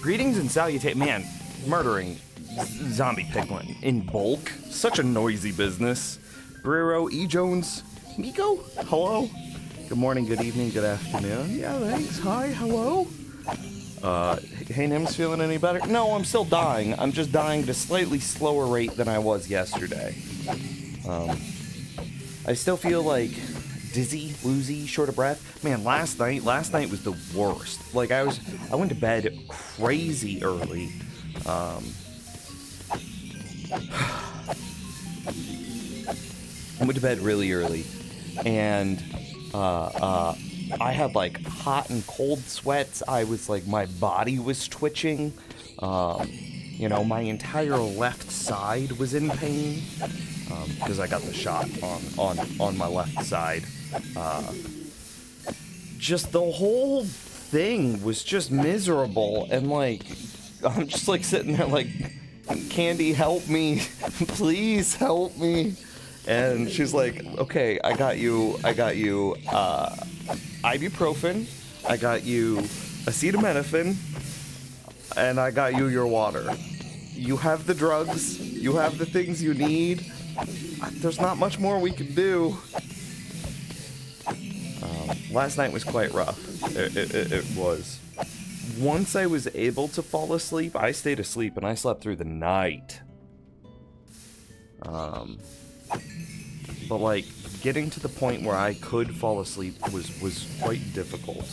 Greetings and salutations. Man, murdering zombie piglin in bulk? Such a noisy business. Guerrero, E. Jones, Miko? Hello? Good morning, good evening, good afternoon. Yeah, thanks. Hi, hello? Hey, Nim's feeling any better? No, I'm still dying. I'm just dying at a slightly slower rate than I was yesterday. I still feel like dizzy, woozy, short of breath. Man, last night was the worst. Like, I went to bed crazy early. I went to bed really early, and I had like hot and cold sweats. I was like, my body was twitching. My entire left side was in pain because I got the shot on my left side. Just the whole thing was just miserable, and like, I'm just like sitting there like, Candy, help me, please help me. And she's like, okay, I got you ibuprofen, I got you acetaminophen, and I got you your water. You have the drugs, you have the things you need. There's not much more we can do. Last night was quite rough. It was. Once I was able to fall asleep, I stayed asleep and I slept through the night. But like, getting to the point where I could fall asleep was quite difficult.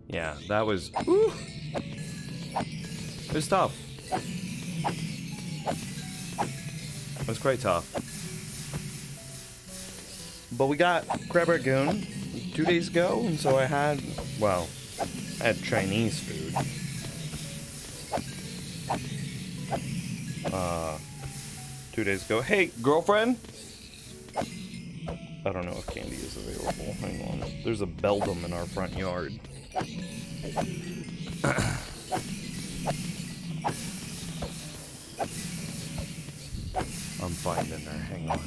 Yeah, that was... Whew, it was tough. It was quite tough. But we got Crab Ragoon 2 days ago, and so I had Chinese food. 2 days ago. Hey, girlfriend? I don't know if Candy is available. Hang on. There's a Beldum in our front yard. I'm finding her. Hang on.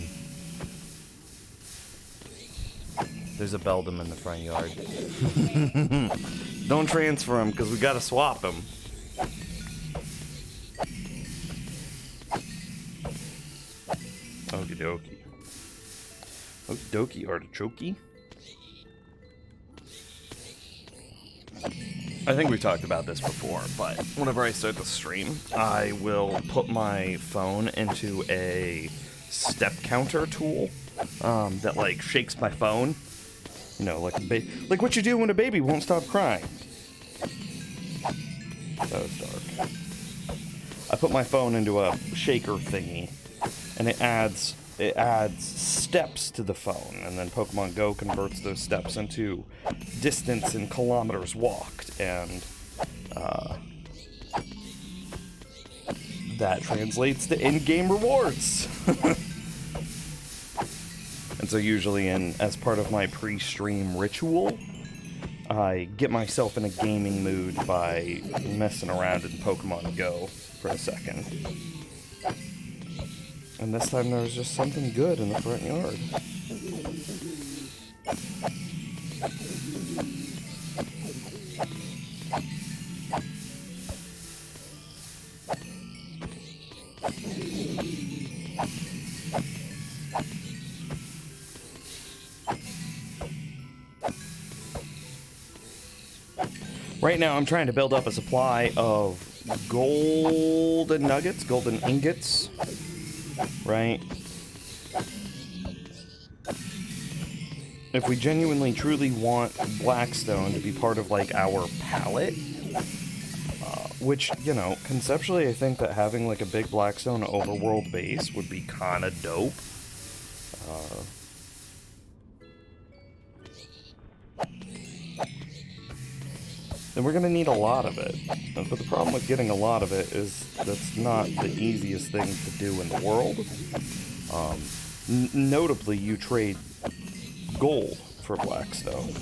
There's a Beldum in the front yard. Don't transfer him, because we gotta swap him. Okie dokie. Okie dokie, artichoke. I think we talked about this before, but whenever I start the stream, I will put my phone into a step counter tool that like shakes my phone. You know, like what you do when a baby won't stop crying. That was dark. I put my phone into a shaker thingy, and it adds steps to the phone, and then Pokemon Go converts those steps into distance in kilometers walked, and that translates to in-game rewards. And so usually as part of my pre-stream ritual, I get myself in a gaming mood by messing around in Pokemon Go for a second. And this time there was just something good in the front yard. Right now I'm trying to build up a supply of golden nuggets, golden ingots, right? If we genuinely truly want Blackstone to be part of like our palette, which, you know, conceptually I think that having like a big Blackstone overworld base would be kind of dope. Then we're gonna need a lot of it. But the problem with getting a lot of it is that's not the easiest thing to do in the world. Notably, you trade gold for Blackstone.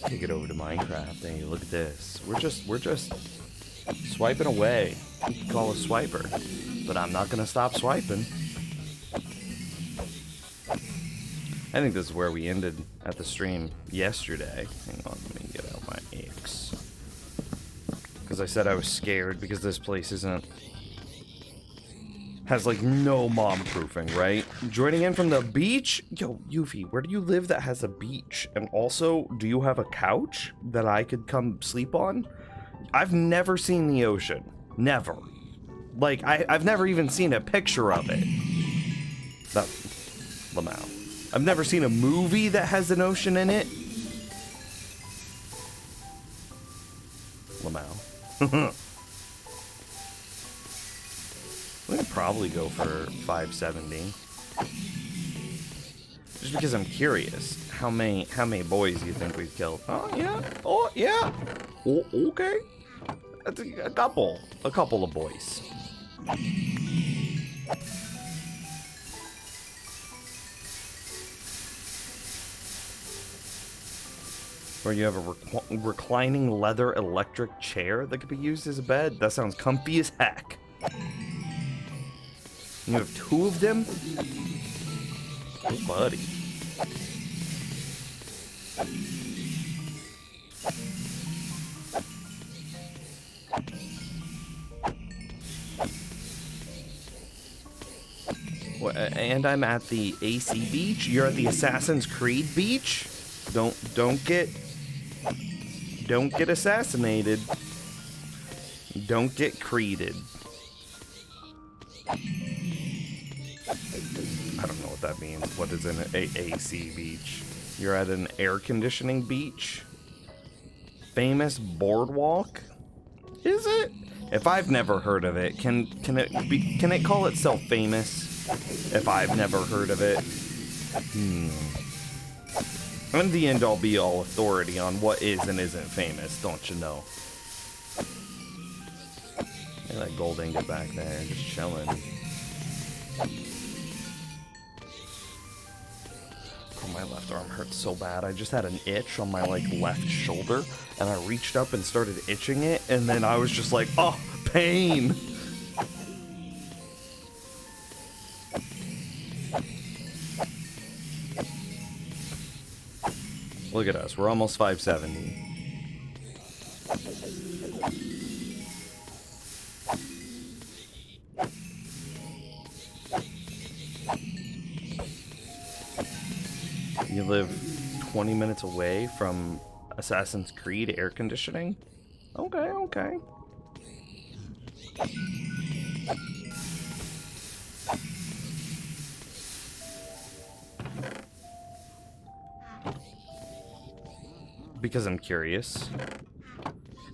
Take it over to Minecraft. Hey, look at this. We're just swiping away. You can call us swiper, but I'm not gonna stop swiping. I think this is where we ended at the stream yesterday. Hang on, let me get out my X. Because I said I was scared because this place has like no mom proofing, right? Joining in from the beach? Yo, Yuffie, where do you live that has a beach? And also, do you have a couch that I could come sleep on? I've never seen the ocean. Never. Like, I've never even seen a picture of it. That, Lamau. I've never seen a movie that has an ocean in it. Lamau. I'm gonna probably go for 570. Just because I'm curious. How many boys do you think we've killed? Oh yeah. Oh yeah. Oh, okay. That's a couple of boys. Where you have a reclining leather electric chair that could be used as a bed. That sounds comfy as heck. You have 2 of them? Oh, buddy. And I'm at the AC beach. You're at the Assassin's Creed beach. Don't get assassinated. Don't get creeded. I don't know what that means. What is an AC beach? You're at an air conditioning beach? Famous boardwalk? Is it? If I've never heard of it, can it call itself famous? If I've never heard of it? I'm the end-all be-all authority on what is and isn't famous, don't you know? Look at that gold ingot back there, just chilling. Oh, my left arm hurts so bad. I just had an itch on my left shoulder, and I reached up and started itching it, and then I was just like, oh, pain! Look at us, we're almost 570. You live 20 minutes away from Assassin's Creed air conditioning? Okay, okay. Because I'm curious.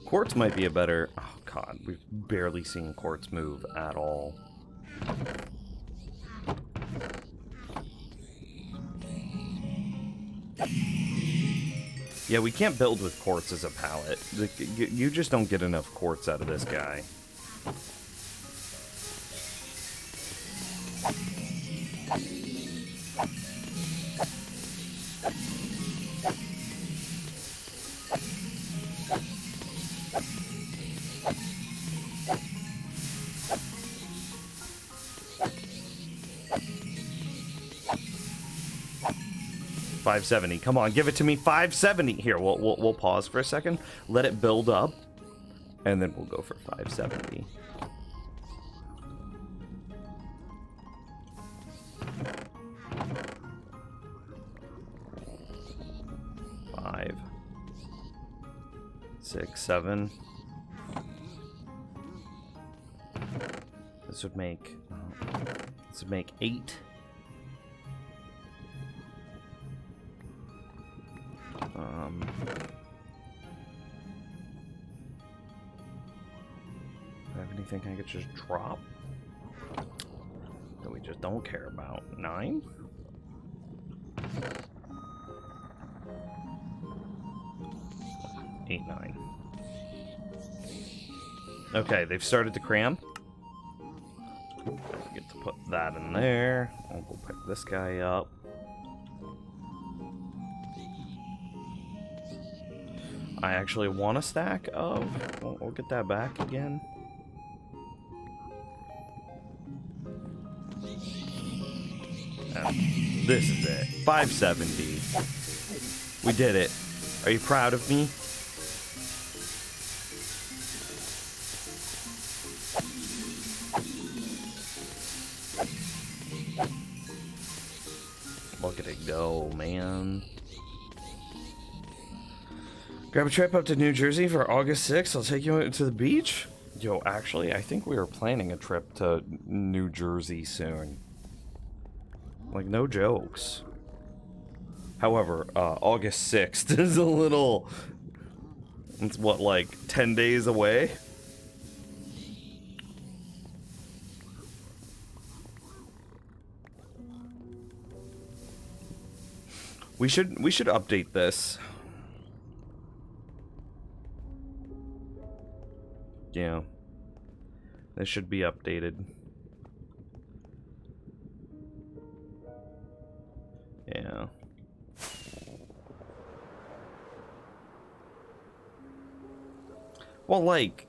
Quartz might be a better... Oh god, we've barely seen Quartz move at all. Yeah, we can't build with quartz as a pallet. You just don't get enough quartz out of this guy. $570. Come on, give it to me. $570. Here, we'll pause for a second. Let it build up, and then we'll go for $570. Five, 6, 7. This would make 8. Do I have anything I could just drop that we just don't care about? 9? Eight, 9. Okay, they've started to cram. Get to put that in there. I'll go pick this guy up. I actually want a stack of. We'll get that back again. This is it. 570. We did it. Are you proud of me? Look at it go, man. Grab a trip up to New Jersey for August 6th. I'll take you to the beach. Yo, actually, I think we are planning a trip to New Jersey soon. Like, no jokes. However, August 6th is a little... It's what, like, 10 days away? We should update this. Yeah. This should be updated. Yeah. Well, like,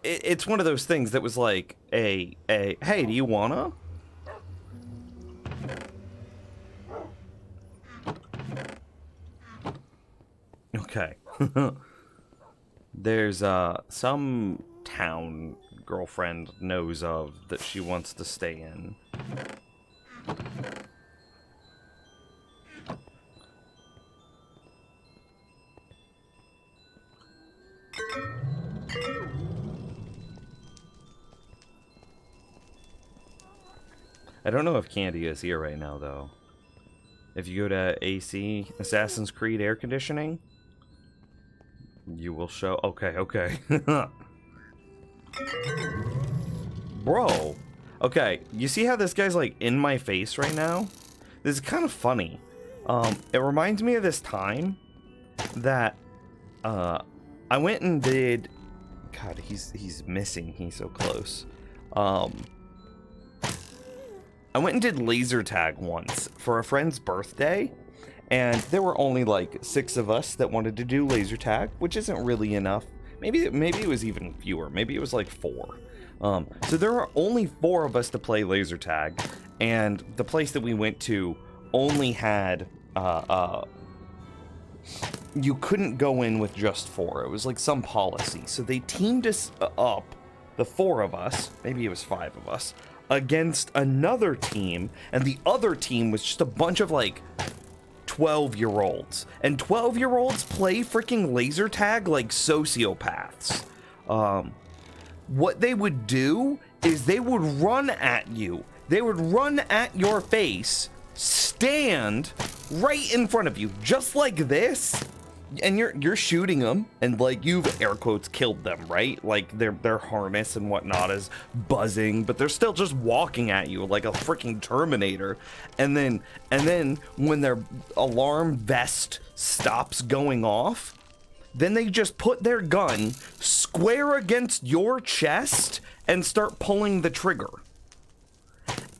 it's one of those things that was like hey, do you wanna? Okay. There's some town girlfriend knows of that she wants to stay in. I don't know if Candy is here right now, though. If you go to AC, Assassin's Creed Air Conditioning, you will show... Okay, okay. Bro. Okay, you see how this guy's, like, in my face right now? This is kind of funny. It reminds me of this time that, I went and did... God, he's missing. He's so close. I went and did laser tag once for a friend's birthday, and there were only like 6 of us that wanted to do laser tag, which isn't really enough. Maybe it was even fewer. Maybe it was like 4. So there are only 4 of us to play laser tag, and the place that we went to only had you couldn't go in with just 4. It was like some policy. So they teamed us up, the 4 of us, maybe it was 5 of us, against another team, and the other team was just a bunch of like 12-year-olds. And 12-year-olds play freaking laser tag like sociopaths. What they would do is they would run at you. They would run at your face, stand right in front of you, just like this. And you're shooting them, and like you've air quotes killed them, right? Like their harness and whatnot is buzzing, but they're still just walking at you like a freaking Terminator. And then when their alarm vest stops going off, then they just put their gun square against your chest and start pulling the trigger.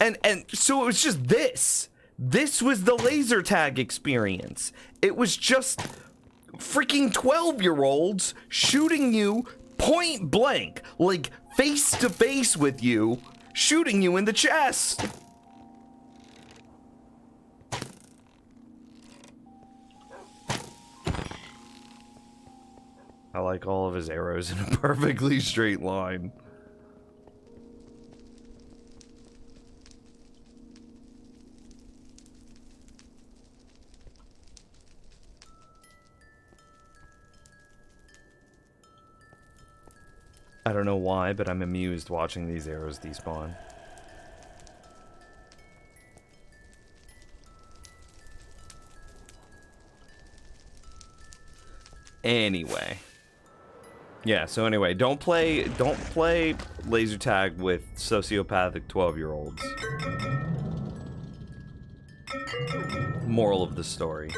And so it was just this. This was the laser tag experience. It was just freaking 12-year-olds shooting you point blank, like face to face with you, shooting you in the chest. I like all of his arrows in a perfectly straight line. I don't know why, but I'm amused watching these arrows despawn. Anyway. Yeah, so anyway, don't play laser tag with sociopathic 12-year-olds. Moral of the story.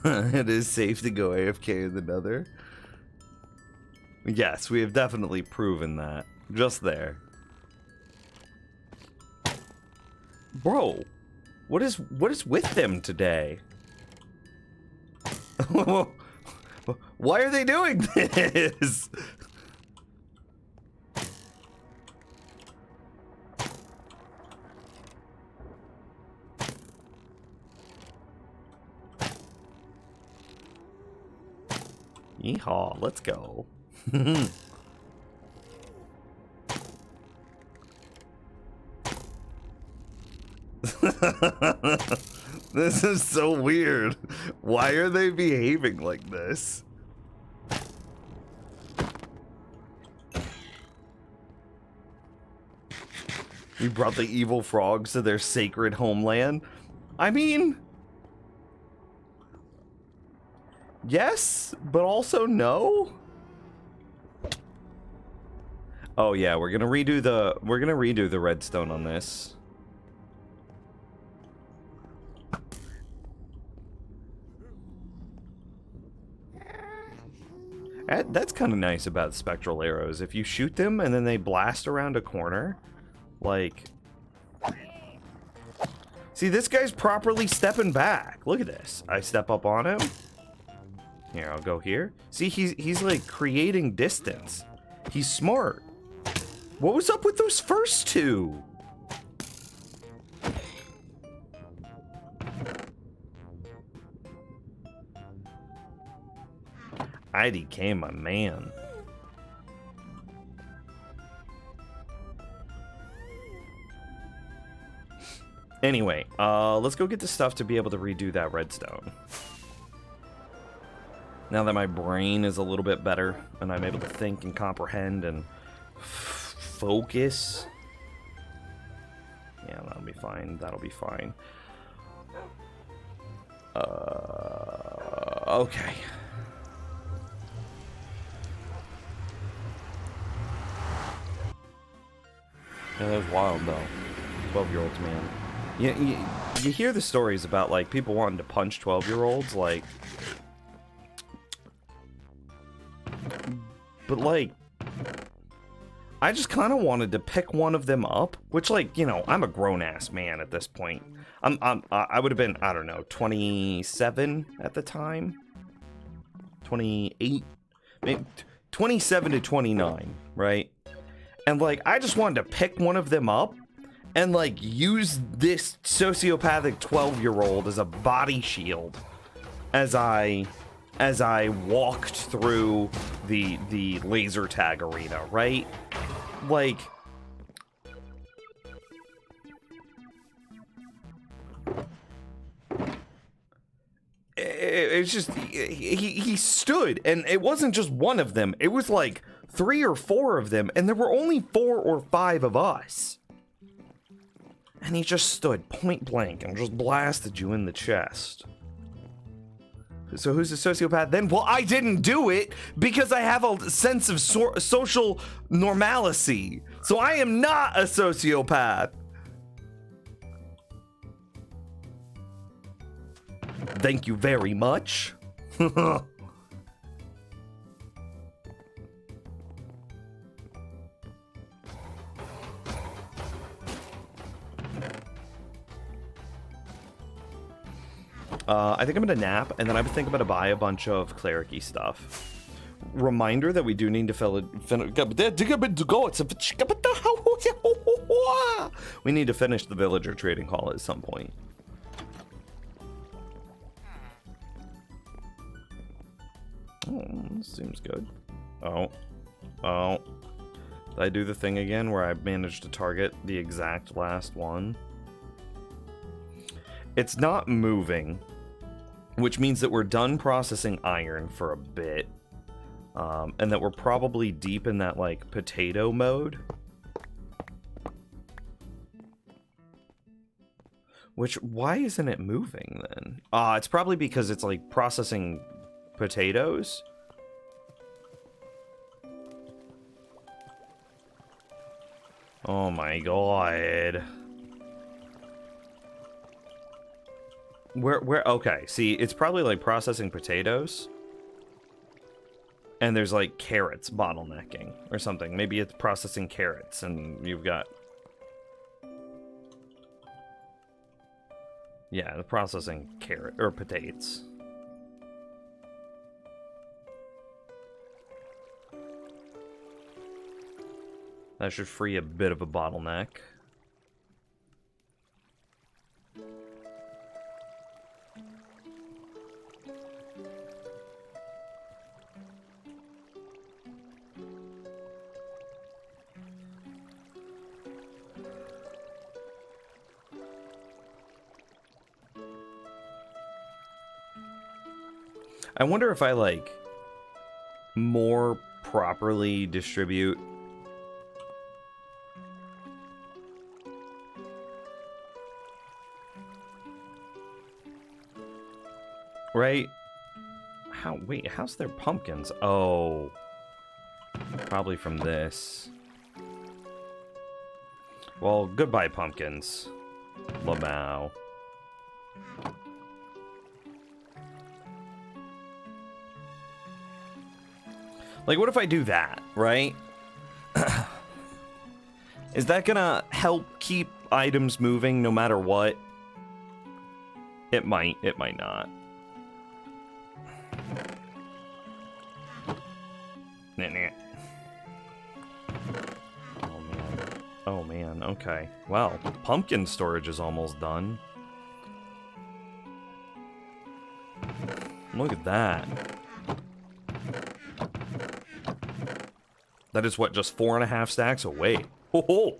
It is safe to go AFK in the Nether. Yes, we have definitely proven that. Just there. Bro, what is with them today? Why are they doing this? Yeehaw, let's go. This is so weird. Why are they behaving like this? We brought the evil frogs to their sacred homeland. I mean, yes, but also no. Oh yeah, we're gonna redo the redstone on this. That's kind of nice about spectral arrows. If you shoot them and then they blast around a corner, like... See, this guy's properly stepping back. Look at this. I step up on him. Here, I'll go here. See, he's like creating distance. He's smart. What was up with those first two? IDK, my man. Anyway, let's go get the stuff to be able to redo that redstone. Now that my brain is a little bit better and I'm able to think and comprehend and focus. Yeah, that'll be fine. That'll be fine. Okay. Yeah, that was wild, though. 12-year-olds, man. You hear the stories about, like, people wanting to punch 12-year-olds, like... But, like... I just kind of wanted to pick one of them up, which, like, you know, I'm a grown-ass man at this point. I would have been, I don't know, 27 at the time? 28? Maybe 27 to 29, right? And, like, I just wanted to pick one of them up and, like, use this sociopathic 12-year-old as a body shield as I walked through the laser tag arena, right? Like... It's just... He stood, and it wasn't just one of them. It was, like... 3 or 4 of them, and there were only 4 or 5 of us. And he just stood point blank and just blasted you in the chest. So who's a sociopath then? Well, I didn't do it because I have a sense of social normalcy. So I am not a sociopath. Thank you very much. I think I'm gonna nap, and then I think I'm gonna buy a bunch of clericy stuff. Reminder that we do need to we need to finish the villager trading hall at some point. Oh, seems good. Oh. Did I do the thing again where I managed to target the exact last one? It's not moving, which means that we're done processing iron for a bit, and that we're probably deep in that, like, potato mode. Which, why isn't it moving then? It's probably because it's, like, processing potatoes. Oh my god. Okay, see, it's probably like processing potatoes. And there's like carrots bottlenecking or something. Maybe it's processing carrots and you've got... Yeah, the processing carrot or potatoes. That should free a bit of a bottleneck. I wonder if I, like, more properly distribute... Right? Wait, how's their pumpkins? Oh. Probably from this. Well, goodbye, pumpkins. Lamau. Like, what if I do that, right? Is that gonna help keep items moving no matter what? It might not. Oh man, okay. Well, pumpkin storage is almost done. Look at that. That is what, just 4.5 stacks away. Ho ho!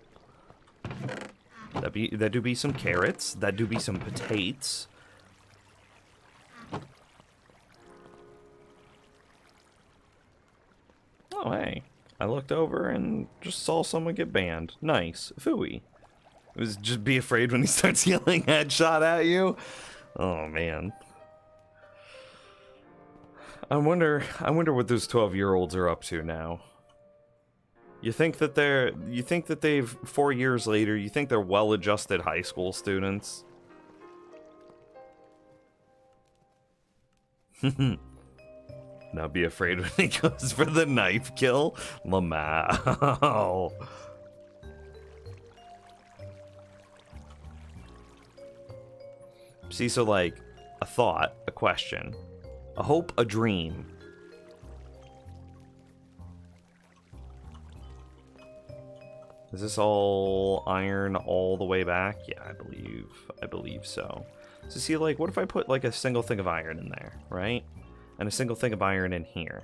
That do be some carrots. That do be some potatoes. Oh hey. I looked over and just saw someone get banned. Nice. Phooey. It was just be afraid when he starts yelling headshot at you. Oh man. I wonder what those 12-year-olds are up to now. You think that they've 4 years later, you think they're well-adjusted high school students? Now be afraid when he goes for the knife kill. Lamau. See, so like, a thought, a question, a hope, a dream. Is this all iron all the way back? Yeah, I believe so. So see, like, what if I put like a single thing of iron in there, right? And a single thing of iron in here.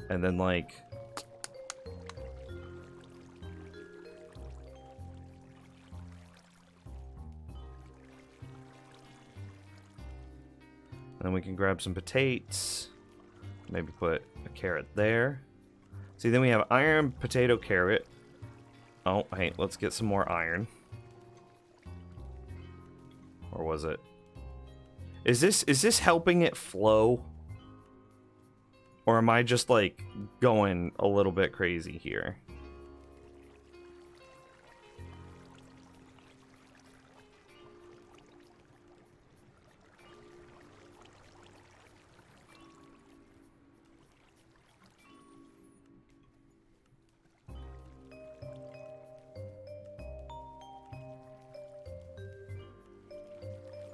And then like... And then we can grab some potatoes. Maybe put a carrot there. See, then we have iron, potato, carrot. Oh, hey, let's get some more iron. Or was it? Is this helping it flow? Or am I just like going a little bit crazy here?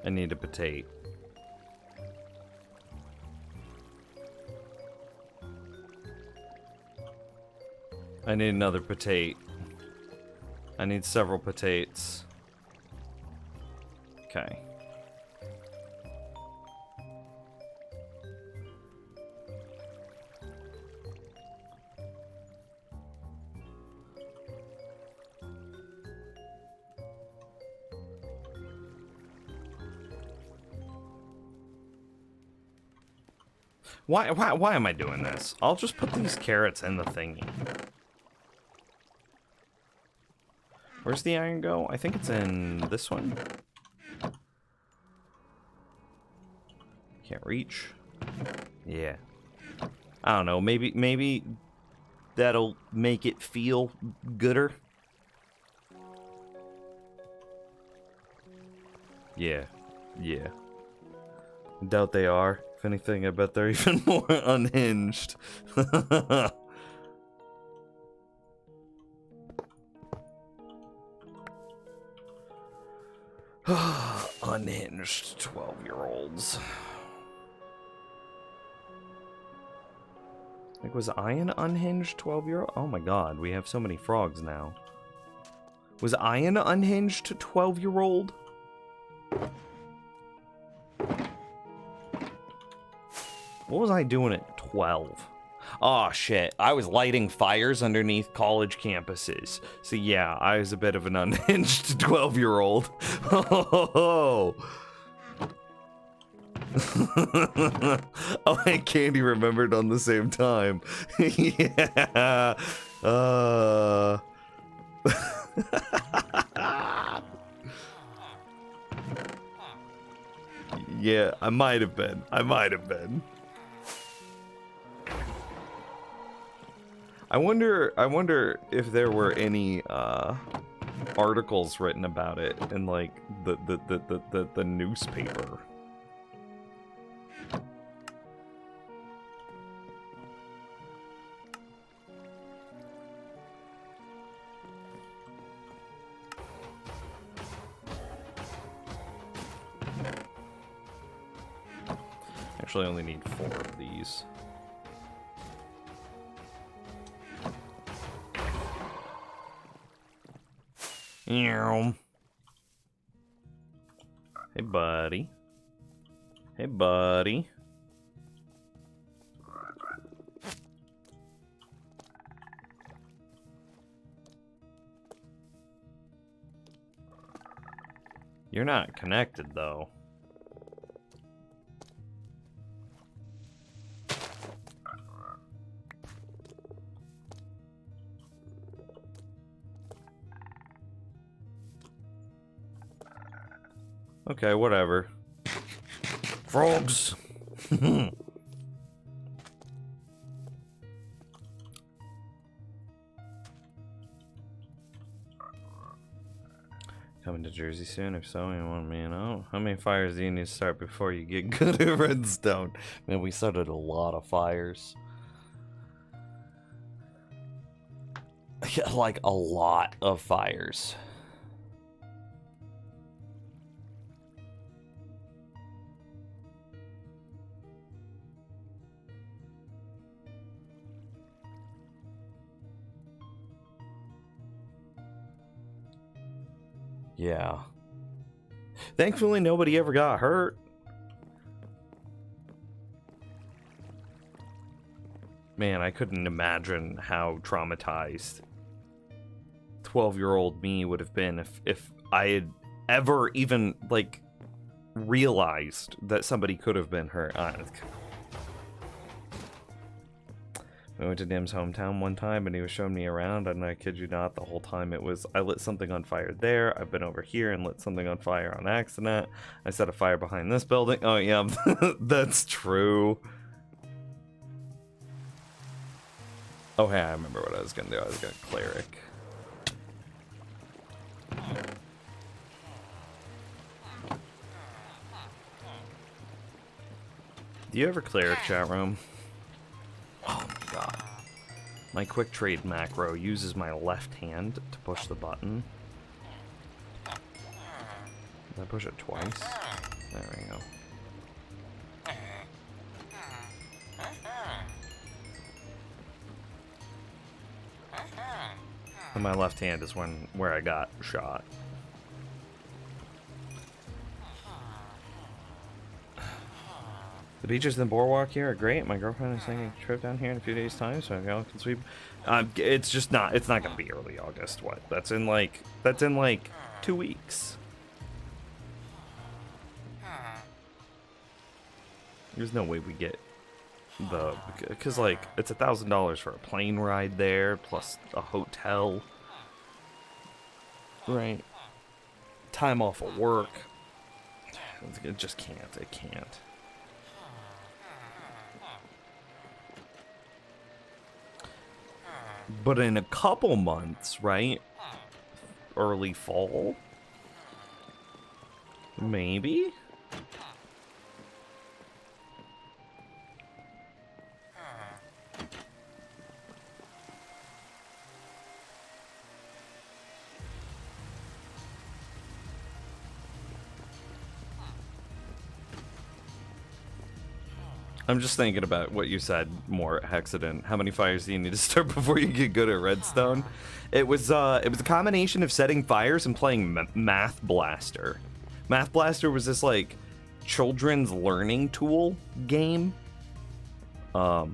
I need a potato. I need another potato. I need several potatoes. Okay. Why am I doing this? I'll just put these carrots in the thingy. Where's the iron go? I think it's in this one. Can't reach. Yeah. I don't know. Maybe that'll make it feel gooder. Yeah. Yeah. Doubt they are. If anything, I bet they're even more unhinged. Unhinged 12-year-olds. Like, was I an unhinged 12-year-old? Oh my god, we have so many frogs now. Was I an unhinged 12-year-old? What was I doing at 12? Oh shit, I was lighting fires underneath college campuses. So yeah, I was a bit of an unhinged 12-year-old. Oh, oh, and Candy remembered on the same time. Yeah. Yeah, I might have been. I might have been. I wonder if there were any articles written about it in like the newspaper. Actually, I only need 4 of these. Hey, buddy. Hey, buddy. You're not connected, though. Okay, whatever. Frogs! Coming to Jersey soon? If so, you want me to know? How many fires do you need to start before you get good at redstone? Man, we started a lot of fires. Like, a lot of fires. Yeah. Thankfully, nobody ever got hurt. Man, I couldn't imagine how traumatized 12-year-old me would have been if I had ever even, like, realized that somebody could have been hurt. We went to Dim's hometown one time and he was showing me around, and I kid you not, the whole time it was, I lit something on fire there, I've been over here and lit something on fire on accident, I set a fire behind this building. Oh yeah, that's true. Oh hey, I remember what I was gonna do. I was gonna cleric. Do you ever cleric, chat room? Oh my god. My quick trade macro uses my left hand to push the button. Did I push it twice? There we go. And my left hand is where I got shot. The beaches and the boardwalk here are great. My girlfriend is taking a trip down here in a few days' time, so y'all can sweep. It's just not. It's not gonna be early August. What? That's in like 2 weeks. There's no way we get because like it's $1,000 for a plane ride there plus a hotel. Right. Time off of work. It just can't. It can't. But in a couple months, right? Early fall? Maybe? I'm just thinking about what you said more, Hexadent. How many fires do you need to start before you get good at Redstone? It was a combination of setting fires and playing Math Blaster. Math Blaster was this like children's learning tool game. Yeah,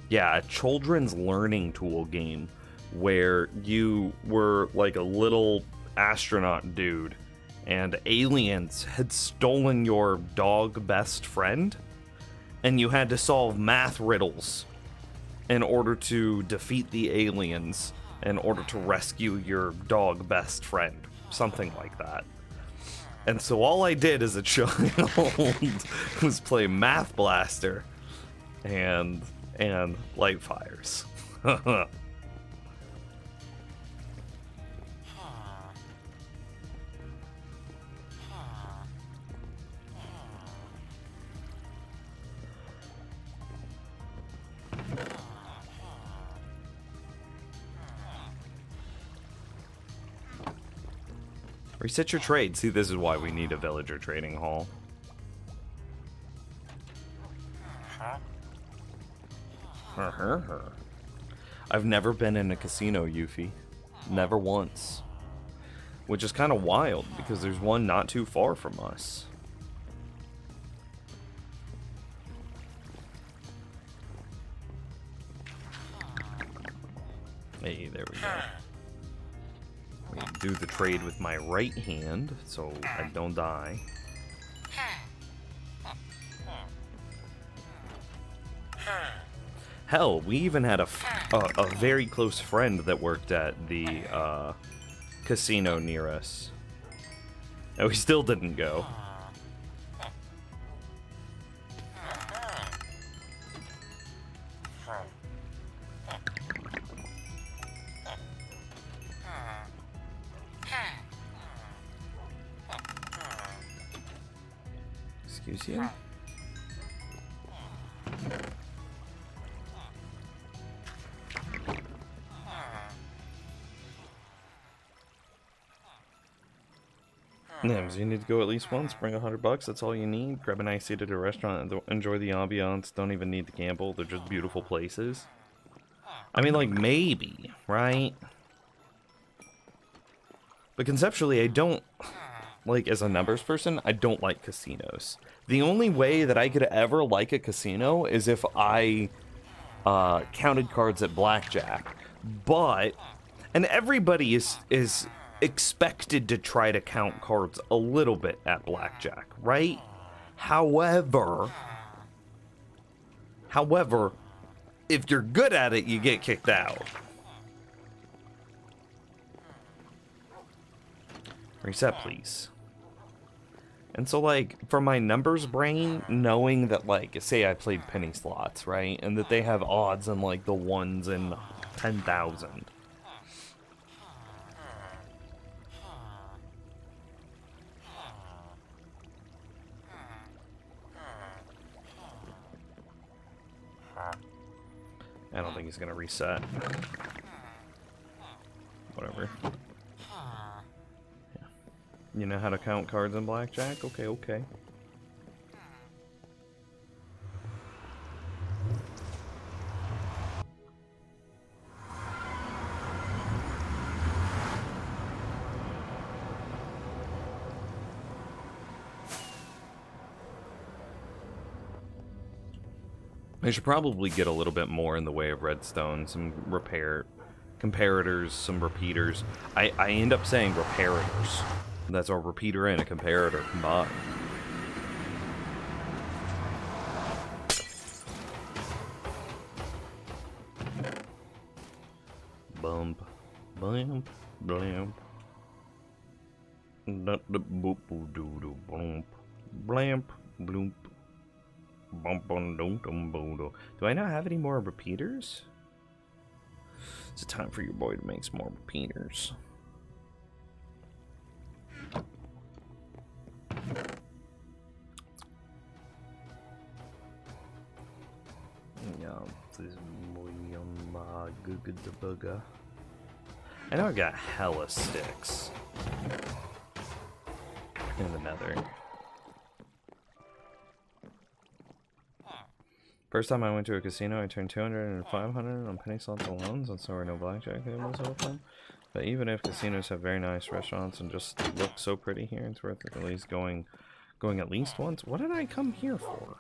a children's learning tool game where you were like a little astronaut dude and aliens had stolen your dog best friend, and you had to solve math riddles in order to defeat the aliens, in order to rescue your dog best friend. Something like that. And so all I did as a child was play Math Blaster and light fires. Reset your trade. See, this is why we need a villager trading hall. I've never been in a casino, Yuffie. Never once. Which is kind of wild, because there's one not too far from us. Hey, there we go. Do the trade with my right hand so I don't die. Hell, we even had a very close friend that worked at the casino near us. And we still didn't go. Excuse you? Nims, you need to go at least once, bring $100, that's all you need. Grab a nice seat at a restaurant and enjoy the ambiance. Don't even need to gamble, they're just beautiful places. I mean, like, maybe, right? But conceptually, I don't, like, as a numbers person, I don't like casinos. The only way that I could ever like a casino is if I counted cards at blackjack. But, and everybody is expected to try to count cards a little bit at blackjack, right? However, if you're good at it, you get kicked out. Reset, please. And so, like, for my numbers brain, knowing that, like, say I played penny slots, right? And that they have odds in, like, the 1s in 10,000. I don't think he's gonna reset. Whatever. Yeah. You know how to count cards in blackjack? Okay, okay. I should probably get a little bit more in the way of redstone, some comparators, some repeaters. I end up saying reparators. That's a repeater and a comparator combined. Bump, blamp, blamp. Boop, doo doo, bump, blamp, bloop. Do I not have any more repeaters? It's time for your boy to make some more repeaters. I know I got hella sticks in the nether. First time I went to a casino, I turned 200 and 500 on penny slots alone, since there were no blackjack tables open. But even if casinos have very nice restaurants and just look so pretty here, it's worth at least going at least once. What did I come here for?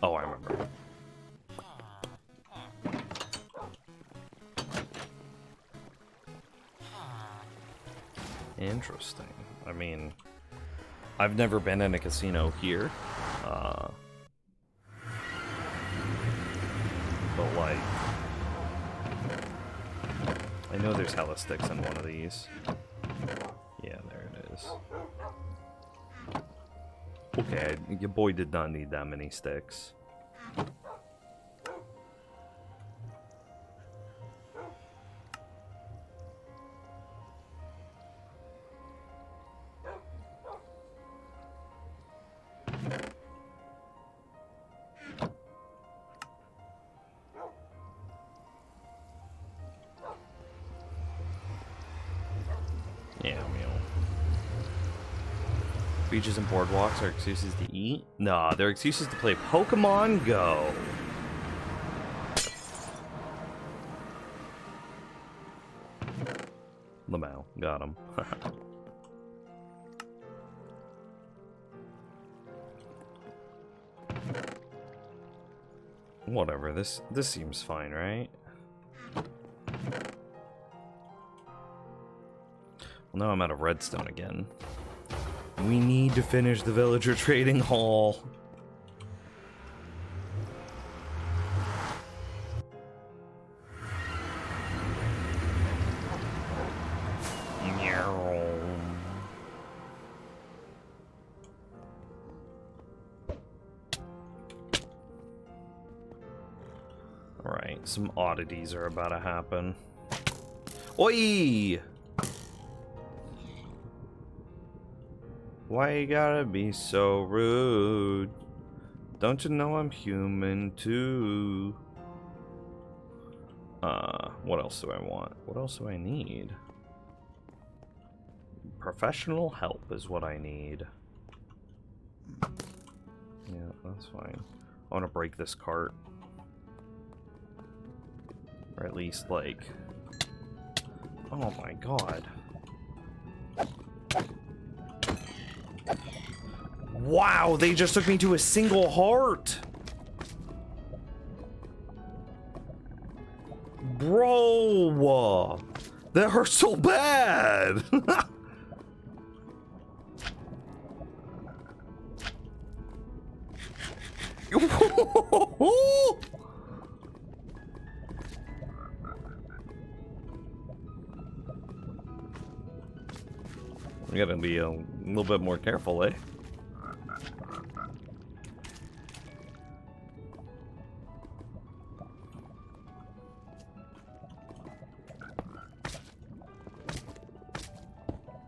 Oh, I remember. Interesting. I mean, I've never been in a casino here. But like, I know there's hella sticks in one of these. Yeah, there it is. Okay, your boy did not need that many sticks. Beaches and boardwalks are excuses to eat? Nah, they're excuses to play Pokemon Go. Lamau, got him. Whatever, this seems fine, right? Well, now I'm out of redstone again. We need to finish the villager trading hall. Alright, some oddities are about to happen. Oi! Why you gotta be so rude? Don't you know I'm human too? What else do I want? What else do I need? Professional help is what I need. Yeah, that's fine. I want to break this cart. Or at least, like... Oh my god. Wow, they just took me to a single heart! Bro! That hurts so bad! We gotta be a little bit more careful, eh?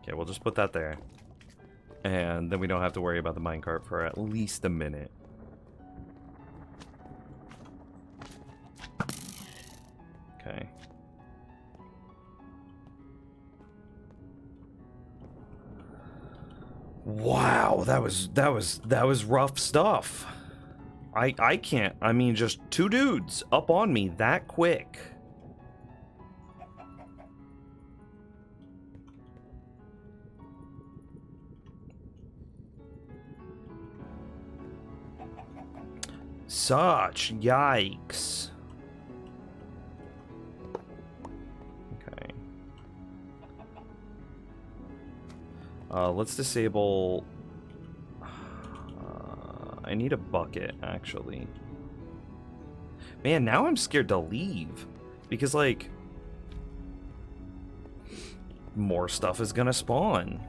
Okay, we'll just put that there. And then we don't have to worry about the minecart for at least a minute. Okay. Wow, that was rough stuff. I can't. I mean, just two dudes up on me that quick. Such yikes. Okay. Let's disable... I need a bucket, actually. Man, now I'm scared to leave. Because, like... more stuff is gonna spawn.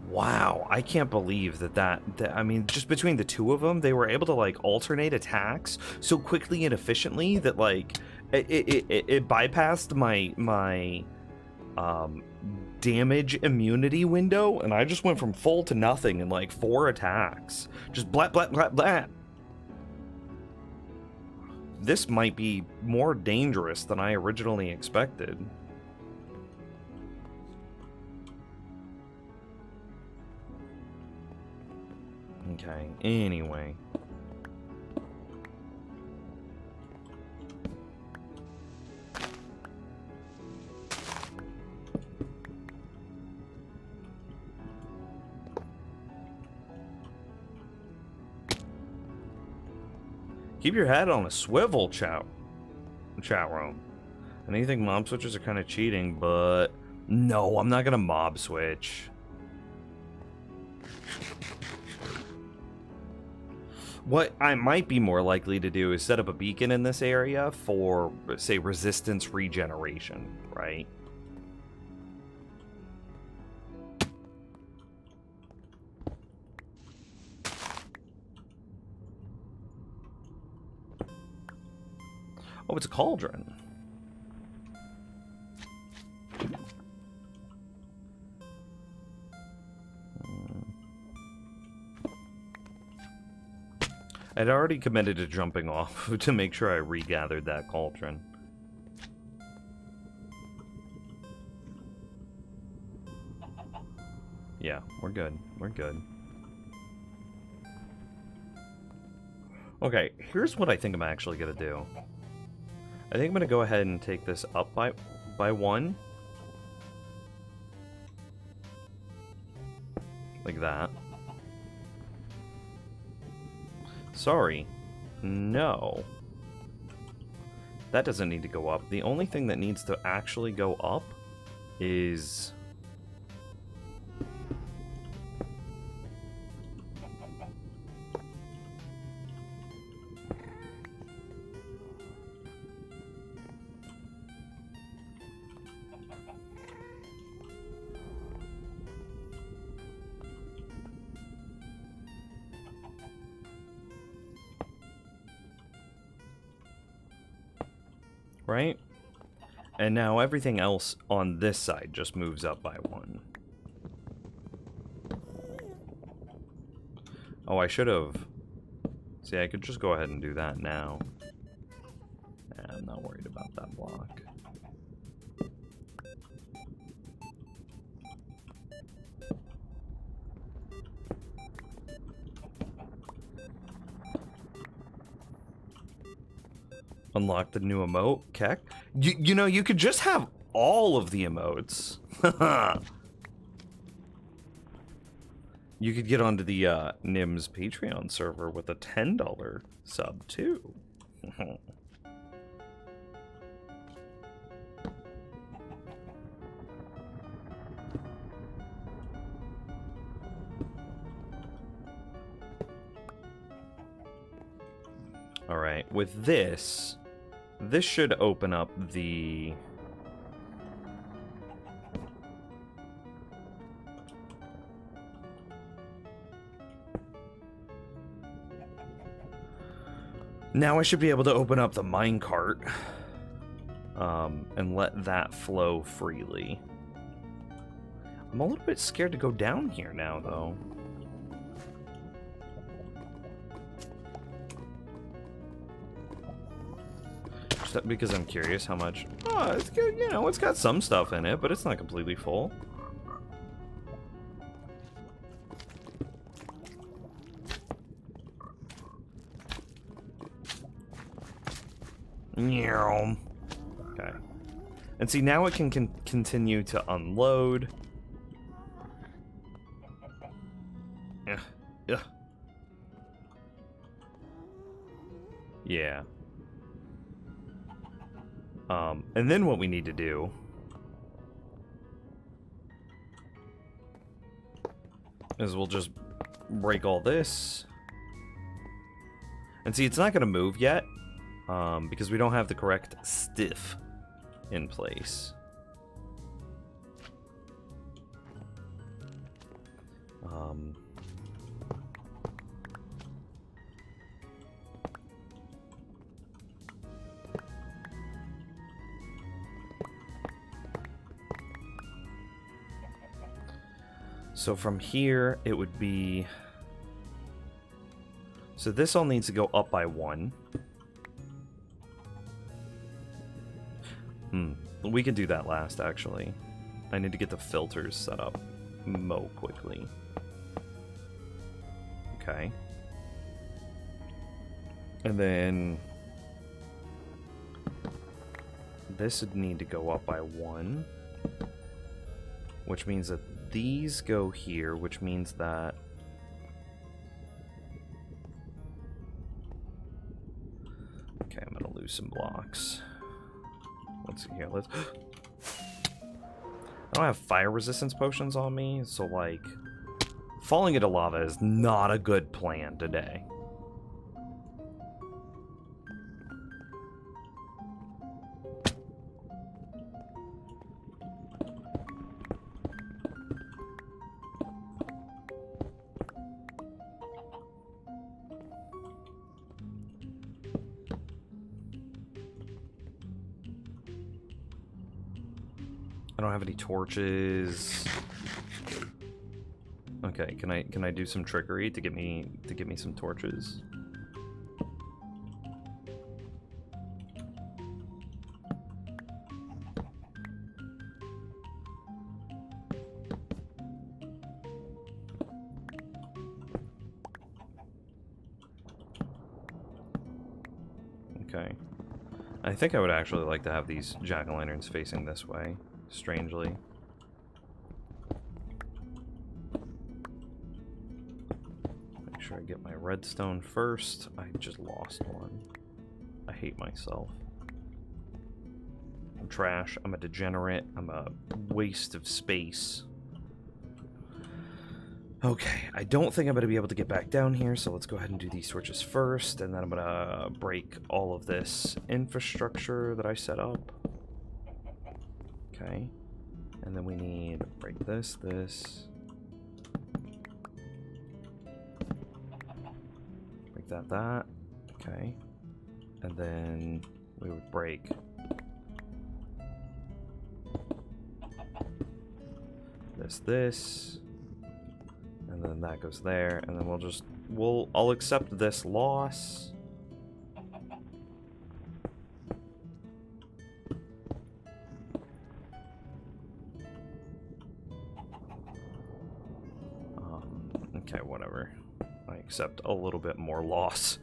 Wow, I can't believe that I mean, just between the two of them, they were able to, like, alternate attacks so quickly and efficiently that, like, it bypassed my damage immunity window, and I just went from full to nothing in, like, 4 attacks. Just blat, blat, blat, blat. This might be more dangerous than I originally expected. Okay, anyway. Keep your head on a swivel, chat room. And you think mob switches are kind of cheating, but no, I'm not gonna mob switch. What I might be more likely to do is set up a beacon in this area for, say, resistance regeneration, right? Oh, it's a cauldron. I'd already committed to jumping off to make sure I regathered that cauldron. Yeah, we're good. We're good. Okay, here's what I think I'm actually gonna do. I think I'm gonna go ahead and take this up by one. Like that. Sorry. No. That doesn't need to go up. The only thing that needs to actually go up is... right? And now everything else on this side just moves up by one. Oh, I should have... See, I could just go ahead and do that now. I'm not worried about that block. Unlock the new emote, Keck. You know, you could just have all of the emotes. You could get onto the Nims Patreon server with a $10 sub, too. Alright, with this... This should open up the... Now I should be able to open up the minecart. And let that flow freely. I'm a little bit scared to go down here now, though. Because I'm curious how much... Oh, it's good, you know, it's got some stuff in it, but it's not completely full. Okay. And see, now it can continue to unload. Yeah. And then what we need to do is we'll just break all this. And see, it's not going to move yet because we don't have the correct stiff in place. So from here, it would be... So this all needs to go up by one. We can do that last, actually. I need to get the filters set up quickly. Okay. And then this would need to go up by 1, which means that these go here, which means that okay, I'm gonna lose some blocks. Let's see here. Let's. I don't have fire resistance potions on me, so like falling into lava is not a good plan today. I don't have any torches. Okay, can I do some trickery to get me some torches? Okay. I think I would actually like to have these jack-o'-lanterns facing this way, strangely. Make sure I get my redstone first. I just lost one. I hate myself. I'm trash. I'm a degenerate. I'm a waste of space. Okay, I don't think I'm going to be able to get back down here, so let's go ahead and do these torches first, and then I'm going to break all of this infrastructure that I set up. Okay, and then we need to break this. Break that. Okay, and then we would break this. And then that goes there, and then I'll accept this loss. Okay, whatever. I accept a little bit more loss.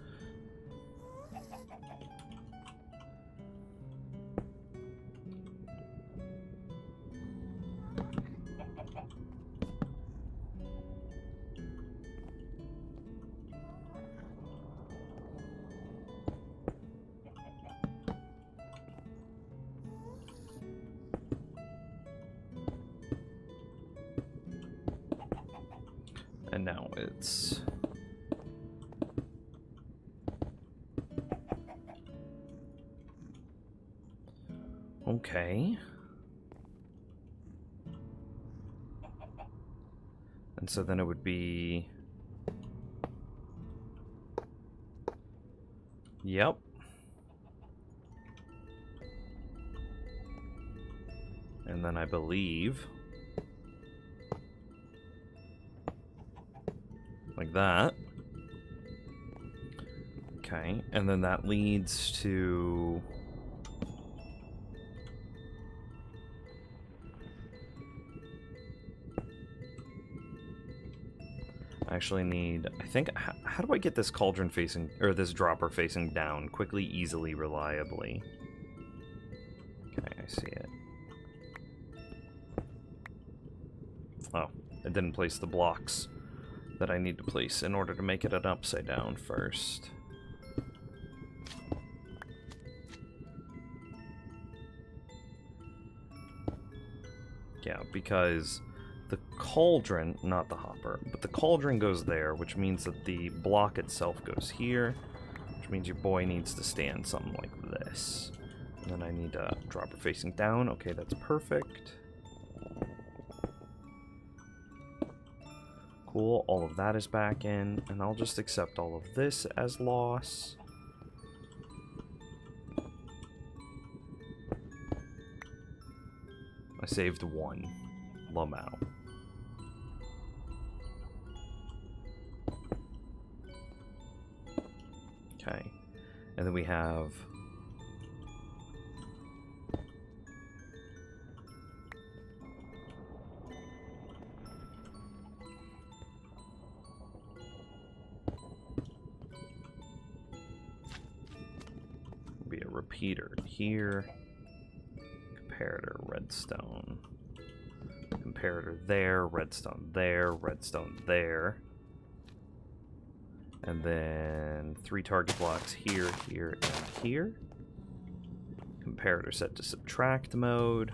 And now it's... Okay. And so then it would be... Yep. And then I believe... like that. Okay, and then that leads to... I actually need... I think... How do I get this cauldron facing... or this dropper facing down quickly, easily, reliably? Okay, I see it. Oh, it didn't place the blocks that I need to place in order to make it an upside down first. Yeah, because the cauldron, not the hopper, but the cauldron goes there, which means that the block itself goes here, which means your boy needs to stand something like this. And then I need a dropper facing down. Okay, that's perfect. Cool, all of that is back in, and I'll just accept all of this as loss. I saved one. Lamau. Okay, and then we have... repeater here. Comparator, redstone. Comparator there, redstone there, redstone there. And then 3 target blocks here, here, and here. Comparator set to subtract mode.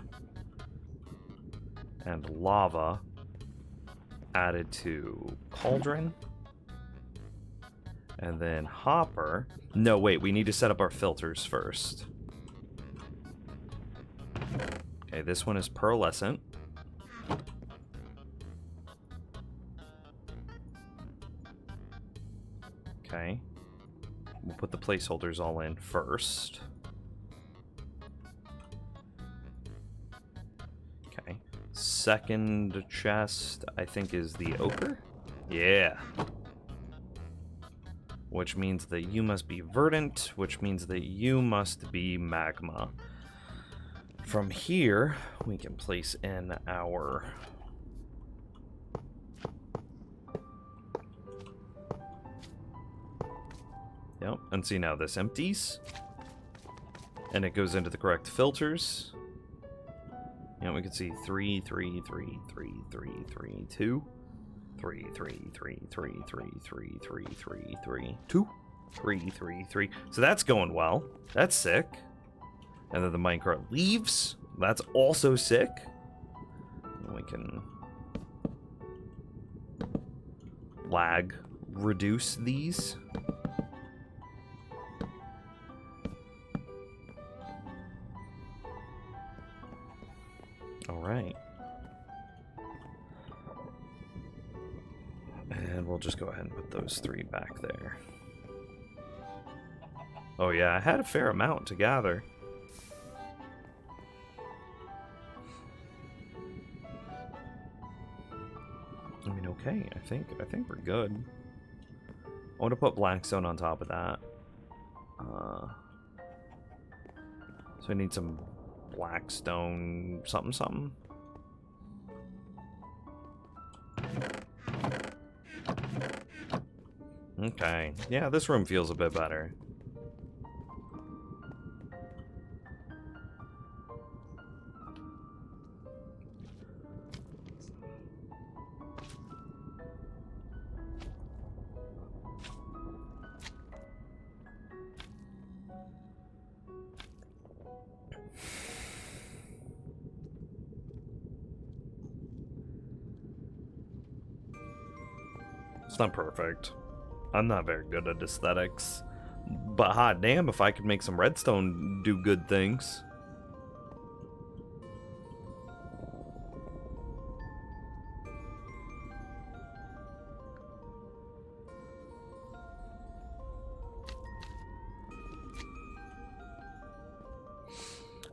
And lava added to cauldron. And then hopper. No, wait, we need to set up our filters first. Okay, this one is pearlescent. Okay. We'll put the placeholders all in first. Okay. Second chest, I think, is the ochre. Yeah. Which means that you must be verdant, which means that you must be magma. From here, we can place in our... Yep, and see now this empties. And it goes into the correct filters. You know, we can see 3, 3, 3, 3, 3, 3, 2. 3, 3, 3, 3, 3, 3, 3, 3, 3, 2. 3, 3, 3. So that's going well. That's sick. And then the minecart leaves. That's also sick. And we can lag reduce these. All right. And we'll just go ahead and put those 3 back there. Oh yeah, I had a fair amount to gather. I mean, okay, I think we're good. I want to put blackstone on top of that. So I need some blackstone something something. Okay, yeah, this room feels a bit better. It's not perfect. I'm not very good at aesthetics. But hot damn if I could make some redstone do good things.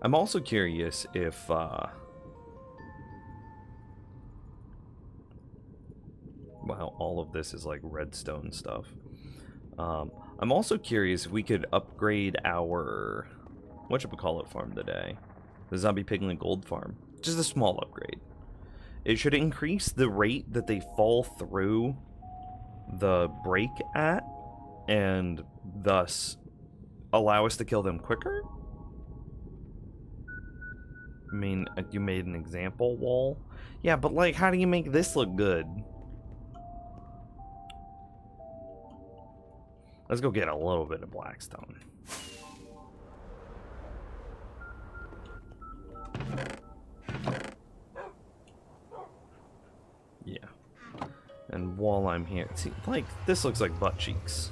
I'm also curious if well, all of this is like redstone stuff. I'm also curious if we could upgrade our whatchamacallit farm today. The Zombie Piglin Gold Farm. Just a small upgrade. It should increase the rate that they fall through the break at, and thus allow us to kill them quicker? I mean, you made an example wall? Yeah, but like, how do you make this look good? Let's go get a little bit of blackstone. Yeah. And while I'm here, see, like, this looks like butt cheeks.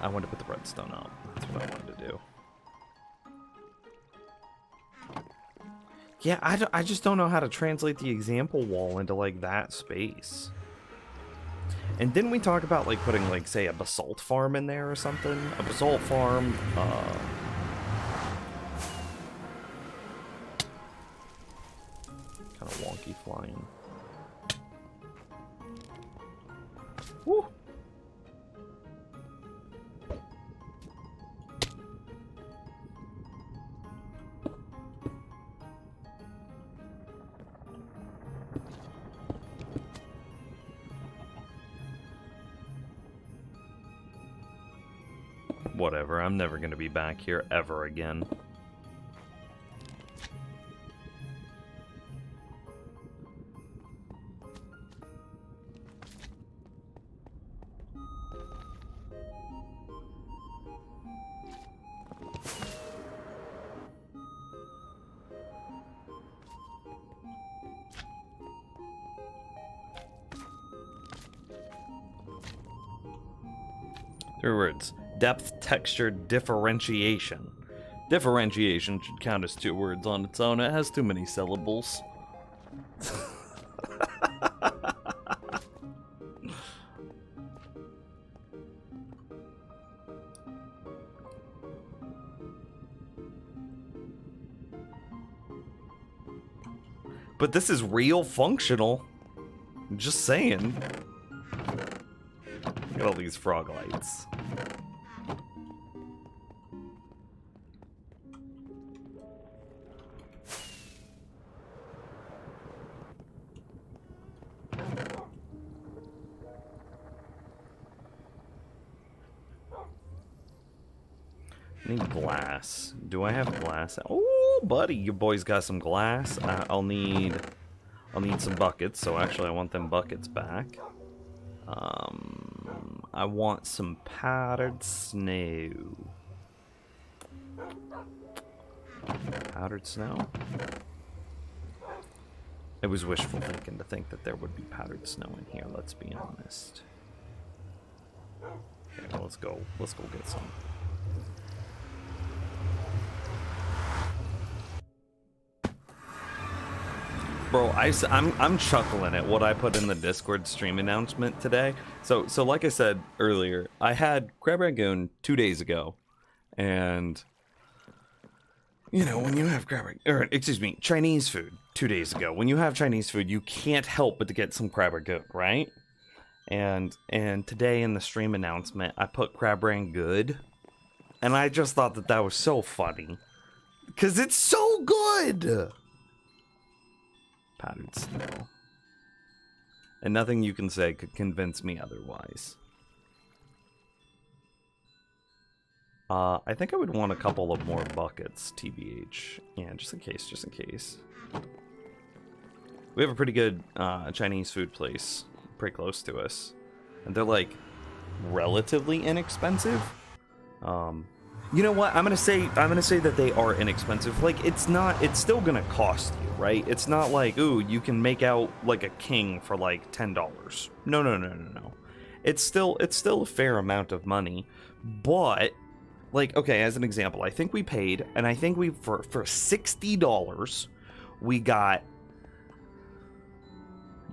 I wanted to put the redstone up. That's what I wanted to do. Yeah, I just don't know how to translate the example wall into, like, that space. And didn't we talk about, like, putting, like, say, a basalt farm in there or something? A basalt farm, kind of wonky flying. Woo! whatever. I'm never gonna be back here ever again. Three words. Depth, texture, differentiation. Differentiation should count as 2 words on its own. It has too many syllables. But this is real functional. I'm just saying. Look at all these frog lights. I need glass. Do I have glass? Oh, buddy, your boy's got some glass. I'll need some buckets. So actually, I want them buckets back. I want some powdered snow. Powdered snow? It was wishful thinking to think that there would be powdered snow in here, let's be honest. Okay, well, let's go get some. Bro, I'm chuckling at what I put in the Discord stream announcement today. So like I said earlier, I had Crab Rangoon 2 days ago, and you know, when you have Chinese food 2 days ago, when you have Chinese food, you can't help but to get some Crab Rangoon, right? And today in the stream announcement, I put Crab Rangoon, and I just thought that was so funny, cause it's so good. Powdered snow. And nothing you can say could convince me otherwise. I think I would want a couple of more buckets, TBH. Yeah, just in case. We have a pretty good Chinese food place pretty close to us. And they're like relatively inexpensive. You know what? I'm gonna say that they are inexpensive. Like, it's still gonna cost you, right? It's not like, ooh, you can make out like a king for like $10. No. It's still a fair amount of money. But like, okay, as an example, I think we paid, and I think for $60 we got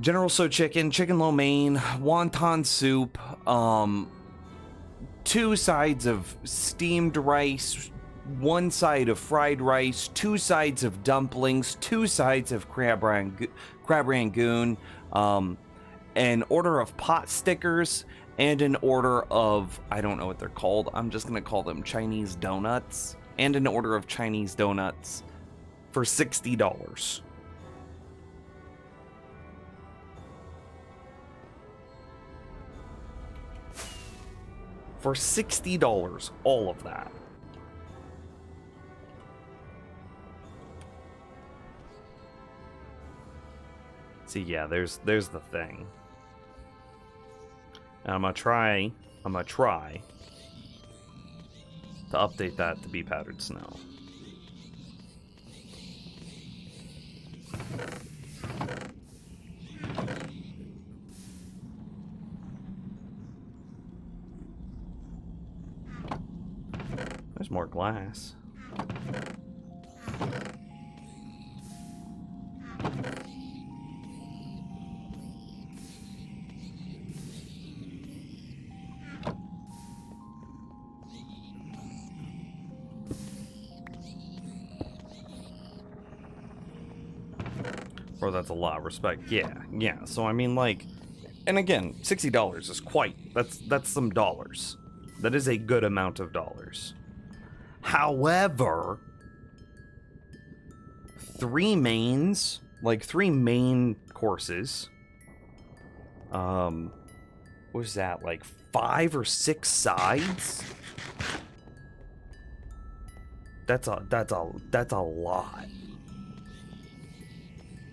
General Tso chicken, chicken lo mein, wonton soup, 2 sides of steamed rice, 1 side of fried rice, 2 sides of dumplings, 2 sides of crab rangoon, an order of pot stickers, and an order of, I don't know what they're called, I'm just gonna call them Chinese donuts, and an order of Chinese donuts for $60. For $60, all of that. See, yeah, there's the thing. And I'm gonna try to update that to be powdered snow. There's more glass. Bro, that's a lot of respect. Yeah. So I mean, like, and again, $60 is that's some dollars. That is a good amount of dollars. However, 3 main courses. What was that, like 5 or 6 sides? That's a lot.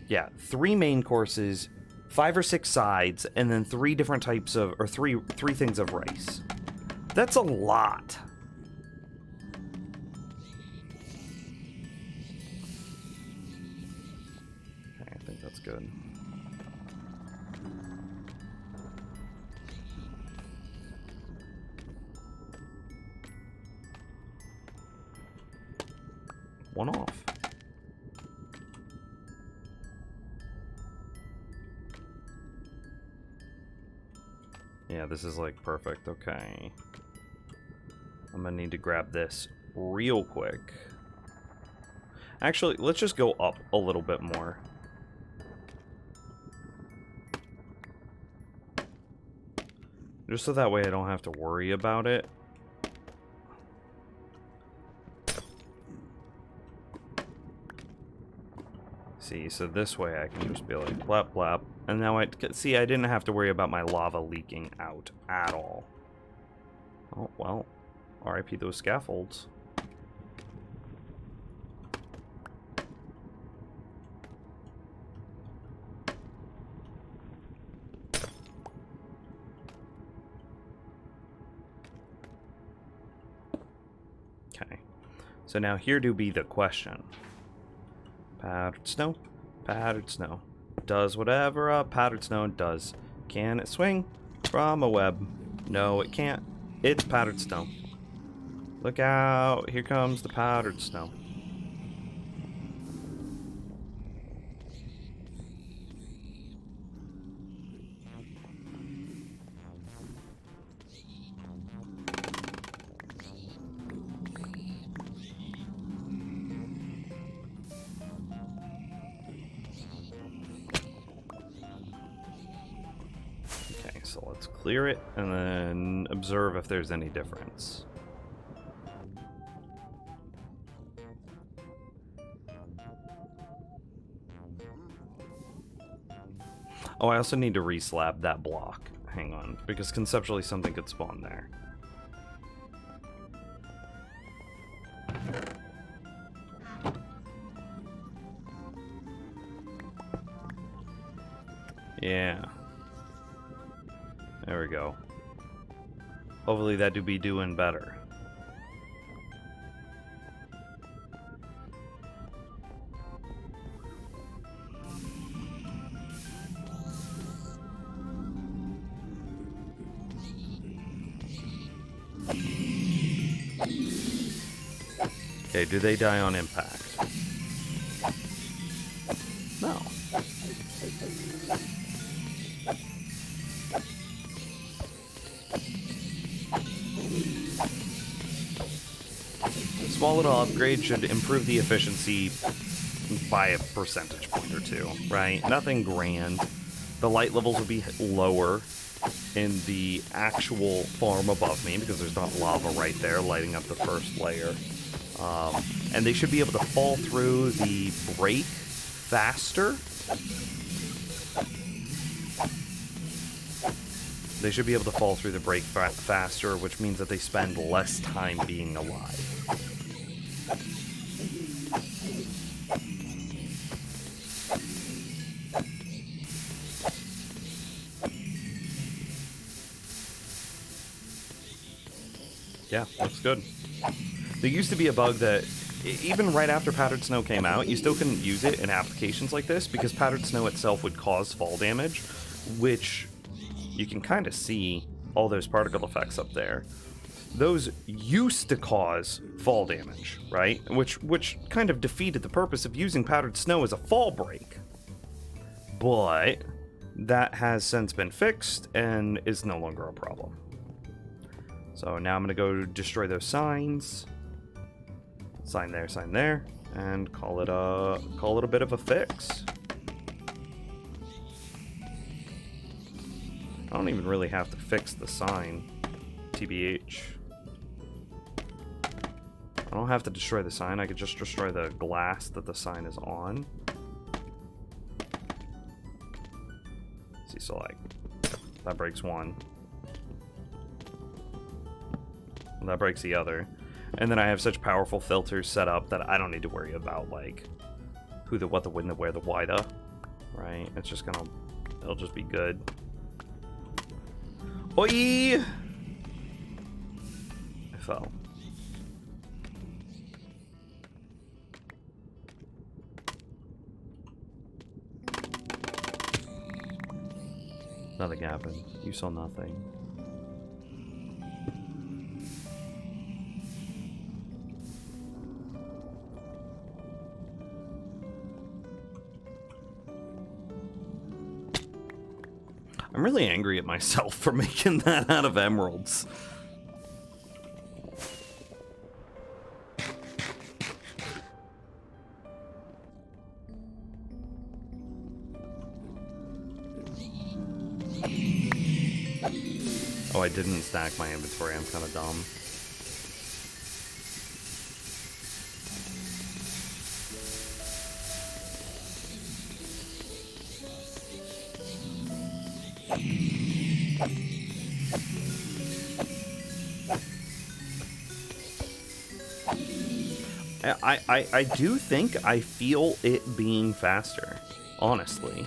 Yeah, 3 main courses, 5 or 6 sides, and then 3 different types of, or three things of rice. That's a lot. Okay, I think that's good. One off. Yeah, this is like perfect. Okay. I'm gonna need to grab this real quick. Actually, let's just go up a little bit more. Just so that way I don't have to worry about it. See, so this way I can just be like, blap, blap. And now I didn't have to worry about my lava leaking out at all. Oh, well, RIP those scaffolds. Okay, so now here do be the question. Powdered snow, powdered snow. Does whatever a powdered snow does. Can it swing from a web? No, it can't. It's powdered snow. Look out, here comes the powdered snow. Okay, so let's clear it and then observe if there's any difference. Oh, I also need to re-slab that block. Hang on, because conceptually something could spawn there. Yeah. There we go. Hopefully that do be doing better. Okay, do they die on impact? No. Small little upgrade should improve the efficiency by a percentage point or two, right? Nothing grand. The light levels will be lower in the actual farm above me because there's not lava right there lighting up the first layer. And they should be able to fall through the break faster. They should be able to fall through the break faster, which means that they spend less time being alive. Yeah, looks good. There used to be a bug that, even right after Powdered Snow came out, you still couldn't use it in applications like this because Powdered Snow itself would cause fall damage, which you can kind of see all those particle effects up there. Those used to cause fall damage, right? Which kind of defeated the purpose of using Powdered Snow as a fall break. But that has since been fixed and is no longer a problem. So now I'm going to go destroy those signs. Sign there, and call it a bit of a fix. I don't even really have to fix the sign, TBH. I don't have to destroy the sign, I could just destroy the glass that the sign is on. See, so like, that breaks one. That breaks the other. And then I have such powerful filters set up that I don't need to worry about, like, who, the, what, the, when, the, where, the, why, the. Right? It's just gonna... It'll just be good. Oi! I fell. Nothing happened. You saw nothing. I'm really angry at myself for making that out of emeralds. Oh, I didn't stack my inventory. I'm kind of dumb. I do think I feel it being faster, honestly.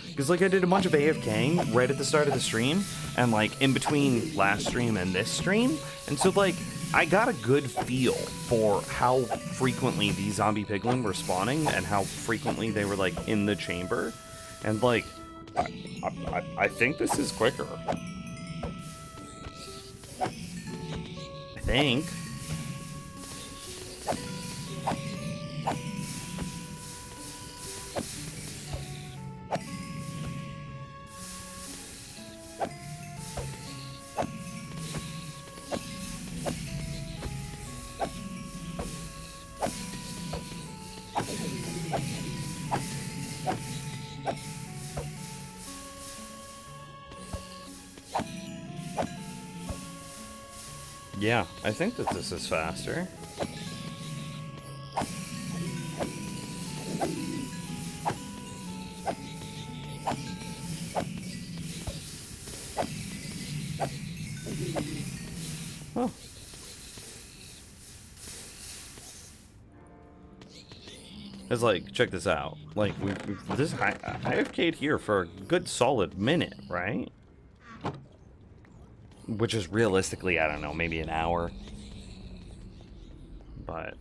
Because, like, I did a bunch of AFKing right at the start of the stream, and, like, in between last stream and this stream, and so, like, I got a good feel for how frequently these zombie piglin were spawning, and how frequently they were, like, in the chamber, and, like, I think this is quicker. I think. Yeah, I think that this is faster. Huh. It's like, check this out. Like, this I AFK'd here for a good solid minute, right? Which is realistically, I don't know, maybe an hour. But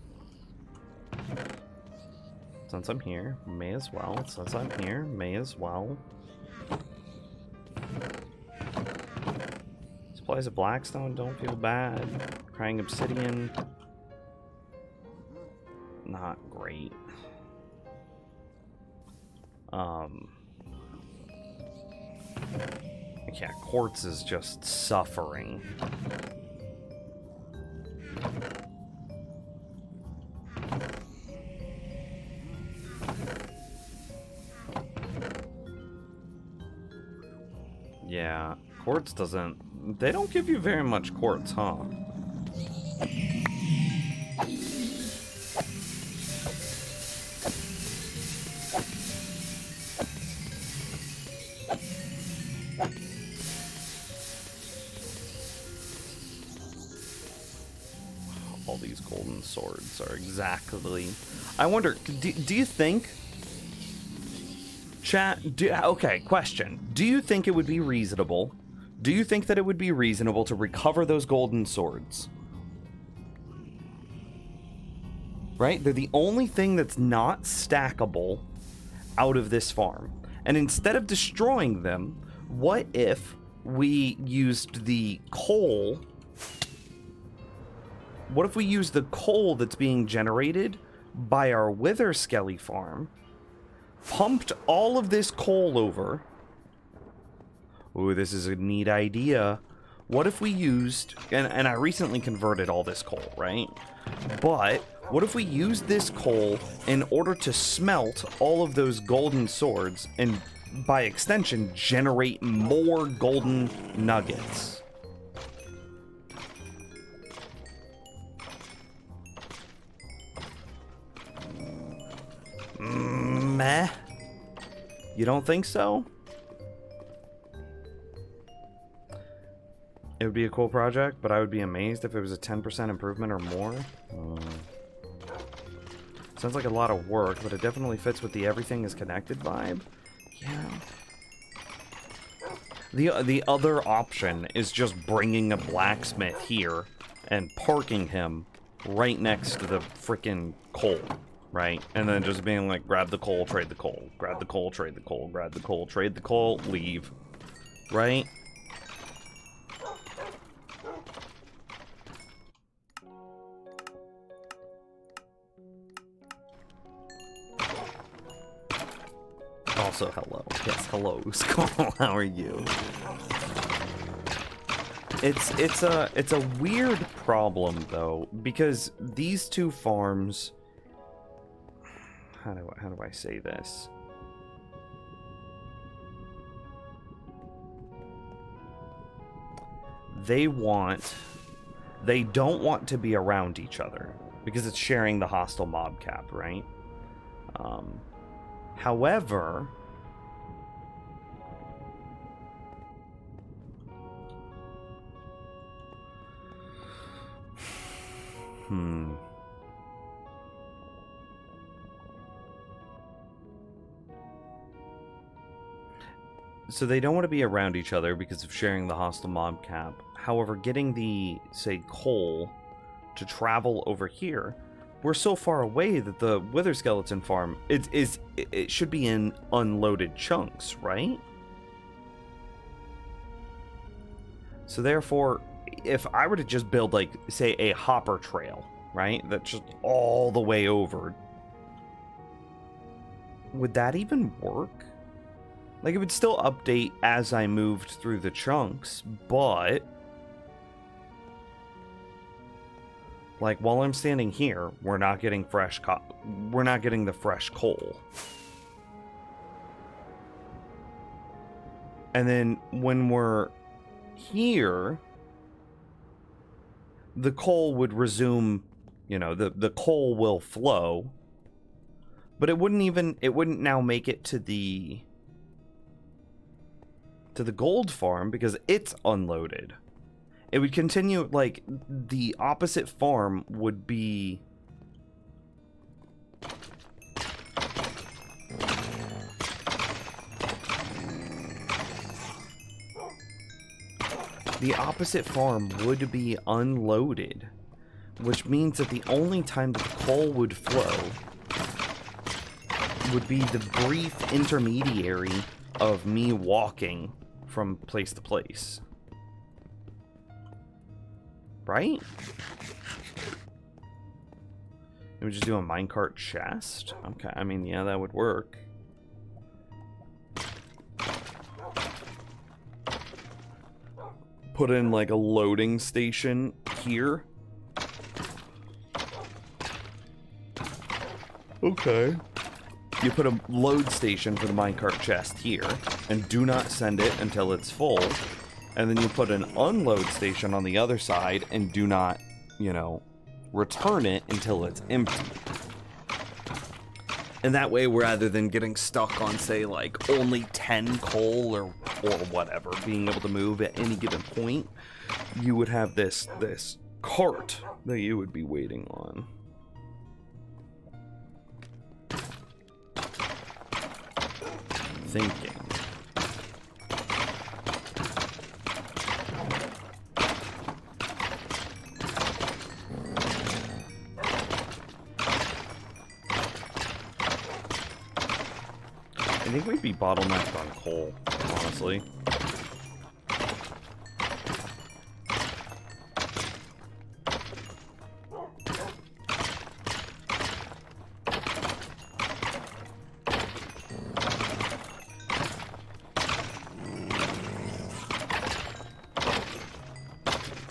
since I'm here, may as well. Since I'm here, may as well. Supplies of Blackstone, don't feel bad. Crying Obsidian, not great. Yeah, Quartz is just suffering. Yeah, Quartz doesn't... They don't give you very much Quartz, huh? All these golden swords are exactly... I wonder, do you think... Chat, okay, question. Do you think it would be reasonable? Do you think that it would be reasonable to recover those golden swords? Right? They're the only thing that's not stackable out of this farm. And instead of destroying them, what if we used the coal... What if we use the coal that's being generated by our Wither Skelly farm, pumped all of this coal over... Ooh, this is a neat idea. What if we used... And I recently converted all this coal, right? But what if we used this coal in order to smelt all of those golden swords and, by extension, generate more golden nuggets? Meh? You don't think so? It would be a cool project, but I would be amazed if it was a 10% improvement or more. Sounds like a lot of work, but it definitely fits with the everything is connected vibe. Yeah. The other option is just bringing a blacksmith here and parking him right next to the frickin' coal, right? And then just being like, grab the coal, trade the coal, grab the coal, trade the coal, grab the coal, trade the coal, leave, right? Also, hello. Yes, hello, Skull. How are you? It's a weird problem though, because these two farms. How do I say this? They don't want to be around each other because it's sharing the hostile mob cap, right? However, so they don't want to be around each other because of sharing the hostile mob cap. However, getting the, say, coal to travel over here, we're so far away that the Wither Skeleton farm, it should be in unloaded chunks, right? So therefore, if I were to just build, like, say, a hopper trail, right, that's just all the way over, would that even work? Like, it would still update as I moved through the chunks, but like, while I'm standing here, we're not getting we're not getting the fresh coal. And then when we're here, the coal would resume, you know, the coal will flow, but it wouldn't now make it to the gold farm because it's unloaded. It would continue, like, the opposite farm would be unloaded, which means that the only time that the coal would flow would be the brief intermediary of me walking from place to place. Right? Let me just do a minecart chest. Okay, I mean, yeah, that would work. Put in, like, a loading station here. Okay. You put a load station for the minecart chest here, and do not send it until it's full. And then you put an unload station on the other side, and do not, you know, return it until it's empty. And that way, rather than getting stuck on, say, like, only 10 coal or whatever, being able to move at any given point, you would have this cart that you would be waiting on. Thinking. I think we'd be bottlenecked on coal, honestly.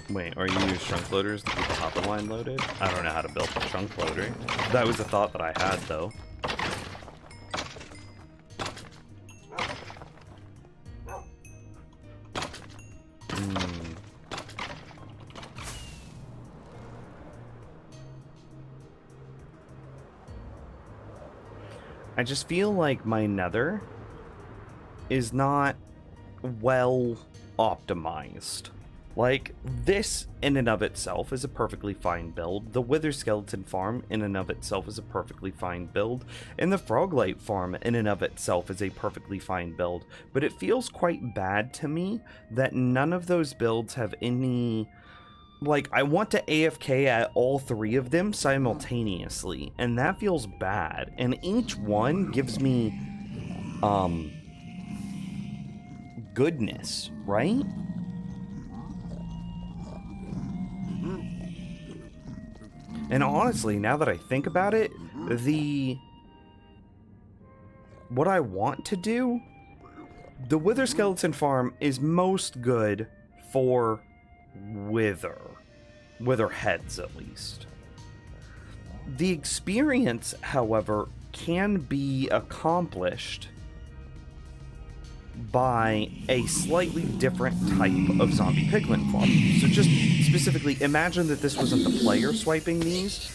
Wait, are you use chunk loaders to keep the hopper line loaded? I don't know how to build a chunk loader. That was a thought that I had, though. I just feel like my nether is not well optimized. Like, this in and of itself is a perfectly fine build. The Wither Skeleton farm in and of itself is a perfectly fine build. And the Froglight farm in and of itself is a perfectly fine build. But it feels quite bad to me that none of those builds have any... Like, I want to AFK at all three of them simultaneously, and that feels bad. And each one gives me, goodness, right? And honestly, now that I think about it, what I want to do, the Wither Skeleton farm is most good for Wither heads at least. The experience, however, can be accomplished by a slightly different type of zombie piglin farm. So just specifically, imagine that this wasn't the player swiping these,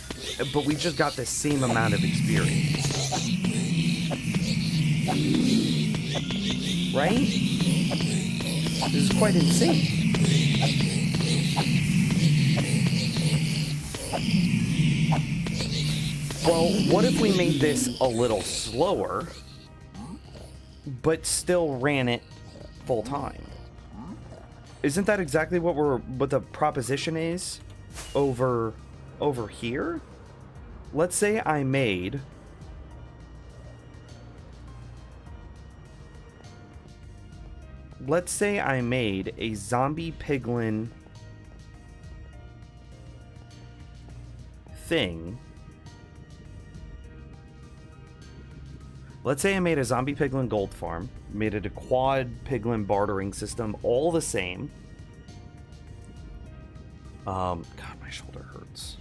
but we just got the same amount of experience. Right? This is quite insane. Well, what if we made this a little slower, but still ran it full time? Isn't that exactly what the proposition is over here? Let's say I made a zombie piglin thing. Let's say I made a zombie piglin gold farm, made it a quad piglin bartering system, all the same. God, my shoulder hurts.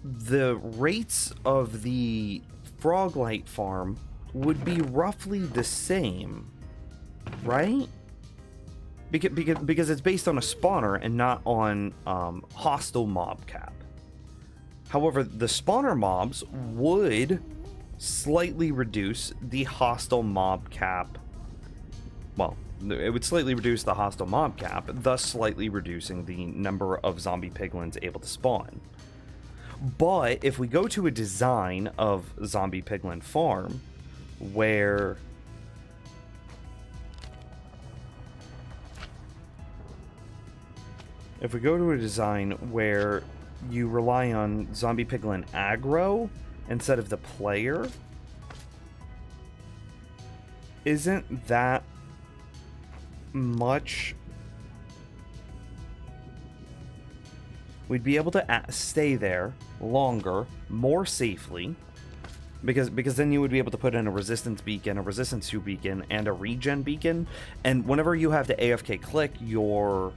The rates of the Froglight farm would be roughly the same, right? Because it's based on a spawner and not on hostile mob cap. However, the spawner mobs would slightly reduce the hostile mob cap. Well, it would slightly reduce the hostile mob cap, thus slightly reducing the number of zombie piglins able to spawn. But if we go to a design of zombie piglin farm where you rely on zombie piglin aggro instead of the player, isn't that much? We'd be able to stay there longer, more safely, because then you would be able to put in a resistance beacon, a resistance 2 beacon, and a regen beacon, and whenever you have to AFK click, your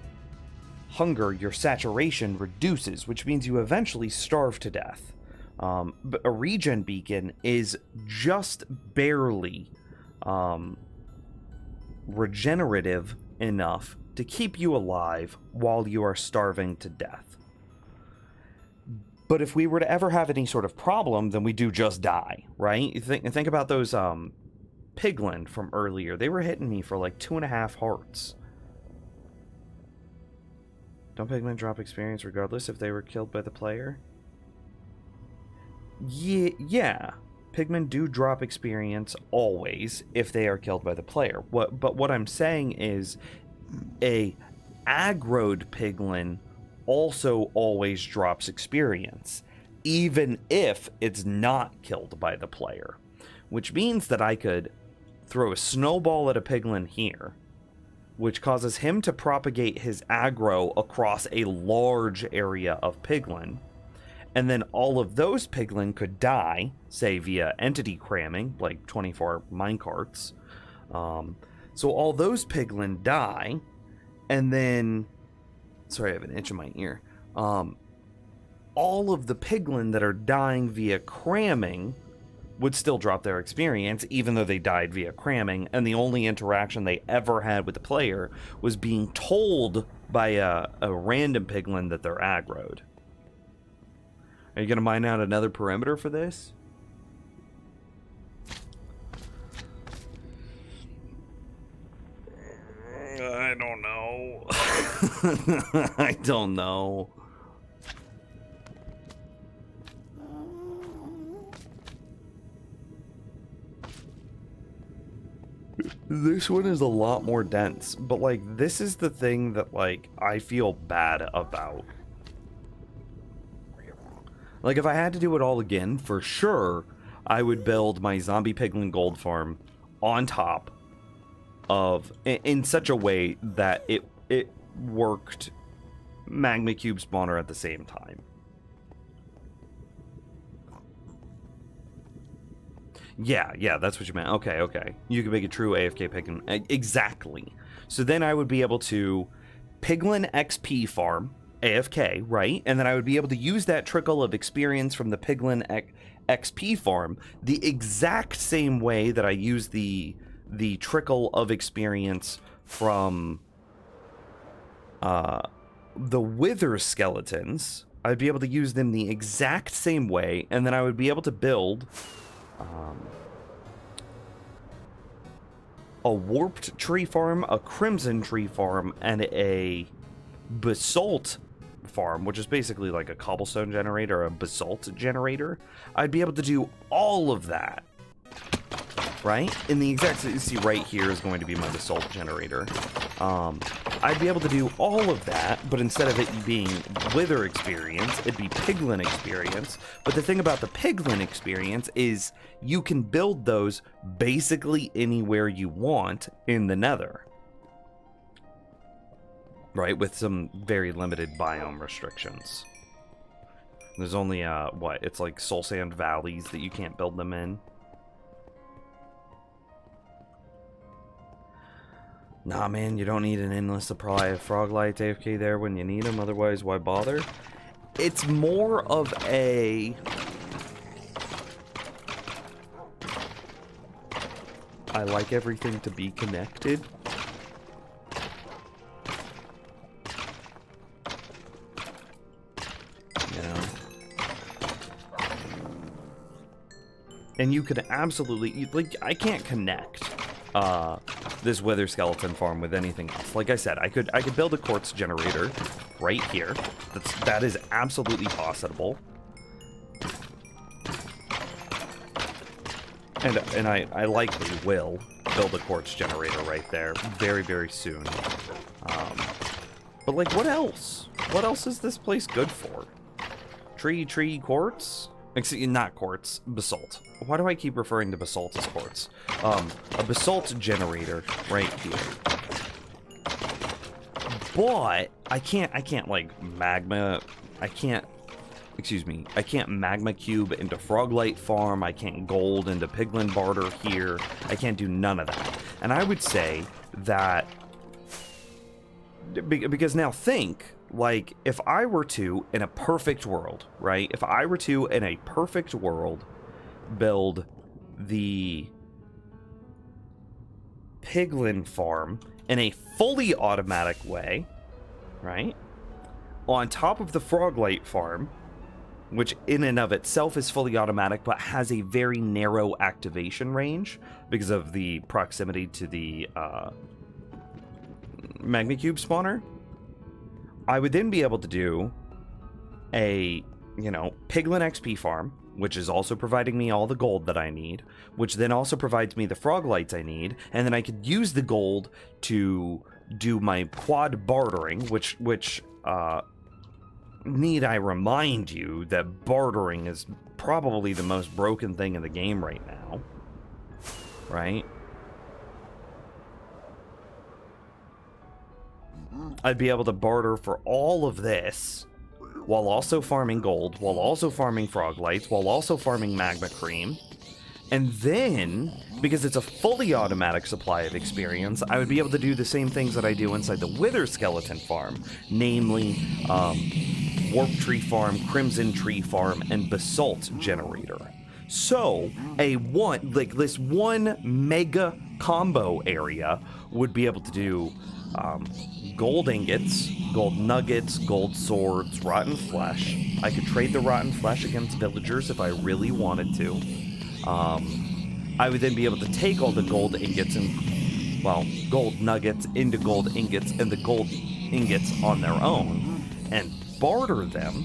hunger, your saturation reduces, which means you eventually starve to death. But a regen beacon is just barely regenerative enough to keep you alive while you are starving to death. But if we were to ever have any sort of problem, then we do just die, right? You think about those piglin from earlier. They were hitting me for like 2.5 hearts. Don't piglin drop experience regardless if they were killed by the player? Yeah. Pigmen do drop experience always if they are killed by the player. But what I'm saying is a aggroed piglin also always drops experience, even if it's not killed by the player. Which means that I could throw a snowball at a piglin here, which causes him to propagate his aggro across a large area of piglin, and then all of those piglin could die, say via entity cramming, like 24 minecarts. So all those piglin die, and then... Sorry, I have an itch in my ear. All of the piglin that are dying via cramming would still drop their experience, even though they died via cramming, and the only interaction they ever had with the player was being told by a random piglin that they're aggroed. Are you going to mine out another perimeter for this? I don't know. I don't know. This one is a lot more dense, but like this is the thing that like I feel bad about. Like if I had to do it all again, for sure, I would build my zombie piglin gold farm on top of in such a way that it worked magma cube spawner at the same time. Yeah, that's what you meant. Okay. You can make a true AFK piglin. Exactly. So then I would be able to piglin XP farm AFK, right? And then I would be able to use that trickle of experience from the piglin XP farm the exact same way that I use the trickle of experience from the wither skeletons. I'd be able to use them the exact same way, and then I would be able to build a warped tree farm, a crimson tree farm, and a basalt farm, which is basically like a cobblestone generator, a basalt generator. I'd be able to do all of that, right? In the exact, you see right here is going to be my basalt generator. I'd be able to do all of that, but instead of it being wither experience, it'd be piglin experience. But the thing about the piglin experience is you can build those basically anywhere you want in the nether. Right, with some very limited biome restrictions. There's only, it's like soul sand valleys that you can't build them in. Nah, man, you don't need an endless supply of frog lights AFK there when you need them, otherwise why bother? It's more of a... I like everything to be connected. You know? And you could absolutely... Like, I can't connect, this wither skeleton farm with anything else. Like I said, I could build a quartz generator right here. That is absolutely possible. And I likely will build a quartz generator right there very, very soon. But like, what else? What else is this place good for? Tree, quartz? Excuse me, not quartz, basalt. Why do I keep referring to basalt as quartz? A basalt generator right here. But I can't like magma. I can't magma cube into Froglight farm. I can't gold into piglin barter here. I can't do none of that. And I would say that because now think. Like, if I were to, in a perfect world, right? If I were to, in a perfect world, build the piglin farm in a fully automatic way, right? On top of the Froglight farm, which in and of itself is fully automatic, but has a very narrow activation range because of the proximity to the magma cube spawner, I would then be able to do a, piglin XP farm, which is also providing me all the gold that I need, which then also provides me the Froglights I need, and then I could use the gold to do my quad bartering, which need I remind you that bartering is probably the most broken thing in the game right now, right? I'd be able to barter for all of this while also farming gold, while also farming Froglights, while also farming magma cream. And then, because it's a fully automatic supply of experience, I would be able to do the same things that I do inside the wither skeleton farm, namely warp tree farm, crimson tree farm, and basalt generator. So, this one mega combo area would be able to do gold ingots, gold nuggets, gold swords, rotten flesh. I could trade the rotten flesh against villagers if I really wanted to. I would then be able to take all the gold ingots and, gold nuggets into gold ingots, and the gold ingots on their own and barter them,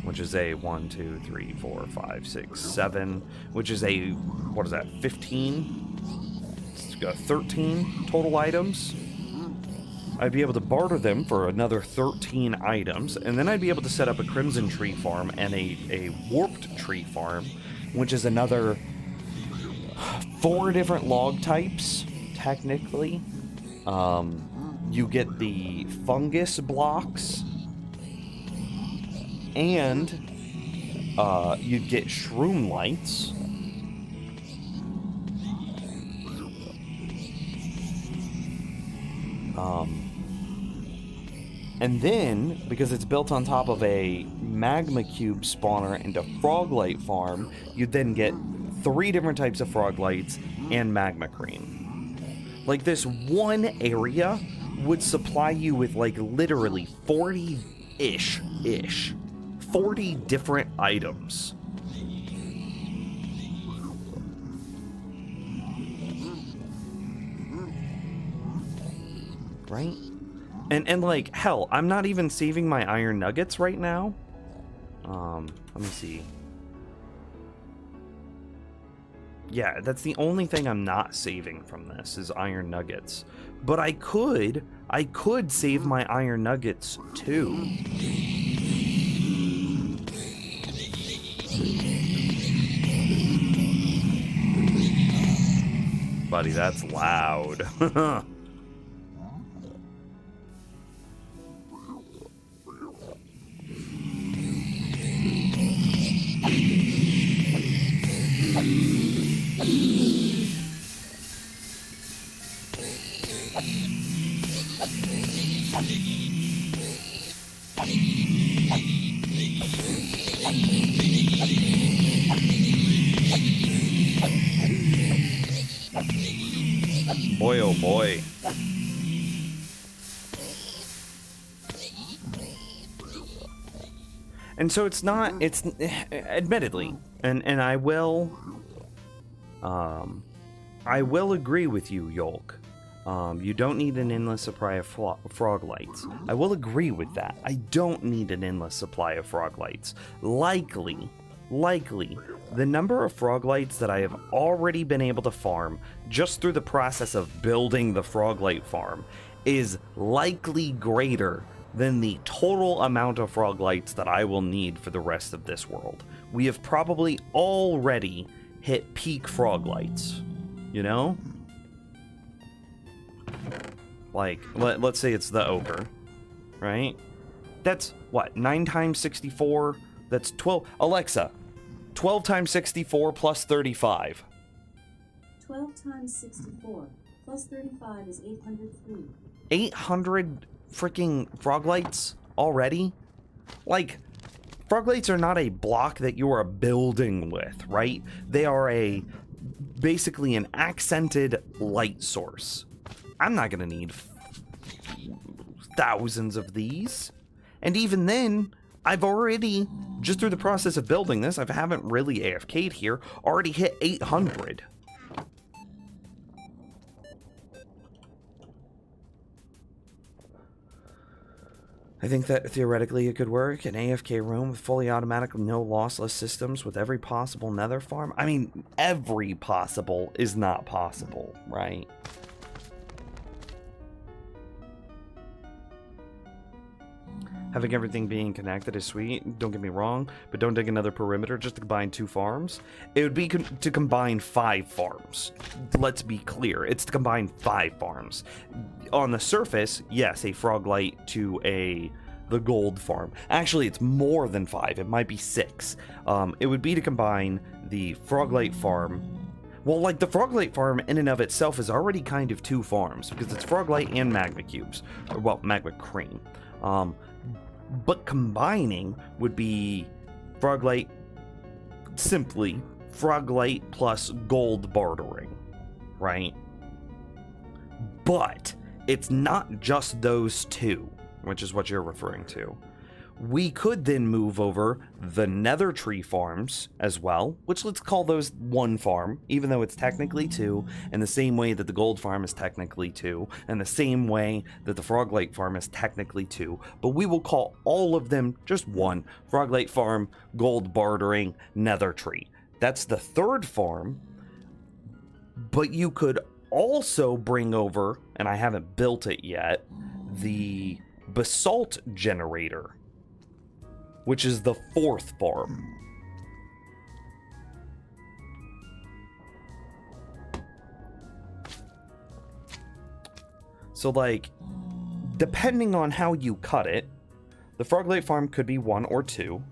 which is a 1, 2, 3, 4, 5, 6, 7, which is a, what is that, 15? 13 total items. I'd be able to barter them for another 13 items, and then I'd be able to set up a Crimson Tree farm and a Warped Tree farm, which is another 4 different log types, technically. You get the fungus blocks, and you'd get shroom lights. And then, because it's built on top of a magma cube spawner and a froglight farm, you'd then get 3 different types of froglights and magma cream. Like, this one area would supply you with, like, literally 40-ish, 40 different items. Right? And like, hell, I'm not even saving my iron nuggets right now. Let me see. Yeah, that's the only thing I'm not saving from this is iron nuggets. But I could save my iron nuggets too. Buddy, that's loud. Boy, oh boy. And so it's not, it's, admittedly, and I will agree with you, Yolk. You don't need an endless supply of frog lights. I will agree with that. I don't need an endless supply of frog lights. Likely, the number of frog lights that I have already been able to farm just through the process of building the froglight farm is likely greater than the total amount of frog lights that I will need for the rest of this world. We have probably already hit peak frog lights, you know? Like, let's say it's the ogre, right? That's, what, 9 times 64? That's 12. Alexa, 12 times 64 plus 35. 12 times 64 plus 35 is 803. 800 freaking froglights already? Like, froglights are not a block that you are building with, right? They are basically an accented light source. I'm not gonna need thousands of these. And even then, I've already, just through the process of building this, I haven't really AFK'd here, already hit 800. I think that theoretically it could work. An AFK room with fully automatic, no lossless systems with every possible nether farm. I mean, every possible is not possible, right? Having everything being connected is sweet, don't get me wrong, but don't dig another perimeter just to combine 2 farms. It would be to combine 5 farms. Let's be clear, it's to combine 5 farms. On the surface, yes, a froglight to the gold farm. Actually, it's more than 5, it might be 6. It would be to combine the froglight farm. Well, like, the froglight farm in and of itself is already kind of 2 farms, because it's froglight and magma cubes. Or, well, magma cream. But combining would be froglight, simply froglight plus gold bartering, right? But it's not just those 2, which is what you're referring to. We could then move over the Nether Tree farms as well, which let's call those one farm, even though it's technically two, in the same way that the Gold farm is technically two, and the same way that the Froglight farm is technically two, but we will call all of them just one. Froglight farm, Gold bartering, Nether Tree. That's the third farm, but you could also bring over, and I haven't built it yet, the Basalt Generator, which is the fourth farm. So, like, depending on how you cut it, the Froglight farm could be 1 or 2.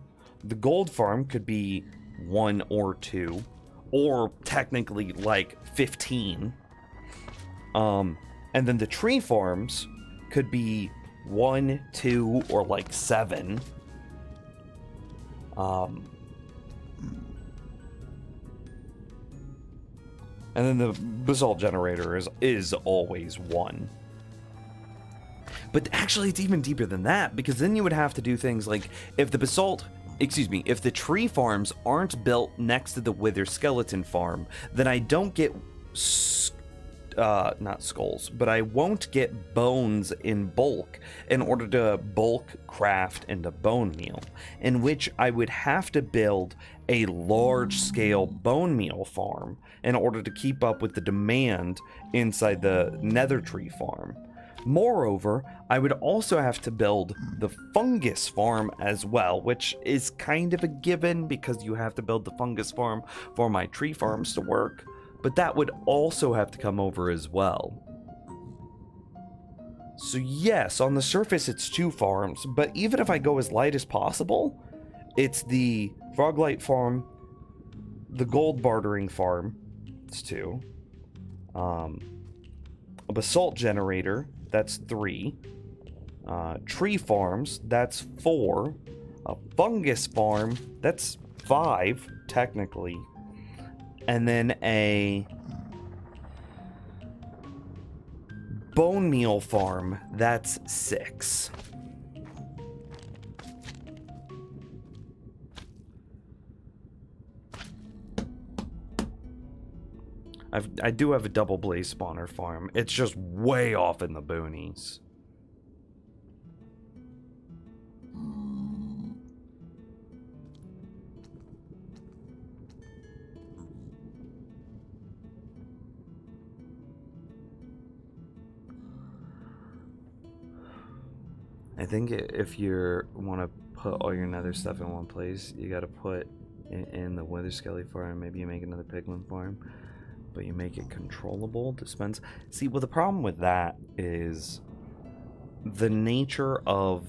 The Gold farm could be 1 or 2, or technically like 15. And then the tree farms could be 1, 2, or like 7. And then the Basalt Generator is always 1. But actually, it's even deeper than that, because then you would have to do things like, if the tree farms aren't built next to the Wither Skeleton farm, then I don't get not skulls, but I won't get bones in bulk in order to bulk craft into bone meal, in which I would have to build a large-scale bone meal farm in order to keep up with the demand inside the Nether Tree farm. Moreover, I would also have to build the fungus farm as well, which is kind of a given because you have to build the fungus farm for my tree farms to work. But that would also have to come over as well. So yes, on the surface it's 2 farms, but even if I go as light as possible, it's the Froglight farm, the Gold bartering farm, it's 2, a Basalt Generator, that's 3, tree farms, that's 4, a fungus farm, that's 5, technically, and then a bone meal farm, that's 6. I do have a double blaze spawner farm. It's just way off in the boonies. I think if you want to put all your nether stuff in one place, you got to put in the Wither Skelly farm. Maybe you make another piglin farm, but you make it controllable. Dispense. See, well, the problem with that is the nature of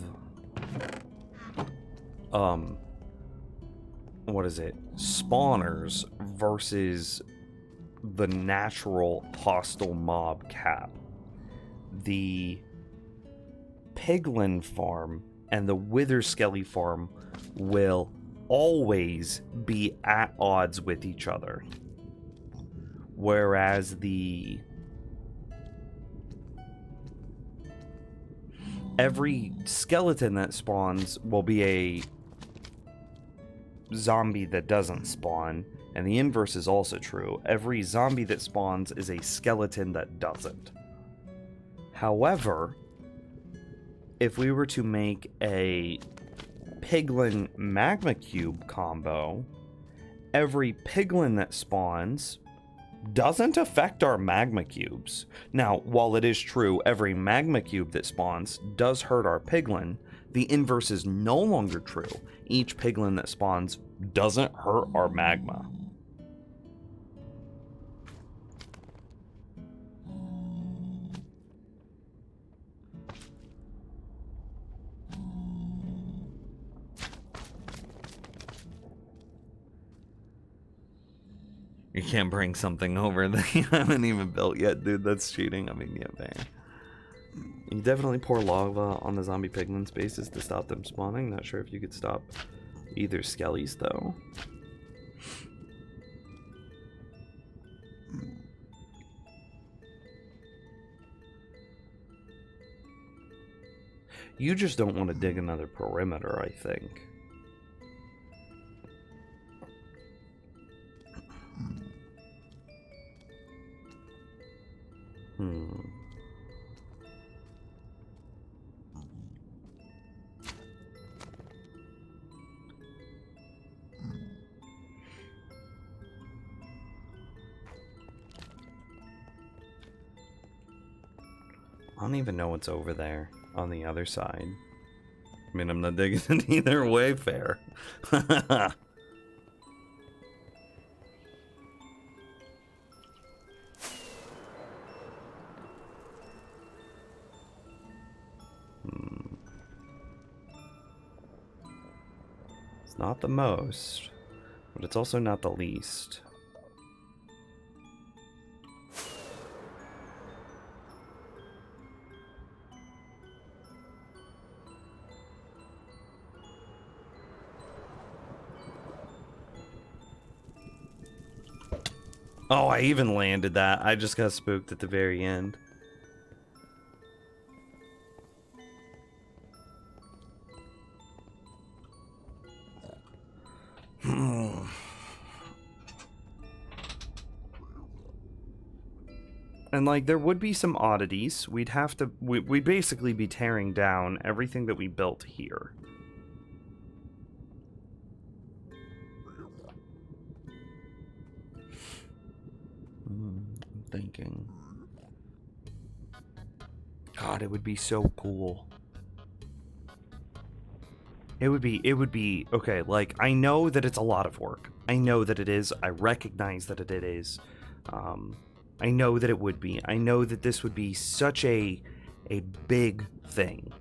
what is it? Spawners versus the natural hostile mob cap. The Piglin farm and the Wither Skelly farm will always be at odds with each other. Whereas every skeleton that spawns will be a zombie that doesn't spawn, and the inverse is also true. Every zombie that spawns is a skeleton that doesn't. However, if we were to make a Piglin Magma Cube combo, every Piglin that spawns doesn't affect our Magma Cubes. Now, while it is true every Magma Cube that spawns does hurt our Piglin, the inverse is no longer true. Each Piglin that spawns doesn't hurt our Magma. You can't bring something over that you haven't even built yet, dude. That's cheating. I mean, yeah, man. You definitely pour lava on the zombie piglin spaces to stop them spawning. Not sure if you could stop either skellies, though. You just don't want to dig another perimeter, I think. I don't even know what's over there on the other side. I mean, I'm not digging it either way, fair. It's not the most, but it's also not the least. Oh, I even landed that. I just got spooked at the very end. And, like, there would be some oddities. We'd have to... We'd basically be tearing down everything that we built here. I'm thinking... God, it would be so cool. It would be... Okay, like, I know that it's a lot of work. I know that it is. I recognize that it is. I know that it would be. I know that this would be such a big thing.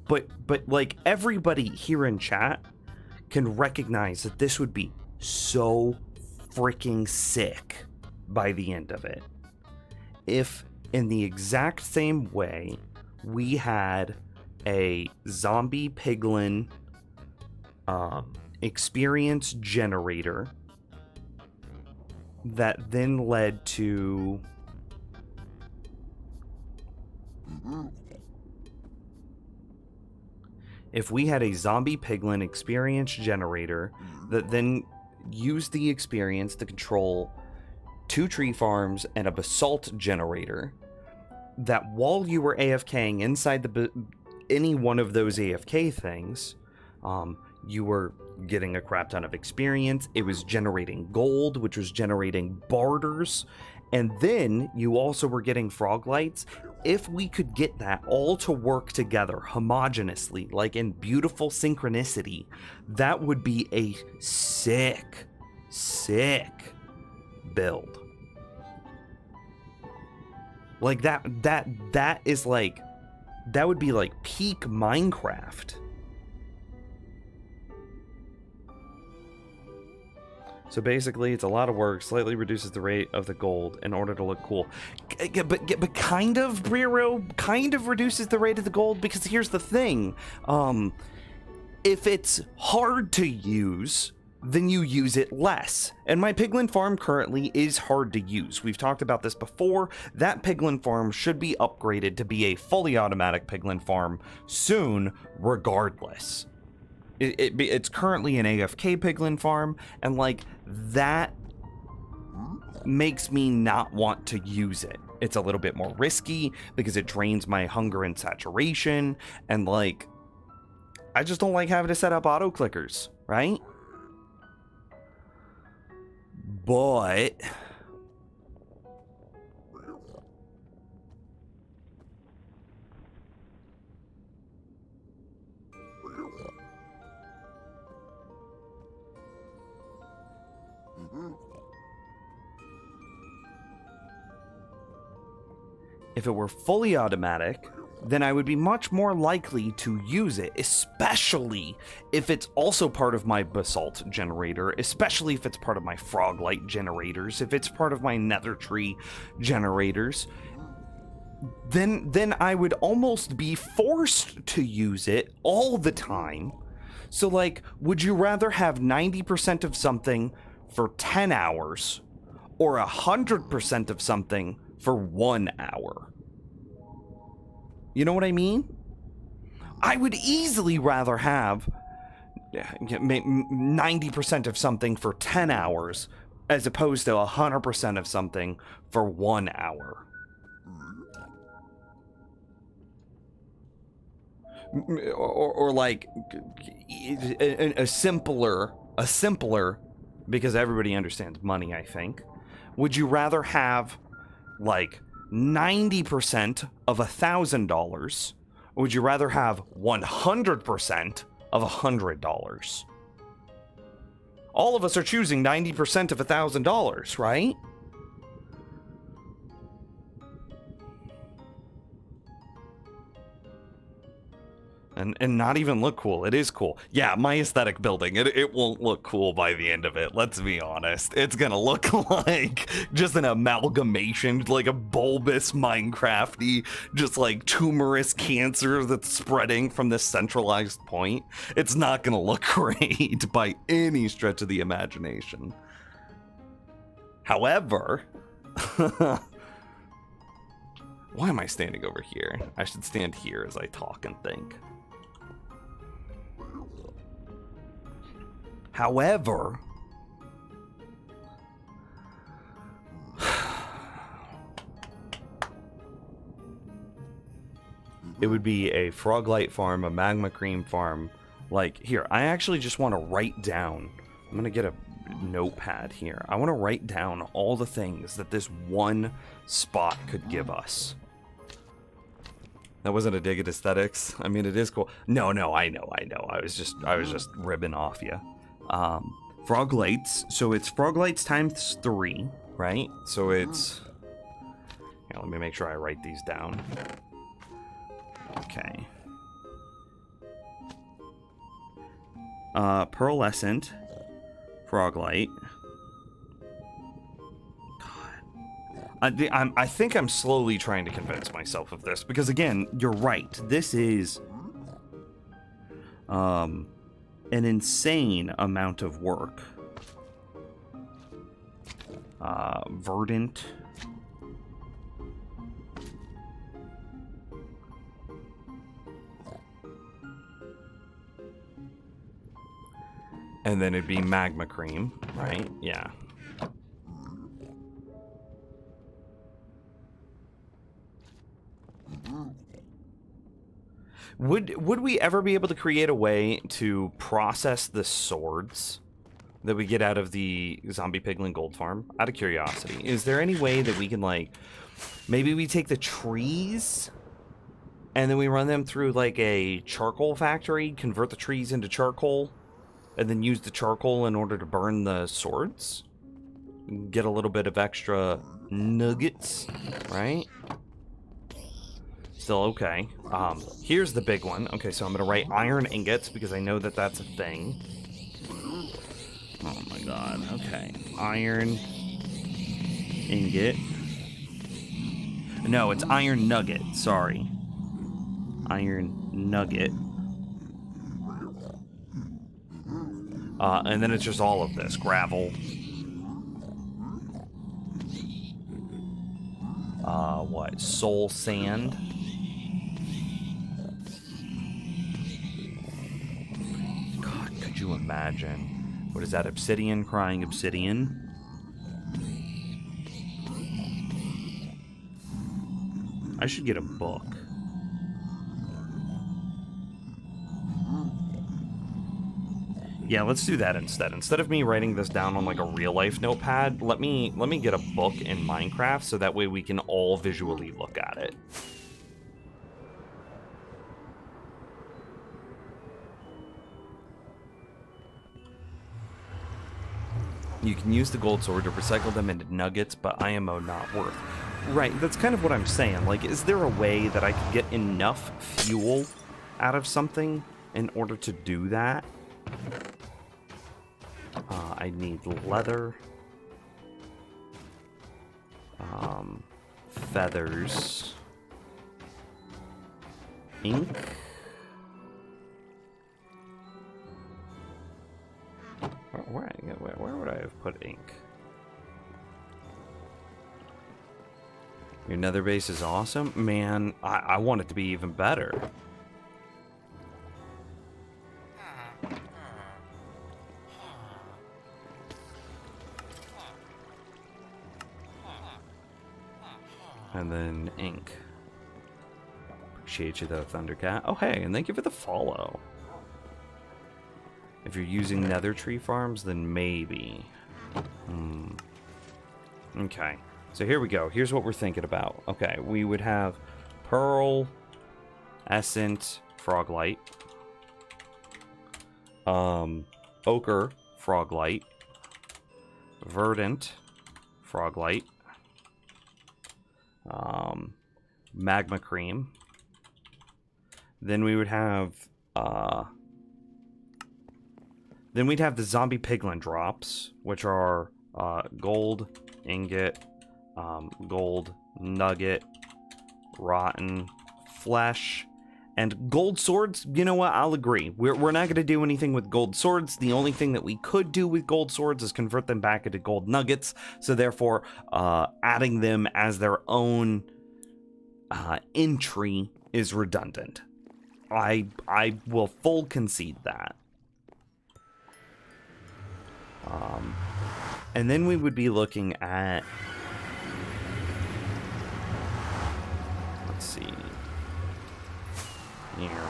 But like, everybody here in chat can recognize that this would be so freaking sick by the end of it. If in the exact same way we had a zombie piglin experience generator that then led to if we had a zombie piglin experience generator that then used the experience to control 2 tree farms and a basalt generator, that while you were AFKing inside any one of those AFK things, you were getting a crap ton of experience. It was generating gold, which was generating barters, and then you also were getting frog lights. If we could get that all to work together homogeneously, like in beautiful synchronicity, that would be a sick build. Like that is like, that would be like peak Minecraft. So basically, it's a lot of work, slightly reduces the rate of the gold in order to look cool. But kind of, Brero, kind of reduces the rate of the gold, because here's the thing. If it's hard to use, then you use it less. And my piglin farm currently is hard to use. We've talked about this before. That piglin farm should be upgraded to be a fully automatic piglin farm soon, regardless. It's currently an AFK piglin farm, and like, that makes me not want to use it. It's a little bit more risky because it drains my hunger and saturation, and like, I just don't like having to set up auto clickers, right? But if it were fully automatic, then I would be much more likely to use it, especially if it's also part of my basalt generator, especially if it's part of my frog light generators, if it's part of my nether tree generators. Then I would almost be forced to use it all the time. So like, would you rather have 90% of something for 10 hours or 100% of something for 1 hour? You know what I mean? I would easily rather have 90% of something for 10 hours as opposed to 100% of something for 1 hour. Or like a simpler, because everybody understands money, I think. Would you rather have like 90% of $1,000, or would you rather have 100% of $100? All of us are choosing 90% of $1,000, right? And not even look cool. It is cool. Yeah, my aesthetic building, it won't look cool by the end of it. Let's be honest. It's gonna look like just an amalgamation, like a bulbous Minecrafty, just like tumorous cancer that's spreading from this centralized point. It's not gonna look great by any stretch of the imagination. However, why am I standing over here? I should stand here as I talk and think. However, it would be a Froglight farm, a Magma Cream farm. Like, here, I actually just want to write down. I'm going to get a notepad here. I want to write down all the things that this one spot could give us. That wasn't a dig at aesthetics. I mean, it is cool. No, I know. I was just ribbing off you. Froglights. So it's Froglights times 3, right? So it's... Here, let me make sure I write these down. Okay. Pearlescent. Froglight. God. I think I'm slowly trying to convince myself of this, because again, you're right. This is... an insane amount of work. Verdant. And then it'd be Magma Cream, right? Yeah. Would we ever be able to create a way to process the swords that we get out of the Zombie Piglin Gold Farm? Out of curiosity, is there any way that we can, like, maybe we take the trees and then we run them through like a charcoal factory, convert the trees into charcoal, and then use the charcoal in order to burn the swords? Get a little bit of extra nuggets, right? Still okay. Here's the big one. Okay, so I'm gonna write iron ingots because I know that that's a thing. Oh my god. Okay, iron ingot. No, it's iron nugget. Sorry, iron nugget. And then it's just all of this gravel. What? Soul sand. Could you imagine? What is that? Obsidian crying obsidian? I should get a book. Yeah, let's do that instead. Instead of me writing this down on like a real life notepad, let me get a book in Minecraft so that way we can all visually look at it. You can use the gold sword to recycle them into nuggets, but IMO not worth. Right, that's kind of what I'm saying. Like, is there a way that I could get enough fuel out of something in order to do that? I need leather. Feathers. Ink. Where would I have put ink? Your nether base is awesome. Man, I want it to be even better. And then ink. Appreciate you though, Thundercat. Oh hey, and thank you for the follow. If you're using nether tree farms, then maybe. Okay, so here we go. Here's what we're thinking about. Okay, we would have Pearl, Essent, Froglight, Ochre, Froglight, Verdant, Froglight, Magma Cream. Then we would have the zombie piglin drops, which are gold ingot, gold nugget, rotten flesh, and gold swords. You know what? I'll agree. We're not going to do anything with gold swords. The only thing that we could do with gold swords is convert them back into gold nuggets. So therefore, adding them as their own entry is redundant. I will full concede that. And then we would be looking at, let's see. Yeah.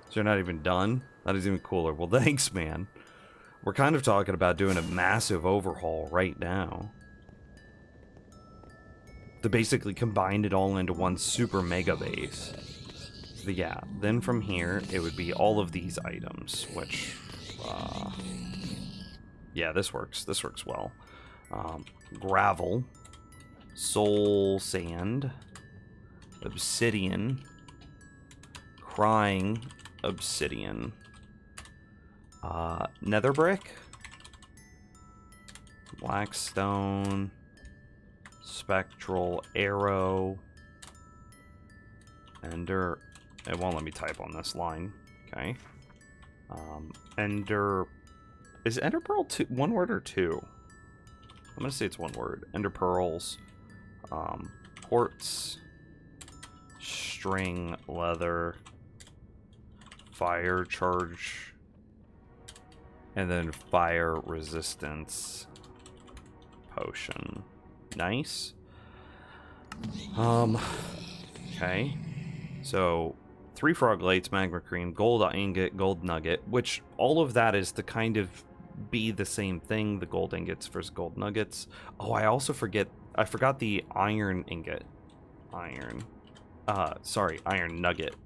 So you're not even done? That is even cooler. Well, thanks, man. We're kind of talking about doing a massive overhaul right now. To basically combine it all into one super mega base. So yeah, then from here, it would be all of these items, which, yeah, this works. This works well. Gravel, soul sand, obsidian, crying obsidian, nether brick, blackstone, spectral arrow, ender. It won't let me type on this line. Okay. Ender. Is ender pearl one word or two? I'm gonna say it's one word. Ender pearls, quartz, string, leather, fire charge, and then fire resistance potion. Nice. Okay. So 3 froglights, magma cream, gold ingot, gold nugget, which all of that is to kind of be the same thing, the gold ingots versus gold nuggets. Oh, I forgot the iron ingot. Iron nugget.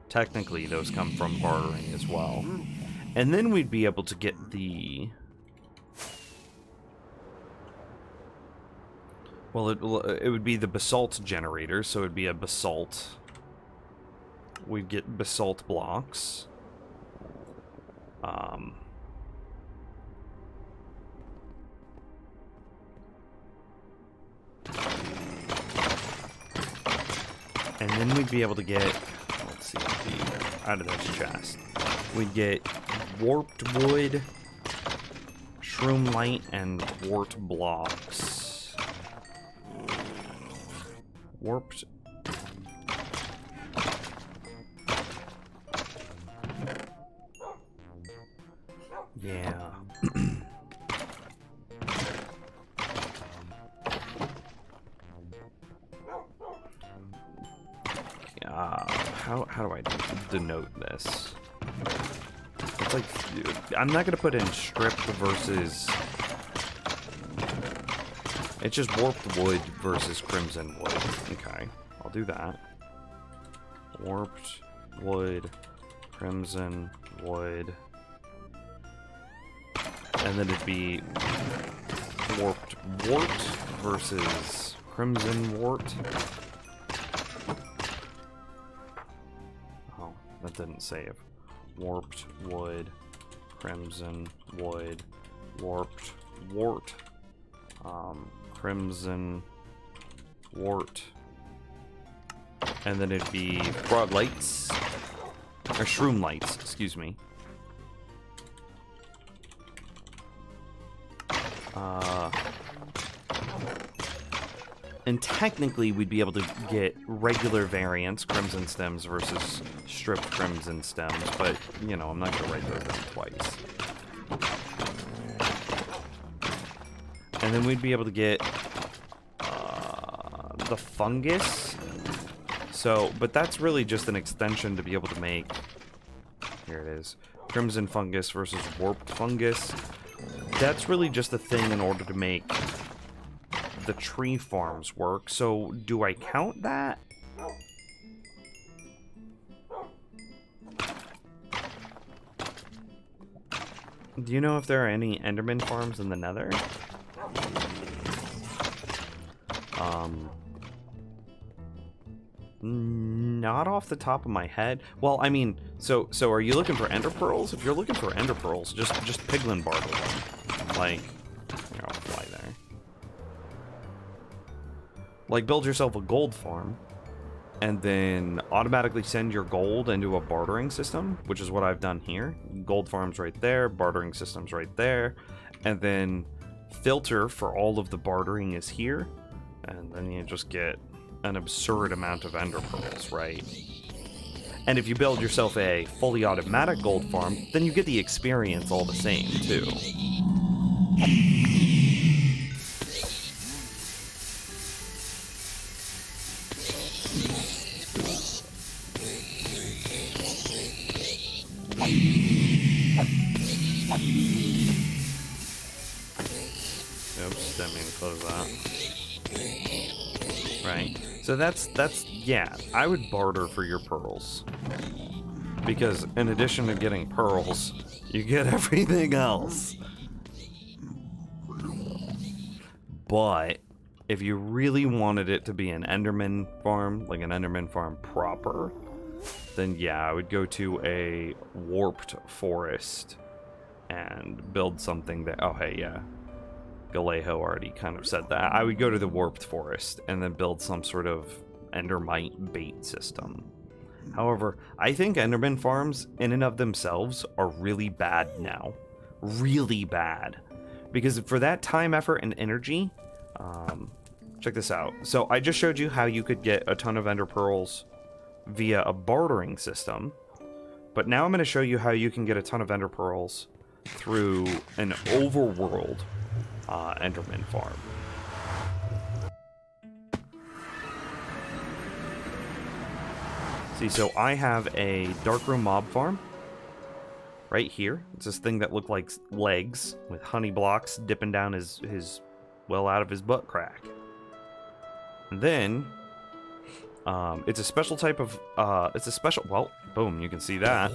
Technically, those come from bartering as well. And then we'd be able to get the... Well, it would be the basalt generator, so it'd be a basalt. We'd get basalt blocks. And then we'd be able to get, let's see, out of this chest, we'd get warped wood, shroom light, and wart blocks. Warped. Yeah. How do I denote this? It's like, I'm not gonna put in stripped versus. It's just warped wood versus crimson wood. Okay, I'll do that. Warped wood, crimson wood. And then it'd be warped wart versus crimson wart. Oh, that didn't save. Warped wood, crimson wood, warped wart, crimson wart. And then it'd be frog lights, or shroom lights, excuse me. And technically, we'd be able to get regular variants, crimson stems versus stripped crimson stems, but, you know, I'm not going to write those down twice. And then we'd be able to get the fungus. So, but that's really just an extension to be able to make... Here it is. Crimson fungus versus warped fungus. That's really just a thing in order to make the tree farms work. So, do I count that? Do you know if there are any Enderman farms in the Nether? Not off the top of my head. Well, I mean, so are you looking for ender pearls? If you're looking for ender pearls, just piglin barter them. Like, here, I'll fly there. Like, build yourself a gold farm, and then automatically send your gold into a bartering system, which is what I've done here. Gold farms right there, bartering systems right there, and then filter for all of the bartering is here, and then you just get an absurd amount of ender pearls, right? And if you build yourself a fully automatic gold farm, then you get the experience all the same, too. Oops, didn't mean to close that. Right. So that's yeah, I would barter for your pearls. Because in addition to getting pearls, you get everything else. But if you really wanted it to be an Enderman farm, like an Enderman farm proper, then yeah, I would go to a warped forest and build something that, oh hey, yeah. Galejo already kind of said that. I would go to the warped forest and then build some sort of endermite bait system. However, I think Enderman farms in and of themselves are really bad now. Really bad. Because for that time, effort, and energy, check this out. So I just showed you how you could get a ton of ender pearls via a bartering system. But now I'm going to show you how you can get a ton of ender pearls through an overworld Enderman farm. See, so I have a Darkroom mob farm right here. It's this thing that looked like legs with honey blocks dipping down his well out of his butt crack. And then it's a special type of well, boom, you can see that.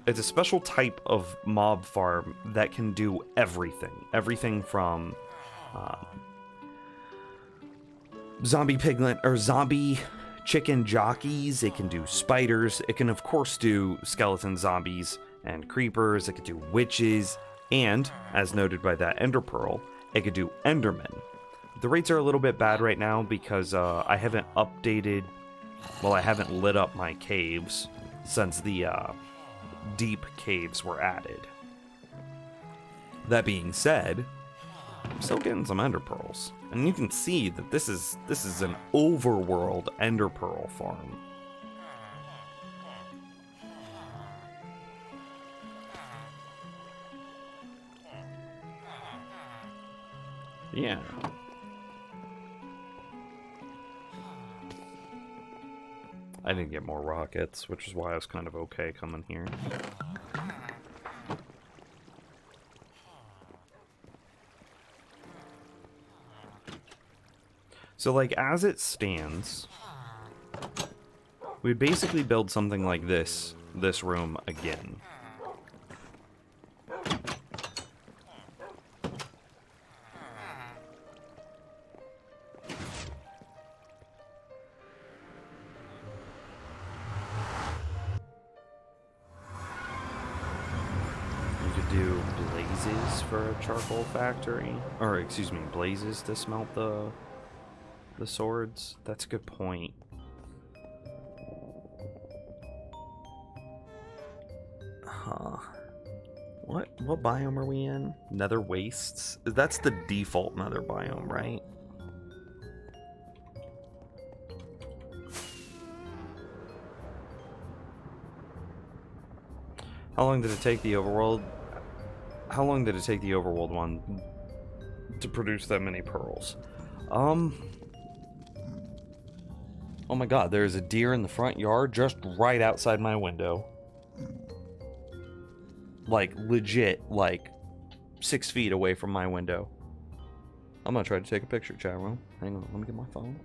It's a special type of mob farm that can do everything from zombie piglet or zombie chicken jockeys. It can do spiders. It can of course do skeleton zombies and creepers. It can do witches, and as noted by that ender pearl, it could do endermen. The rates are a little bit bad right now because I haven't updated, well, I haven't lit up my caves since the deep caves were added. That being said, I'm still getting some ender pearls, and you can see that this is an overworld ender pearl farm. Yeah. I didn't get more rockets, which is why I was kind of okay coming here. So, like, as it stands, we'd basically build something like this room again. Do blazes for a charcoal factory, or excuse me, blazes to smelt the swords. That's a good point. What biome are we in? Nether wastes. That's the default nether biome, right? How long did it take the overworld? How long did it take the overworld one to produce that many pearls? Oh my god, there's a deer in the front yard just right outside my window. Like, legit, like, 6 feet away from my window. I'm gonna try to take a picture, chat room. Hang on, let me get my phone.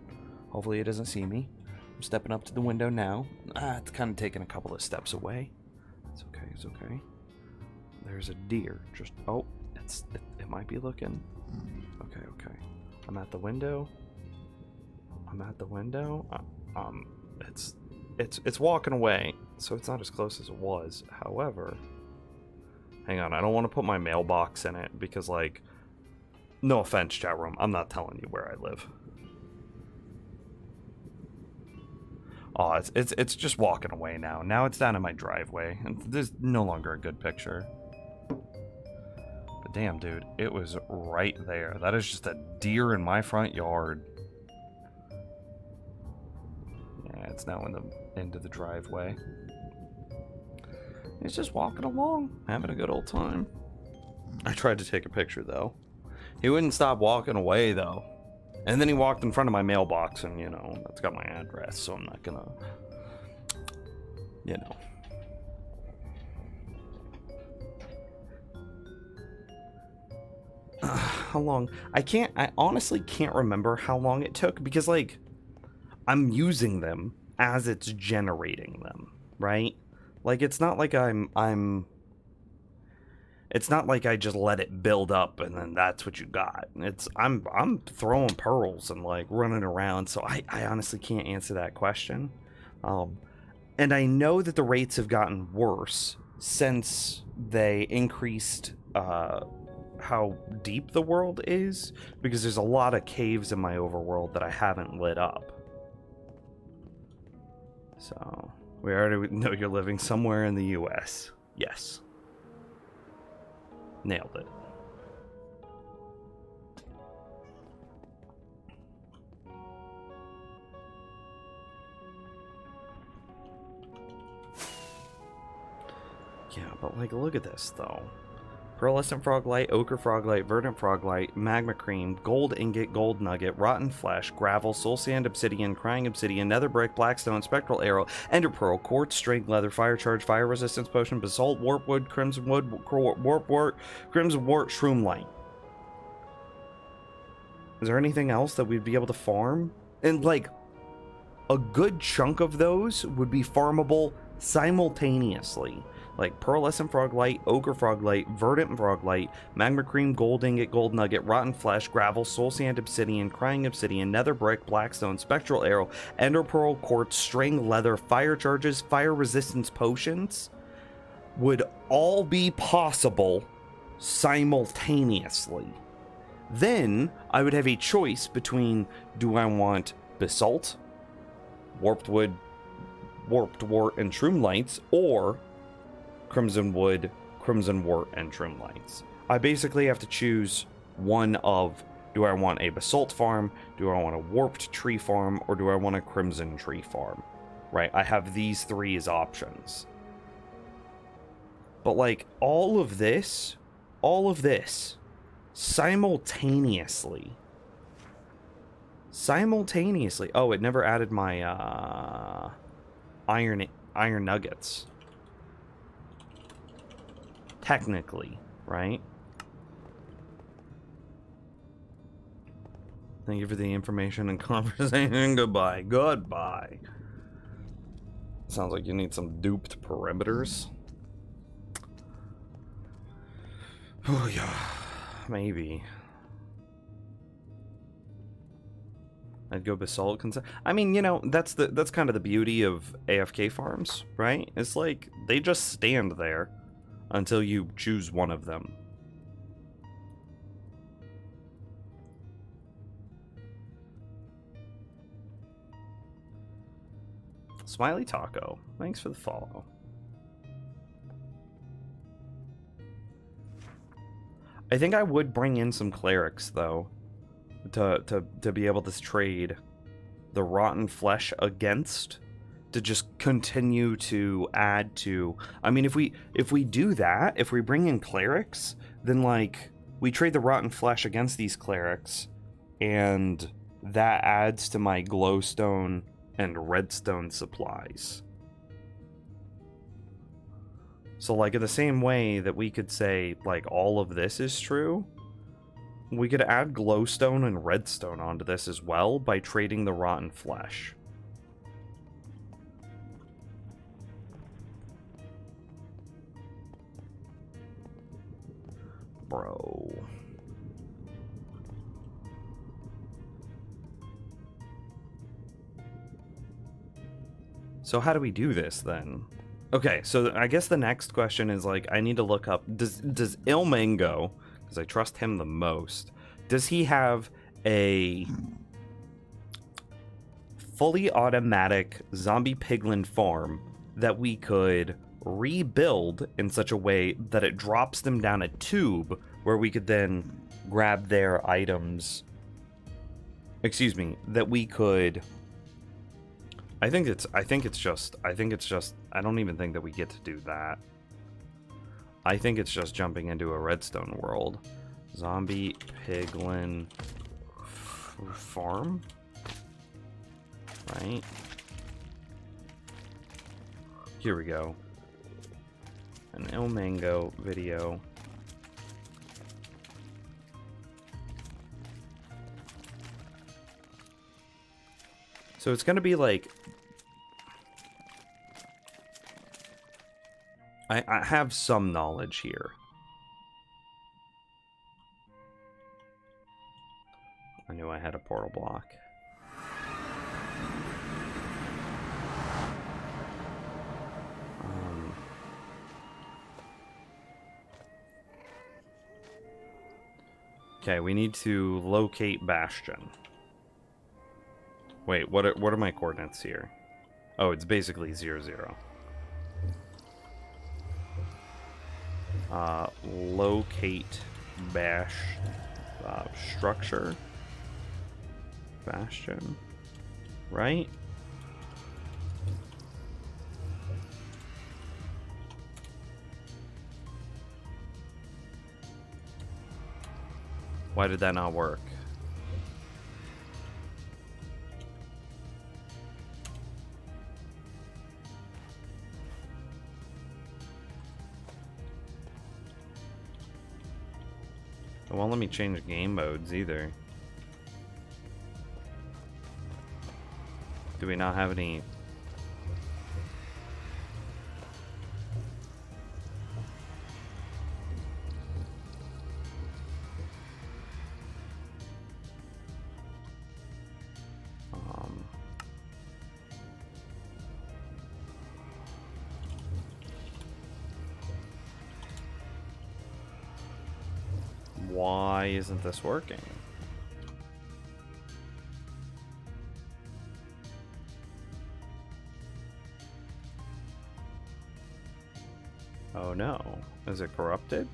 Hopefully it doesn't see me. I'm stepping up to the window now. It's kind of taking a couple of steps away. It's okay, it's okay. There's a deer just, oh, it might be looking. Okay, okay. I'm at the window. It's walking away, so it's not as close as it was. However, hang on, I don't want to put my mailbox in it because, like, no offense, chat room, I'm not telling you where I live. Oh, it's just walking away now. Now it's down in my driveway, and there's no longer a good picture. But damn, dude, it was right there. That is just a deer in my front yard. Yeah, it's now in the end of the driveway. He's just walking along, having a good old time. I tried to take a picture, though. He wouldn't stop walking away, though. And then he walked in front of my mailbox, and, you know, that's got my address, so I'm not gonna, you know. How long? I honestly can't remember how long it took, because, like, I'm using them as it's generating them, right? Like, it's not like it's not like I just let it build up and then that's what you got. I'm throwing pearls and, like, running around, so I honestly can't answer that question. And I know that the rates have gotten worse since they increased how deep the world is, because there's a lot of caves in my overworld that I haven't lit up. So, we already know you're living somewhere in the US. Yes. Nailed it. Yeah, but, like, look at this, though. Pearlescent Froglight, Ochre Froglight, Verdant Froglight, Magma Cream, Gold Ingot, Gold Nugget, Rotten Flesh, Gravel, Soul Sand Obsidian, Crying Obsidian, Nether Brick, Blackstone, Spectral Arrow, Ender Pearl, Quartz, String Leather, Fire Charge, Fire Resistance Potion, Basalt, Warp Wood, Crimson Wood, Warp Wart, Crimson Wart, Shroom Light. Is there anything else that we'd be able to farm? And, like, a good chunk of those would be farmable simultaneously. Like Pearlescent Froglight, Ochre Froglight, Verdant Froglight, Magma Cream, Gold Ingot, Gold Nugget, Rotten Flesh, Gravel, Soul Sand Obsidian, Crying Obsidian, Nether Brick, Blackstone, Spectral Arrow, Ender Pearl, Quartz, String Leather, Fire Charges, Fire Resistance Potions would all be possible simultaneously. Then I would have a choice between, do I want Basalt, Warped Wood, Warped Wart, and Shroom Lights, or Crimson Wood, Crimson Wart, and Shroom Lights. I basically have to choose one of, do I want a Basalt farm, do I want a Warped Tree farm, or do I want a Crimson Tree farm? Right, I have these three as options. But, like, all of this, simultaneously. Oh, it never added my, iron nuggets. Technically, right? Thank you for the information and conversation. Goodbye. Goodbye. Sounds like you need some duped perimeters. Oh, yeah. Maybe. I'd go Basalt. I mean, you know, that's kind of the beauty of AFK farms, right? It's like, they just stand there until you choose one of them. Smiley Taco, thanks for the follow. I think I would bring in some clerics, though, to be able to trade the Rotten Flesh against, to just continue to add to. I mean, if we do that, if we bring in clerics, then, like, we trade the Rotten Flesh against these clerics, and that adds to my glowstone and redstone supplies. So, like, in the same way that we could say, like, all of this is true, we could add glowstone and redstone onto this as well by trading the rotten flesh. Bro. So how do we do this then? Okay, so I guess the next question is, like, I need to look up, does Ilmango, because I trust him the most, does he have a fully automatic zombie piglin farm that we could rebuild in such a way that it drops them down a tube where we could then grab their items? Excuse me, that we could... I don't even think that we get to do that. I think it's just jumping into a redstone world. Zombie piglin farm? Right? Here we go. An Ilmango video. So it's gonna be like... I have some knowledge here. I knew I had a portal block. Okay, we need to locate Bastion. Wait, what are my coordinates here? Oh, it's basically 0, 0. Locate structure. Bastion. Right? Why did that not work? It won't let me change game modes either. Do we not have any... Why isn't this working? Oh no. Is it corrupted?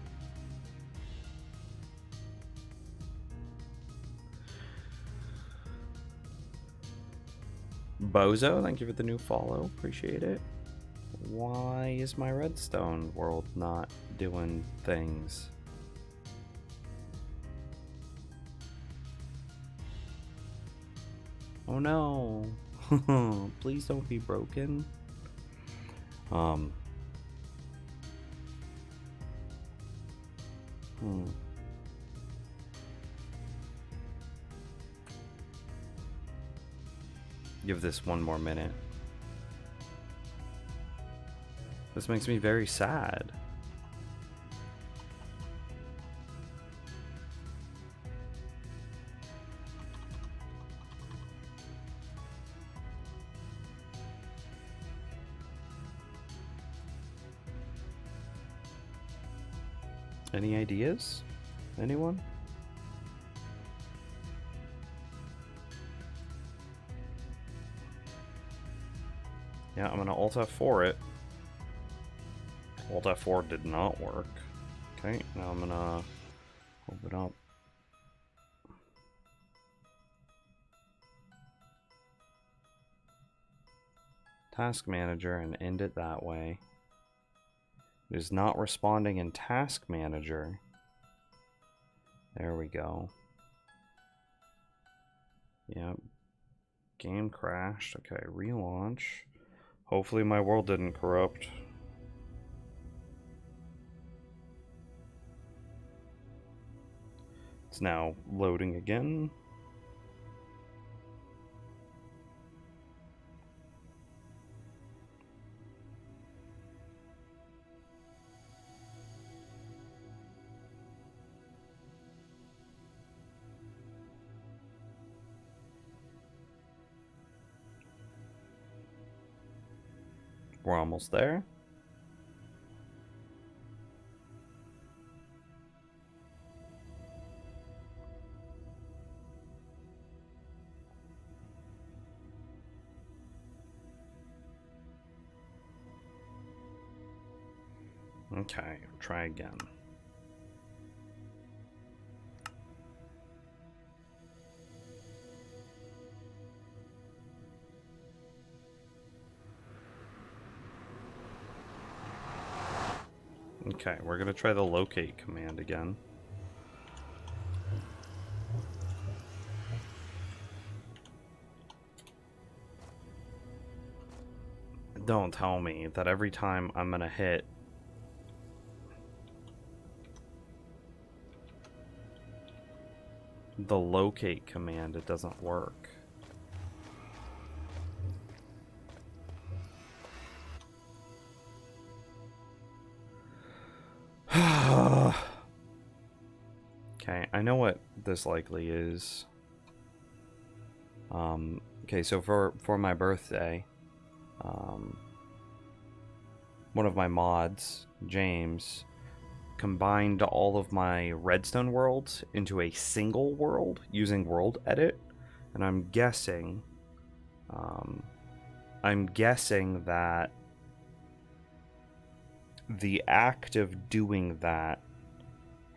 Bozo, thank you for the new follow. Appreciate it. Why is my redstone world not doing things? Oh no. Please don't be broken. Give this one more minute. This makes me very sad. Any ideas? Anyone? Yeah, I'm gonna Alt F4 it. Alt F4 did not work. Okay, now I'm gonna open up. Task Manager and end it that way. It is not responding in Task Manager. There we go. Yep. Game crashed. Okay, relaunch. Hopefully my world didn't corrupt. It's now loading again. We're almost there. Okay, try again. Okay, we're gonna try the locate command again. Don't tell me that every time I'm gonna hit the locate command, it doesn't work. Okay, I know what this likely is. Okay, so for my birthday, one of my mods, James, combined all of my redstone worlds into a single world using world edit, and I'm guessing that the act of doing that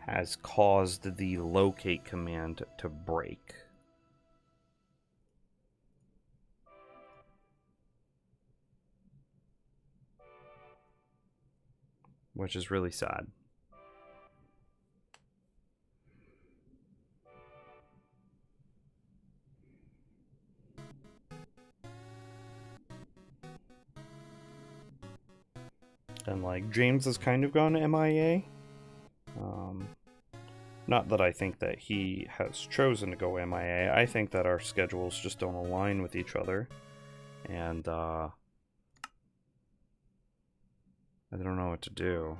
has caused the locate command to break. Which is really sad. And like, James has kind of gone MIA. Not that I think that he has chosen to go MIA. I think that our schedules just don't align with each other. And I don't know what to do.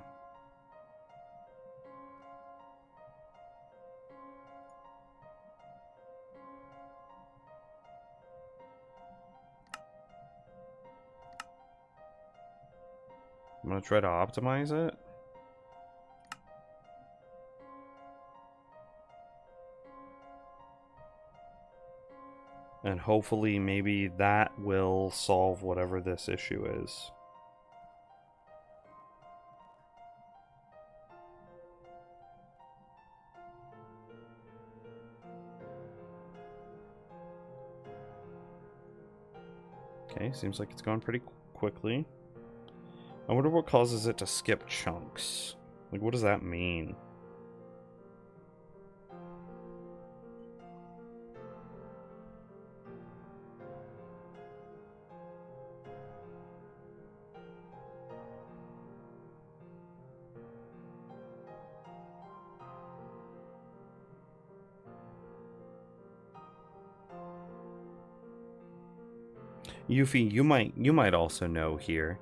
I'm gonna try to optimize it. And hopefully maybe that will solve whatever this issue is. Okay, seems like it's gone pretty quickly. I wonder what causes it to skip chunks. Like, what does that mean? Yuffie, you might also know here.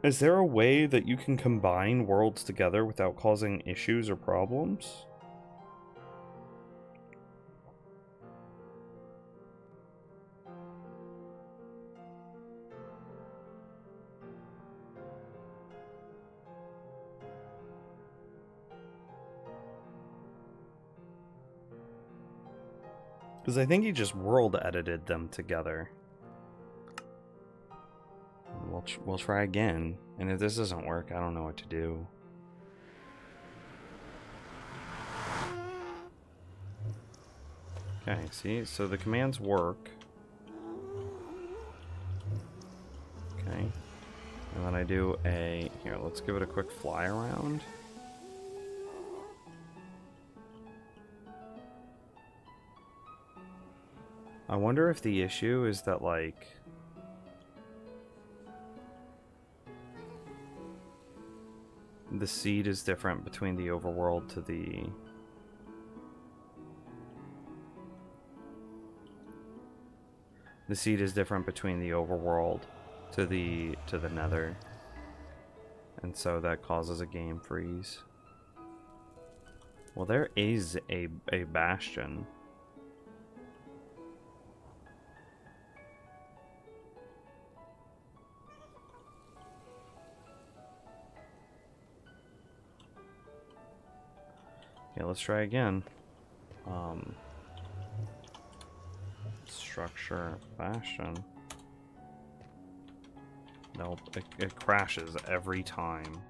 Is there a way that you can combine worlds together without causing issues or problems? Because I think he just world edited them together. We'll try again. And if this doesn't work, I don't know what to do. Okay, see? So the commands work. Okay. And then I do a... Here, let's give it a quick fly around. I wonder if the issue is that, like... the seed is different between the overworld to the... The seed is different between the overworld to the nether. And so that causes a game freeze. Well, there is a bastion. Yeah, let's try again. Structure bastion. Nope, it crashes every time.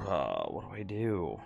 What do I do?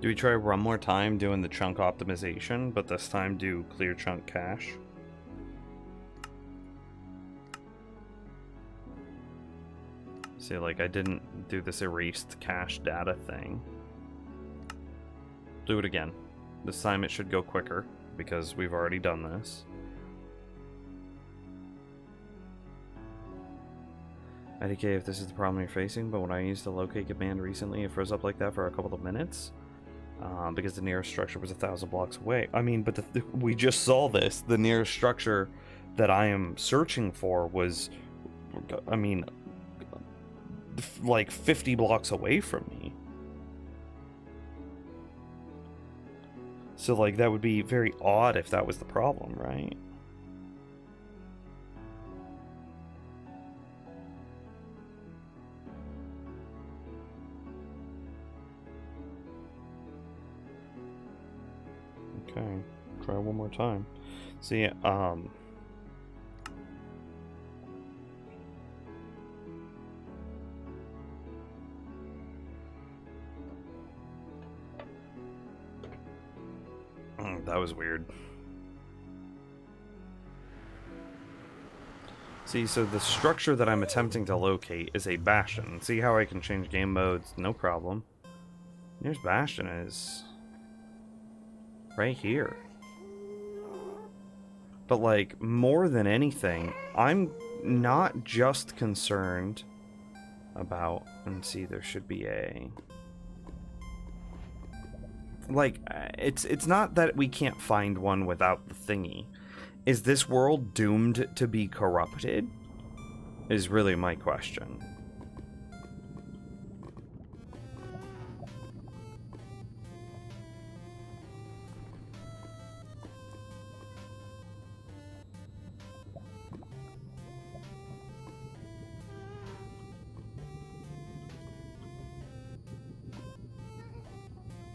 Do we try one more time doing the chunk optimization, but this time do clear chunk cache? See, like, I didn't do this erased cache data thing. Do it again. This time it should go quicker, because we've already done this. IDK, if this is the problem you're facing, but when I used the locate command recently, it froze up like that for a couple of minutes. Because the nearest structure was 1,000 blocks away. I mean, but we just saw this. The nearest structure that I am searching for was, I mean, like 50 blocks away from me. So, like, that would be very odd if that was the problem, right? Okay, try one more time. See, that was weird. See, so the structure that I'm attempting to locate is a bastion. See how I can change game modes? No problem. Nearest bastion is right here. But, like, more than anything, I'm not just concerned about... And see, there should be a... Like, it's not that we can't find one without the thingy. Is this world doomed to be corrupted? Is really my question.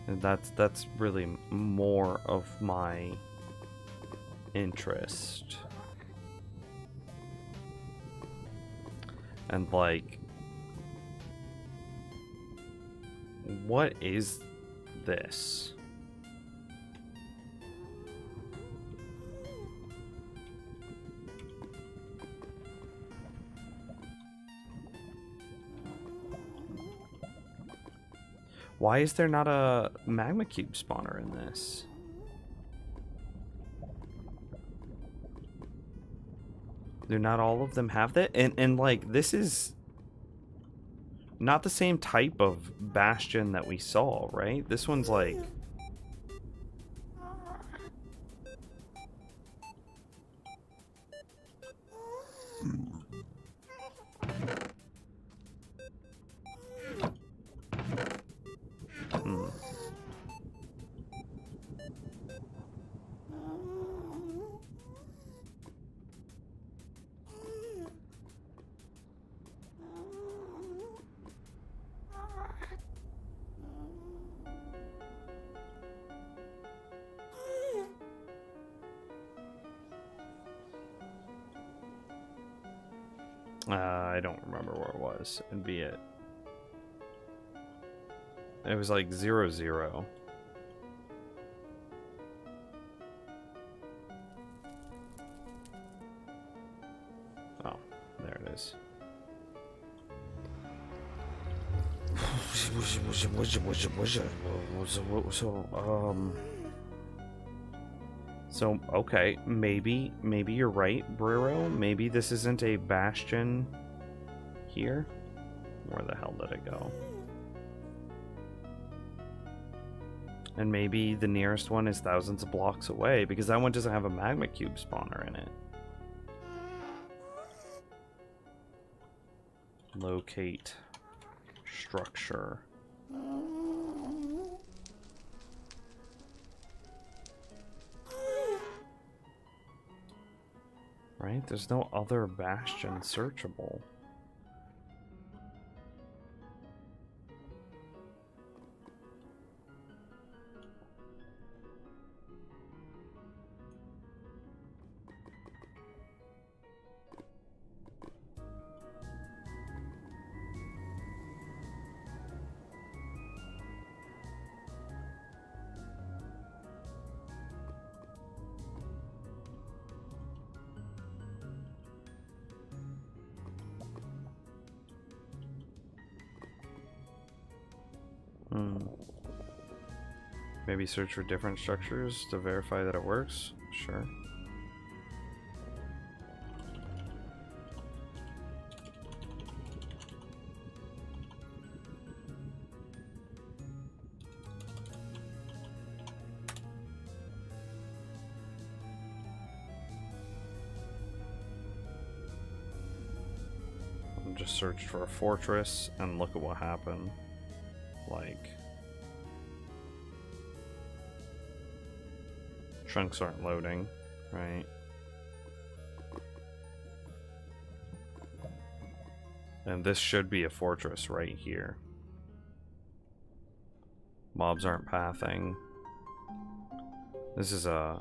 And that's really more of my interest. And, like, what is this? Why is there not a magma cube spawner in this? Do not all of them have that? And like, this is not the same type of bastion that we saw, right? This one's like... I don't remember where it was. It'd be it. It was like 0, 0. Oh, there it is. So, okay, maybe you're right, Briro. Maybe this isn't a bastion here. Where the hell did it go? And maybe the nearest one is thousands of blocks away, because that one doesn't have a magma cube spawner in it. Locate structure. Right? There's no other bastion searchable. Maybe search for different structures to verify that it works? Sure. Just searched for a fortress and look at what happened. Like, chunks aren't loading, right? And this should be a fortress right here. Mobs aren't pathing. This is a...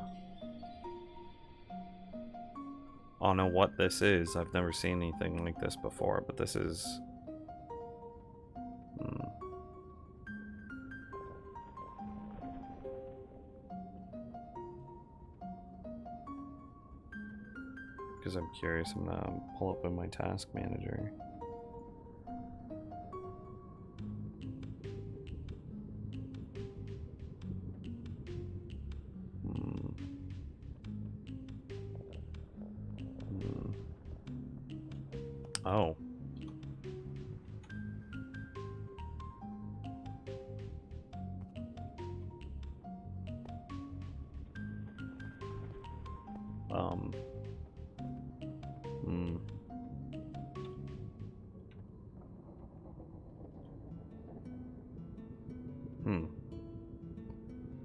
I don't know what this is. I've never seen anything like this before, but this is... Because I'm curious, I'm gonna pull up in my task manager. Oh.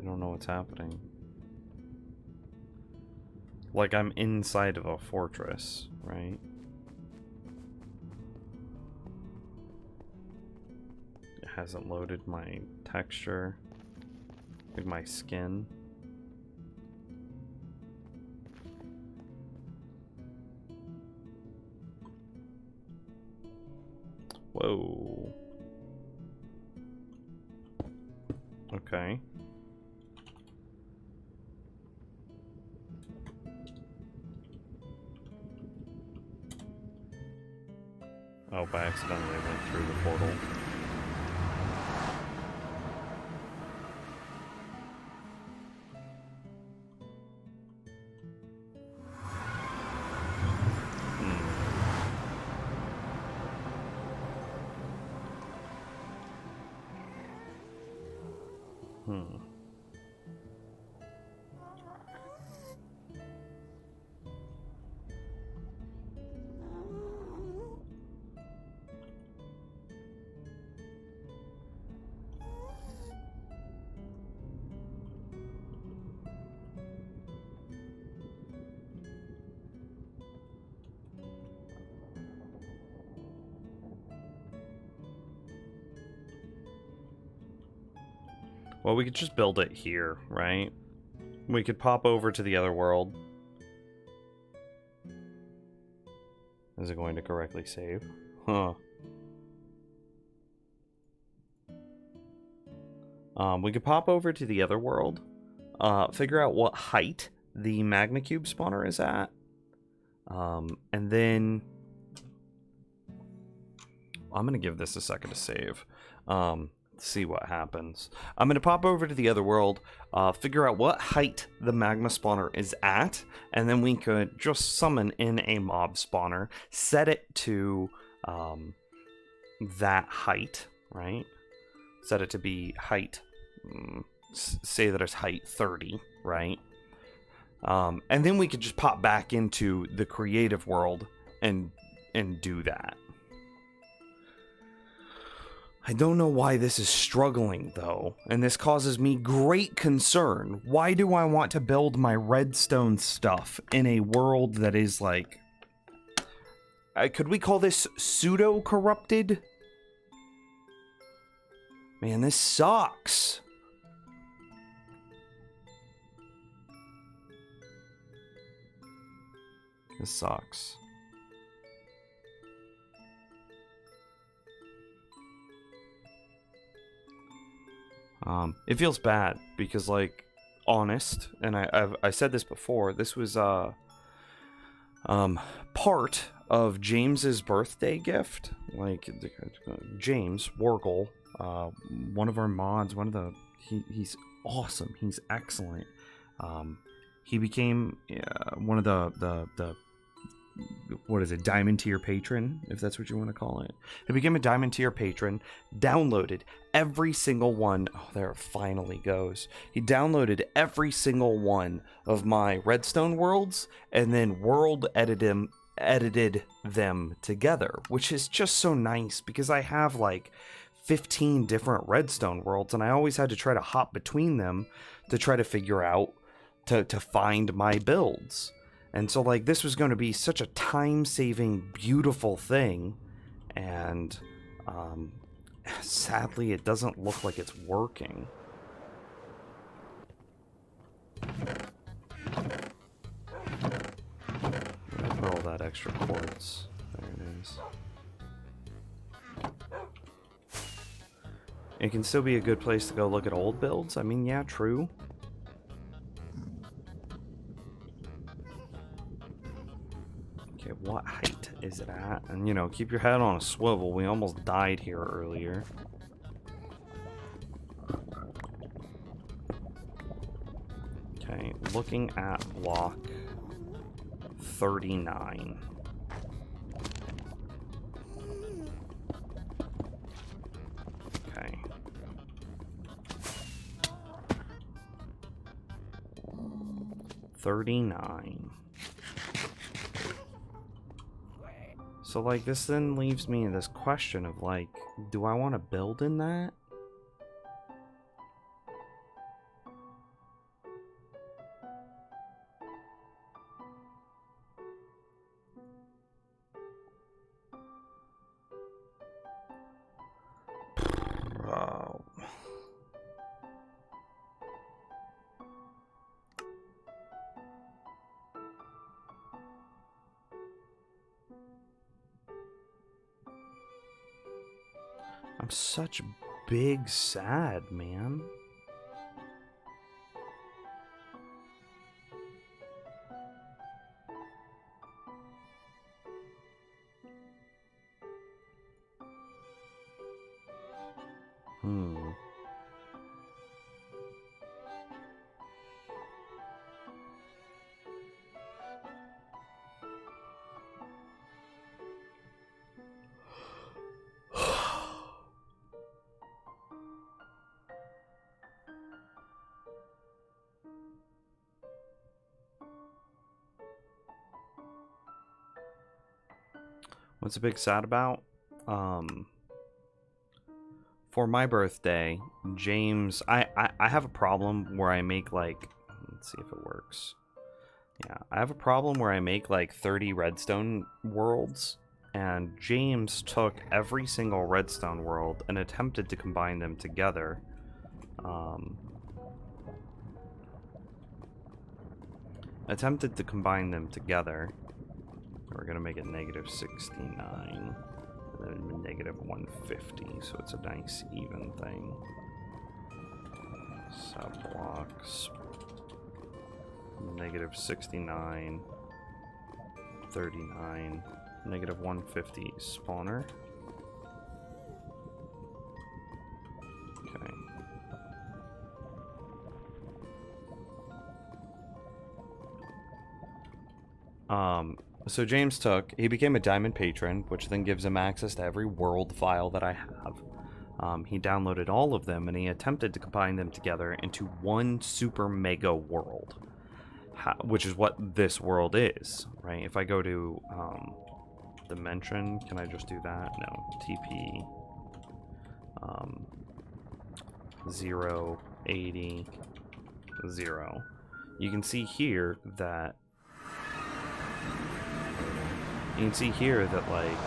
I don't know what's happening. Like, I'm inside of a fortress, right? It hasn't loaded my texture, like my skin. Whoa. Okay. Oh, by accidentally I went through the portal. Well, we could just build it here, right? We could pop over to the other world Is it going to correctly save? Huh. We could pop over to the other world, figure out what height the magma cube spawner is at, and then I'm gonna give this a second to save. See what happens. I'm gonna pop over to the other world, figure out what height the magma spawner is at, and then we could just summon in a mob spawner, set it to that height, right? Set it to be height, say that it's height 30, right? And then we could just pop back into the creative world and do that. I don't know why this is struggling, though, and this causes me great concern. Why do I want to build my redstone stuff in a world that is, like... could we call this pseudo-corrupted? Man, this sucks. This sucks. It feels bad because, like, honest, and I said this before, this was part of James's birthday gift. Like, James Wargle, one of our mods, he's awesome, he's excellent. He became one of the what is it, diamond tier patron, if that's what you want to call it. He became a diamond tier patron, downloaded every single one. Oh, there it finally goes. He downloaded every single one of my redstone worlds and then world edited them together, which is just so nice because I have like 15 different redstone worlds and I always had to try to hop between them to try to figure out to find my builds. And so, like, this was going to be such a time-saving, beautiful thing, and sadly, it doesn't look like it's working. Put all that extra quartz. There it is. It can still be a good place to go look at old builds. I mean, yeah, true. Okay, what height is it at? And, you know, keep your head on a swivel. We almost died here earlier. Okay, looking at block 39. Okay. $39. So, like, this then leaves me in this question of, like, do I want to build in that? Oh. I'm such big sad, man. What's a big sad about? For my birthday, James, I have a problem where I make like, let's see if it works. Yeah, I have a problem where I make like 30 redstone worlds, and James took every single redstone world and attempted to combine them together. We're gonna make it negative 69. And then negative 150, so it's a nice even thing. Subblocks. Negative 69. 39. Negative 150 spawner. Okay. So James he became a Diamond Patron, which then gives him access to every world file that I have. He downloaded all of them, and he attempted to combine them together into one super mega world, which is what this world is, right? If I go to Dimension, can I just do that? No. TP 0, 80, 0. You can see here that like,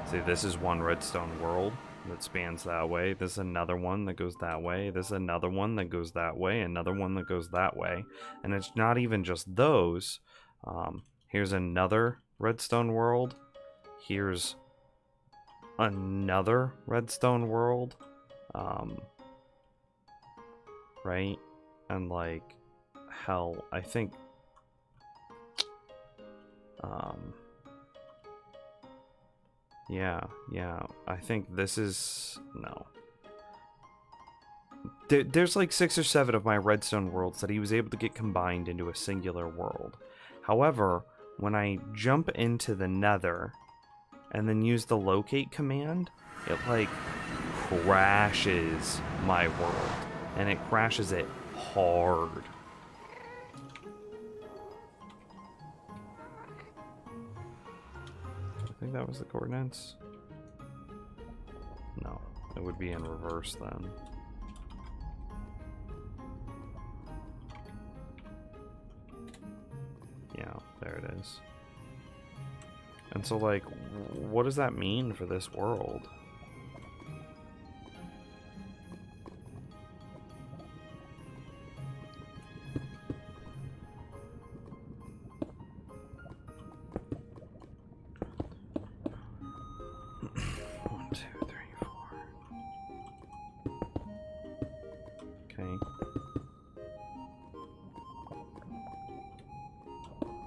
see, this is one redstone world that spans that way. This is another one that goes that way. This is another one that goes that way. Another one that goes that way. And it's not even just those. Here's another redstone world. Here's another redstone world. Right? And like, hell, I think yeah, I think this is, no. There's like 6 or 7 of my redstone worlds that he was able to get combined into a singular world. However, when I jump into the nether and then use the locate command, it like crashes my world, and it crashes it hard. I think that was the coordinates. No, it would be in reverse then. Yeah, there it is. And so, like, what does that mean for this world?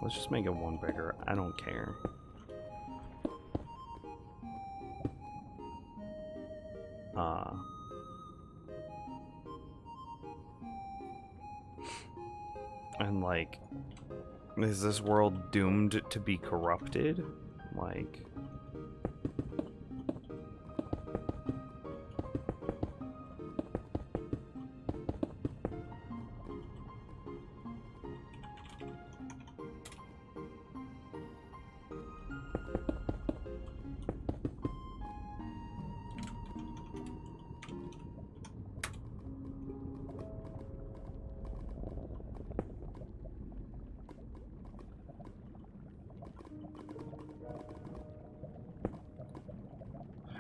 Let's just make it one bigger. I don't care. And like, is this world doomed to be corrupted? Like,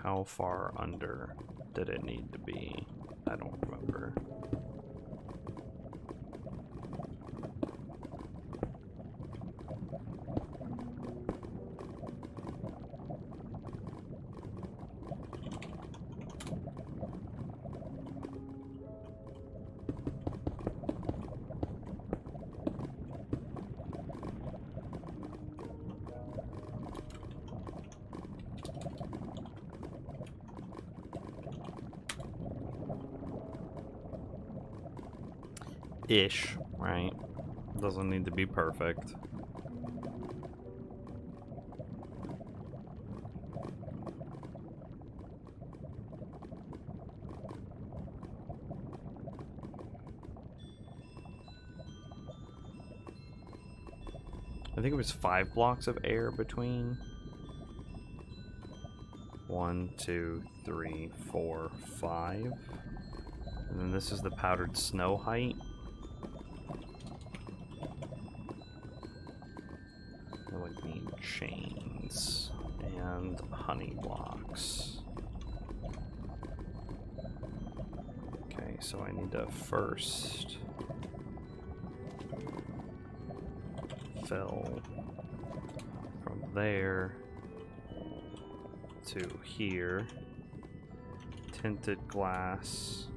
how far under did it need to be? I don't remember. Ish, right? Doesn't need to be perfect. I think it was 5 blocks of air between. 1, 2, 3, 4, 5. And then this is the powdered snow height. I would need chains and honey blocks. Okay, so I need to first fill from there to here. Tinted glass.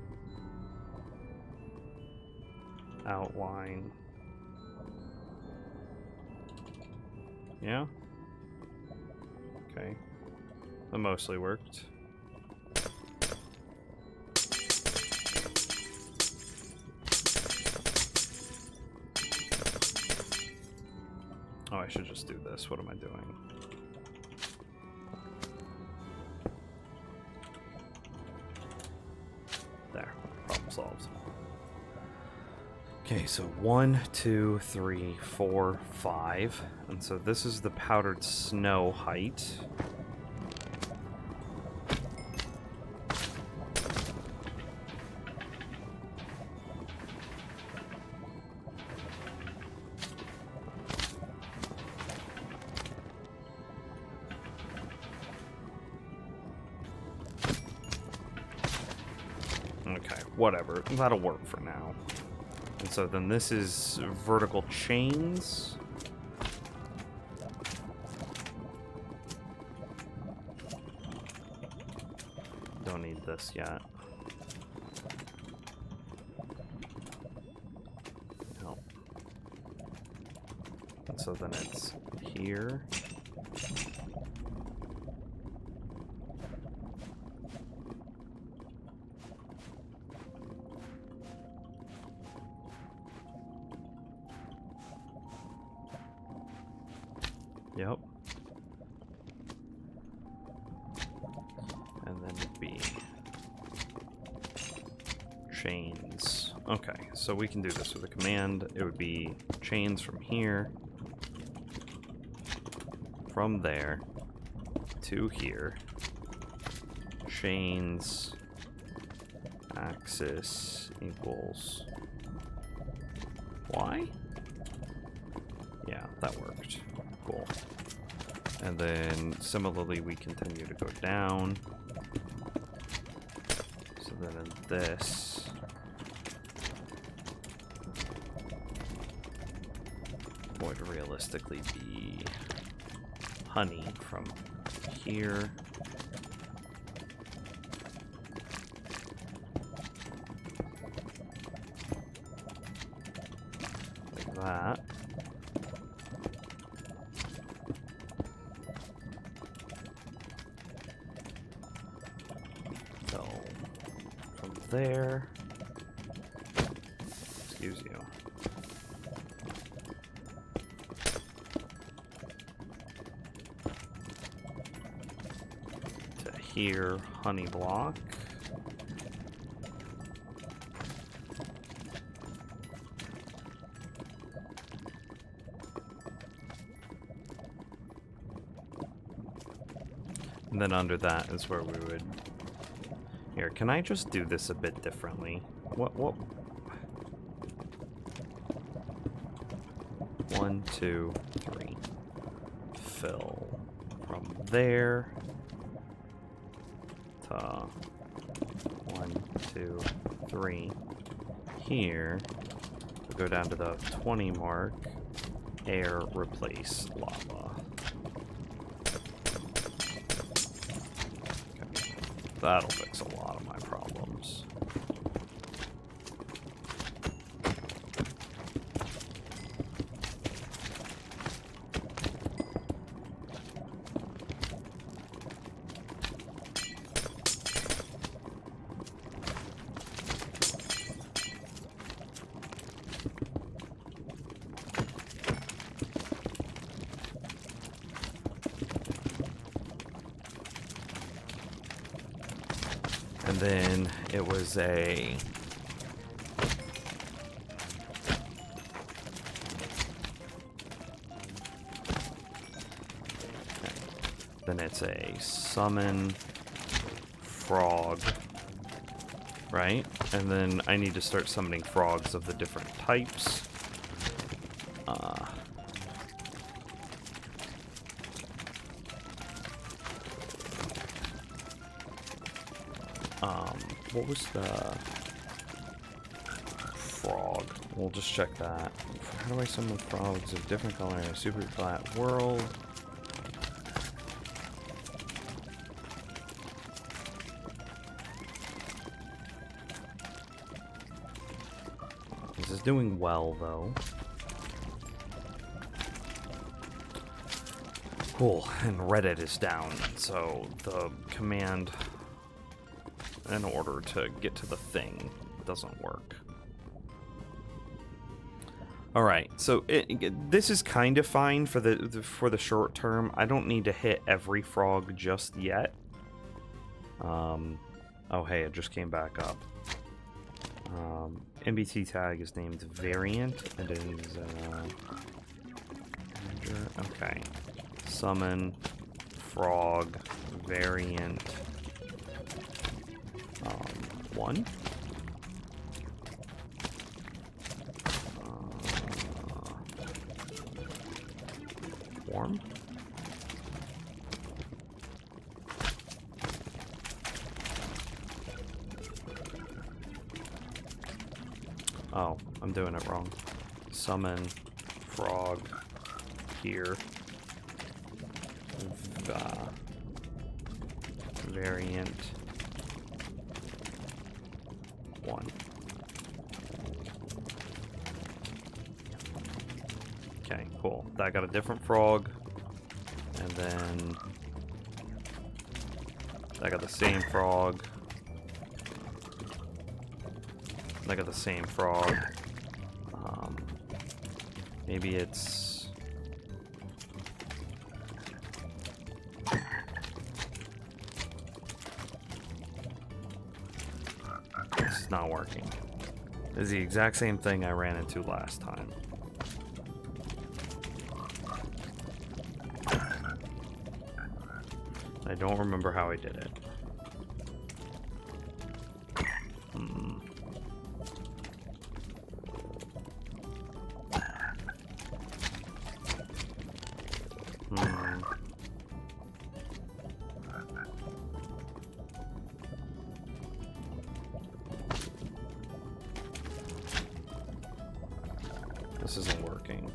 Outline. Yeah? Okay. That mostly worked. Oh, I should just do this. What am I doing? There. Problem solved. Okay, so 1, 2, 3, 4, 5. And so this is the powdered snow height. Okay, whatever. That'll work for now. And so then this is vertical chains. Don't need this yet. No. And so then it's here. Yep. And then it'd be chains. Okay, so we can do this with a command. It would be chains from here, from there, to here. Chains axis equals Y? Yeah, that worked. Cool. And then similarly we continue to go down. So then in this would realistically be honey from here. Like that. There. Excuse you. To here, honey block. And then under that is where we would... Here, can I just do this a bit differently? What? 1, 2, 3. Fill from there to 1, 2, 3. Here, we'll go down to the 20 mark. Air replace lava. Okay. That'll fix a lot of my problems. And then it was a then it's a summon frog, right? And then I need to start summoning frogs of the different types. What was the frog? We'll just check that. How do I summon frogs of different color in a super flat world? is doing well, though. Cool, and Reddit is down, so the command in order to get to the thing doesn't work. Alright, so this is kind of fine for the short term. I don't need to hit every frog just yet. Oh hey, it just came back up. MBT tag is named Variant. It is, okay. Summon, frog, variant, 1. Form. Oh, I'm doing it wrong. Summon, frog, here. Variant 1. Okay, cool. That got a different frog, and then that got the same frog. I got the same frog. Maybe it's... This is not working. This is the exact same thing I ran into last time. I don't remember how I did it. This isn't working.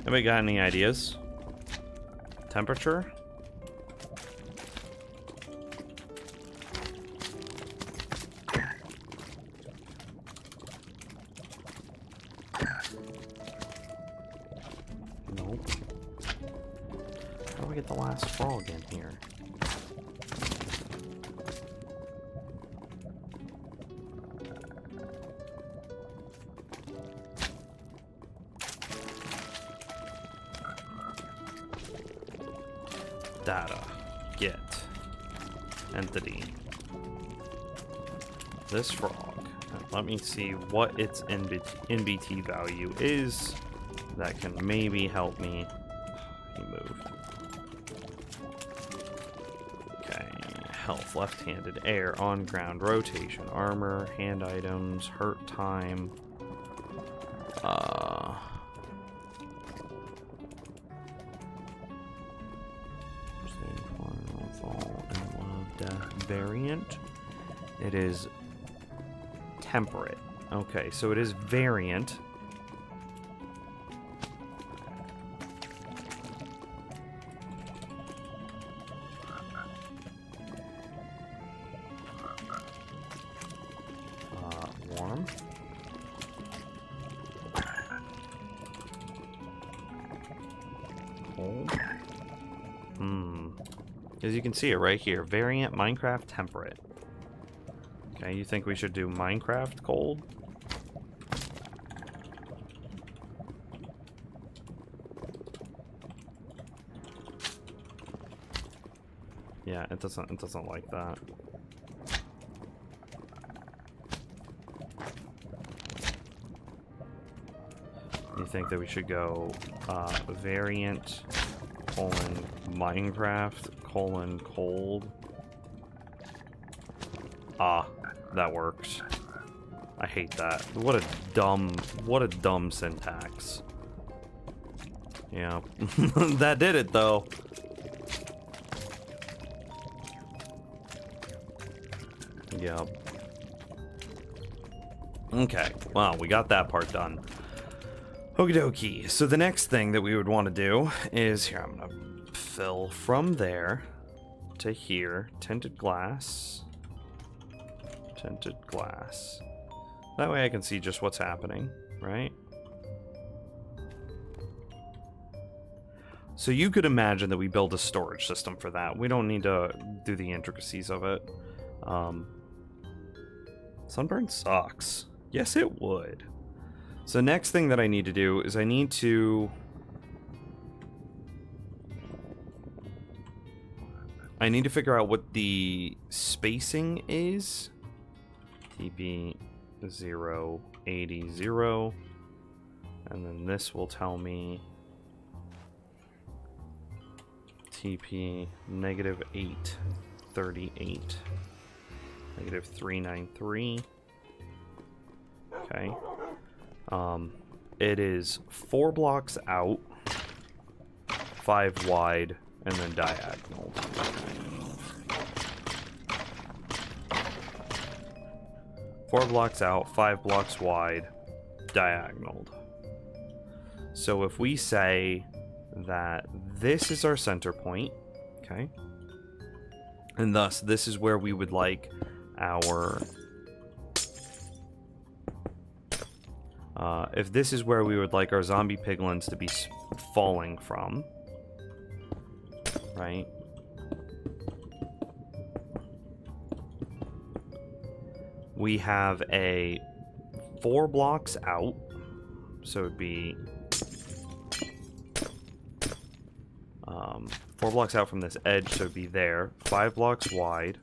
Anybody got any ideas? Temperature? Nope. How do I get the last frog in here? Data, get, entity, this frog. Let me see what its NBT value is. That can maybe help me. He moved. Okay, health, left-handed, air, on ground, rotation, armor, hand items, hurt time. Variant. It is temperate. Okay, so it is variant. Warm. Cold. As you can see it right here, variant Minecraft temperate. Okay, you think we should do Minecraft cold? Yeah, it doesn't like that. You think that we should go variant colon Minecraft colon cold? Ah, that works. I hate that. What a dumb syntax. Yeah, that did it though. Yeah. Okay, well, we got that part done. Okie dokie. So the next thing that we would want to do is, here, I'm gonna fill from there to here. Tinted glass. Tinted glass. That way I can see just what's happening, right? So you could imagine that we build a storage system for that. We don't need to do the intricacies of it. Sunburn sucks. Yes, it would. So next thing that I need to do is I need to figure out what the spacing is. TP 0, 80, 0. And then this will tell me TP negative 8, 38. Negative 393. Okay. It is 4 blocks out, 5 wide, and then diagonal. Four blocks out, 5 blocks wide, diagonal. So if we say that this is our center point, okay, and thus this is where we would like our if this is where we would like our zombie piglins to be falling from, right? We have a 4 blocks out, so it'd be 4 blocks out from this edge, so it'd be there. 5 blocks wide,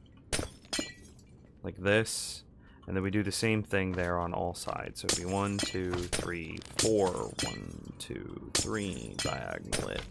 like this. And then we do the same thing there on all sides. So it'd be 1, 2, 3, 4. 1, 2, 3, diagonal it.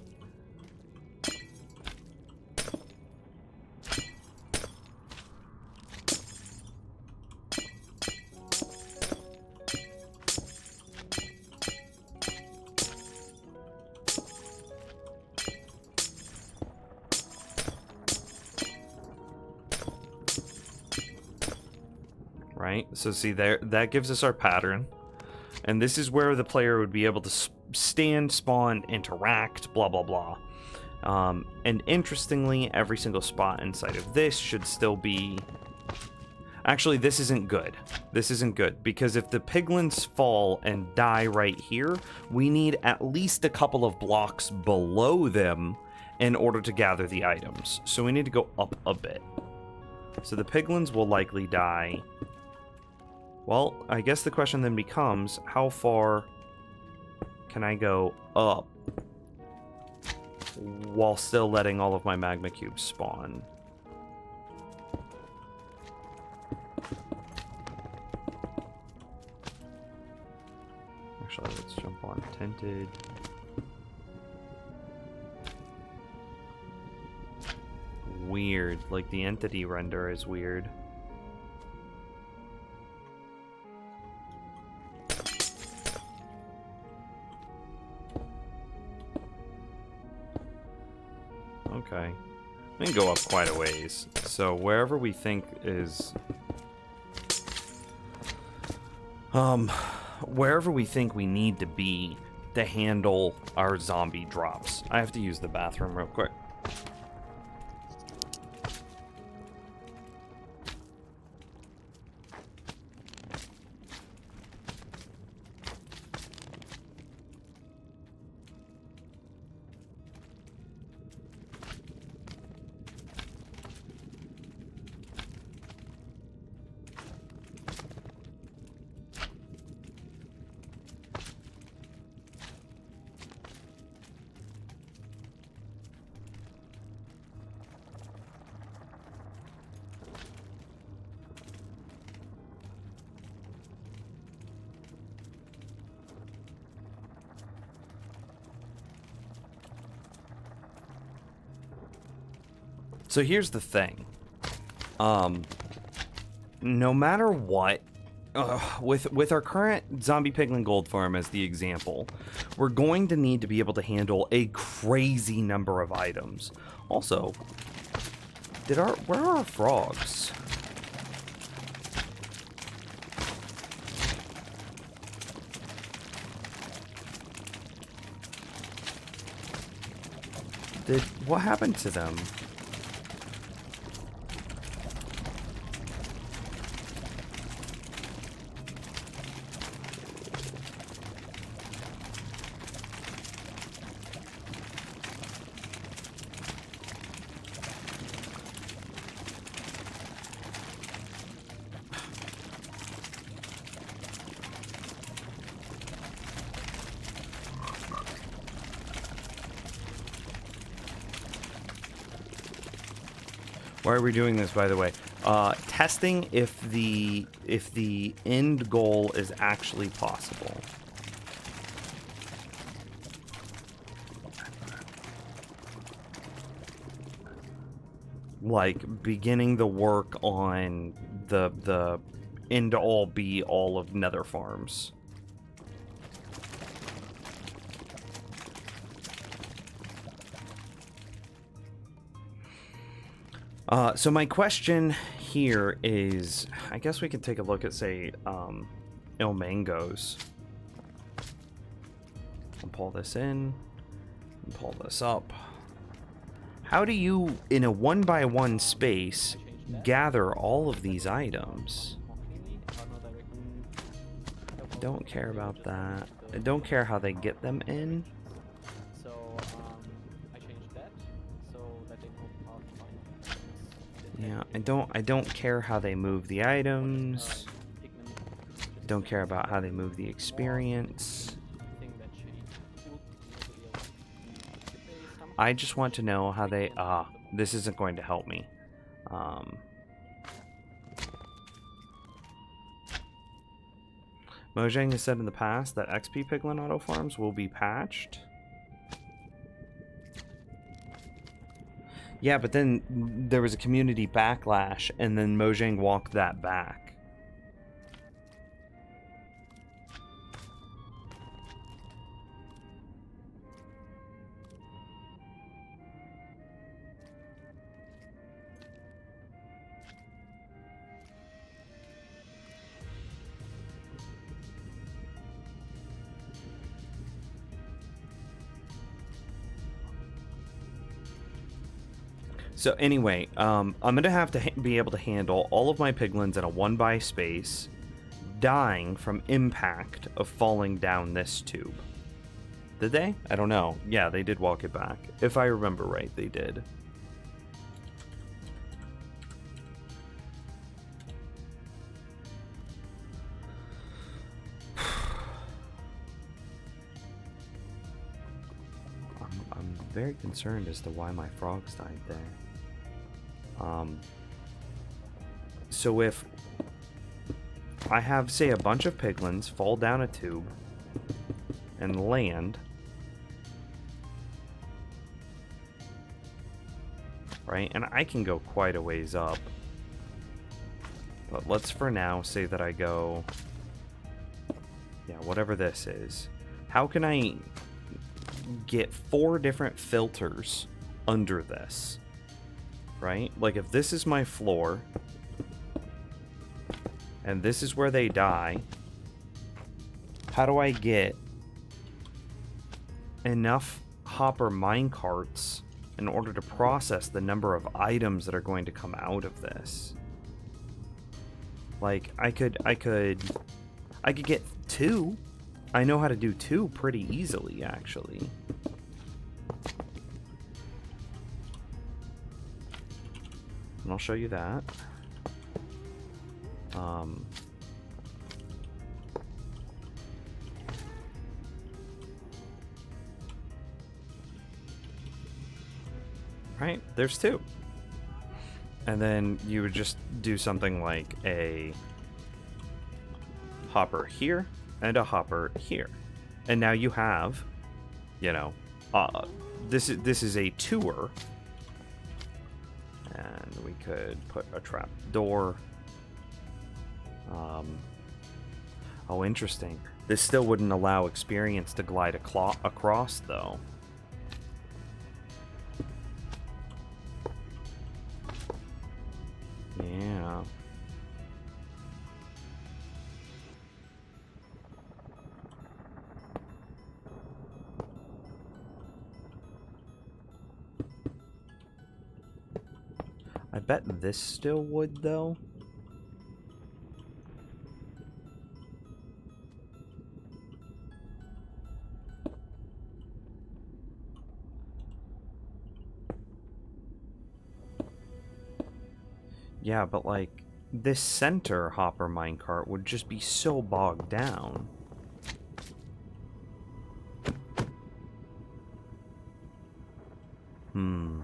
Right? So see there, that gives us our pattern. And this is where the player would be able to stand, spawn, interact, blah, blah, blah. And interestingly, every single spot inside of this should still be... Actually, this isn't good. This isn't good, because if the piglins fall and die right here, we need at least a couple of blocks below them in order to gather the items. So we need to go up a bit. So the piglins will likely die... Well, I guess the question then becomes, how far can I go up while still letting all of my magma cubes spawn? Actually, let's jump on tinted. Weird, like the entity render is weird. Okay. We can go up quite a ways. So wherever we think is... wherever we think we need to be to handle our zombie drops. I have to use the bathroom real quick. So here's the thing. No matter what, with our current zombie piglin gold farm as the example, we're going to need to be able to handle a crazy number of items. Also, where are our frogs? What happened to them? Why are we doing this, by the way? Testing if the end goal is actually possible. Like beginning the work on the end all be all of Nether farms. So my question here is, I guess we could take a look at, say, Ilmangos. I'll pull this in, and pull this up. How do you, in a 1x1 space, gather all of these items? I don't care about that. I don't care how they get them in. Yeah, I don't care how they move the items. Don't care about how they move the experience. I just want to know how they this isn't going to help me. Mojang has said in the past that XP Piglin auto farms will be patched. Yeah, but then there was a community backlash, and then Mojang walked that back. So anyway, I'm going to have to be able to handle all of my piglins in a 1x space, dying from impact of falling down this tube. Did they? I don't know. Yeah, they did walk it back. If I remember right, they did. I'm very concerned as to why my frogs died there. So if I have, say, a bunch of piglins fall down a tube and land, right, and I can go quite a ways up, but let's for now say that I go, yeah, whatever this is. How can I get 4 different filters under this? Right? Like if this is my floor and this is where they die, how do I get enough hopper minecarts in order to process the number of items that are going to come out of this? Like I could get 2. I know how to do 2 pretty easily, actually. And I'll show you that. Right, there's 2. And then you would just do something like a hopper here and a hopper here. And now you have, you know, this is a tour. could put a trap door. Oh, interesting. This still wouldn't allow experience to glide across, though. Yeah. I bet this still would, though. Yeah, but like, this center hopper minecart would just be so bogged down. Hmm.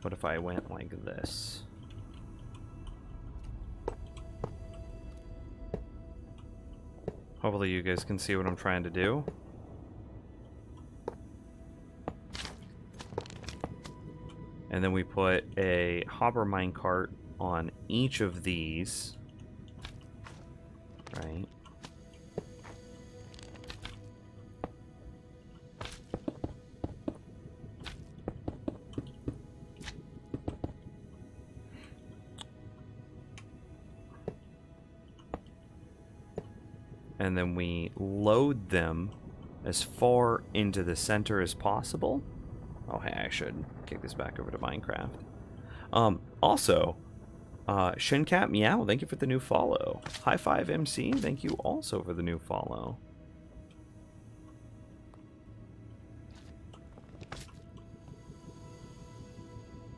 What if I went like this? Hopefully you guys can see what I'm trying to do. And then we put a hopper minecart on each of these. Right? And then we load them as far into the center as possible. Oh, hey, I should kick this back over to Minecraft. Also, Shincat Meow, thank you for the new follow. High Five MC, thank you also for the new follow.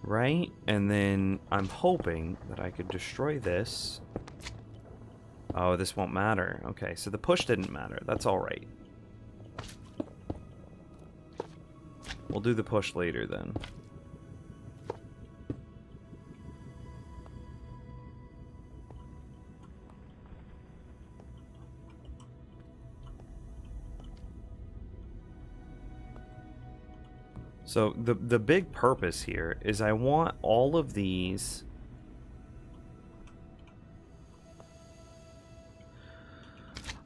Right? And then I'm hoping that I could destroy this. Oh, this won't matter. Okay, so the push didn't matter. That's alright. We'll do the push later then. So the big purpose here is I want all of these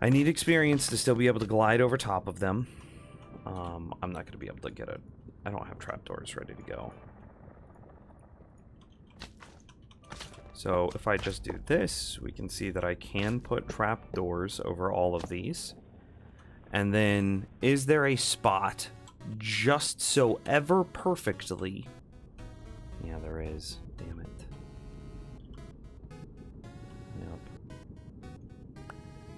I need experience to still be able to glide over top of them. I'm not going to be able to get a... I don't have trapdoors ready to go. So if I just do this, we can see that I can put trapdoors over all of these. And then, is there a spot just so ever perfectly... Yeah, there is. Damn it.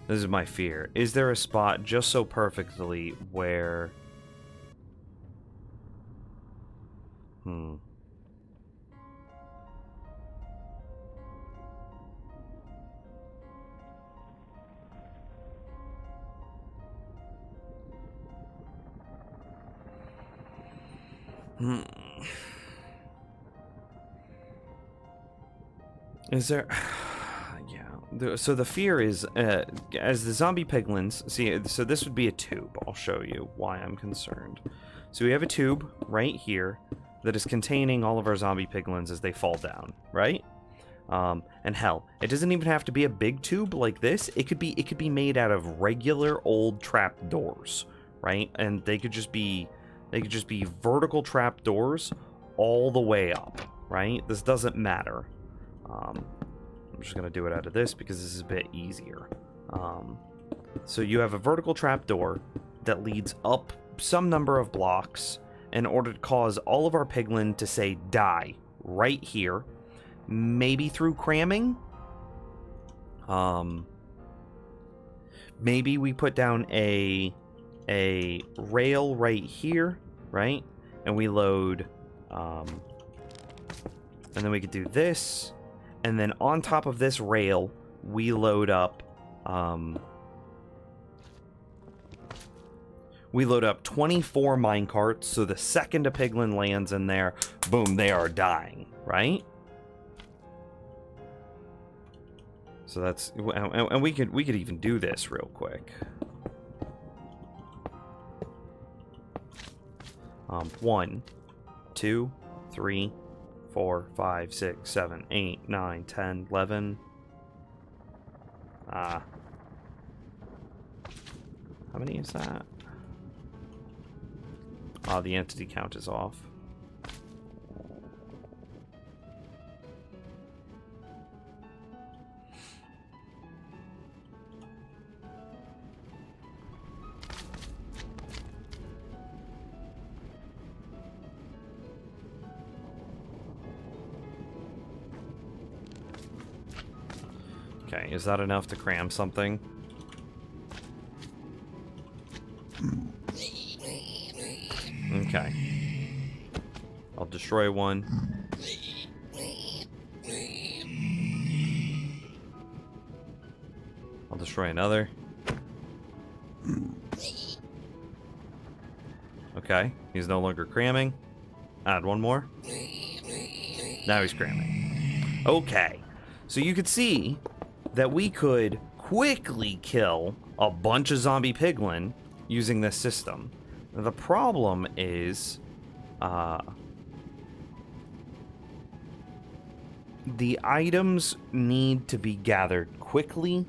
This is my fear. Is there a spot just so perfectly where... Is there... Yeah. So the fear is, as the zombie piglins... See, so this would be a tube. I'll show you why I'm concerned. So we have a tube right here that is containing all of our zombie piglins as they fall down, right? And hell, it doesn't even have to be a big tube like this. It could be made out of regular old trap doors, right? And they could just be vertical trap doors all the way up, right? This doesn't matter. I'm just gonna do it out of this because this is a bit easier. So you have a vertical trap door that leads up some number of blocks in order to cause all of our piglin to say die right here. Maybe through cramming. Maybe we put down a rail right here, right? And we load, and then we could do this, and then on top of this rail, we load up, We load up 24 minecarts, so the second a piglin lands in there, boom, they are dying, right? So that's, and we could even do this real quick. 1, 2, 3, 4, 5, 6, 7, 8, 9, 10, 11. How many is that? The entity count is off. Okay, is that enough to cram something? Okay. I'll destroy one. I'll destroy another. Okay, he's no longer cramming. Add one more. Now he's cramming. Okay, so you could see that we could quickly kill a bunch of zombie piglin using this system. The problem is, the items need to be gathered quickly.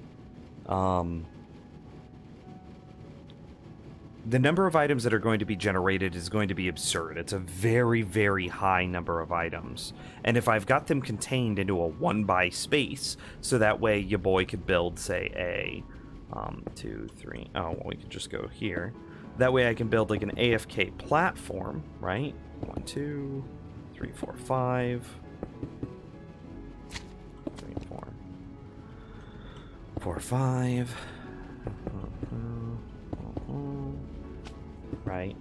The number of items that are going to be generated is going to be absurd. It's a very, very high number of items. And if I've got them contained into a 1x space, so that way your boy could build, say, a 2, 3. Oh, well, we could just go here. That way I can build like an AFK platform, right? 1, 2, 3, 4, 5. 3, 4. 4, 5. Right.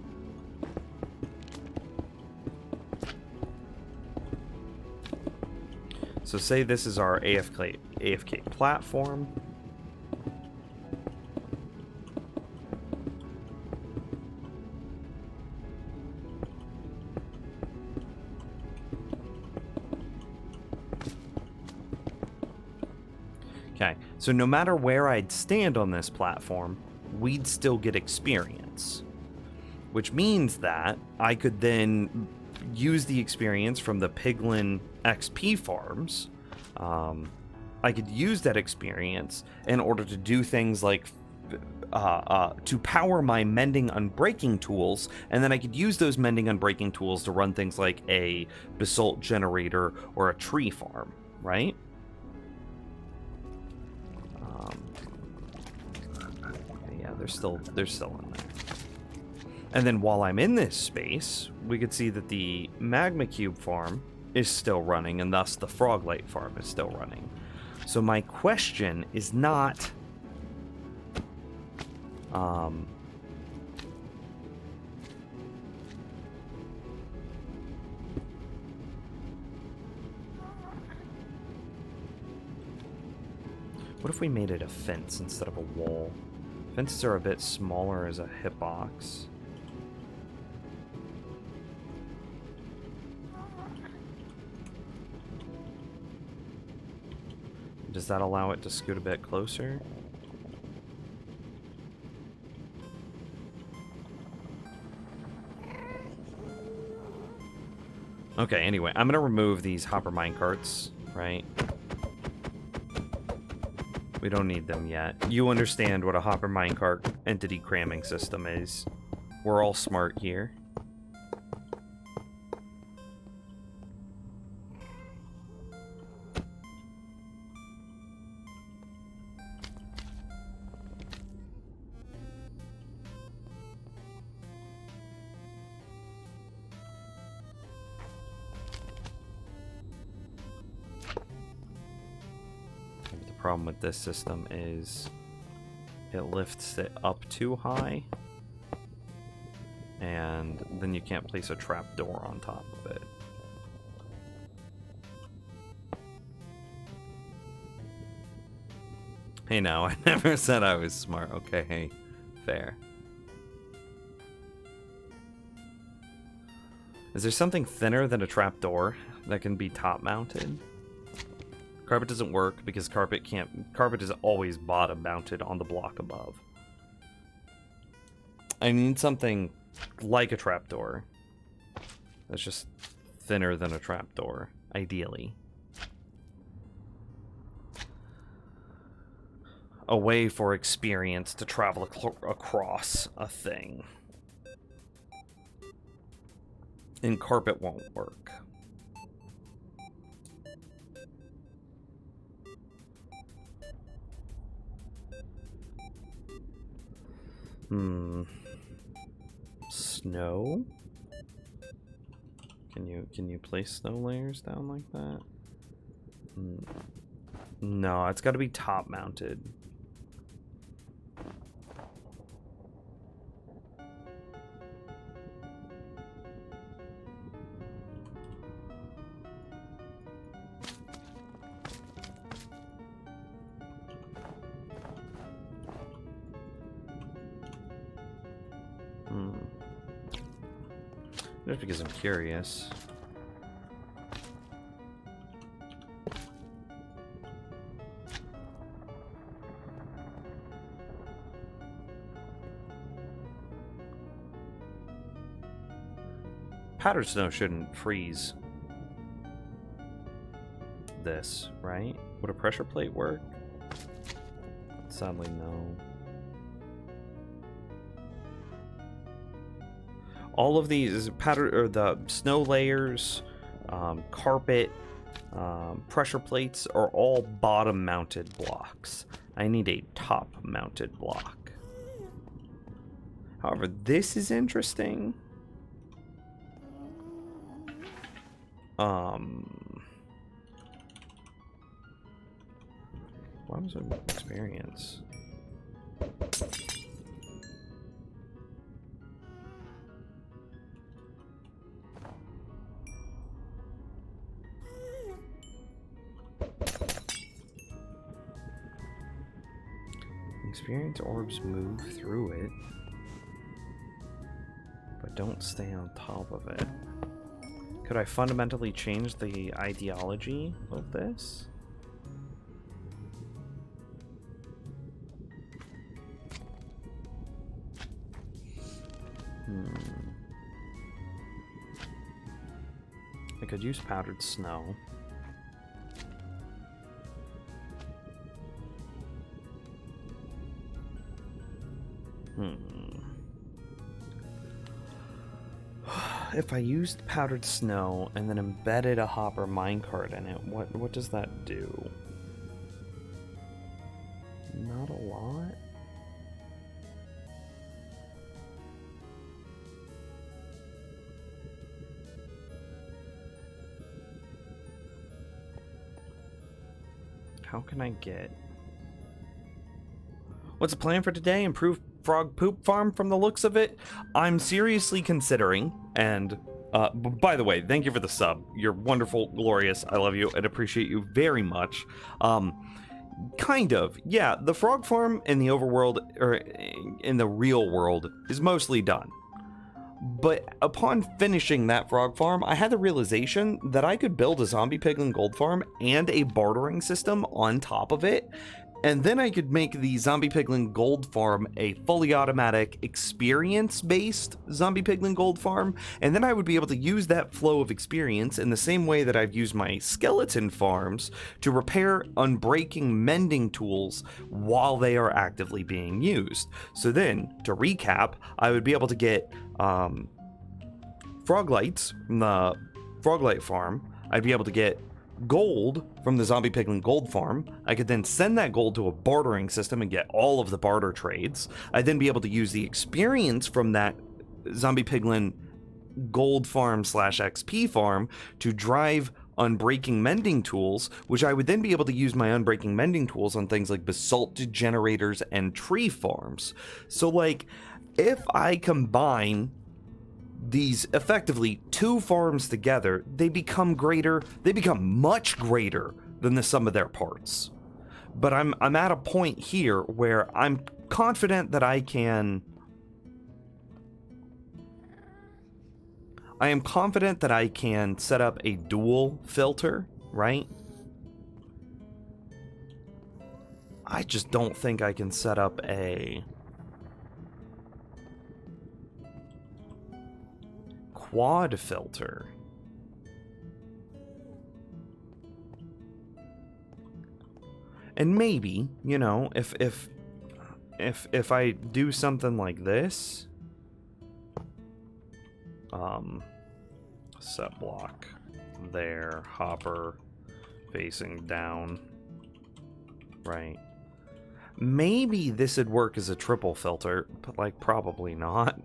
So say this is our AFK platform. Okay, so no matter where I'd stand on this platform, we'd still get experience. Which means that I could then use the experience from the Piglin XP farms. I could use that experience in order to do things like to power my mending unbreaking tools, and then I could use those mending unbreaking tools to run things like a basalt generator or a tree farm, right? Yeah, they're still in there. And then while I'm in this space, we could see that the Magma Cube farm is still running, and thus the Froglight farm is still running. So my question is not... what if we made it a fence instead of a wall? Fences are a bit smaller as a hitbox. Does that allow it to scoot a bit closer? Okay, anyway, I'm gonna remove these hopper minecarts, right? We don't need them yet. You understand what a hopper minecart entity cramming system is. We're all smart here. Problem with this system is it lifts it up too high, and then you can't place a trap door on top of it. Hey, no, I never said I was smart. Okay, hey, fair. Is there something thinner than a trapdoor that can be top mounted? Carpet doesn't work because carpet is always bottom mounted on the block above. I need something like a trapdoor that's just thinner than a trapdoor, ideally. A way for experience to travel across a thing. And carpet won't work. Snow? Can you place snow layers down like that? No, it's got to be top mounted. Just because I'm curious. Powdered snow shouldn't freeze this, right? Would a pressure plate work? Sadly, no. All of these the snow layers, carpet, pressure plates are all bottom mounted blocks. I need a top mounted block. However, this is interesting. Why was it experience? Experience orbs move through it, but don't stay on top of it. Could I fundamentally change the ideology of this? I could use powdered snow. If I used powdered snow and then embedded a hopper minecart in it, what does that do? Not a lot. How can I get... What's the plan for today? Improve frog poop farm from the looks of it? I'm seriously considering, and by the way, thank you for the sub. You're wonderful, glorious. I love you and appreciate you very much. Kind of, yeah, the frog farm in the overworld, or in the real world, is mostly done. But upon finishing that frog farm, I had the realization that I could build a zombie piglin gold farm and a bartering system on top of it. And then I could make the Zombie Piglin Gold Farm a fully automatic experience-based Zombie Piglin Gold Farm, and then I would be able to use that flow of experience in the same way that I've used my skeleton farms to repair unbreaking mending tools while they are actively being used. So then, to recap, I would be able to get Froglights from the Froglight Farm. I'd be able to get gold from the Zombie Piglin Gold Farm. I could then send that gold to a bartering system and get all of the barter trades. I'd then be able to use the experience from that Zombie Piglin Gold Farm / XP farm to drive unbreaking mending tools, which I would then be able to use my unbreaking mending tools on things like basalt generators and tree farms. So like, if I combine these effectively two farms together, they become much greater than the sum of their parts. But I'm at a point here where I'm confident that I can I am confident that I can set up a dual filter, right? I just don't think I can set up a quad filter. And maybe, you know, if I do something like this, set block there, hopper facing down, right? Maybe this would work as a triple filter, but like probably not.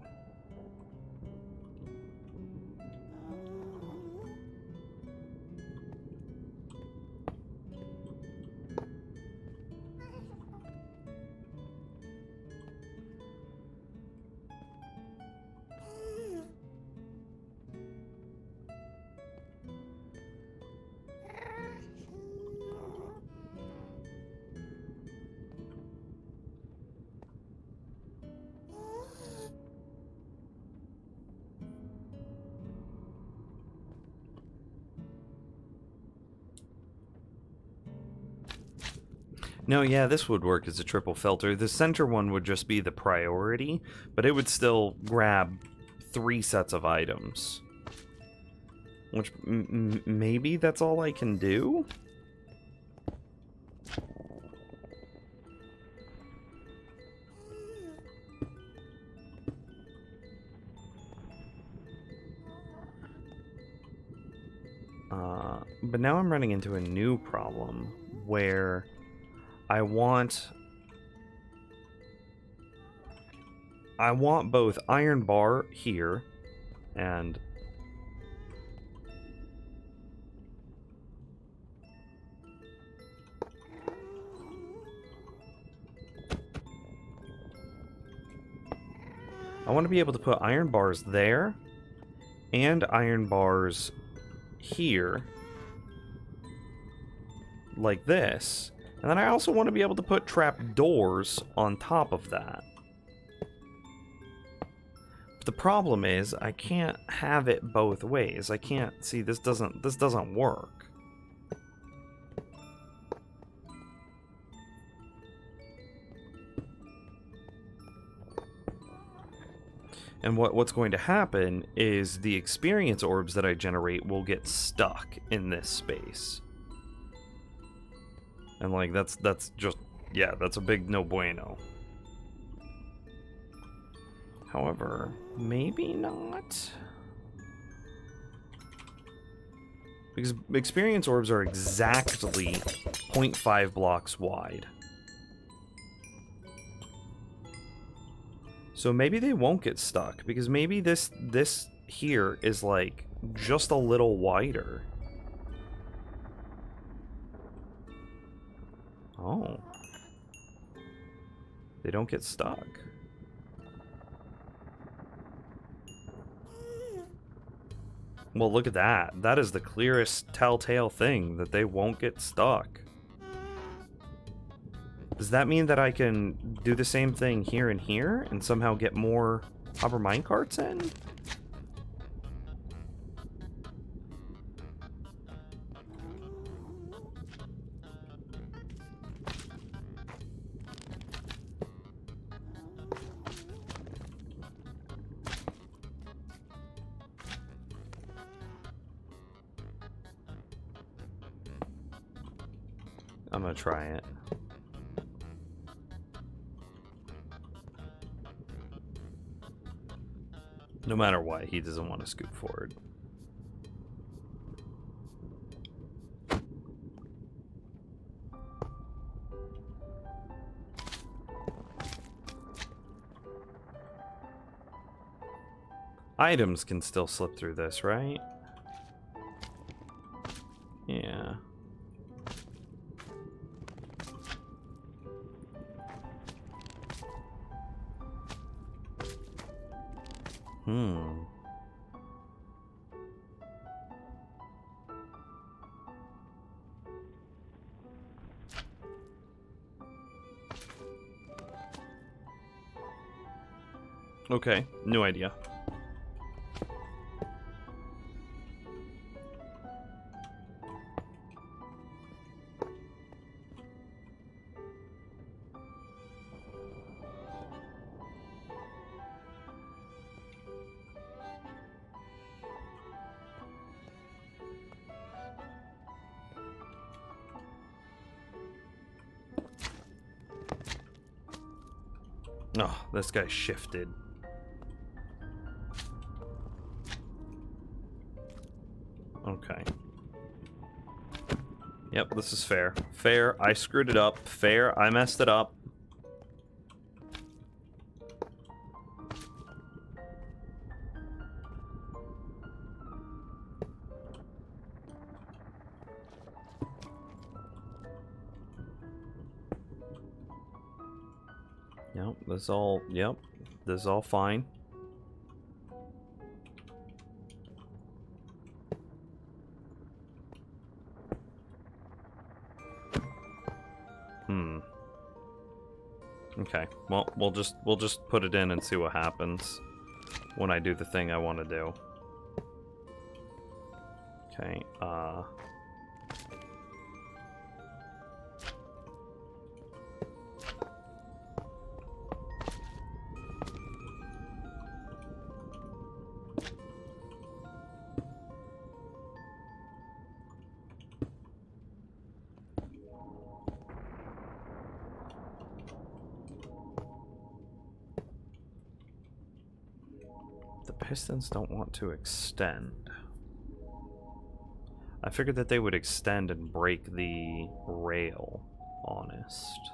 No, yeah, this would work as a triple filter. The center one would just be the priority, but it would still grab 3 sets of items. Which, maybe that's all I can do? But now I'm running into a new problem where I want both iron bar here and I want to be able to put iron bars there and iron bars here like this. And then I also want to be able to put trap doors on top of that. But the problem is I can't have it both ways. I can't see this doesn't work. And what's going to happen is the experience orbs that I generate will get stuck in this space. And like that's just, yeah, that's a big no bueno. However, maybe not. Because experience orbs are exactly 0.5 blocks wide. So maybe they won't get stuck, because maybe this here is like just a little wider. Oh. They don't get stuck. Well, look at that. That is the clearest telltale thing that they won't get stuck. Does that mean that I can do the same thing here and here and somehow get more hopper minecarts in? I'm gonna try it. No matter what, he doesn't want to scoot forward. Items can still slip through this, right? Yeah. Okay, no idea. Oh, this guy shifted. Okay. Yep, this is fair. Fair, I screwed it up. Fair, I messed it up. Yep, this is all fine. Okay. Well, we'll just put it in and see what happens when I do the thing I want to do. Okay. The pistons don't want to extend. I figured that they would extend and break the rail, honest.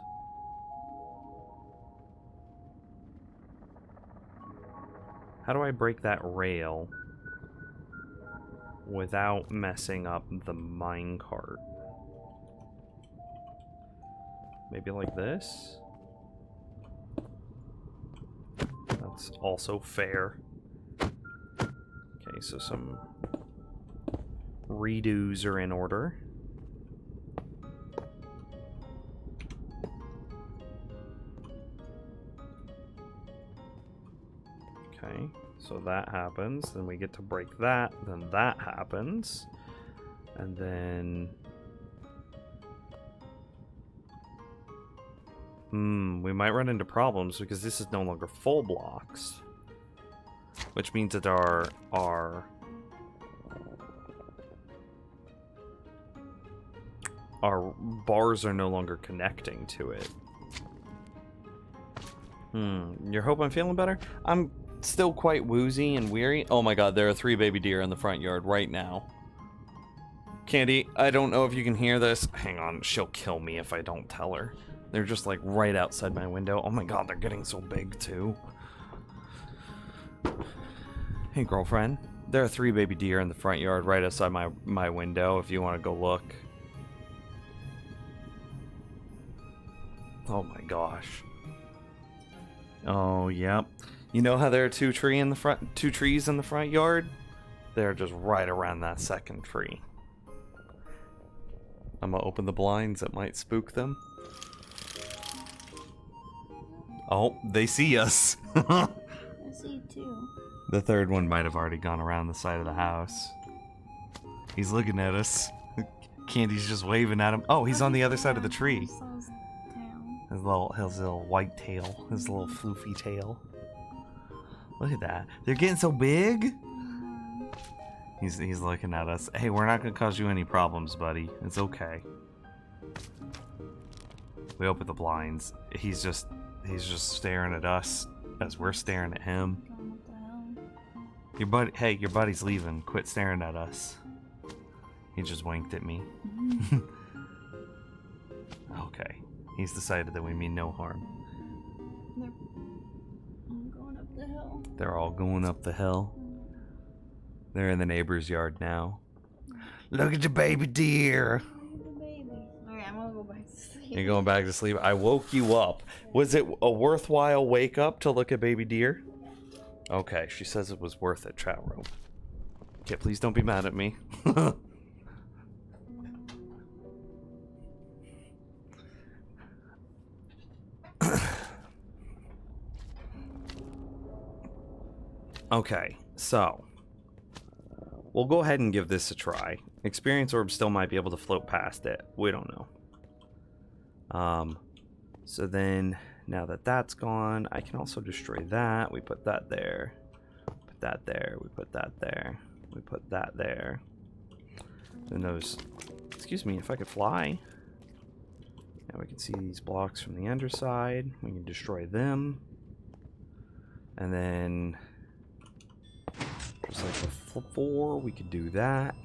How do I break that rail without messing up the minecart? Maybe like this? That's also fair. Okay, so some redos are in order. Okay, so that happens. Then we get to break that. Then that happens. And then... we might run into problems because this is no longer full blocks. Which means that our bars are no longer connecting to it. You hope I'm feeling better? I'm still quite woozy and weary. Oh my god, there are 3 baby deer in the front yard right now. Candy, I don't know if you can hear this. Hang on, she'll kill me if I don't tell her. They're just like right outside my window. Oh my god, they're getting so big too. Hey girlfriend, there are 3 baby deer in the front yard right outside my window if you want to go look. Oh my gosh. Oh, yep. You know how there are 2 trees in the front yard? They're just right around that second tree. I'm gonna open the blinds, it might spook them. Oh, they see us. I see too. The third one might have already gone around the side of the house. He's looking at us. Candy's just waving at him. Oh, he's on the other side of the tree. His little white tail. His little floofy tail. Look at that. They're getting so big. He's looking at us. Hey, we're not gonna cause you any problems, buddy. It's okay. We open the blinds. He's just staring at us as we're staring at him. Your buddy's leaving. Quit staring at us. He just winked at me. Okay. He's decided that we mean no harm. I'm going up the hill. They're all going up the hill. They're in the neighbor's yard now. Look at your baby deer. Baby. Alright, I'm gonna go back to sleep. You're going back to sleep. I woke you up. Was it a worthwhile wake up to look at baby deer? Okay, she says it was worth it, chat room. Okay, please don't be mad at me. Okay, so we'll go ahead and give this a try. Experience orb still might be able to float past it. We don't know. So then, now that that's gone, I can also destroy that. We put that there. Put that there. We put that there. We put that there. Then those... Excuse me, if I could fly. Now we can see these blocks from the underside. We can destroy them. And then just like before, we could do that.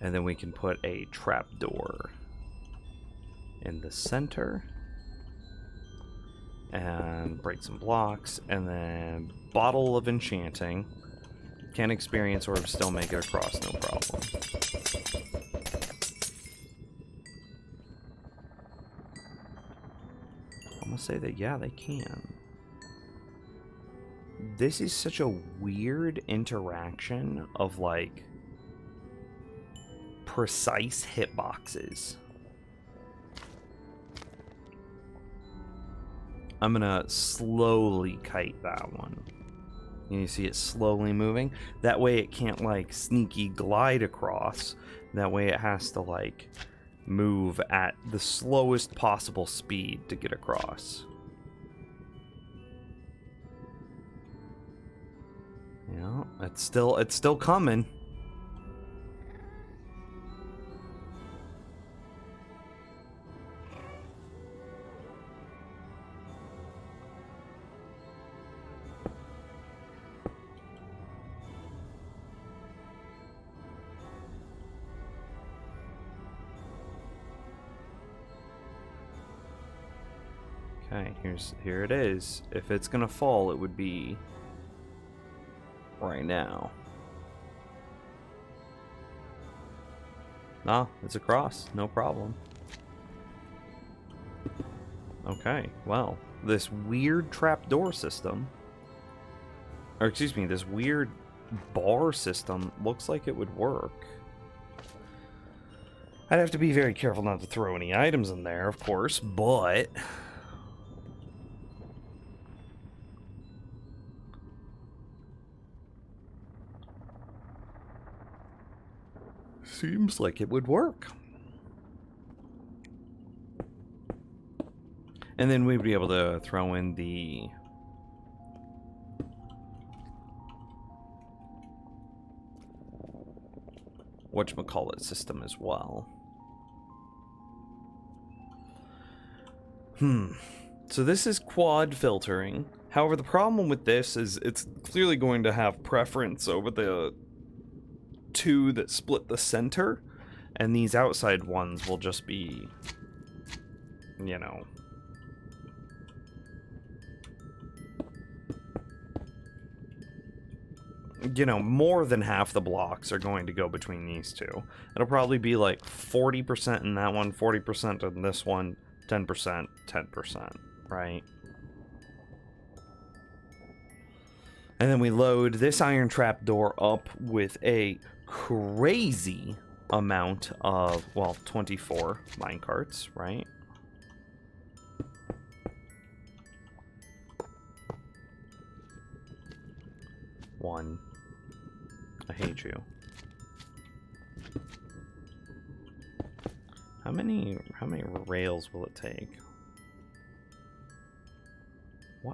And then we can put a trapdoor in the center. And break some blocks. And then Bottle of Enchanting. Can experience orbs still make it across, no problem. I'm gonna say that, yeah, they can. This is such a weird interaction of, like, precise hitboxes. I'm gonna slowly kite that one. You see it slowly moving? That way it can't, like, sneaky glide across. That way it has to, like, move at the slowest possible speed to get across. Yeah, it's still coming. Okay, here it is. If it's gonna fall, it would be right now. Ah, it's across, no problem. Okay, well, this weird trapdoor system, or excuse me, this weird bar system looks like it would work. I'd have to be very careful not to throw any items in there, of course, but seems like it would work. And then we'd be able to throw in the whatchamacallit system as well. So this is quad filtering. However, the problem with this is it's clearly going to have preference over the two that split the center, and these outside ones will just be, you know, more than half the blocks are going to go between these two. It'll probably be like 40% in that one, 40% in this one, 10%, 10%, right? And then we load this iron trap door up with a crazy amount of, well, 24 minecarts, right? One. I hate you. How many rails will it take? Why?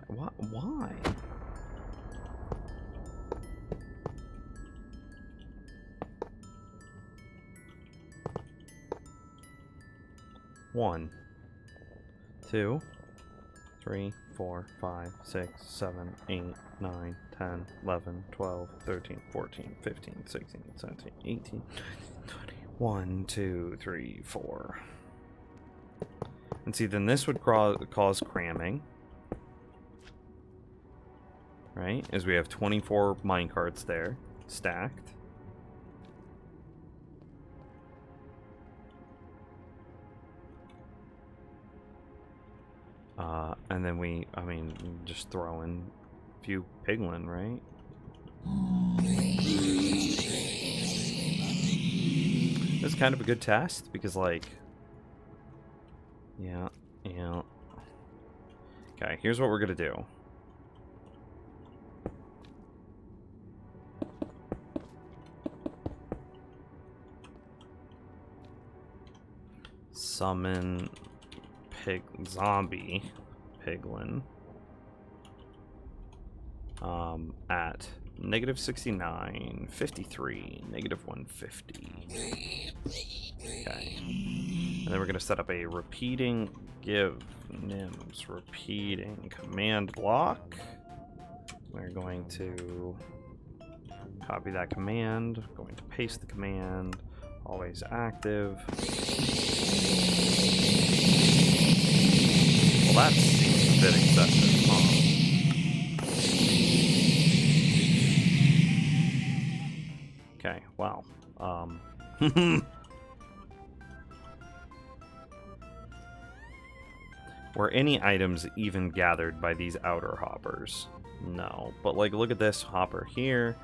One, 2, 3, 4, 5, 6, 7, 8, 9, 10, 11, 12, 13, 14, 15, 16, 17, 18, 20. 1, 2, 3, 4. And see, then this would cause cramming. Right? As we have 24 minecarts there, stacked. And then just throw in a few piglin, right? This is kind of a good test because, like, yeah. Okay, here's what we're gonna do. Summon zombie piglin at -69, 53, -150. Okay. And then we're going to set up a repeating give Nims repeating command block. We're going to copy that command, going to paste the command, always active. Well, that seems a bit excessive, huh? Okay, wow. Were any items even gathered by these outer hoppers? No. But, like, look at this hopper here.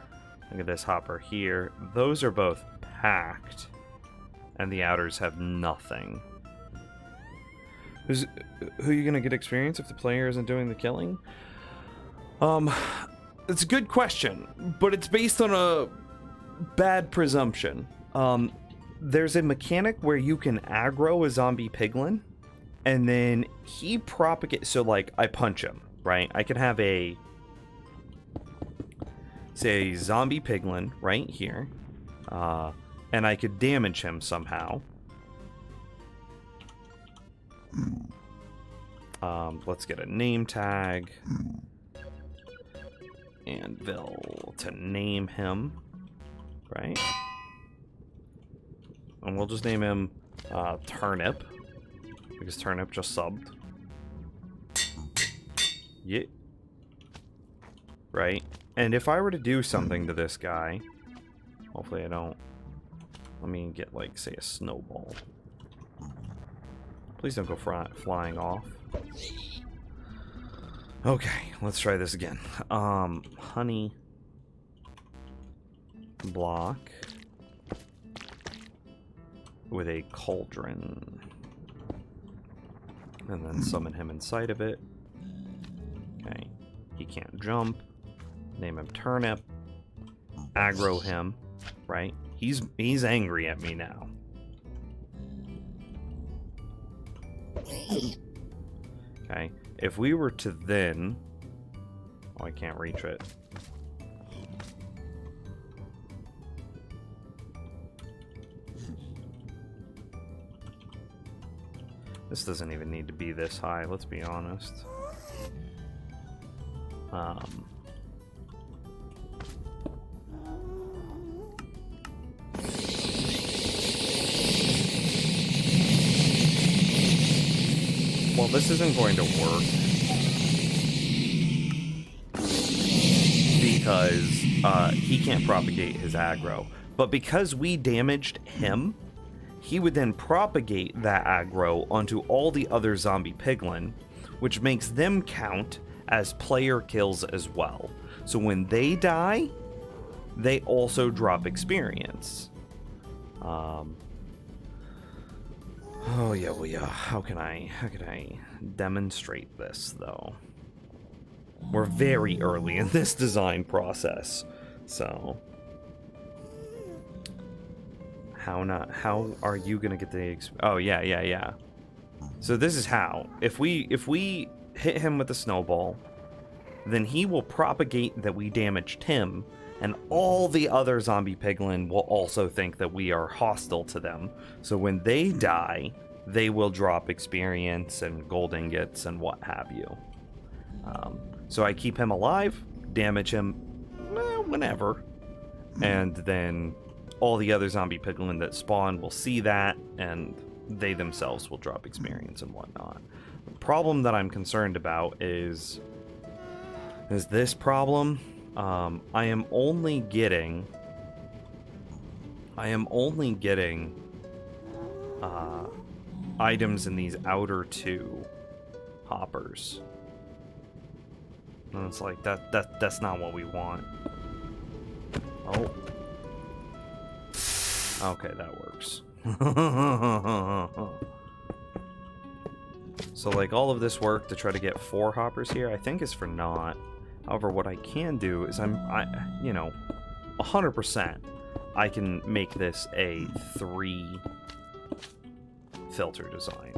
Look at this hopper here. Those are both packed. And the outers have nothing. Who are you going to get experience if the player isn't doing the killing? It's a good question. But it's based on a bad presumption. There's a mechanic where you can aggro a zombie piglin. And then he propagates. So, like, I punch him, right? I can have a, say, zombie piglin right here. And I could damage him somehow. Let's get a name tag. Anvil to name him, right? And we'll just name him Turnip. Because Turnip just subbed. Yeah. Right? And if I were to do something to this guy... Hopefully I don't... Let me get, like, say, a snowball. Please don't go flying off. Okay, let's try this again. Honey... block... with a cauldron... And then summon him inside of it. Okay. He can't jump. Name him Turnip. Aggro him. Right? He's angry at me now. Okay. If we were to then... Oh, I can't reach it. This doesn't even need to be this high, let's be honest. Well, this isn't going to work. Because he can't propagate his aggro. But because we damaged him, he would then propagate that aggro onto all the other zombie piglin, which makes them count as player kills as well. So when they die, they also drop experience. Oh yeah, well yeah. How can I demonstrate this though? We're very early in this design process, so. How are you gonna get the oh yeah. So this is how. If we hit him with a snowball, then he will propagate that we damaged him, and all the other zombie piglin will also think that we are hostile to them. So when they die, they will drop experience and gold ingots and what have you. So I keep him alive, damage him whenever, and then all the other zombie piglin that spawn will see that, and they themselves will drop experience and whatnot. The problem that I'm concerned about is this problem. I am only getting items in these outer two hoppers. And it's like that's not what we want. Oh. Okay, that works. So, like, all of this work to try to get 4 hoppers here, I think is for naught. However, what I can do is you know, 100%, I can make this a 3 filter design.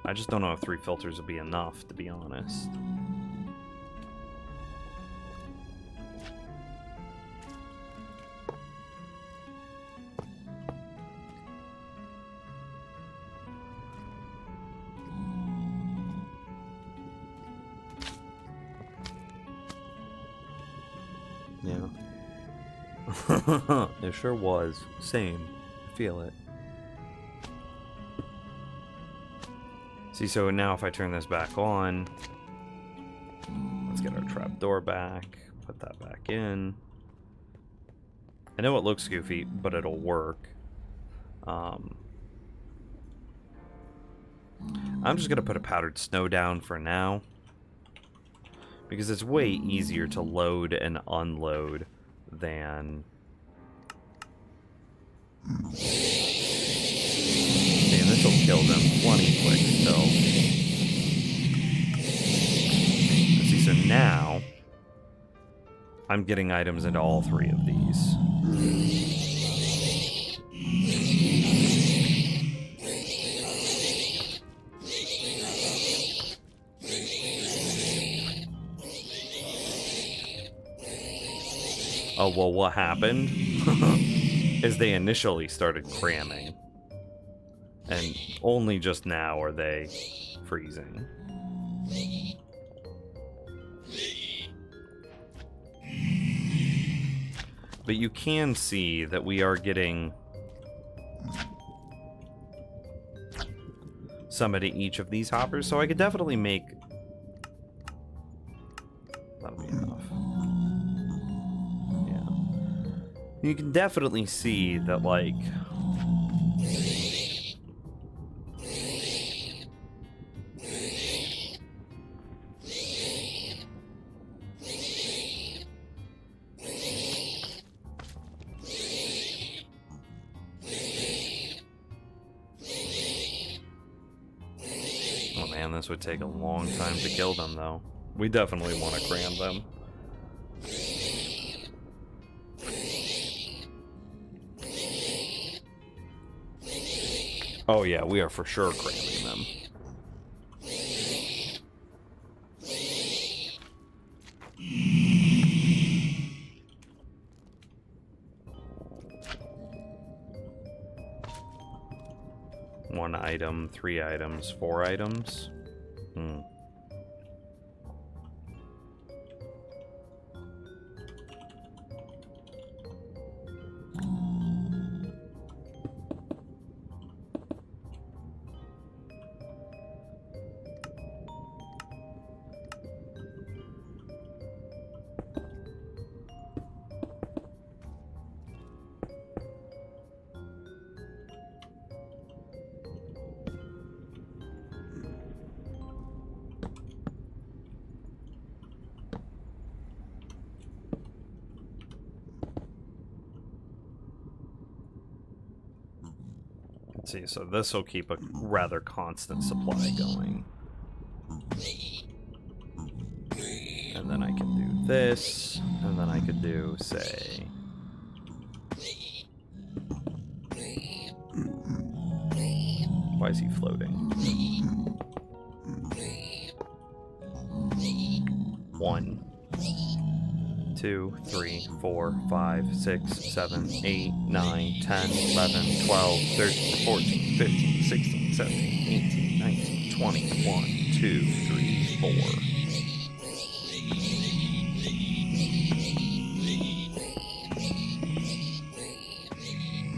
I just don't know if 3 filters will be enough, to be honest. Yeah. It sure was. Same. I feel it. See, so now if I turn this back on, let's get our trapdoor back, put that back in. I know it looks goofy, but it'll work. I'm just going to put a powdered snow down for now, because it's way easier to load and unload than... Damn, this will kill them plenty quick still. See, so now I'm getting items into all three of these. Oh, well, what happened is they initially started cramming. And only just now are they freezing. But you can see that we are getting some into each of these hoppers, so I could definitely make... That'll be enough. Yeah. You can definitely see that, like... This would take a long time to kill them, though. We definitely want to cram them. Oh yeah, we are for sure cramming them. One item, 3 items, 4 items. Let's see, so this will keep a rather constant supply going. And then I can do this, and then I could do, say... Why is he floating? 1, 2, 3, 4, 5, 6, 7, 8, 9, 10, 11, 12, 13, 14, 15, 16, 17, 18, 19, 20, 1, 2, 3, 4.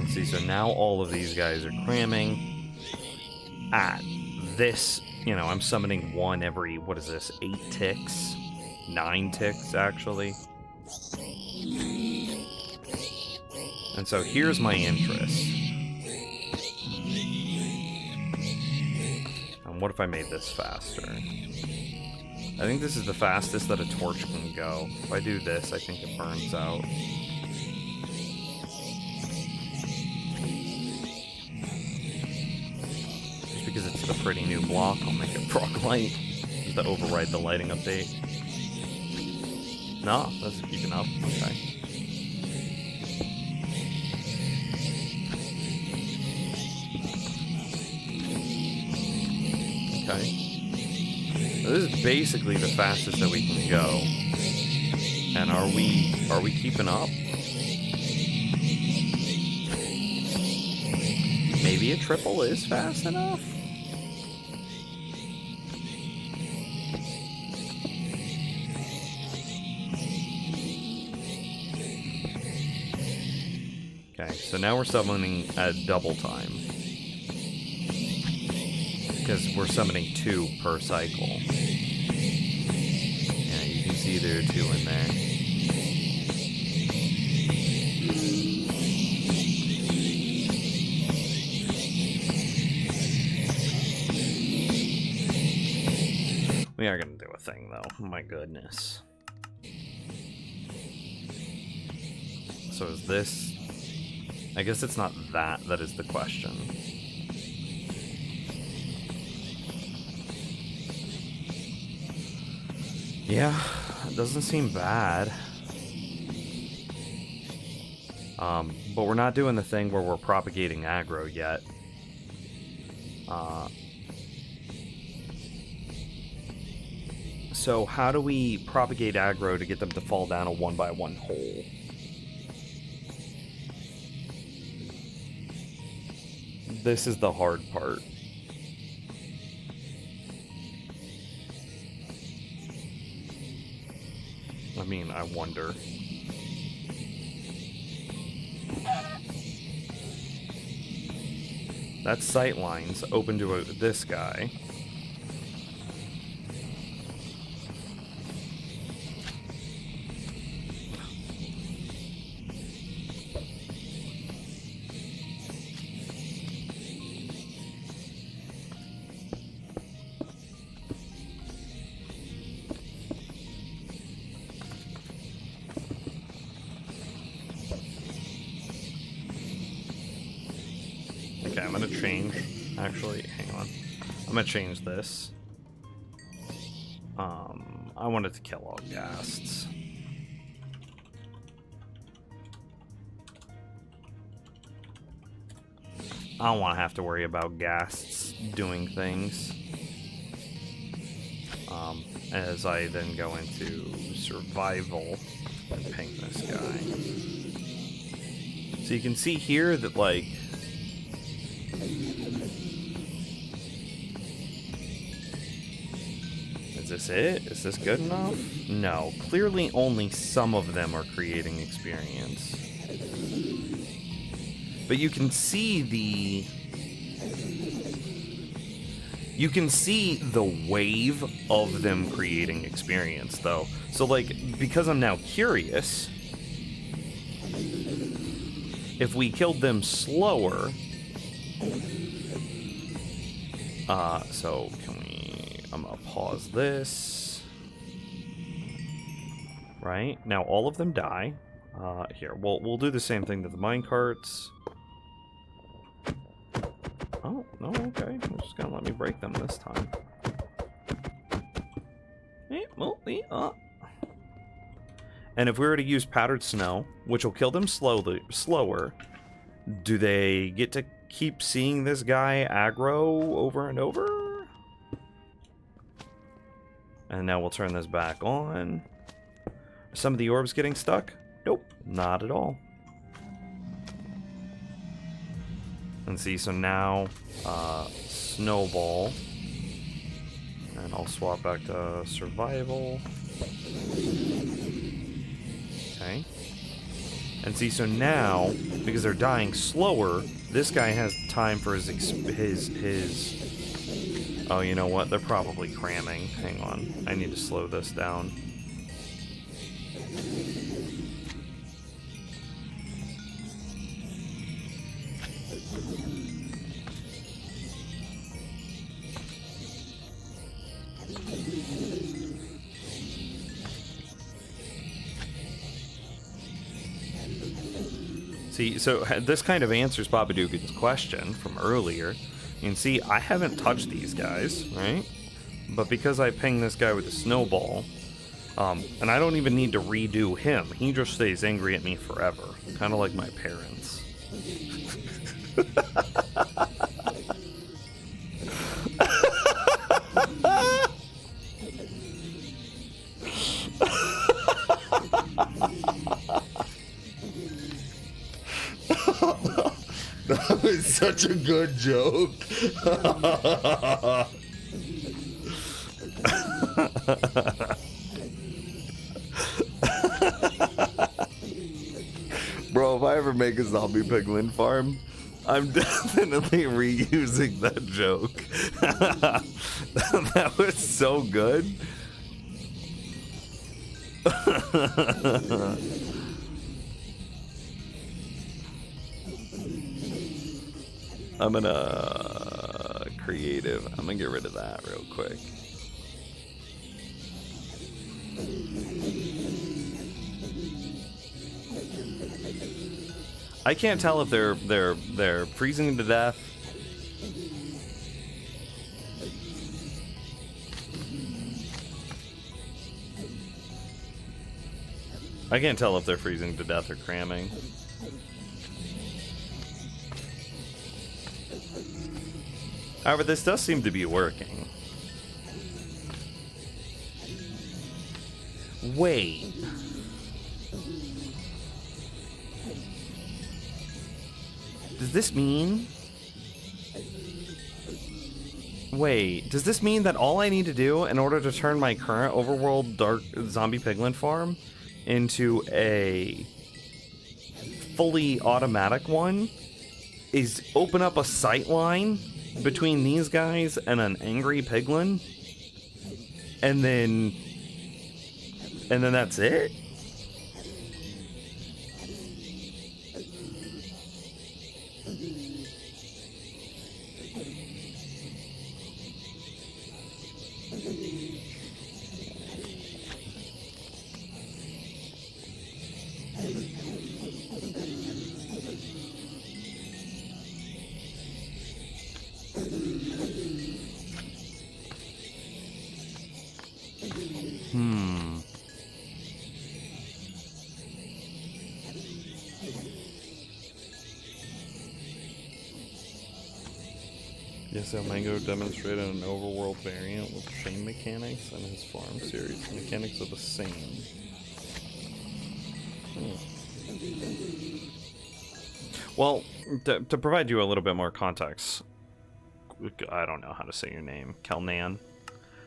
Let's see, so now all of these guys are cramming. At this, you know, I'm summoning one every, what is this, 8 ticks? 9 ticks, actually. And so here's my interest. And what if I made this faster? I think this is the fastest that a torch can go. If I do this, I think it burns out. Just because it's the pretty new block, I'll make it proc light. Just to override the lighting update. No, that's keeping up. Okay. Okay. So this is basically the fastest that we can go. And are we keeping up? Maybe a triple is fast enough? Okay, so now we're summoning at double time. Because we're summoning 2 per cycle. Yeah, you can see there are 2 in there. We are gonna do a thing though, my goodness. So is this... I guess it's not that is the question. Yeah, it doesn't seem bad. But we're not doing the thing where we're propagating aggro yet. So how do we propagate aggro to get them to fall down a 1x1 hole? This is the hard part. I mean, I wonder. That sight line's open to this guy. Okay, I'm gonna change. Actually, hang on. I'm gonna change this. I wanted to kill all ghasts. I don't want to have to worry about ghasts doing things. As I then go into survival and ping this guy. So you can see here that, like, is this it? Is this good enough? No. Clearly only some of them are creating experience. But you can see the... You can see the wave of them creating experience, though. So, like, because I'm now curious, if we killed them slower... so can we... I'm gonna pause this. Right? Now all of them die. Here, we'll do the same thing to the minecarts. Oh, no, okay. They're just gonna let me break them this time. And if we were to use powdered snow, which will kill them slower, do they get to keep seeing this guy aggro over and over? And now we'll turn this back on. Are some of the orbs getting stuck? Nope, not at all. And see, so now, snowball. And I'll swap back to survival. Okay. And see, so now, because they're dying slower, this guy has time for his... Oh, you know what? They're probably cramming. Hang on. I need to slow this down. See, so this kind of answers Babadook's question from earlier. You can see I haven't touched these guys, right? But because I pinged this guy with a snowball, and I don't even need to redo him, he just stays angry at me forever. Kind of like my parents. That was such a good joke. Bro, if I ever make a zombie piglin farm, I'm definitely reusing that joke. That was so good. I'm gonna creative. I'm gonna get rid of that real quick. I can't tell if they're freezing to death. I can't tell if they're freezing to death or cramming. However, this does seem to be working. Wait. Does this mean... Wait, does this mean that all I need to do in order to turn my current overworld dark zombie piglin farm into a fully automatic one is open up a sight line between these guys and an angry piglin, and then that's it? Yes, El Mango demonstrated an overworld variant with chain mechanics, and his farm series mechanics are the same. Well, to provide you a little bit more context, I don't know how to say your name, Kelnan.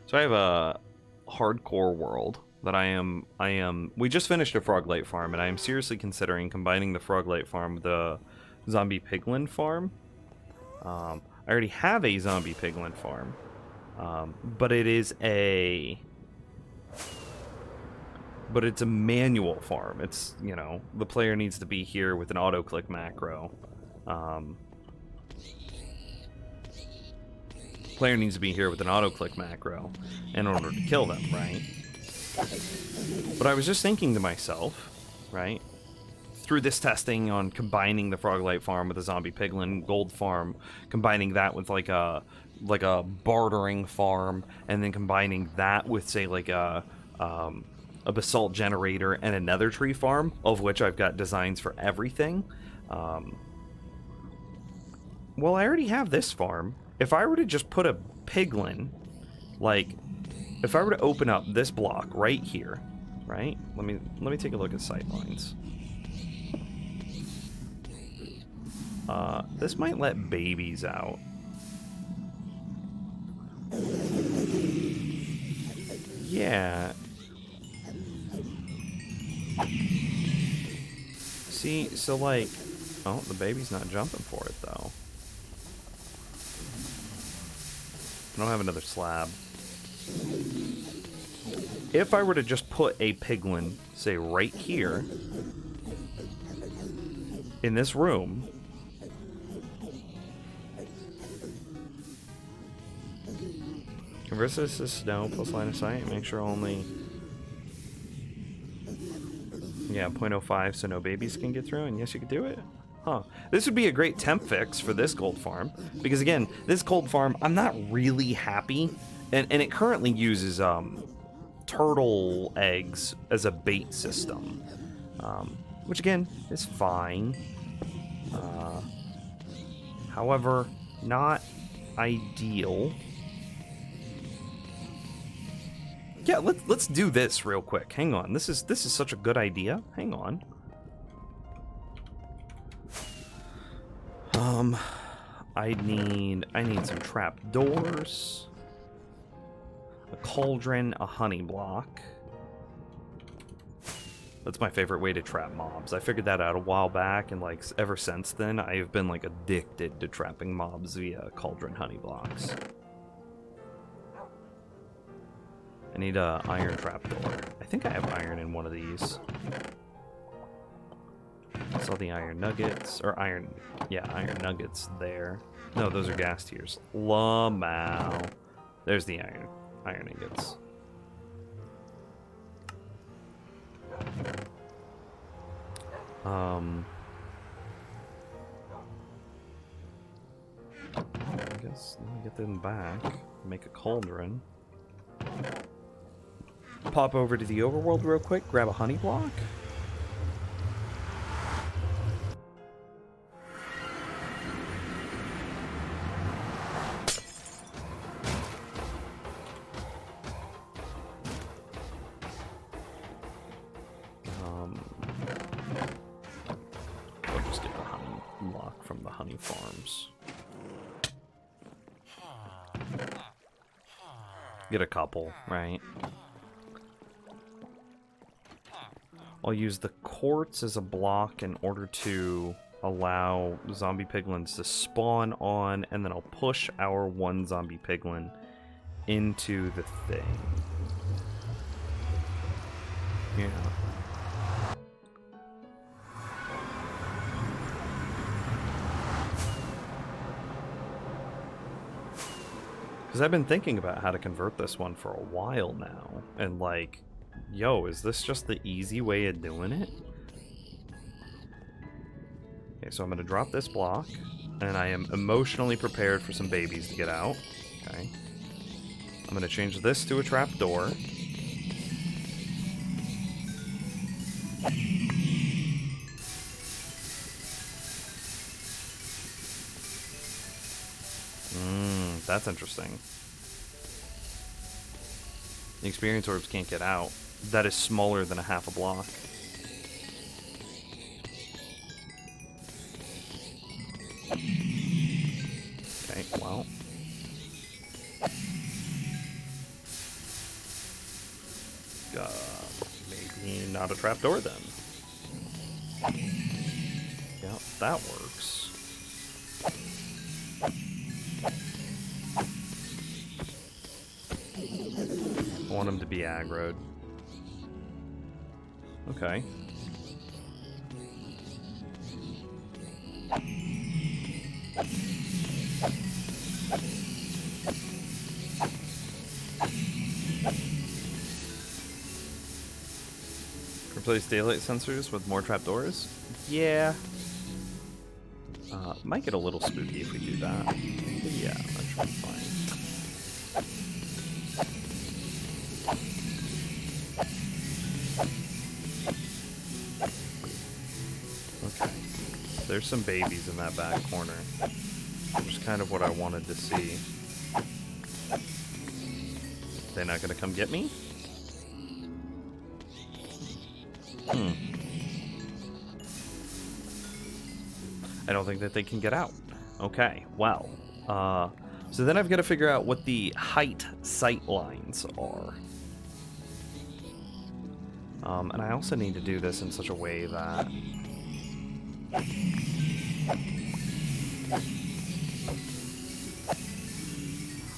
So I have a hardcore world that we just finished a Froglight farm, and I am seriously considering combining the Froglight farm with the zombie piglin farm. I already have a zombie piglin farm, but it's a manual farm. It's, you know, the player needs to be here with an auto-click macro. Player needs to be here with an auto-click macro in order to kill them, right? But I was just thinking to myself, right, through this testing on combining the Froglight farm with a zombie piglin gold farm, combining that with like a bartering farm, and then combining that with, say, like a basalt generator and a nether tree farm, of which I've got designs for everything. Well, I already have this farm. If I were to just put a piglin, like, if I were to open up this block right here, right? Let me take a look at sightlines. This might let babies out. Yeah. See, so like, oh, the baby's not jumping for it though. I don't have another slab. If I were to just put a piglin, say right here, in this room, convert this to snow plus line of sight, make sure only, yeah, 0.05 so no babies can get through, and yes, you could do it. Huh. This would be a great temp fix for this gold farm, because again, this gold farm, I'm not really happy, and it currently uses turtle eggs as a bait system, which again is fine. However, not ideal. Yeah, let's do this real quick. Hang on. This is such a good idea. Hang on. I need some trap doors, a cauldron, a honey block. That's my favorite way to trap mobs. I figured that out a while back, and like ever since then, I have been like addicted to trapping mobs via cauldron honey blocks. I need a iron trapdoor. I think I have iron in one of these. I saw the iron nuggets, or iron nuggets there. No, those are gas tiers. Lamau. There's the iron ingots. I guess let me get them back. Make a cauldron. Pop over to the overworld real quick. Grab a honey block. I'll just get the honey block from the honey farms. Get a couple, right? I'll use the quartz as a block in order to allow zombie piglins to spawn on, and then I'll push our one zombie piglin into the thing. Yeah. Because I've been thinking about how to convert this one for a while now, and like, yo, is this just the easy way of doing it? Okay, so I'm going to drop this block, and I am emotionally prepared for some babies to get out. Okay. I'm going to change this to a trapdoor. That's interesting. The experience orbs can't get out. That is smaller than a half a block. Okay, well. Maybe not a trapdoor then. Yep, that works. I want him to be aggroed. Okay. Replace daylight sensors with more trapdoors? Yeah. Might get a little spooky if we do that. But yeah, that should be fine. Okay. There's some babies in that back corner. Which is kind of what I wanted to see. They're not gonna come get me? I don't think that they can get out. Okay, well. So then I've got to figure out what the height sight lines are. And I also need to do this in such a way that...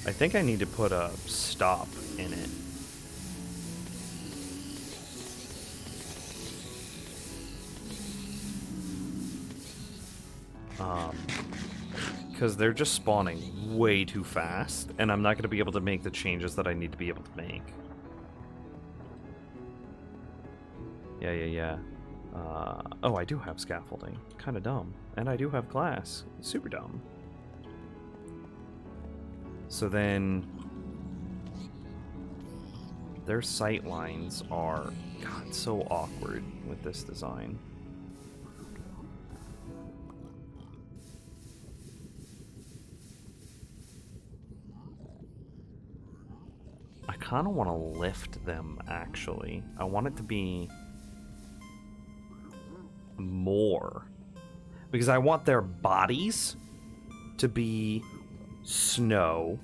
I think I need to put a stop in it. Because they're just spawning way too fast, and I'm not going to be able to make the changes that I need to be able to make. Yeah. Oh, I do have scaffolding. Kind of dumb. And I do have glass. Super dumb. So then... their sight lines are, God, so awkward with this design. I kind of want to lift them, actually. I want it to be more. Because I want their bodies to be snow.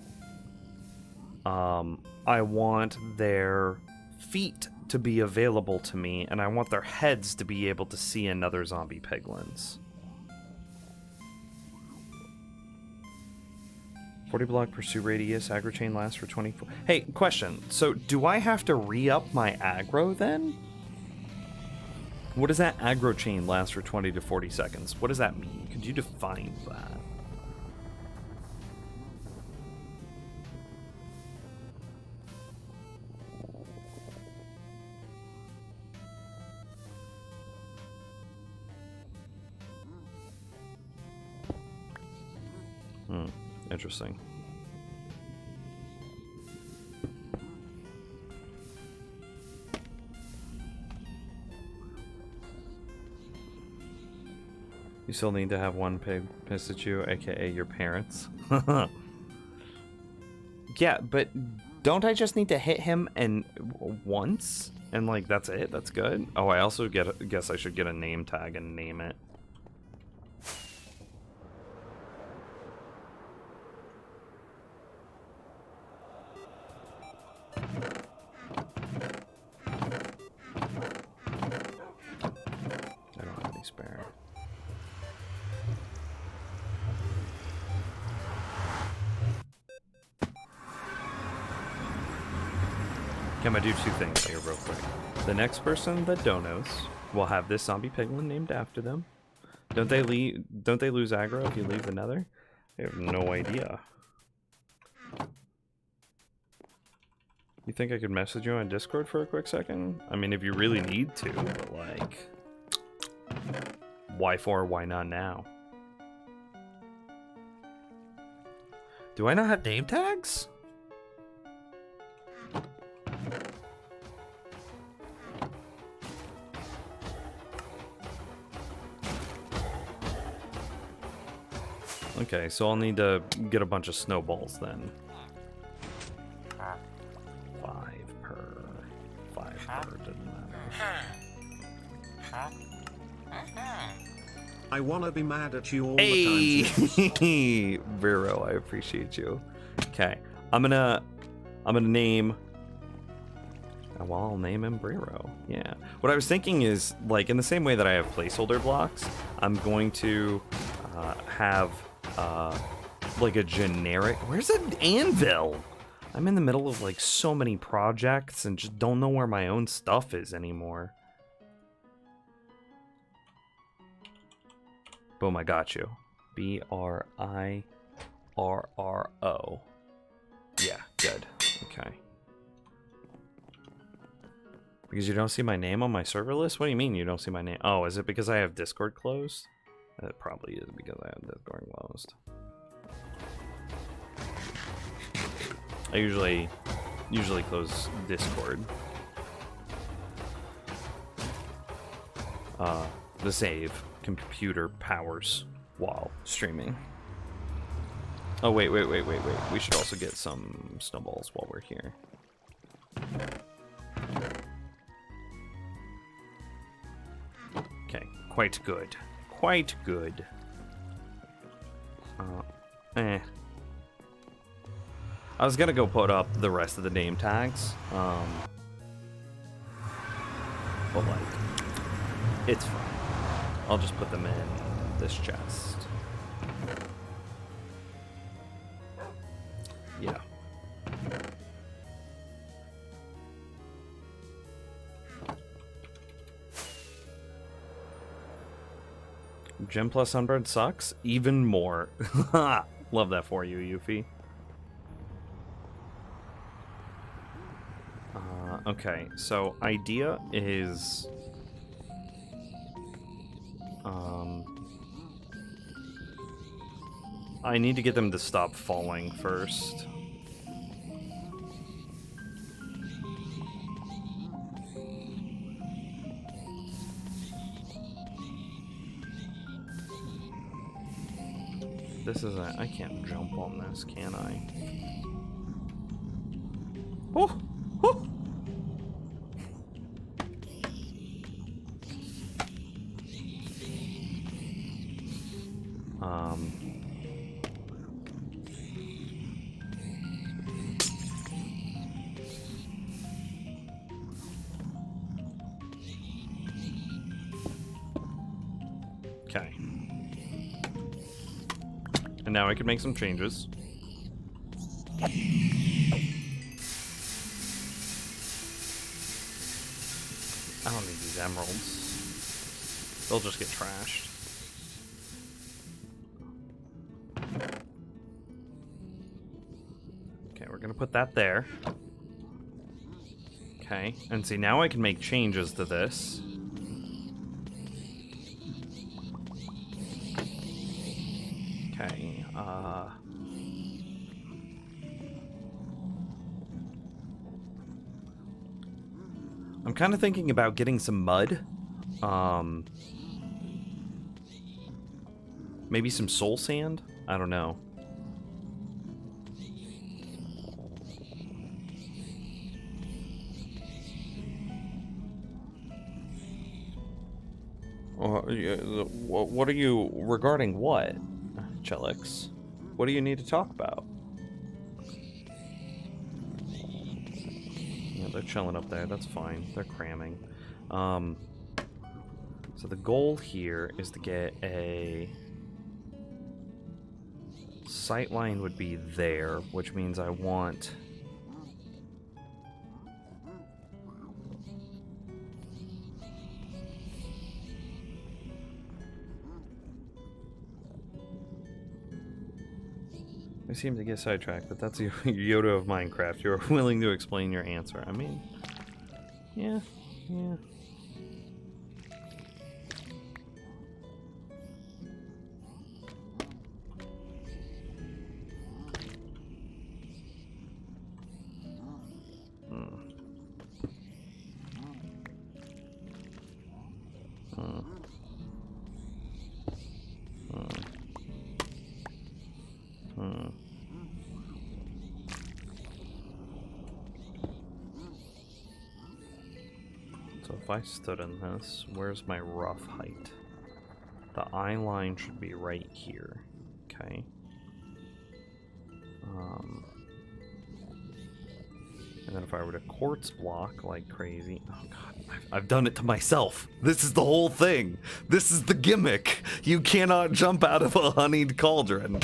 I want their feet to be available to me, and I want their heads to be able to see another zombie piglins. 40 block pursuit radius, aggro chain lasts for 24. Hey, question. So, do I have to re-up my aggro then? What does that aggro chain last for 20 to 40 seconds? What does that mean? Could you define that? Interesting. You still need to have one pig pissed at you, aka your parents. Yeah, but don't I just need to hit him and once? And like that's it? That's good? Oh, I also guess I should get a name tag and name it. I don't have any spare. Okay, I'm gonna do two things here real quick. The next person that donos will have this zombie piglin named after them. Don't they lose aggro if you leave the nether? I have no idea. You think I could message you on Discord for a quick second? I mean, if you really need to, but like... Why for, why not now? Do I not have name tags? Okay, so I'll need to get a bunch of snowballs then. 5 per. 5 per, doesn't matter. I wanna be mad at you all the time. Hey, Vero, I appreciate you. Okay, I'm gonna name. Well, I'll name him Brero. Yeah. What I was thinking is, like, in the same way that I have placeholder blocks, I'm going to have like a generic. Where's an anvil? I'm in the middle of like so many projects and just don't know where my own stuff is anymore. Boom, I got you. BRIRRO. Yeah, good. Okay. Because you don't see my name on my server list? What do you mean you don't see my name? Oh, is it because I have Discord closed? It probably is because I have Discord closed. I usually close Discord. The save computer powers while streaming. Oh, wait. We should also get some snowballs while we're here. Okay, quite good. Quite good. I was gonna go put up the rest of the name tags, but like, it's fine. I'll just put them in this chest. Yeah. Gem plus Sunbird sucks? Even more. Love that for you, Yuffie. Okay, so idea is... I need to get them to stop falling first. This isn't... I can't jump on this, can I? Oh! Oh! Okay. And now I can make some changes. I don't need these emeralds. They'll just get trashed. Okay, we're gonna put that there. Okay, and see, now I can make changes to this. Okay, I'm kind of thinking about getting some mud. Maybe some soul sand? I don't know. What are you regarding what, Chelix? What do you need to talk about? Yeah, they're chilling up there. That's fine. They're cramming. So the goal here is to get a sightline would be there, which means I want. I seem to get sidetracked, but that's your Yoda of Minecraft. You're willing to explain your answer. I mean, yeah. So if I stood in this, where's my rough height? The eye line should be right here. Okay. And then if I were to quartz block like crazy... Oh god, I've done it to myself! This is the whole thing! This is the gimmick! You cannot jump out of a honeyed cauldron!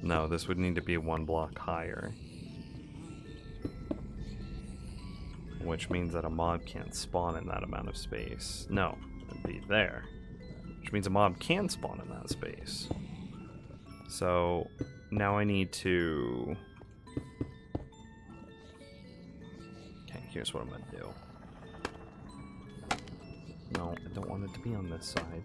No, this would need to be 1 block higher. Which means that a mob can't spawn in that amount of space. No, it'd be there. Which means a mob can spawn in that space. So, now I need to... Okay, here's what I'm gonna do. No, I don't want it to be on this side.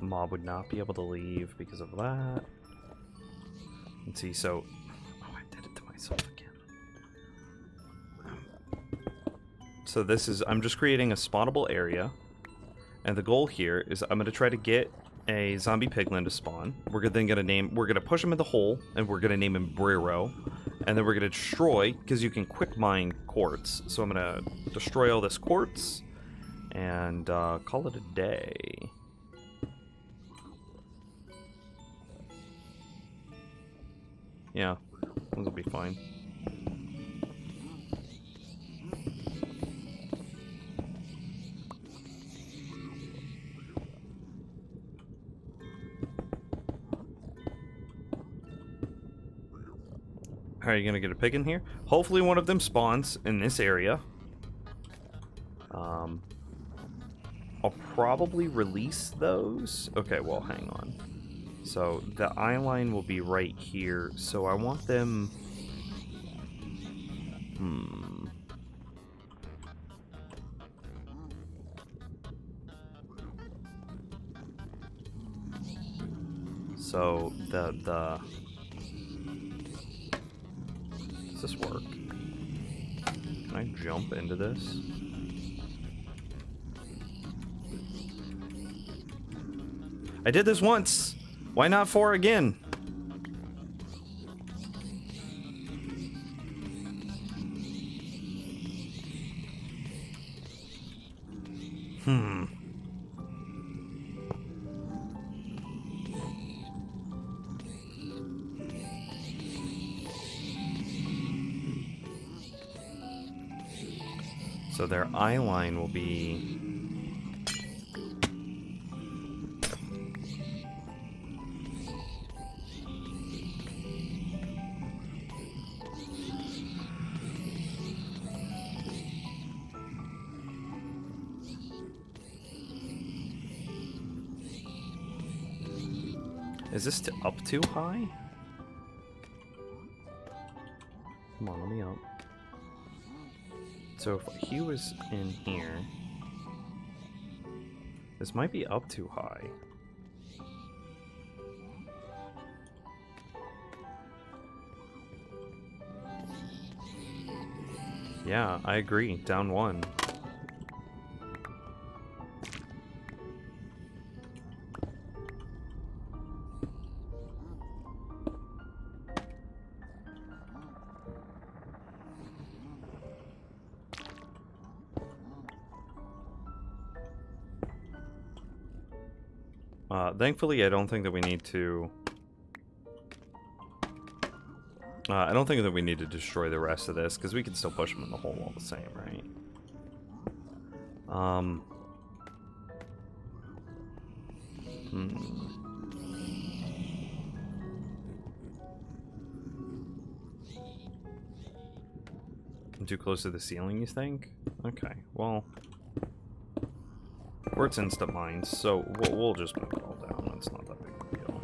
Mob would not be able to leave because of that. Let's see, so... Oh, I did it to myself again. So this is... I'm just creating a spawnable area. And the goal here is I'm going to try to get a zombie piglin to spawn. We're then going to name... We're going to push him in the hole, and we're going to name him Brero. And then we're going to destroy, because you can quick mine quartz. So I'm going to destroy all this quartz, and call it a day. Yeah, those will be fine. How are you gonna get a pig in here? Hopefully one of them spawns in this area. I'll probably release those. Okay, well, hang on. So the eye line will be right here, so I want them... So the... Does this work? Can I jump into this? I did this once! Why not 4 again? So their eye line will be... Is this up too high? Come on, let me up. So if he was in here, this might be up too high. Yeah, I agree. Down one. Thankfully, I don't think that we need to... I don't think that we need to destroy the rest of this, because we can still push them in the hole all the same, right? I'm too close to the ceiling, you think? Okay, well... Or it's instant mines, so we'll just move it all down. That's not that big of a deal.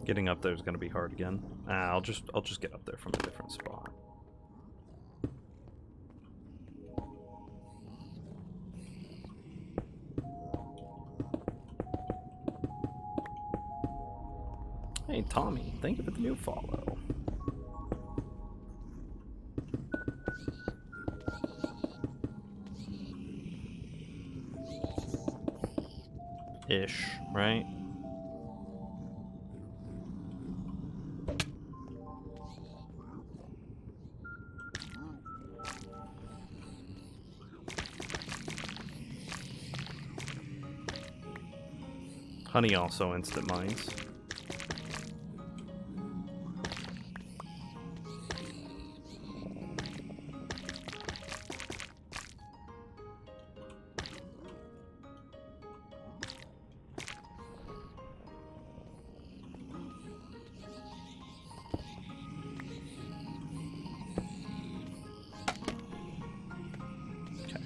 Getting up there is going to be hard again. I'll just get up there from a different spot. Hey Tommy, thank you for the new follow. Ish, right? Honey also instant mines. Okay,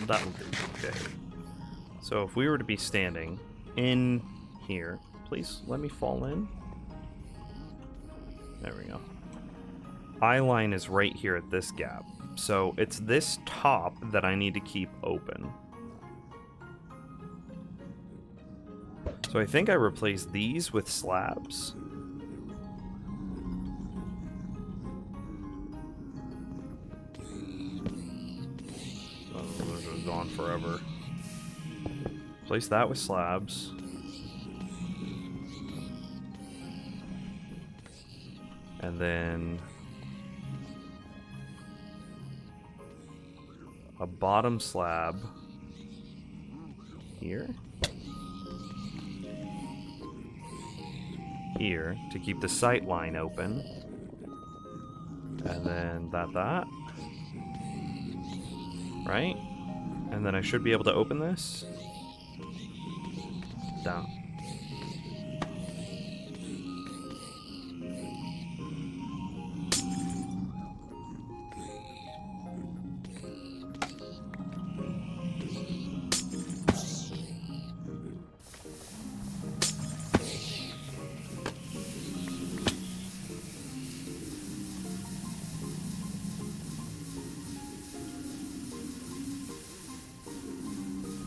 that'll do. Okay. So if we were to be standing in here, please let me fall in. There we go. Eye line is right here at this gap. So it's this top that I need to keep open. So I think I replaced these with slabs. Oh, those are gone forever. Place that with slabs. And then a bottom slab here. Here to keep the sight line open. And then that. Right? And then I should be able to open this. Down.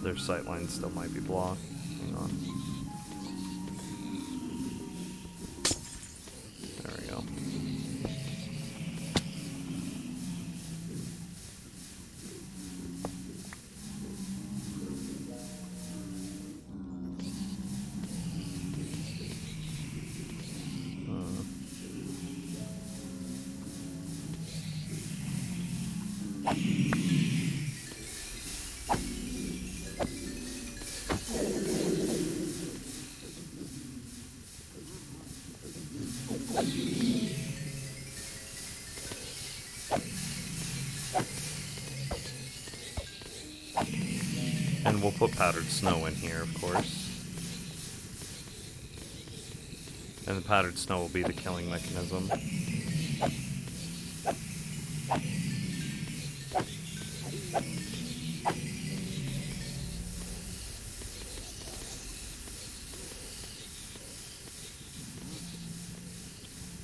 Their sightlines still might be blocked. Hang on. There we go. And we'll put powdered snow in here, of course. And the powdered snow will be the killing mechanism.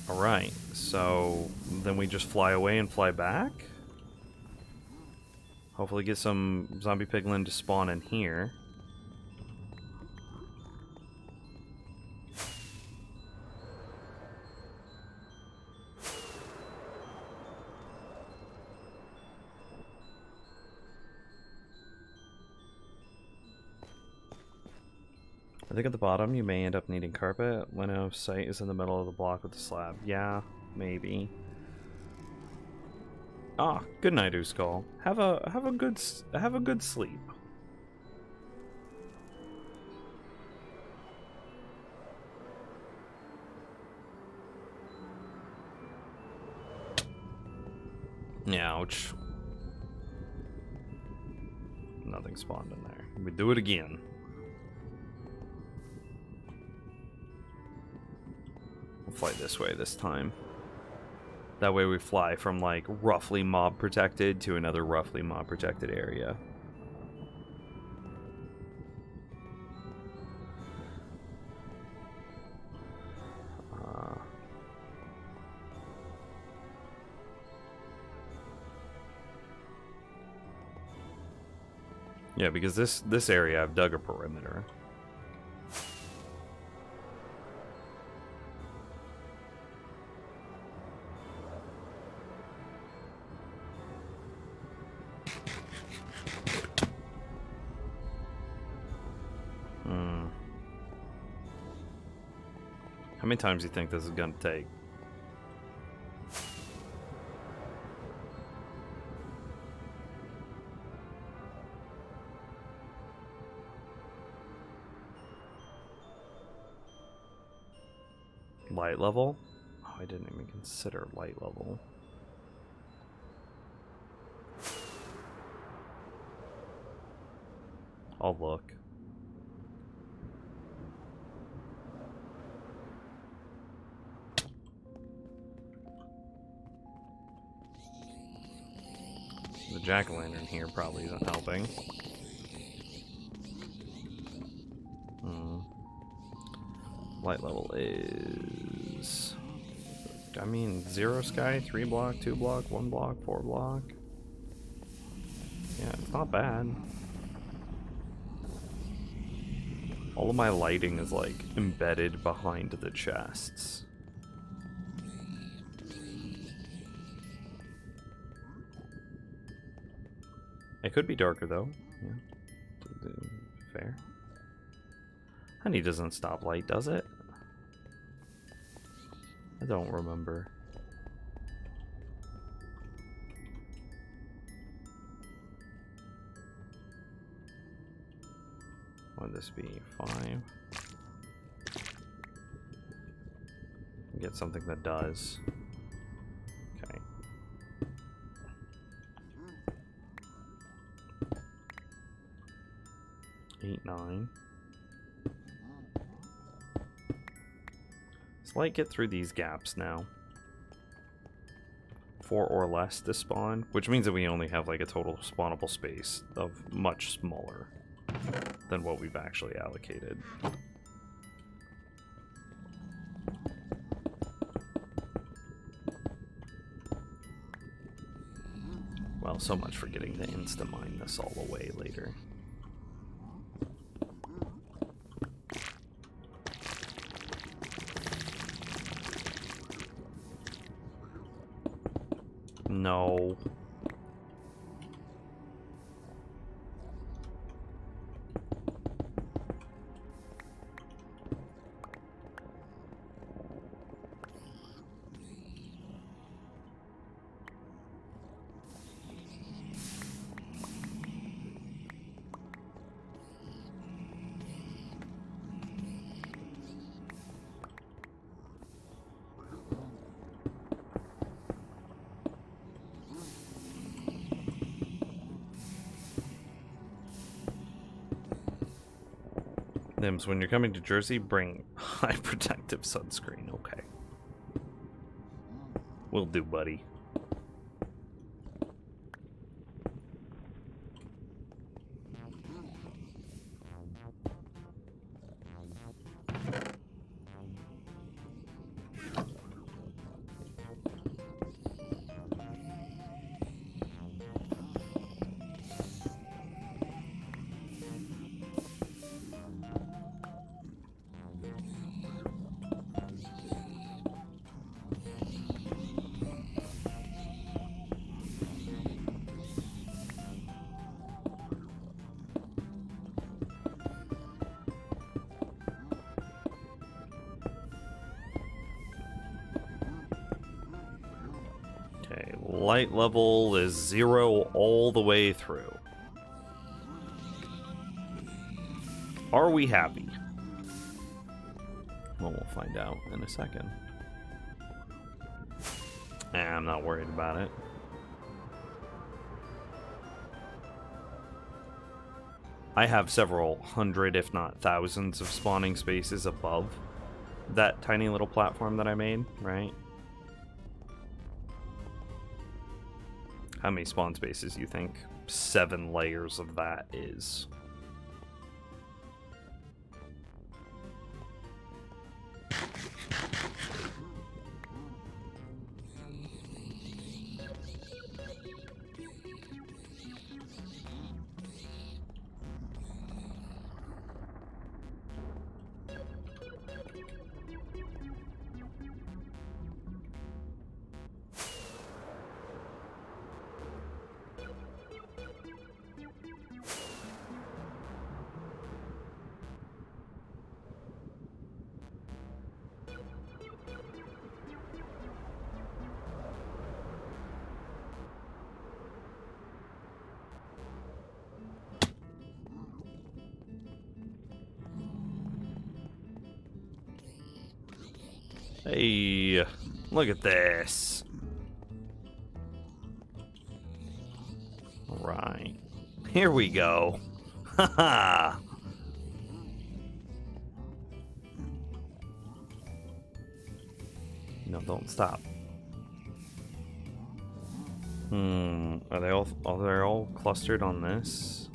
Alright, so then we just fly away and fly back? Hopefully get some zombie piglin to spawn in here. I think at the bottom you may end up needing carpet. Line of sight is in the middle of the block with the slab. Yeah, maybe. Ah, good night, Uskal. Have a good sleep. Ouch. Nothing spawned in there. We do it again. We'll fly this way this time. That way we fly from like roughly mob protected to another roughly mob protected area. Yeah, because this area I've dug a perimeter. How many times do you think this is gonna take? Light level? Oh, I didn't even consider light level. I'll look. The jack-o'-lantern here probably isn't helping. Light level is... I mean, 0 sky, 3 block, 2 block, 1 block, 4 block. Yeah, it's not bad. All of my lighting is like embedded behind the chests. It could be darker though. Yeah. Fair. Honey doesn't stop light, does it? I don't remember. Would this be 5? Get something that does. Okay. Eight, 9. Does light get through these gaps now? 4 or less to spawn, which means that we only have like a total spawnable space of much smaller than what we've actually allocated. Well, so much for getting to insta-mine this all away later. No. Nims, when you're coming to Jersey, bring high protective sunscreen. Okay. Will do, buddy. Light level is 0 all the way through. Are we happy? Well, we'll find out in a second. I'm not worried about it. I have several hundred, if not thousands, of spawning spaces above that tiny little platform that I made, right? How many spawn spaces you think 7 layers of that is? Hey, look at this. All right, here we go. Haha. No, don't stop. Are they all clustered on this?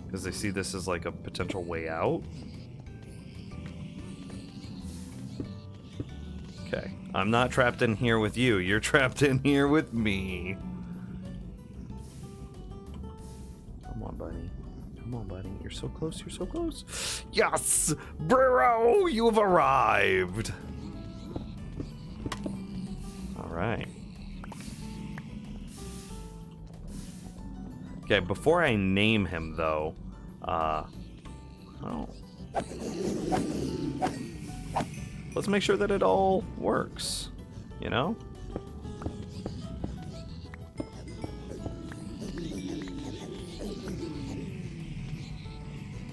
Because they see this as like a potential way out. Okay, I'm not trapped in here with you. You're trapped in here with me. Come on, buddy. Come on, buddy. You're so close. You're so close. Yes! Bro, you have arrived. All right. Okay, before I name him, though, let's make sure that it all works, you know?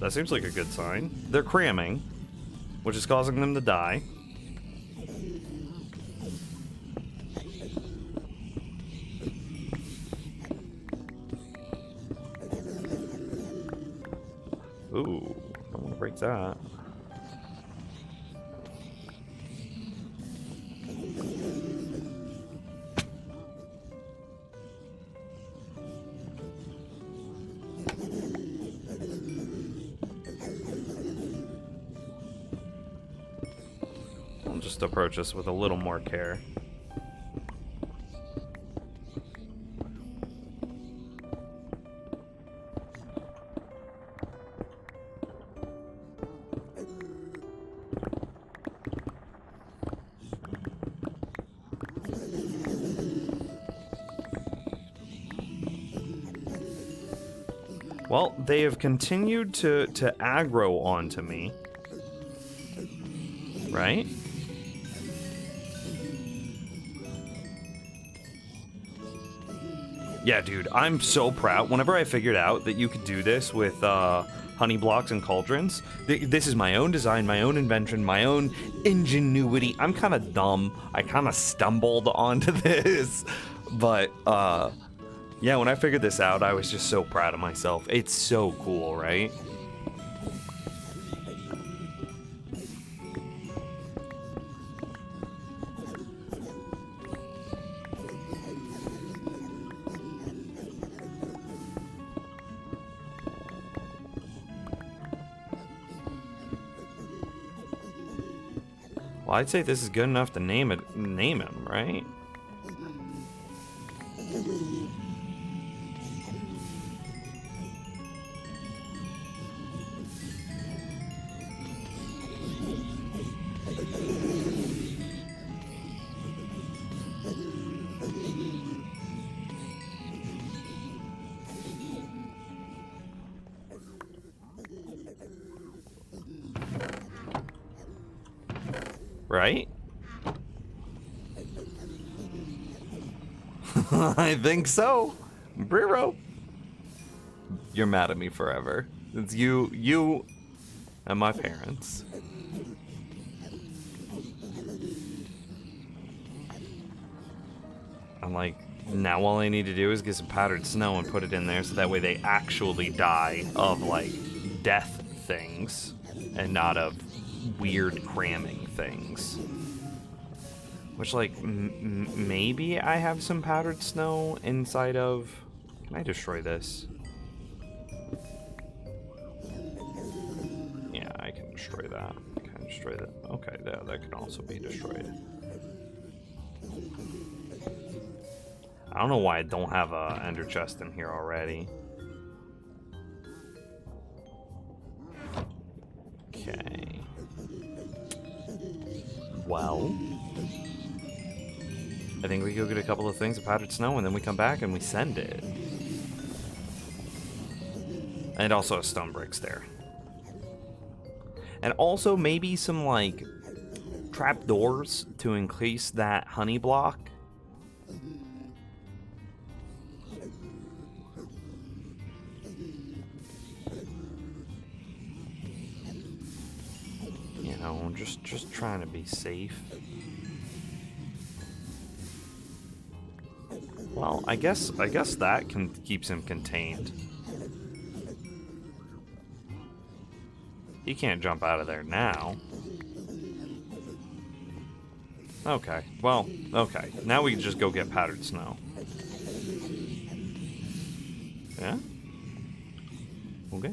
That seems like a good sign. They're cramming, which is causing them to die. Ooh, don't want to break that. I'll just approach this with a little more care. Well, they have continued to aggro onto me. Right? Yeah, dude, I'm so proud. Whenever I figured out that you could do this with honey blocks and cauldrons, this is my own design, my own invention, my own ingenuity. I'm kind of dumb. I kind of stumbled onto this. But, yeah, when I figured this out, I was just so proud of myself. It's so cool, right? Well, I'd say this is good enough to name him, right? Right? I think so. Briro. You're mad at me forever. It's you and my parents. I'm like, now all I need to do is get some powdered snow and put it in there so that way they actually die of, like, death things and not of weird cramming things. Which, like, maybe I have some powdered snow inside of... Can I destroy this? Yeah, I can destroy that. Can I destroy that? Okay, that can also be destroyed. I don't know why I don't have a ender chest in here already. Okay. Well, I think we go get a couple of things of powdered snow, and then we come back and we send it. And also stone bricks there. And also maybe some, like, trapdoors to increase that honey block. You know, just trying to be safe. Well, I guess that keeps him contained. He can't jump out of there now. Okay, well, okay. Now we can just go get powdered snow. Yeah? Okay.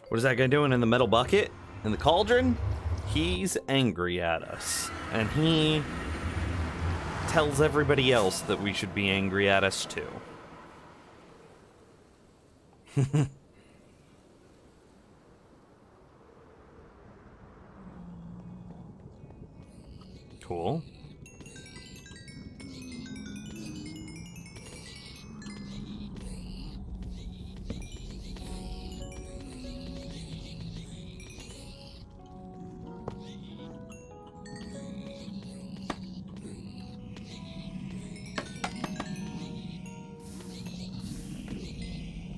What is that guy doing in the metal bucket? In the cauldron? He's angry at us. And he tells everybody else that we should be angry at us too. Cool.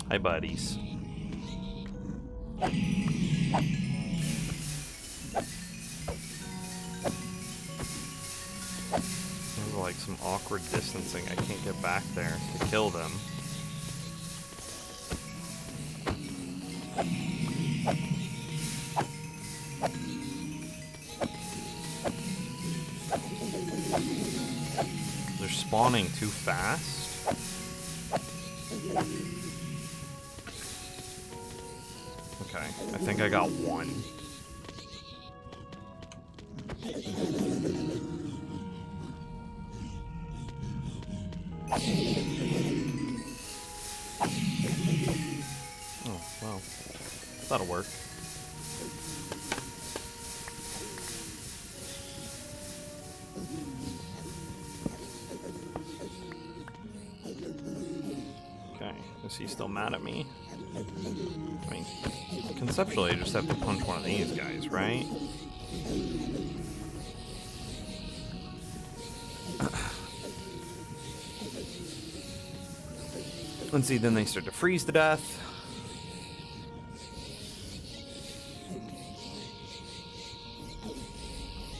Hi, buddies. There's like some awkward distancing. I can't get back there to kill them. They're spawning too fast. Okay, I think I got one. Oh, well. That'll work. Okay, is he still mad at me? I mean, conceptually, I just have to punch one of these guys, right? And see, then they start to freeze to death.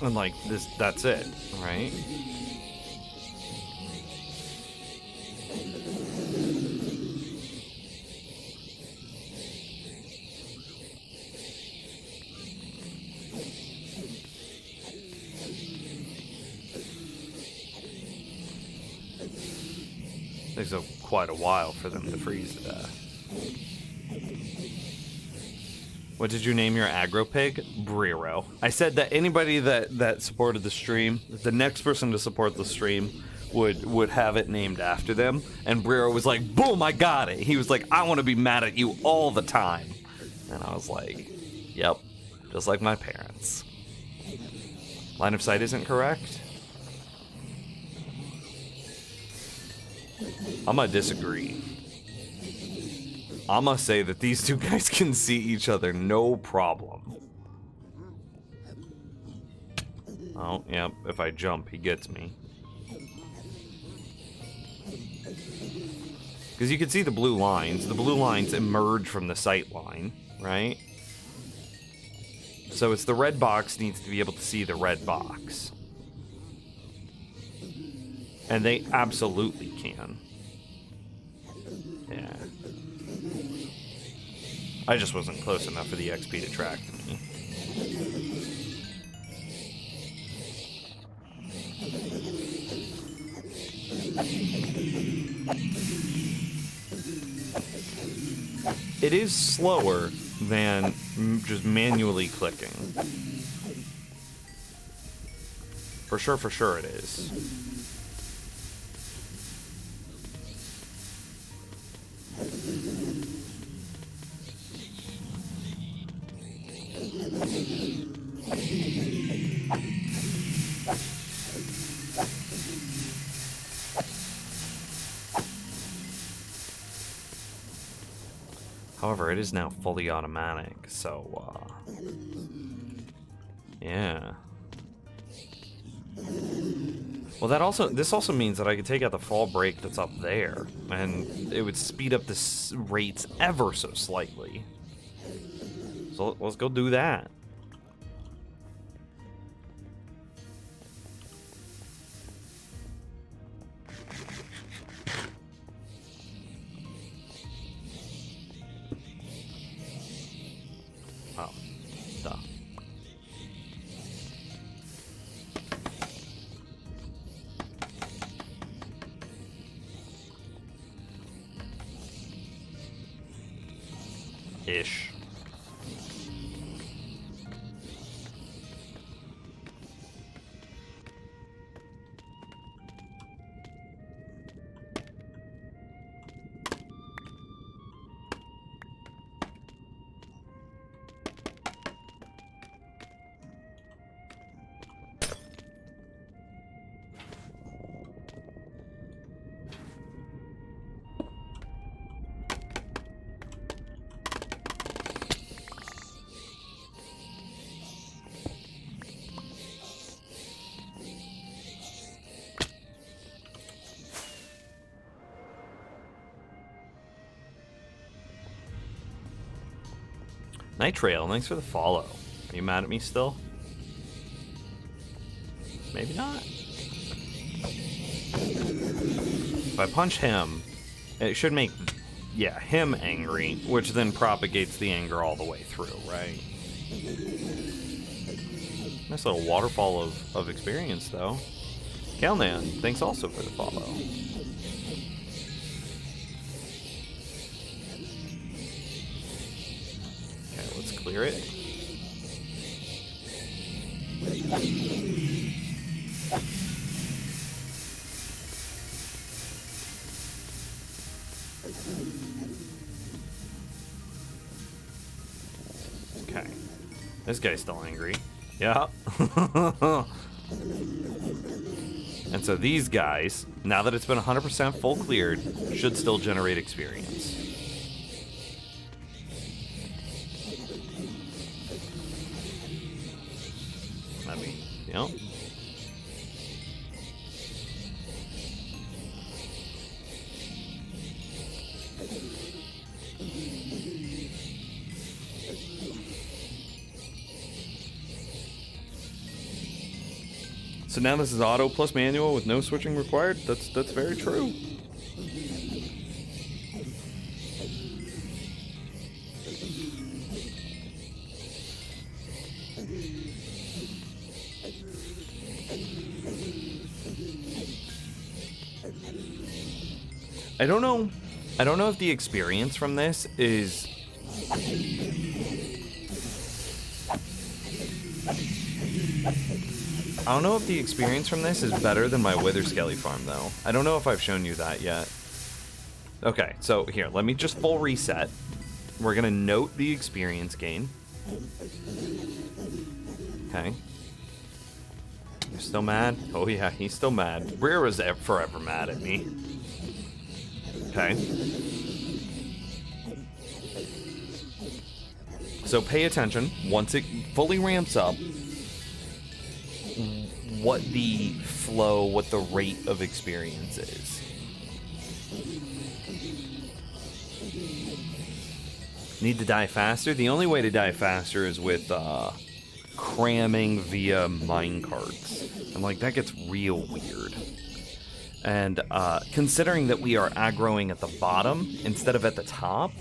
And like this, that's it, right? Takes quite a while for them to freeze to death. What did you name your aggro pig? Briro. I said that anybody that supported the stream, the next person to support the stream would have it named after them. And Briro was like, boom, I got it. He was like, I want to be mad at you all the time. And I was like, yep, just like my parents. Line of sight isn't correct? I'm gonna disagree. I'm gonna say that these two guys can see each other no problem. Oh, yep, if I jump, he gets me. Because you can see the blue lines. The blue lines emerge from the sight line, right? So it's the red box needs to be able to see the red box. And they absolutely can. Yeah. I just wasn't close enough for the XP to track me. It is slower than just manually clicking. For sure it is. However, it is now fully automatic, so, yeah. Well, this also means that I could take out the fall break that's up there, and it would speed up the rates ever so slightly. So let's go do that. Oh, duh. Ish. Night Trail, thanks for the follow. Are you mad at me still? Maybe not. If I punch him, it should make, yeah, him angry, which then propagates the anger all the way through, right? Nice little waterfall of experience, though. Kelnan, thanks also for the follow. Okay, let's clear it. Okay. This guy's still angry. Yeah. And so these guys, now that it's been 100% full cleared, should still generate experience. I mean, you know. So now this is auto plus manual with no switching required? That's very true. I don't know if the experience from this is I don't know if the experience from this is better than my Wither Skelly farm, though. I don't know if I've shown you that yet. Okay, so here, let me just full reset. We're gonna note the experience gain. Okay. You're still mad? Oh yeah, he's still mad. Rear is forever mad at me. Okay. So pay attention. Once it fully ramps up, what the flow, what the rate of experience is. Need to die faster? The only way to die faster is with cramming via minecarts. And like, that gets real weird. And considering that we are aggroing at the bottom instead of at the top,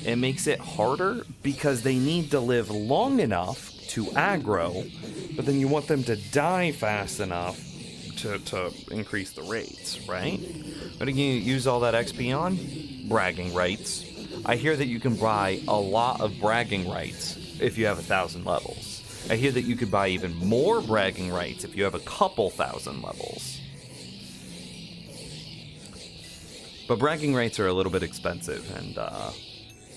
it makes it harder because they need to live long enough to aggro, but then you want them to die fast enough to increase the rates, right? What can you use all that XP on? Bragging rights. I hear that you can buy a lot of bragging rights if you have 1,000 levels. I hear that you could buy even more bragging rights if you have a couple thousand levels. But bragging rights are a little bit expensive, and,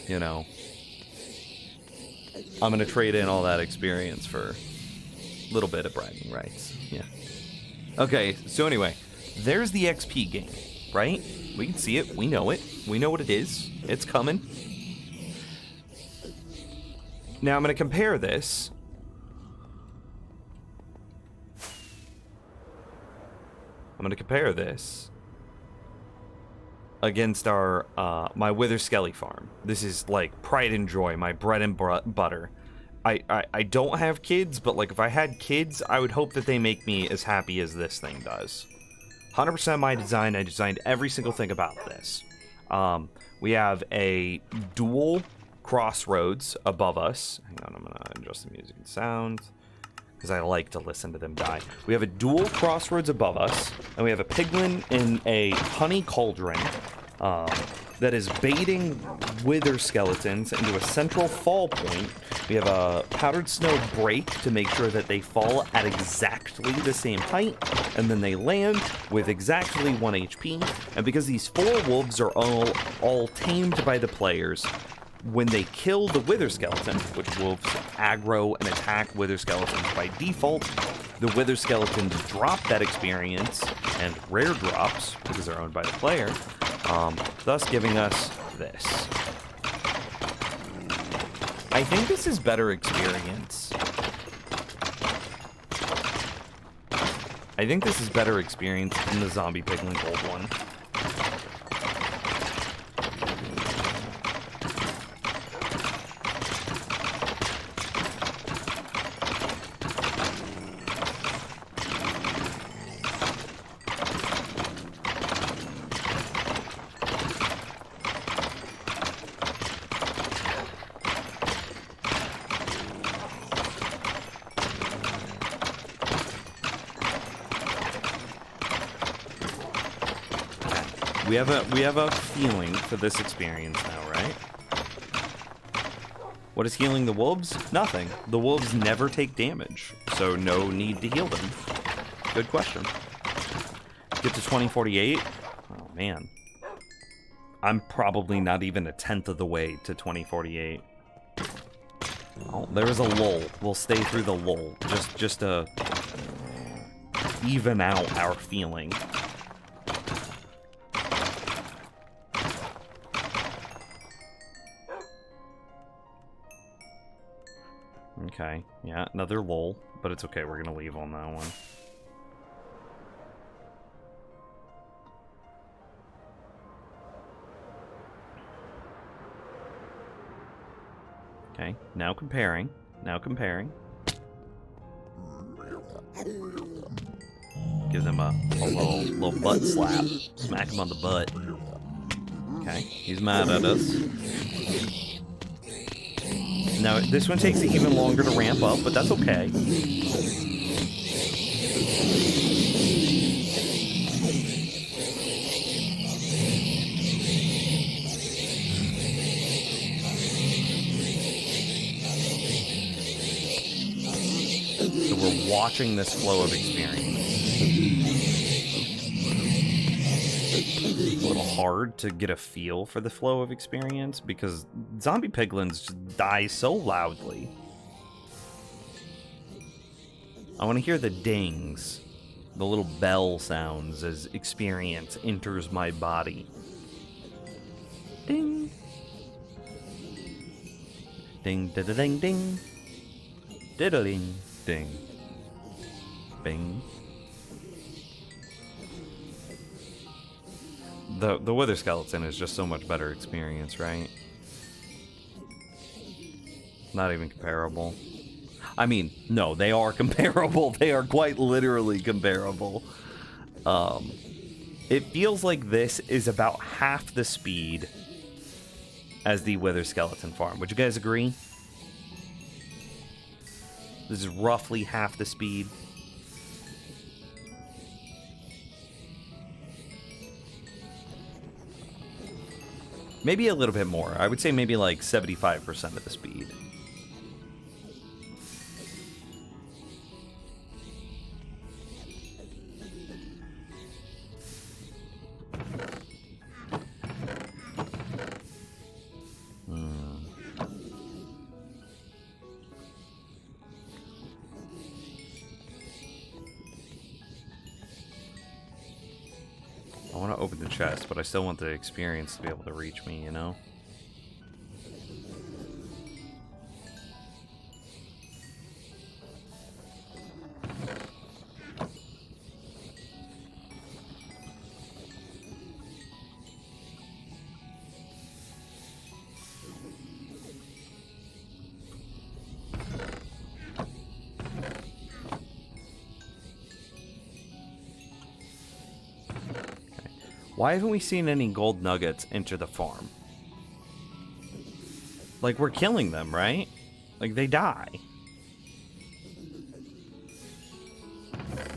you know, I'm going to trade in all that experience for a little bit of bragging rights. Yeah. Okay, so anyway, there's the XP gain, right? We can see it. We know it. We know what it is. It's coming. Now I'm going to compare this. Against our my Wither Skelly farm. This is like pride and joy, my bread and butter. I don't have kids, but like if I had kids, I would hope that they make me as happy as this thing does. 100% my design. I designed every single thing about this. We have a dual crossroads above us. Hang on, I'm gonna adjust the music and sound because I like to listen to them die. We have a dual crossroads above us, and we have a piglin in a honey cauldron that is baiting wither skeletons into a central fall point. We have a powdered snow break to make sure that they fall at exactly the same height, and then they land with exactly 1 HP. And because these 4 wolves are all tamed by the players, when they kill the wither skeleton, which wolves aggro and attack wither skeletons by default, the wither skeletons drop that experience and rare drops because they're owned by the player, thus giving us this. I think this is better experience. I think this is better experience than the zombie piglin gold one. We have a feeling for this experience now, right? What is healing the wolves? Nothing. The wolves never take damage, so no need to heal them. Good question. Get to 2048? Oh man. I'm probably not even a tenth of the way to 2048. Oh, there's a lull. We'll stay through the lull. Just to even out our feeling. Okay, yeah, another lull, but it's okay, we're gonna leave on that one. Okay, now comparing. Give them a little butt slap. Smack him on the butt. Okay, he's mad at us. Now, this one takes even longer to ramp up, but that's okay. So we're watching this flow of experience. It's a little hard to get a feel for the flow of experience because zombie piglins just die so loudly. I want to hear the dings, the little bell sounds as experience enters my body. Ding. Ding, da da ding, ding. Diddling, ding. Bing. The Wither Skeleton is just so much better experience, right? Not even comparable. I mean, no, they are comparable. They are quite literally comparable. It feels like this is about half the speed as the Wither Skeleton farm. Would you guys agree? This is roughly half the speed. Maybe a little bit more. I would say maybe like 75% of the speed. I want to open the chest, but I still want the experience to be able to reach me, you know? Why haven't we seen any gold nuggets enter the farm? Like, we're killing them, right? Like, they die.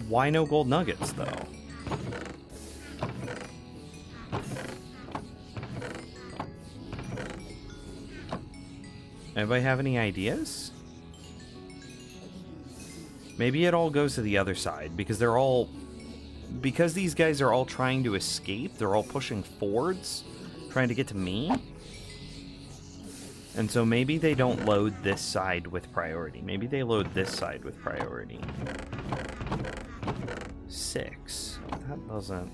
Why no gold nuggets, though? Anybody have any ideas? Maybe it all goes to the other side, because they're all... Because these guys are all trying to escape, they're all pushing forwards, trying to get to me. And so maybe they don't load this side with priority. Maybe they load this side with priority. 6. That doesn't...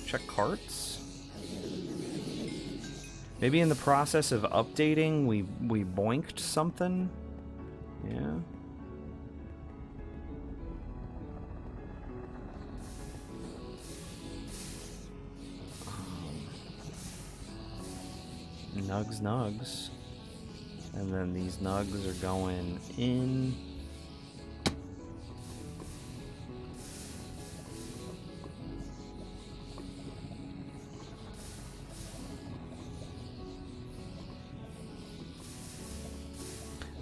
Check carts? Maybe in the process of updating, we boinked something? Yeah. Nugs. And then these nugs are going in.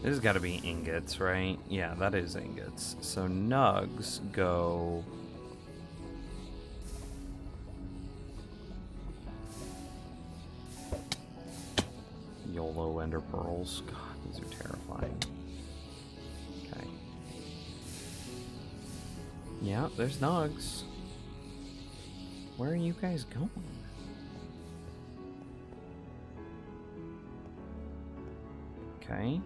This has got to be ingots, right? Yeah, that is ingots. So nugs go YOLO ender pearls. God, these are terrifying. Okay. Yeah, there's nugs. Where are you guys going? Okay.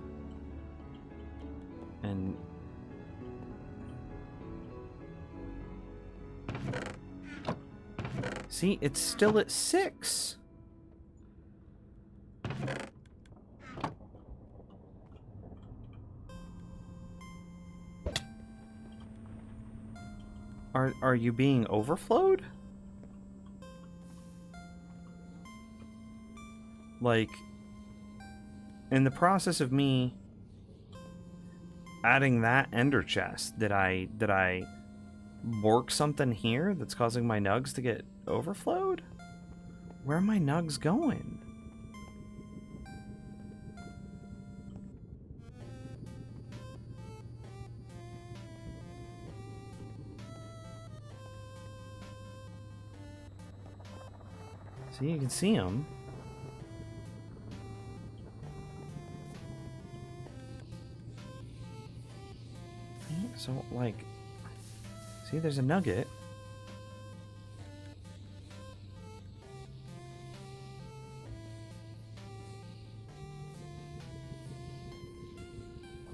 And see, it's still at 6. Are you being overflowed? Like, in the process of me adding that ender chest, did I work something here that's causing my nugs to get overflowed? Where are my nugs going? See, you can see them. So, like, see, there's a nugget.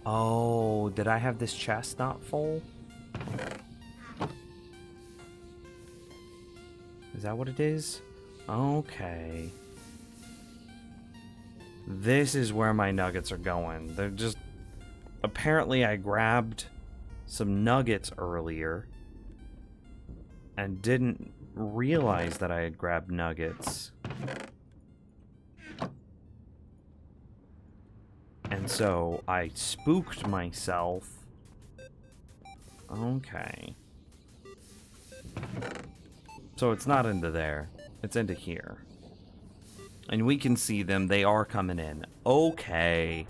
Oh, did I have this chest not full? Is that what it is? Okay. This is where my nuggets are going. They're just... Apparently I grabbed some nuggets earlier and didn't realize that I had grabbed nuggets. And so I spooked myself. Okay. So it's not into there. It's into here. And we can see them. They are coming in. Okay.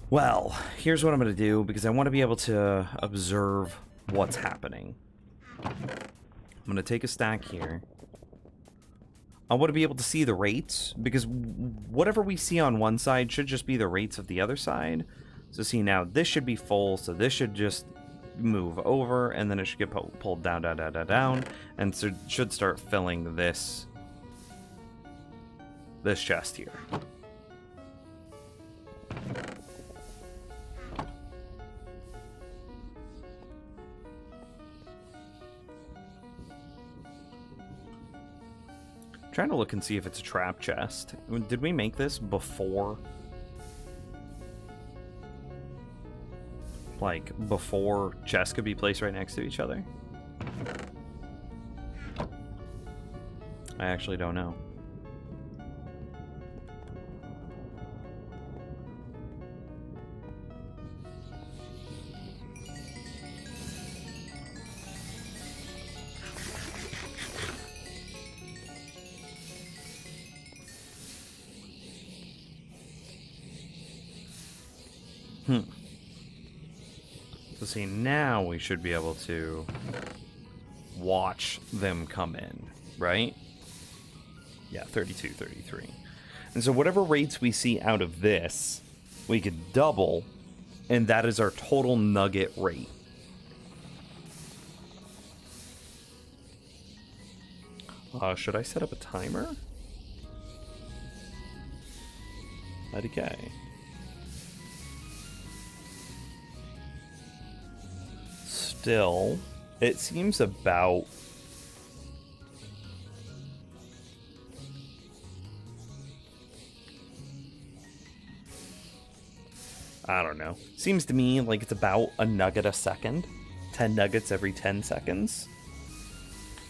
Well, here's what I'm going to do, because I want to be able to observe what's happening. I'm going to take a stack here. I want to be able to see the rates, because whatever we see on one side should just be the rates of the other side. So see, now this should be full, so this should just move over, and then it should get pulled down, down, down, down, down, and so it should start filling this chest here. Trying to look and see if it's a trap chest. Did we make this before? Like, before chests could be placed right next to each other? I actually don't know. So see, now we should be able to watch them come in, right? Yeah, 32, 33. And so whatever rates we see out of this, we could double, and that is our total nugget rate. Should I set up a timer? Okay. Still, it seems about... I don't know. Seems to me like it's about a nugget a second. 10 nuggets every 10 seconds.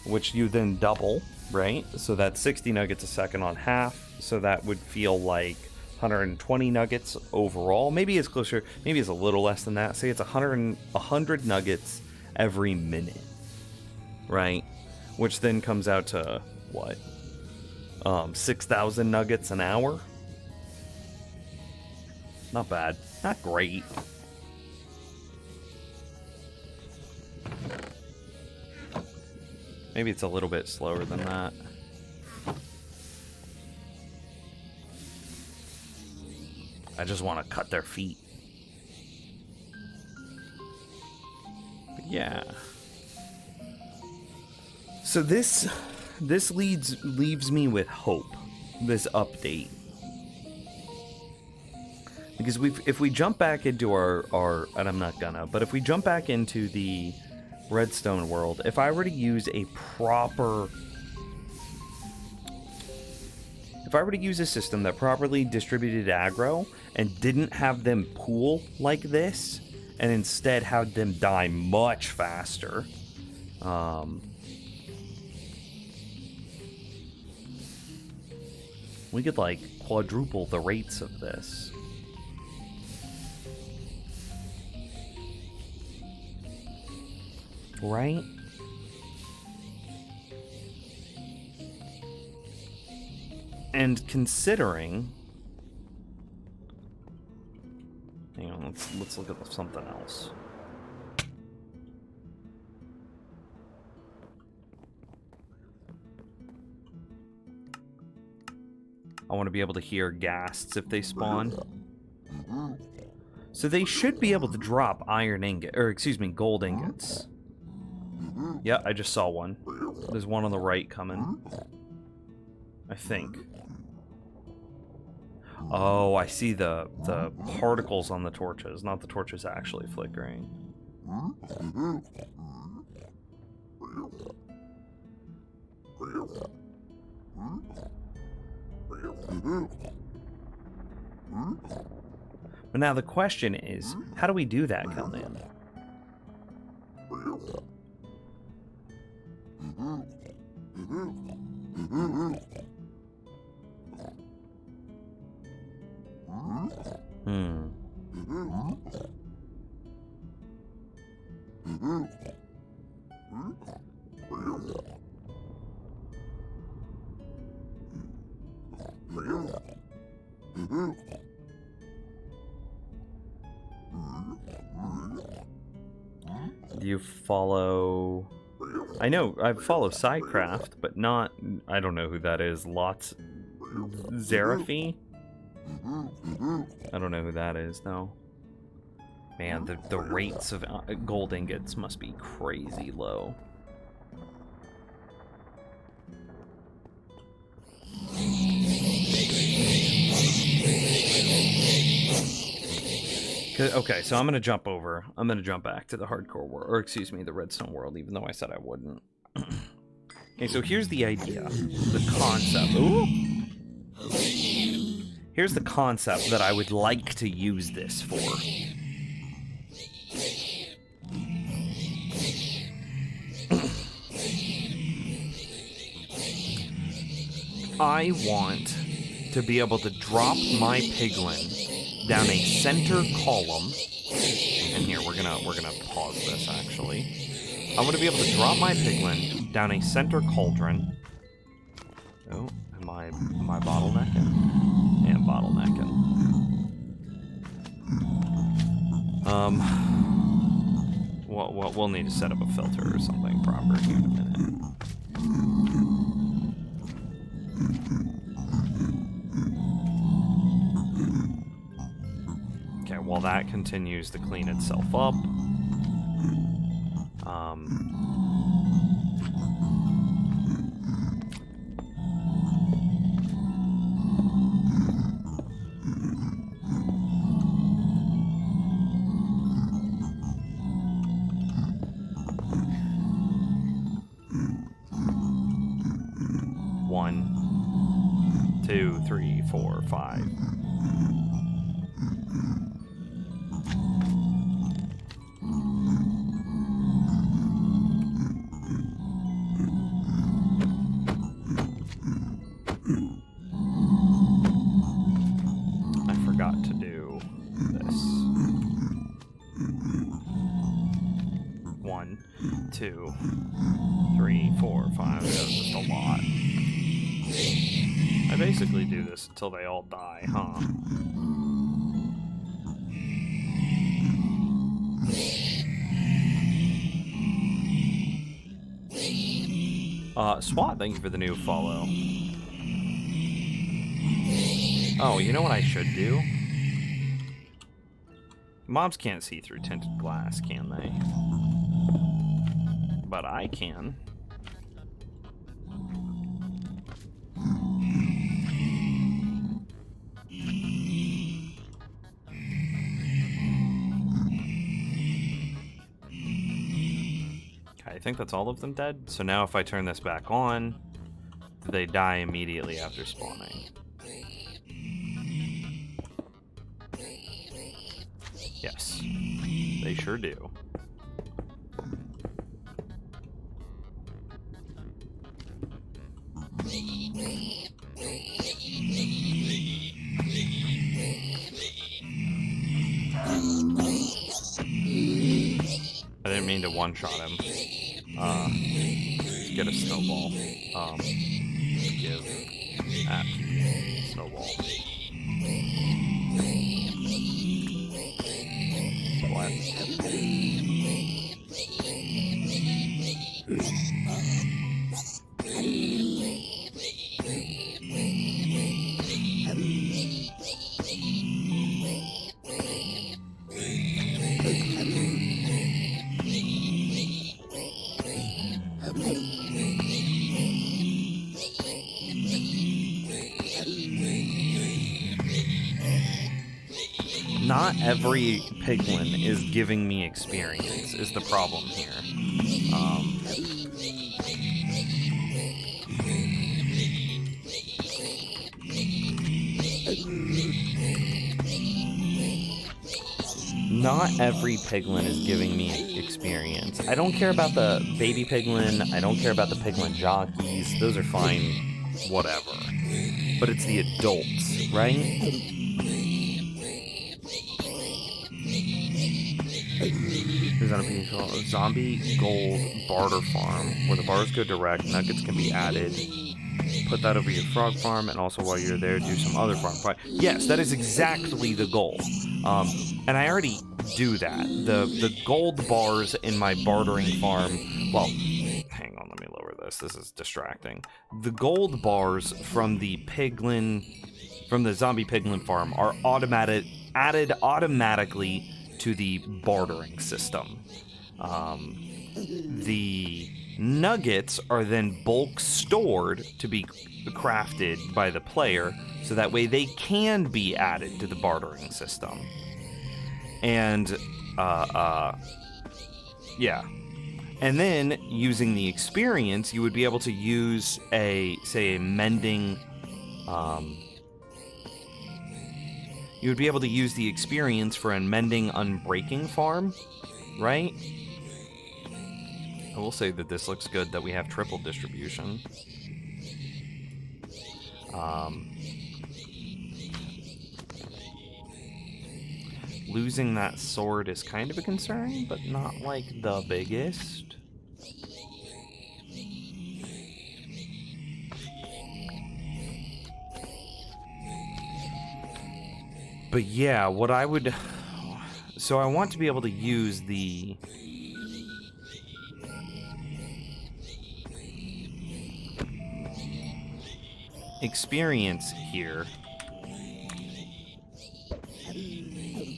Which you then double, right? So that's 60 nuggets a second on half. So that would feel like 120 nuggets overall. Maybe it's closer, maybe it's a little less than that. Say it's 100 nuggets every minute, right? Which then comes out to what? 6,000 nuggets an hour? Not bad. Not great. Maybe it's a little bit slower than that. I just want to cut their feet. But yeah. So this leaves me with hope. This update. Because if we jump back into our and I'm not gonna, but if we jump back into the Redstone world, if I were to use a system that properly distributed aggro and didn't have them pool like this, and instead had them die much faster, we could like quadruple the rates of this. Right? And considering... Hang on, let's look at something else. I want to be able to hear ghasts if they spawn. So they should be able to drop gold ingots. Yeah, I just saw one. There's one on the right coming. I think. Oh, I see the particles on the torches, not the torches actually flickering. But now the question is, how do we do that, Keldan? Do you follow... I know, I follow Sidecraft, but not... I don't know who that is. Lots... Zeraphy? I don't know who that is, no. Man, the rates of gold ingots must be crazy low. Okay, so I'm gonna jump over. I'm gonna jump back to the hardcore world, or excuse me, the redstone world, even though I said I wouldn't. Okay, so here's the idea, the concept. Ooh! Here's the concept that I would like to use this for. I want to be able to drop my piglin down a center column. And here we're gonna pause this actually. I want to be able to drop my piglin down a center cauldron. Oh, am I bottlenecking? Yeah, I'm bottlenecking. We'll need to set up a filter or something proper here in a minute. Okay, while that continues to clean itself up, one, 2, 3, 4, 5. I forgot to do this. 1, 2, 3, 4, 5. That was just a lot. I basically do this until they all die, huh? SWAT, thank you for the new follow. Oh, you know what I should do? Mobs can't see through tinted glass, can they? But I can. Okay, I think that's all of them dead. So now if I turn this back on, they die immediately after spawning. Yes, they sure do. I didn't mean to one-shot him. Let's get a snowball. Give at snowball. What? Not every piglin is giving me experience, is the problem here. Not every piglin is giving me experience. I don't care about the baby piglin. I don't care about the piglin jockeys. Those are fine. Whatever. But it's the adults, right? Who's on a piece called Zombie Gold Barter Farm, where the bars go direct, nuggets can be added. Put that over your frog farm, and also while you're there, do some other farm. Yes, that is exactly the goal. And I already do that. The gold bars in my bartering farm, well, hang on, let me lower this. This is distracting. The gold bars from the piglin, from the zombie piglin farm are added automatically to the bartering system. The nuggets are then bulk stored to be crafted by the player, so that way they can be added to the bartering system. And yeah. And then using the experience, you would be able to use a mending. You would be able to use the experience for a mending unbreaking farm, right? I will say that this looks good that we have triple distribution. Losing that sword is kind of a concern, but not like the biggest. But yeah, what I would... So I want to be able to use the... experience here.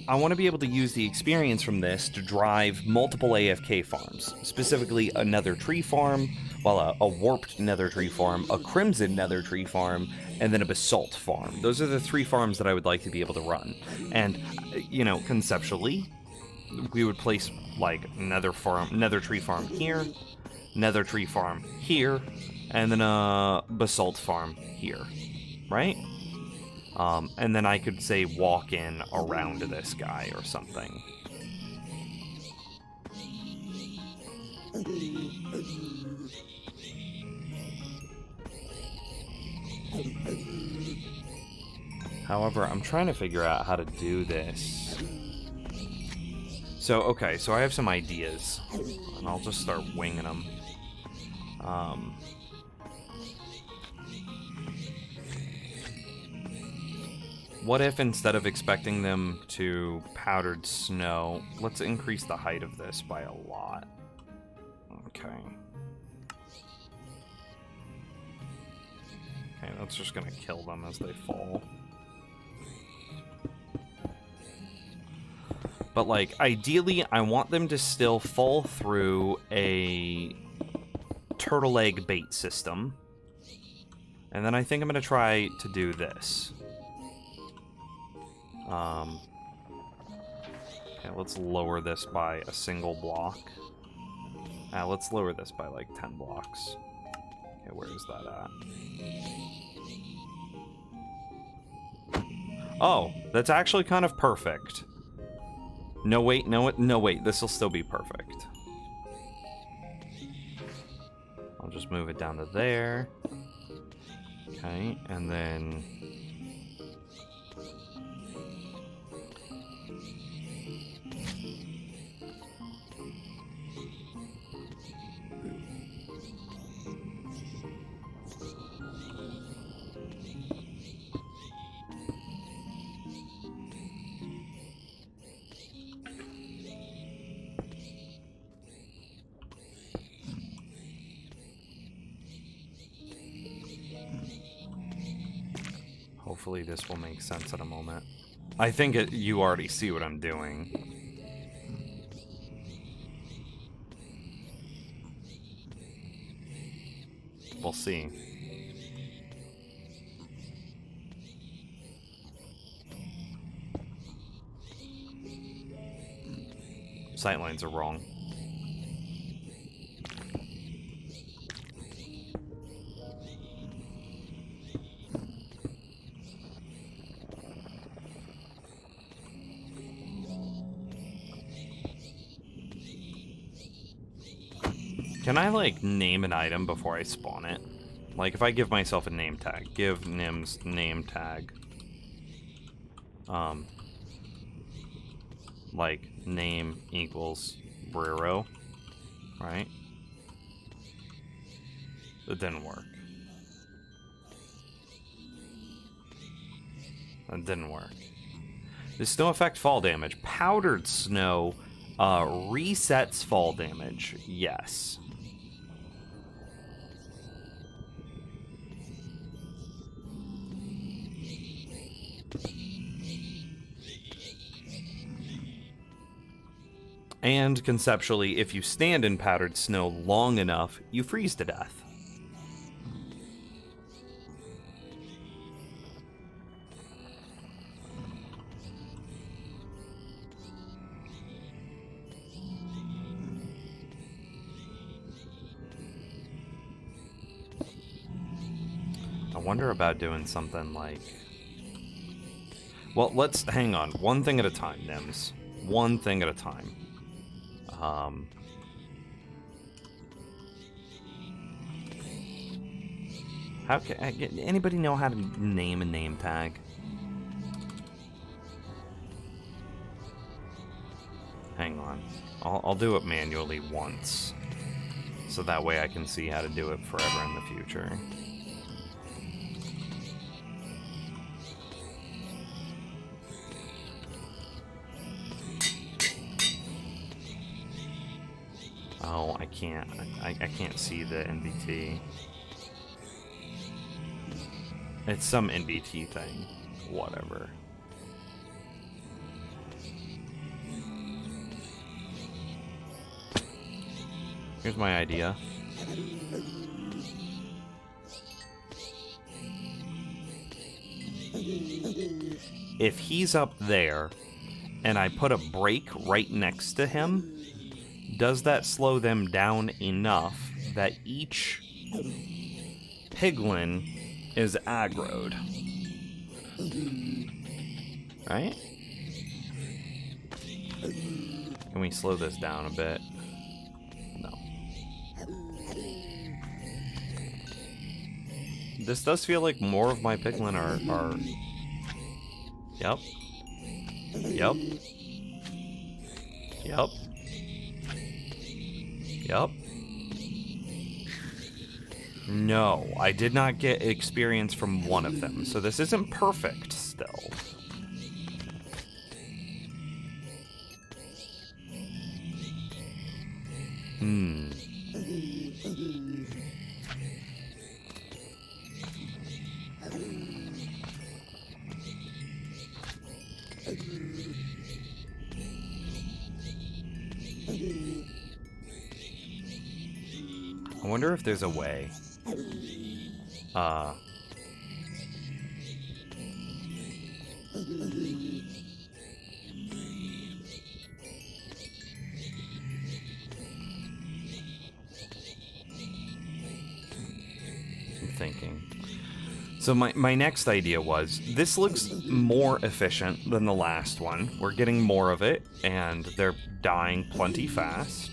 I want to be able to use the experience from this to drive multiple AFK farms, specifically a nether tree farm, well, a warped nether tree farm, a crimson nether tree farm, and then a basalt farm. Those are the 3 farms that I would like to be able to run. And, you know, conceptually, we would place, like, nether tree farm here, nether tree farm here, and then a basalt farm here, right? And then I could, say, walk in around this guy or something. However, I'm trying to figure out how to do this. So, okay, so I have some ideas, and I'll just start winging them. What if instead of expecting them to powdered snow, let's increase the height of this by a lot. Okay. Okay, that's just gonna kill them as they fall. But, like, ideally, I want them to still fall through a turtle egg bait system. And then I think I'm going to try to do this. Okay, let's lower this by a single block. Let's lower this by, like, 10 blocks. Okay, where is that at? Oh, that's actually kind of perfect. No, wait, no, wait, this will still be perfect. I'll just move it down to there. Okay, and then... Hopefully this will make sense in a moment. I think you already see what I'm doing. We'll see. Sightlines are wrong. Can I, like, name an item before I spawn it? Like, if I give myself a name tag, give Nims name tag. Like, name equals Brero, right? It didn't work. That didn't work. Does snow affect fall damage? Powdered snow resets fall damage, yes. And conceptually, if you stand in powdered snow long enough, you freeze to death. I wonder about doing something like... Well, let's hang on. One thing at a time, Nims. One thing at a time. How can anybody know how to name a name tag? Hang on. I'll do it manually once. So that way I can see how to do it forever in the future. Oh, I can't. I can't see the NBT. It's some NBT thing. Whatever. Here's my idea. If he's up there, and I put a break right next to him, does that slow them down enough that each piglin is aggroed? Right? Can we slow this down a bit? No. This does feel like more of my piglin are... Yep. Yep. Yep. Yep. No, I did not get experience from one of them, so this isn't perfect still. I wonder if there's a way. I'm thinking. So my next idea was, this looks more efficient than the last one. We're getting more of it, and they're dying plenty fast.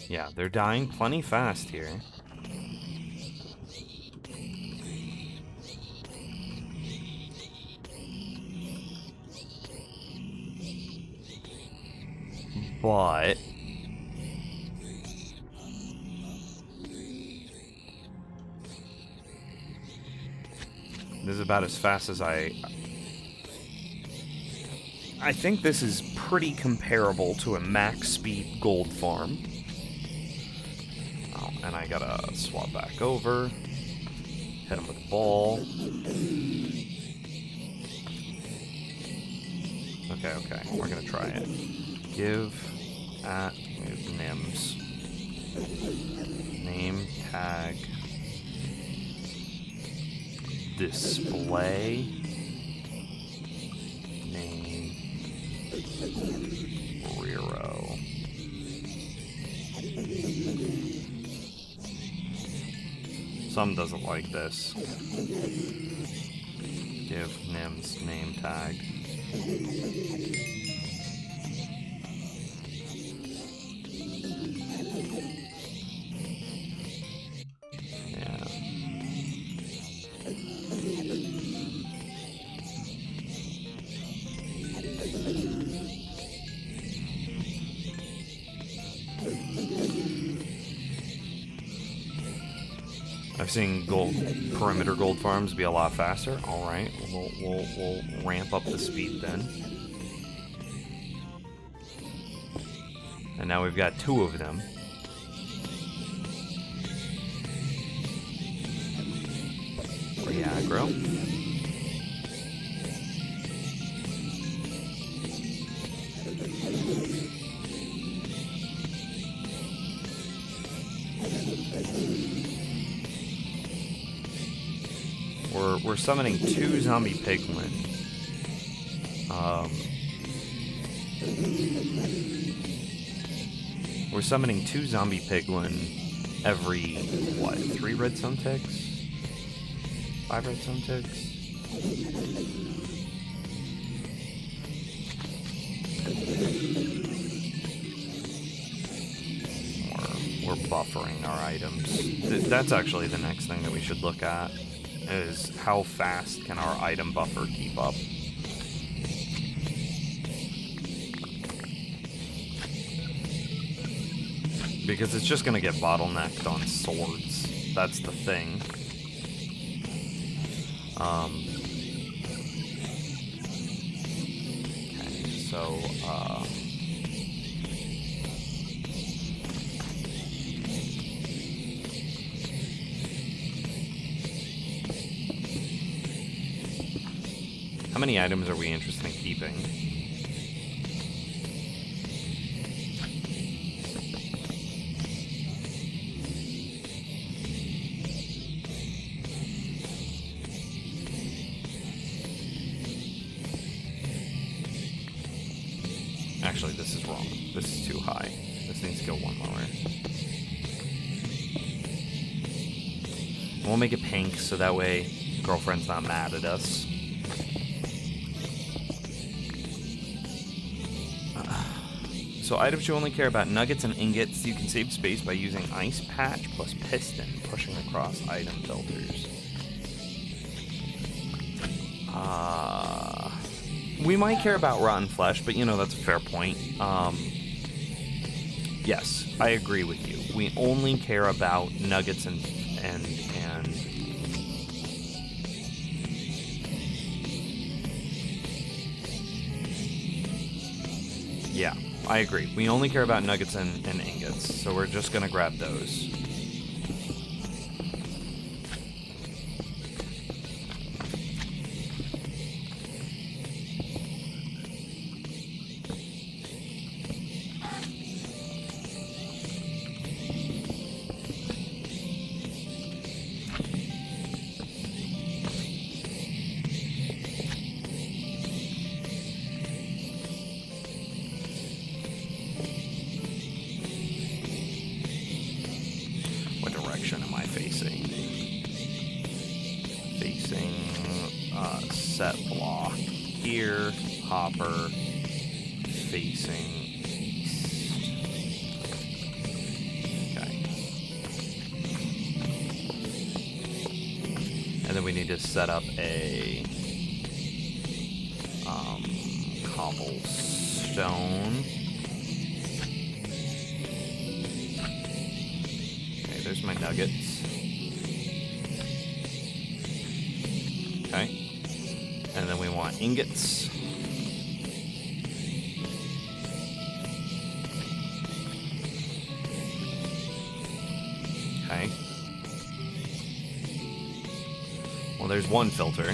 Yeah, they're dying plenty fast here. But this is about as fast as I think this is pretty comparable to a max speed gold farm. Oh, and I gotta swap back over. Hit him with the ball. Okay, we're gonna try it. Give at Nims. Name tag. Display. Name. Rero. Some doesn't like this. Give Nims name tag. I've seen perimeter gold farms be a lot faster. All right, we'll ramp up the speed then. And now we've got 2 of them. Reaggro. We're summoning 2 zombie piglin. We're summoning 2 zombie piglin every, what, 3 redstone ticks? 5 redstone ticks? We're buffering our items. That's actually the next thing that we should look at, is how fast can our item buffer keep up. Because it's just gonna get bottlenecked on swords. That's the thing. Okay, so, how many items are we interested in keeping? Actually, this is wrong. This is too high. This needs to go 1 lower. We'll make it pink so that way girlfriend's not mad at us. So items you only care about nuggets and ingots. You can save space by using ice patch plus piston, pushing across item filters. We might care about rotten flesh, but you know, that's a fair point. Yes, I agree with you. We only care about nuggets and yeah. I agree. We only care about nuggets and ingots, so we're just gonna grab those. What direction am I facing? Facing set block here, hopper, facing east. Okay. And then we need to set up a cobblestone. Okay, there's my nuggets. Okay. And then we want ingots. Okay. Well, there's one filter.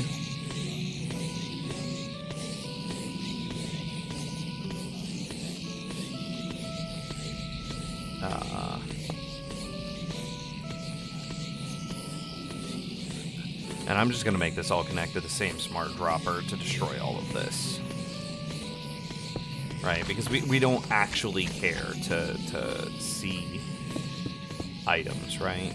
And I'm just going to make this all connect to the same smart dropper to destroy all of this. Right? Because we don't actually care to see items, right?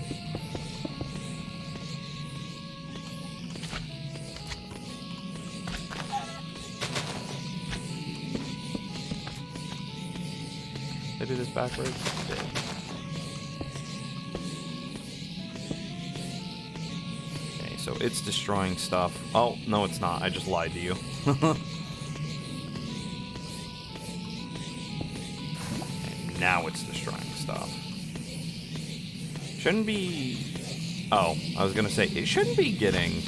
Did I do this backwards? I did. So it's destroying stuff. Oh, no, it's not. I just lied to you. And now it's destroying stuff. Shouldn't be... Oh, I was going to say, it shouldn't be getting...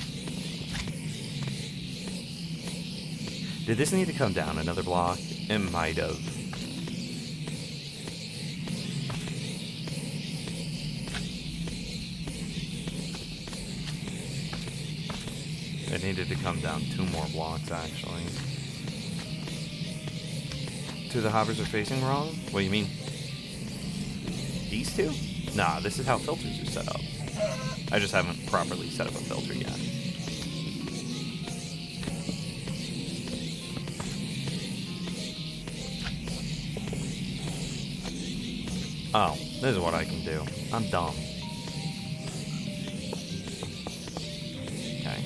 Did this need to come down another block? It might have. It needed to come down 2 more blocks, actually. 2 of the hoppers are facing wrong? What do you mean? These 2? Nah, this is how filters are set up. I just haven't properly set up a filter yet. Oh, this is what I can do. I'm dumb. Okay.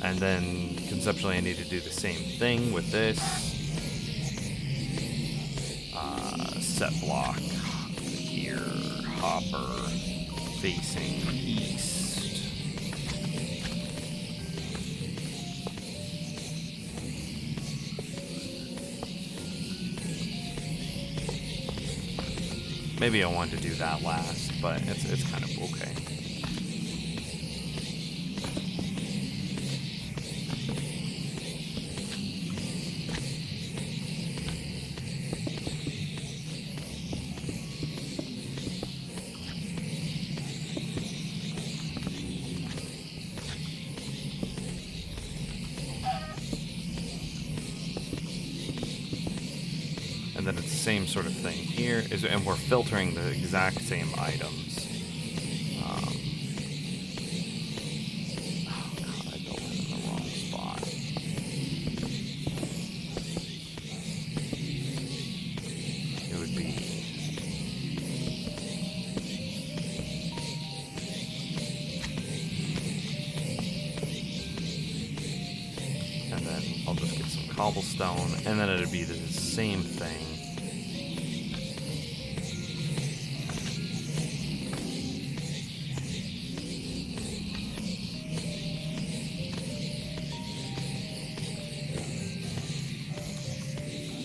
And then, conceptually, I need to do the same thing with this. Set block here, hopper, facing east. Maybe I wanted to do that last, but it's kind of okay. And then it's the same sort of thing here, and we're filtering the exact same items. Oh god, I built it in the wrong spot. It would be... And then I'll just get some cobblestone, and then it'd be the same thing.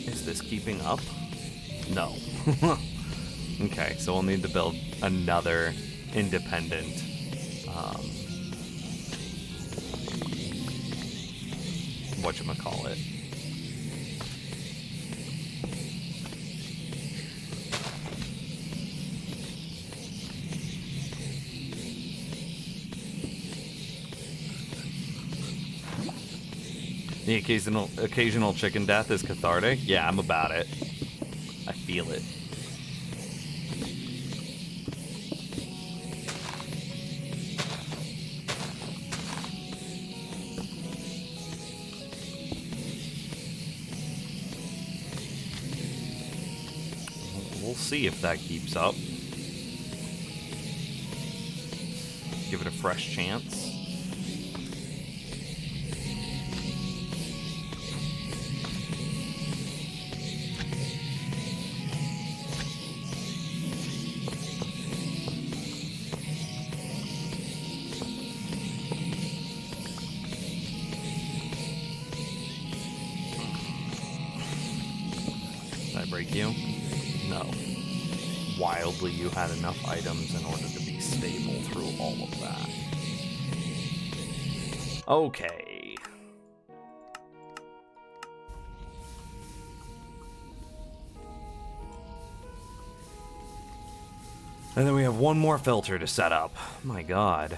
Is this keeping up? No. Okay, so we'll need to build another independent whatchamacallit. The occasional chicken death is cathartic. Yeah, I'm about it. I feel it. We'll see if that keeps up. Give it a fresh chance. You? No. Wildly, you had enough items in order to be stable through all of that. Okay. And then we have one more filter to set up. My god.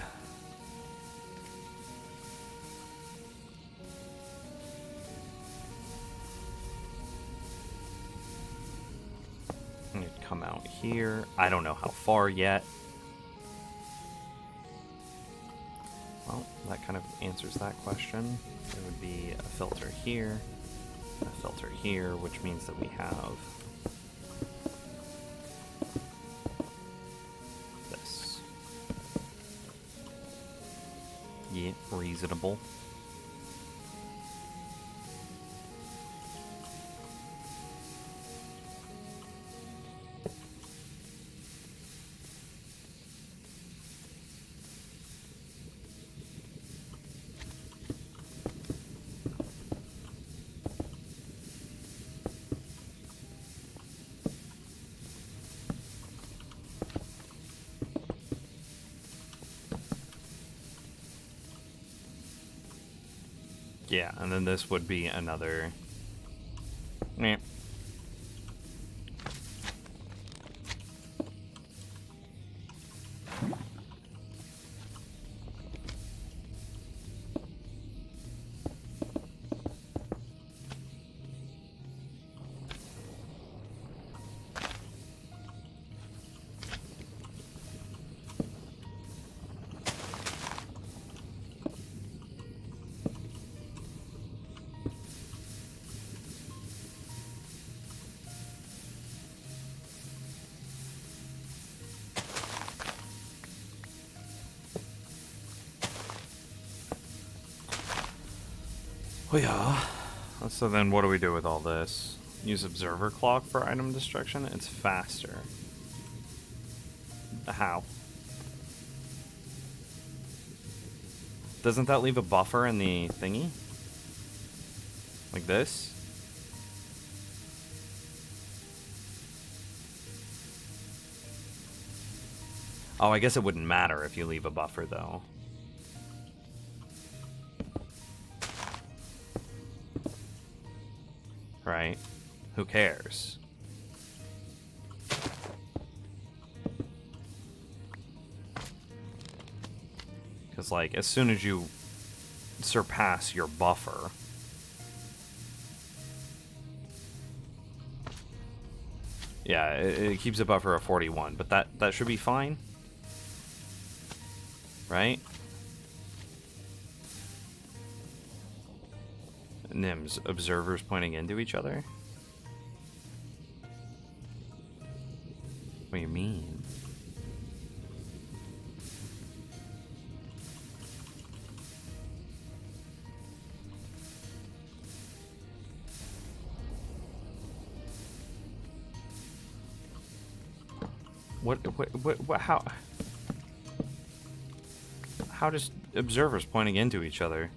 Come out here. I don't know how far yet. Well, that kind of answers that question. There would be a filter here, which means that we have this. Yeah, reasonable. Yeah, and then this would be another... Meh. Oh yeah. So then what do we do with all this? Use observer clock for item destruction? It's faster. How? Doesn't that leave a buffer in the thingy? Like this? Oh, I guess it wouldn't matter if you leave a buffer though. Right? Who cares? Because, like, as soon as you surpass your buffer, yeah, it keeps a buffer of 41, but that should be fine, right? Nims, observers pointing into each other? What do you mean? What, how does observers pointing into each other?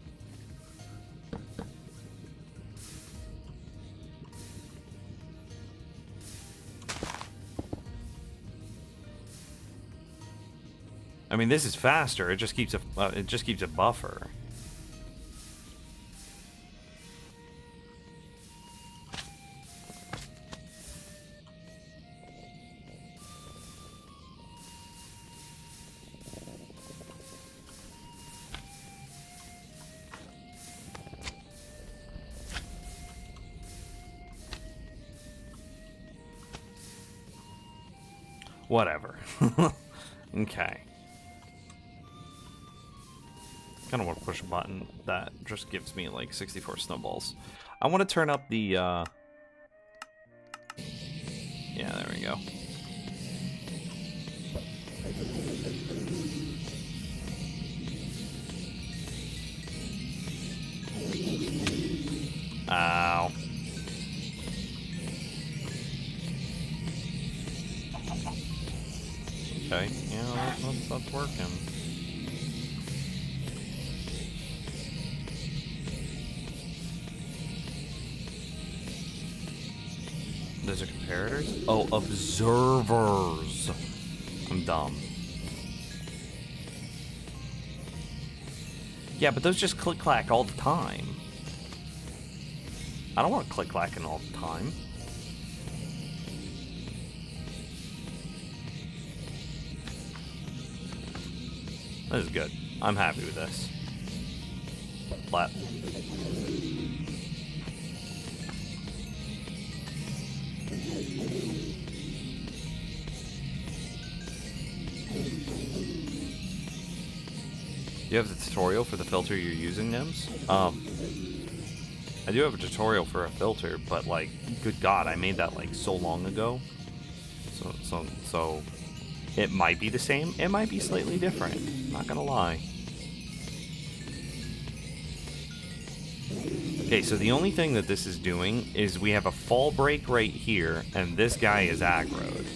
I mean, this is faster. It just keeps a buffer. Whatever. Okay. Kind of want to push a button that just gives me like 64 snowballs. I want to turn up the, yeah, there we go. Ow. Okay, yeah, that's working. Those are comparators? Oh, observers. I'm dumb. Yeah, but those just click-clack all the time. I don't want click-clacking all the time. This is good. I'm happy with this. Flat. Do you have the tutorial for the filter you're using, Nims? I do have a tutorial for a filter, but like, good God, I made that like so long ago. So it might be the same. It might be slightly different. Not gonna lie. Okay, so the only thing that this is doing is we have a fall break right here, and this guy is aggroed.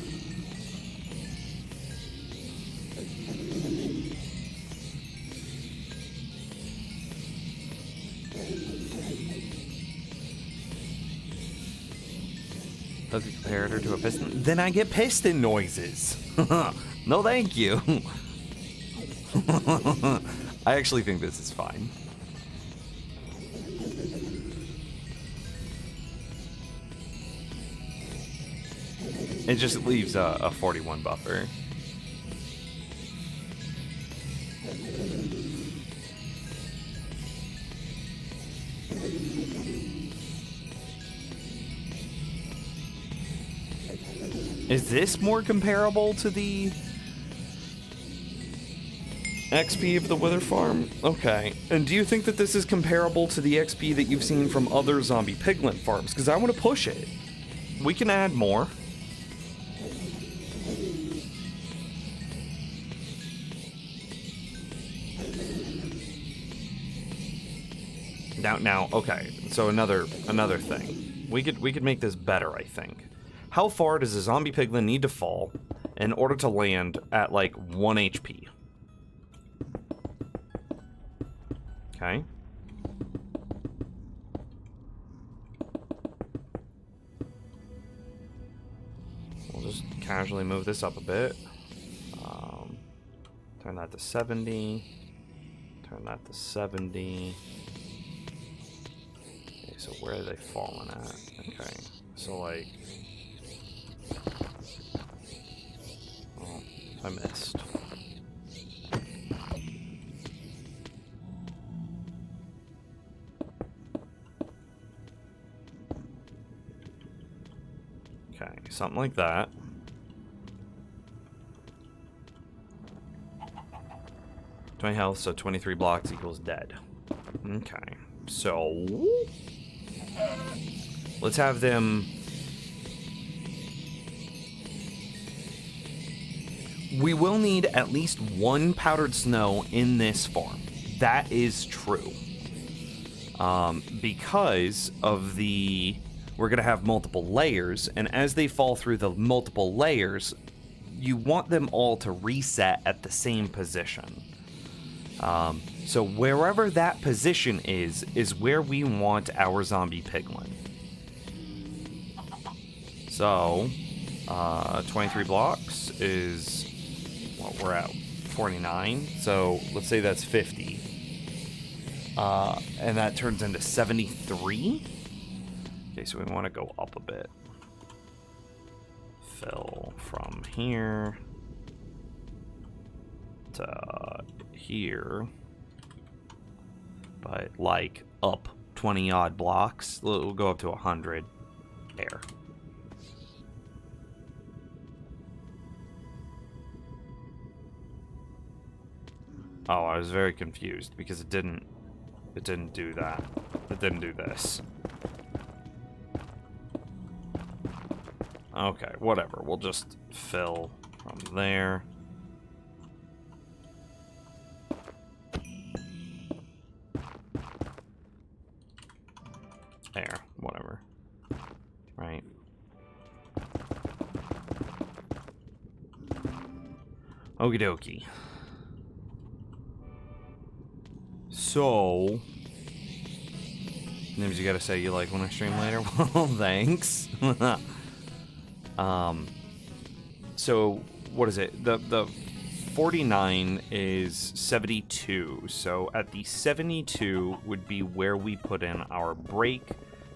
Hook a comparator to a piston. Then I get piston noises. No, thank you. I actually think this is fine. It just leaves a 41 buffer. Is this more comparable to the XP of the Wither Farm? Okay. And do you think that this is comparable to the XP that you've seen from other zombie piglin farms? Because I want to push it. We can add more. Now, okay. So another thing. We could make this better, I think. How far does a zombie piglin need to fall in order to land at like 1 HP? Okay. We'll just casually move this up a bit. Turn that to 70. Turn that to 70. Okay, so where are they falling at? Okay, so like... Oh, I missed. Okay, something like that. Health, so 23 blocks equals dead. Okay, so let's have them. We will need at least one powdered snow in this farm. That is true. Because of the, we're gonna have multiple layers, and as they fall through the multiple layers, you want them all to reset at the same position. So wherever that position is where we want our zombie piglin. So, 23 blocks is, well, we're at 49, so let's say that's 50. And that turns into 73. Okay, so we want to go up a bit. Fill from here to here, but like up 20 odd blocks. We'll go up to 100 there. Oh, I was very confused because it didn't do that. It didn't do this. Okay, whatever. We'll just fill from there. There, whatever. Right. Okie dokie. So, names you gotta say you like when I stream later? Well, thanks. So what is it? The 49 is 72. So at the 72 would be where we put in our break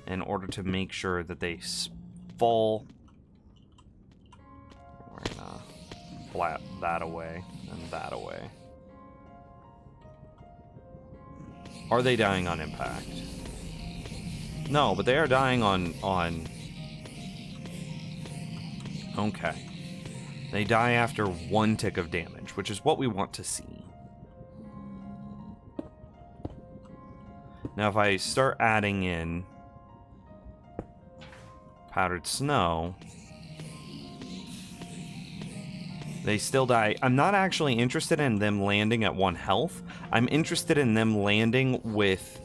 in order to make sure that they fall. We're gonna flat that away and that away. Are they dying on impact? No, but they are dying on... Okay. They die after 1 tick of damage, which is what we want to see. Now, if I start adding in powdered snow, they still die. I'm not actually interested in them landing at 1 health. I'm interested in them landing with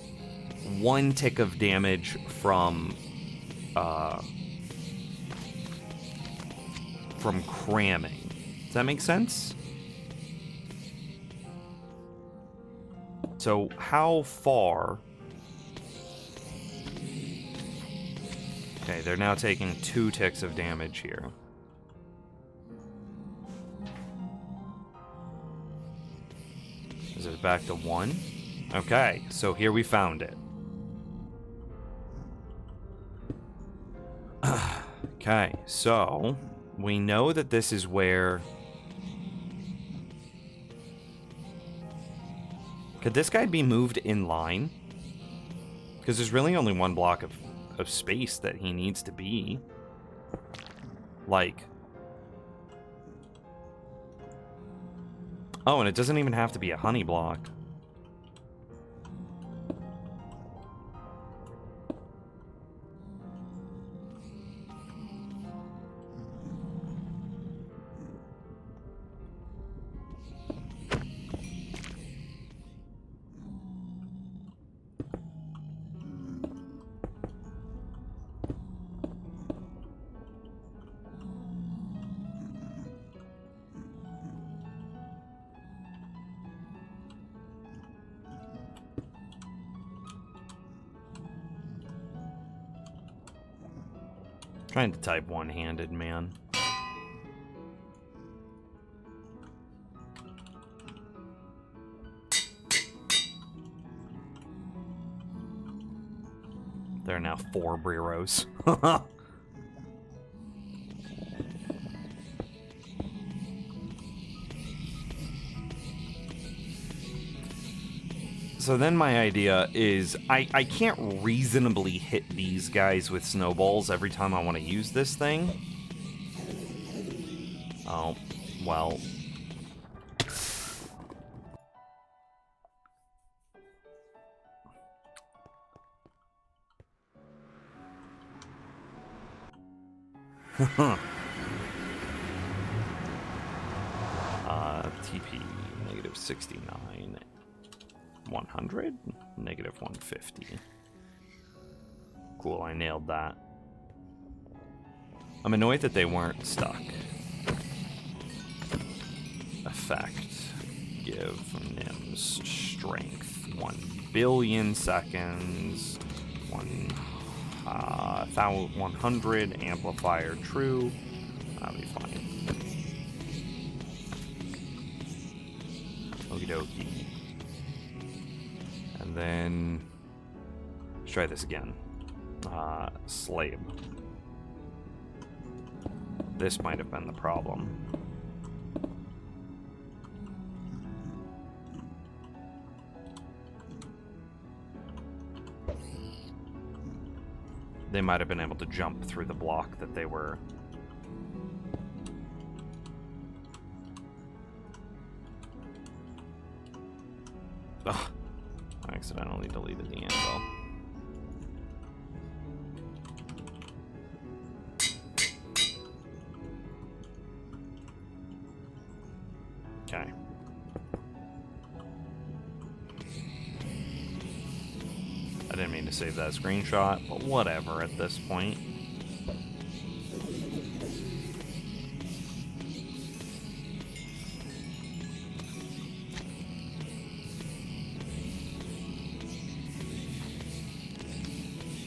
1 tick of damage from cramming. Does that make sense? So how far... Okay, they're now taking 2 ticks of damage here. Is it back to 1? Okay, so here we found it. Okay, so we know that this is where... Could this guy be moved in line? Because there's really only 1 block of space that he needs to be. Like... Oh, and it doesn't even have to be a honey block. Trying to type one-handed, man. There are now 4 Briros. So then my idea is, I can't reasonably hit these guys with snowballs every time I want to use this thing. Oh, well. TP -69. 100? -150. Cool, I nailed that. I'm annoyed that they weren't stuck. Effect. Give Nims strength. 1 billion seconds. 100 amplifier true. That'll be fine. Okie dokie. And then let's try this again. Slave. This might have been the problem. They might have been able to jump through the block that they were. Ugh, I accidentally deleted the anvil. Okay. I didn't mean to save that screenshot, but whatever at this point.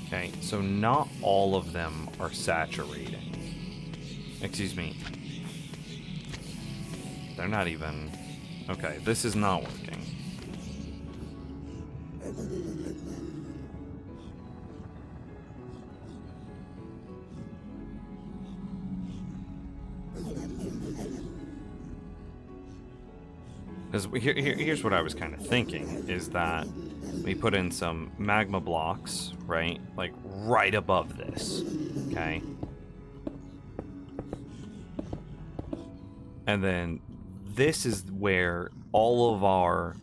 Okay, so not all of them are saturating. Excuse me. They're not even... Okay, this is not working. Because here's what I was kind of thinking, is that we put in some magma blocks, right? Like, right above this, okay? And then this is where all of our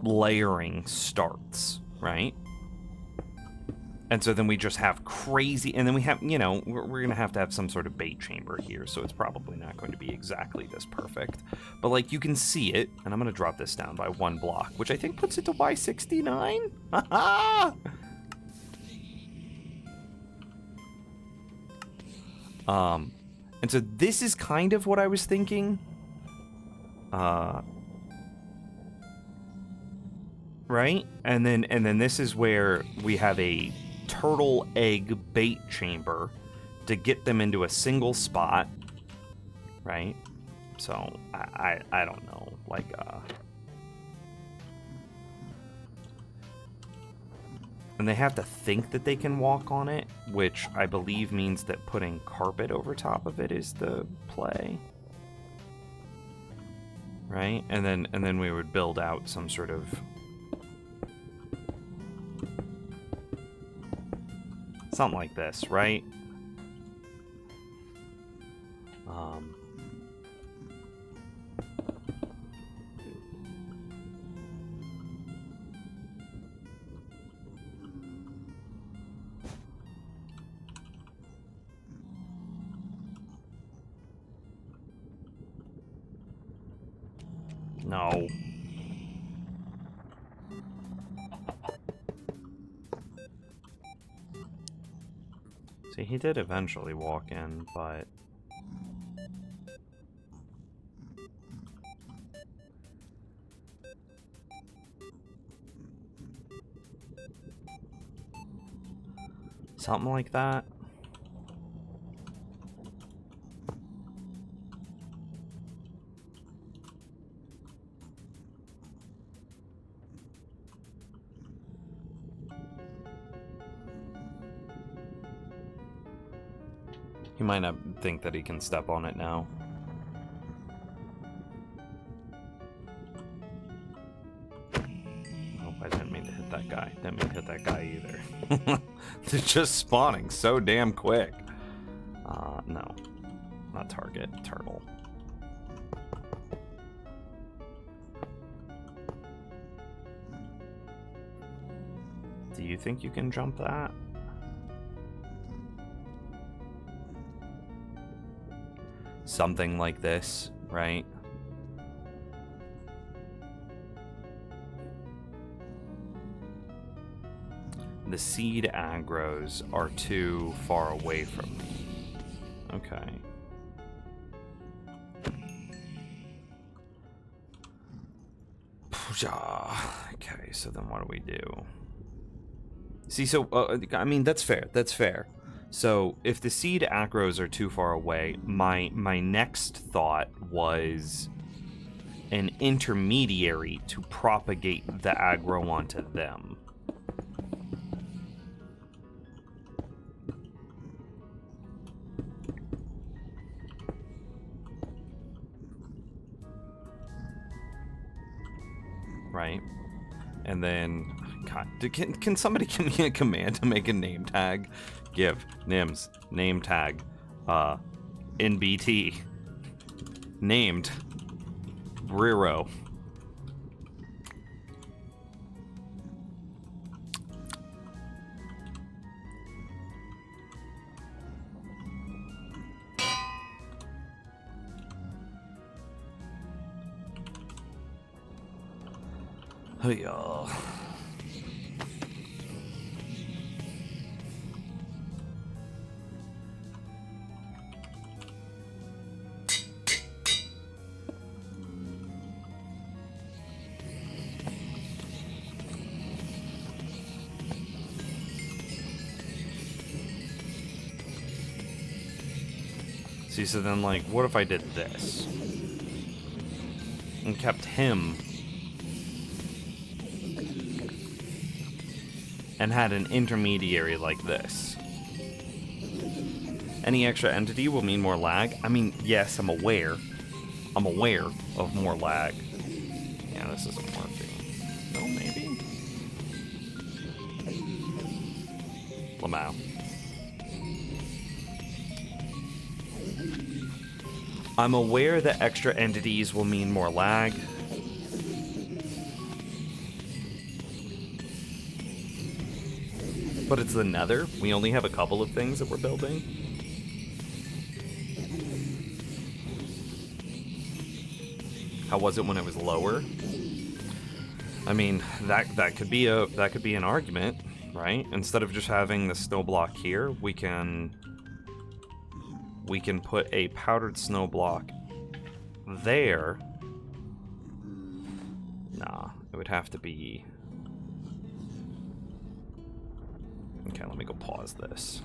layering starts, right? And so then we just have crazy, and then we have, you know, we're going to have some sort of bait chamber here, so it's probably not going to be exactly this perfect. But, like, you can see it, and I'm going to drop this down by 1 block, which I think puts it to Y69? Ha-ha! And so this is kind of what I was thinking. Right? And then this is where we have a turtle egg bait chamber to get them into a single spot, right? So I don't know, like and they have to think that they can walk on it, which I believe means that putting carpet over top of it is the play, right? And then we would build out some sort of something like this, right? No. See, he did eventually walk in, but... something like that. He might not think that he can step on it now. Oh, I didn't mean to hit that guy. Didn't mean to hit that guy either. They're just spawning so damn quick. No. Not target. Turtle. Do you think you can jump that? Something like this, right? The seed aggros are too far away from me. Okay. Okay, so then what do we do? See, so, I mean, that's fair. That's fair. So, if the seed aggros are too far away, my next thought was an intermediary to propagate the aggro onto them. Right? And then, God, can somebody give me a command to make a name tag? Give Nims name tag NBT named Briro. Hey-ya. See, so then, like, what if I did this? And kept him... and had an intermediary like this. Any extra entity will mean more lag. I mean, yes, I'm aware. I'm aware of more lag. Yeah, this isn't working. No, maybe? Lamau. I'm aware that extra entities will mean more lag. But it's the Nether. We only have a couple of things that we're building. How was it when it was lower? I mean, that could be an argument, right? Instead of just having the snow block here, we can put a powdered snow block there. Nah, it would have to be... Okay, let me go pause this.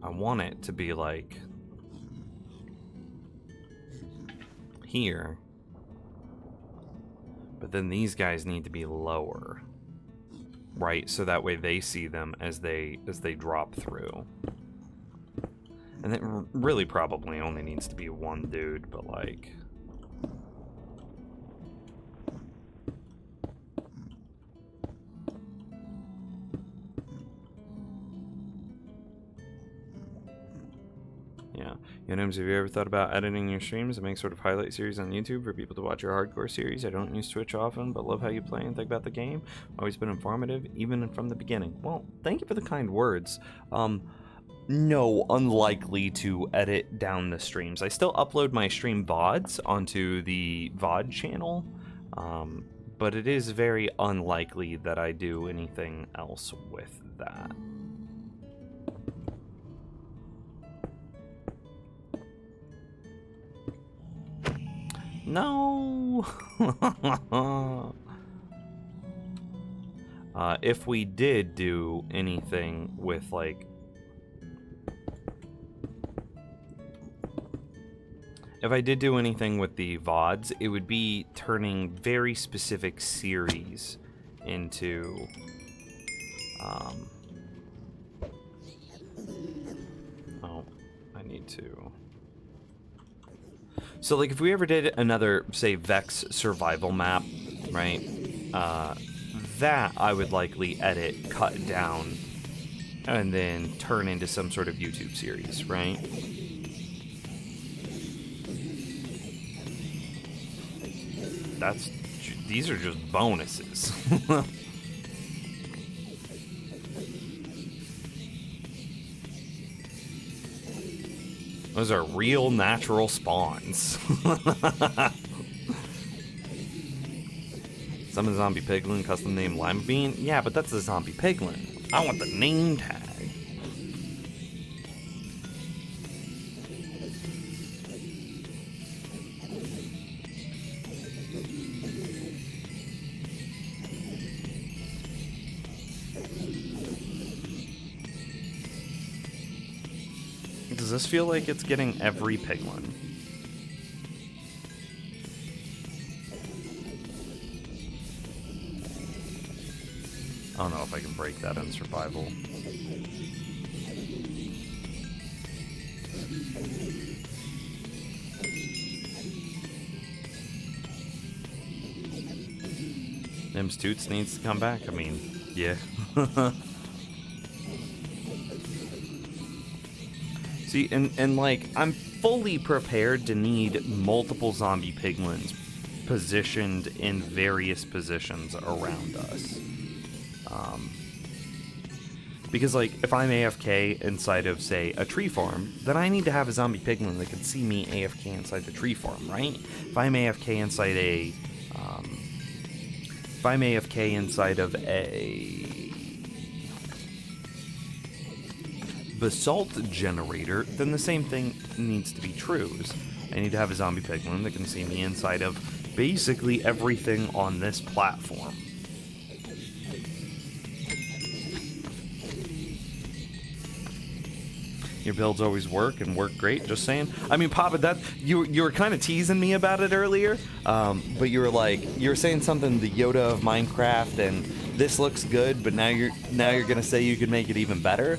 I want it to be like here, but then these guys need to be lower, right? So that way they see them as they drop through. And it really probably only needs to be one dude, but like... Yeah. Yonims, have you ever thought about editing your streams and make sort of highlight series on YouTube for people to watch your hardcore series? I don't use Twitch often, but love how you play and think about the game. Always been informative, even from the beginning. Well, thank you for the kind words. No, unlikely to edit down the streams. I still upload my stream VODs onto the VOD channel, but it is very unlikely that I do anything else with that. No. If we did do anything with like, if I did do anything with the VODs, it would be turning very specific series into oh, I need to. So, like, if we ever did another, say, Vex survival map, right, that I would likely edit, cut down, and then turn into some sort of YouTube series, right? These are just bonuses. Those are real natural spawns. Summon zombie piglin, custom name lima bean. Yeah, but that's a zombie piglin. I want the name tag. Does this feel like it's getting every piglin? I don't know if I can break that in survival. Nims Toots needs to come back. I mean, yeah. See, and like, I'm fully prepared to need multiple zombie piglins positioned in various positions around us. Because, like, if I'm AFK inside of, say, a tree farm, then I need to have a zombie piglin that can see me AFK inside the tree farm, right? If I'm AFK inside a... if I'm AFK inside of a... basalt generator, then the same thing needs to be true. I need to have a zombie piglin that can see me inside of basically everything on this platform. Your builds always work and work great, just saying. I mean, Papa, that you were kind of teasing me about it earlier, but you were saying something the Yoda of Minecraft, and this looks good, but now you're gonna say you could make it even better.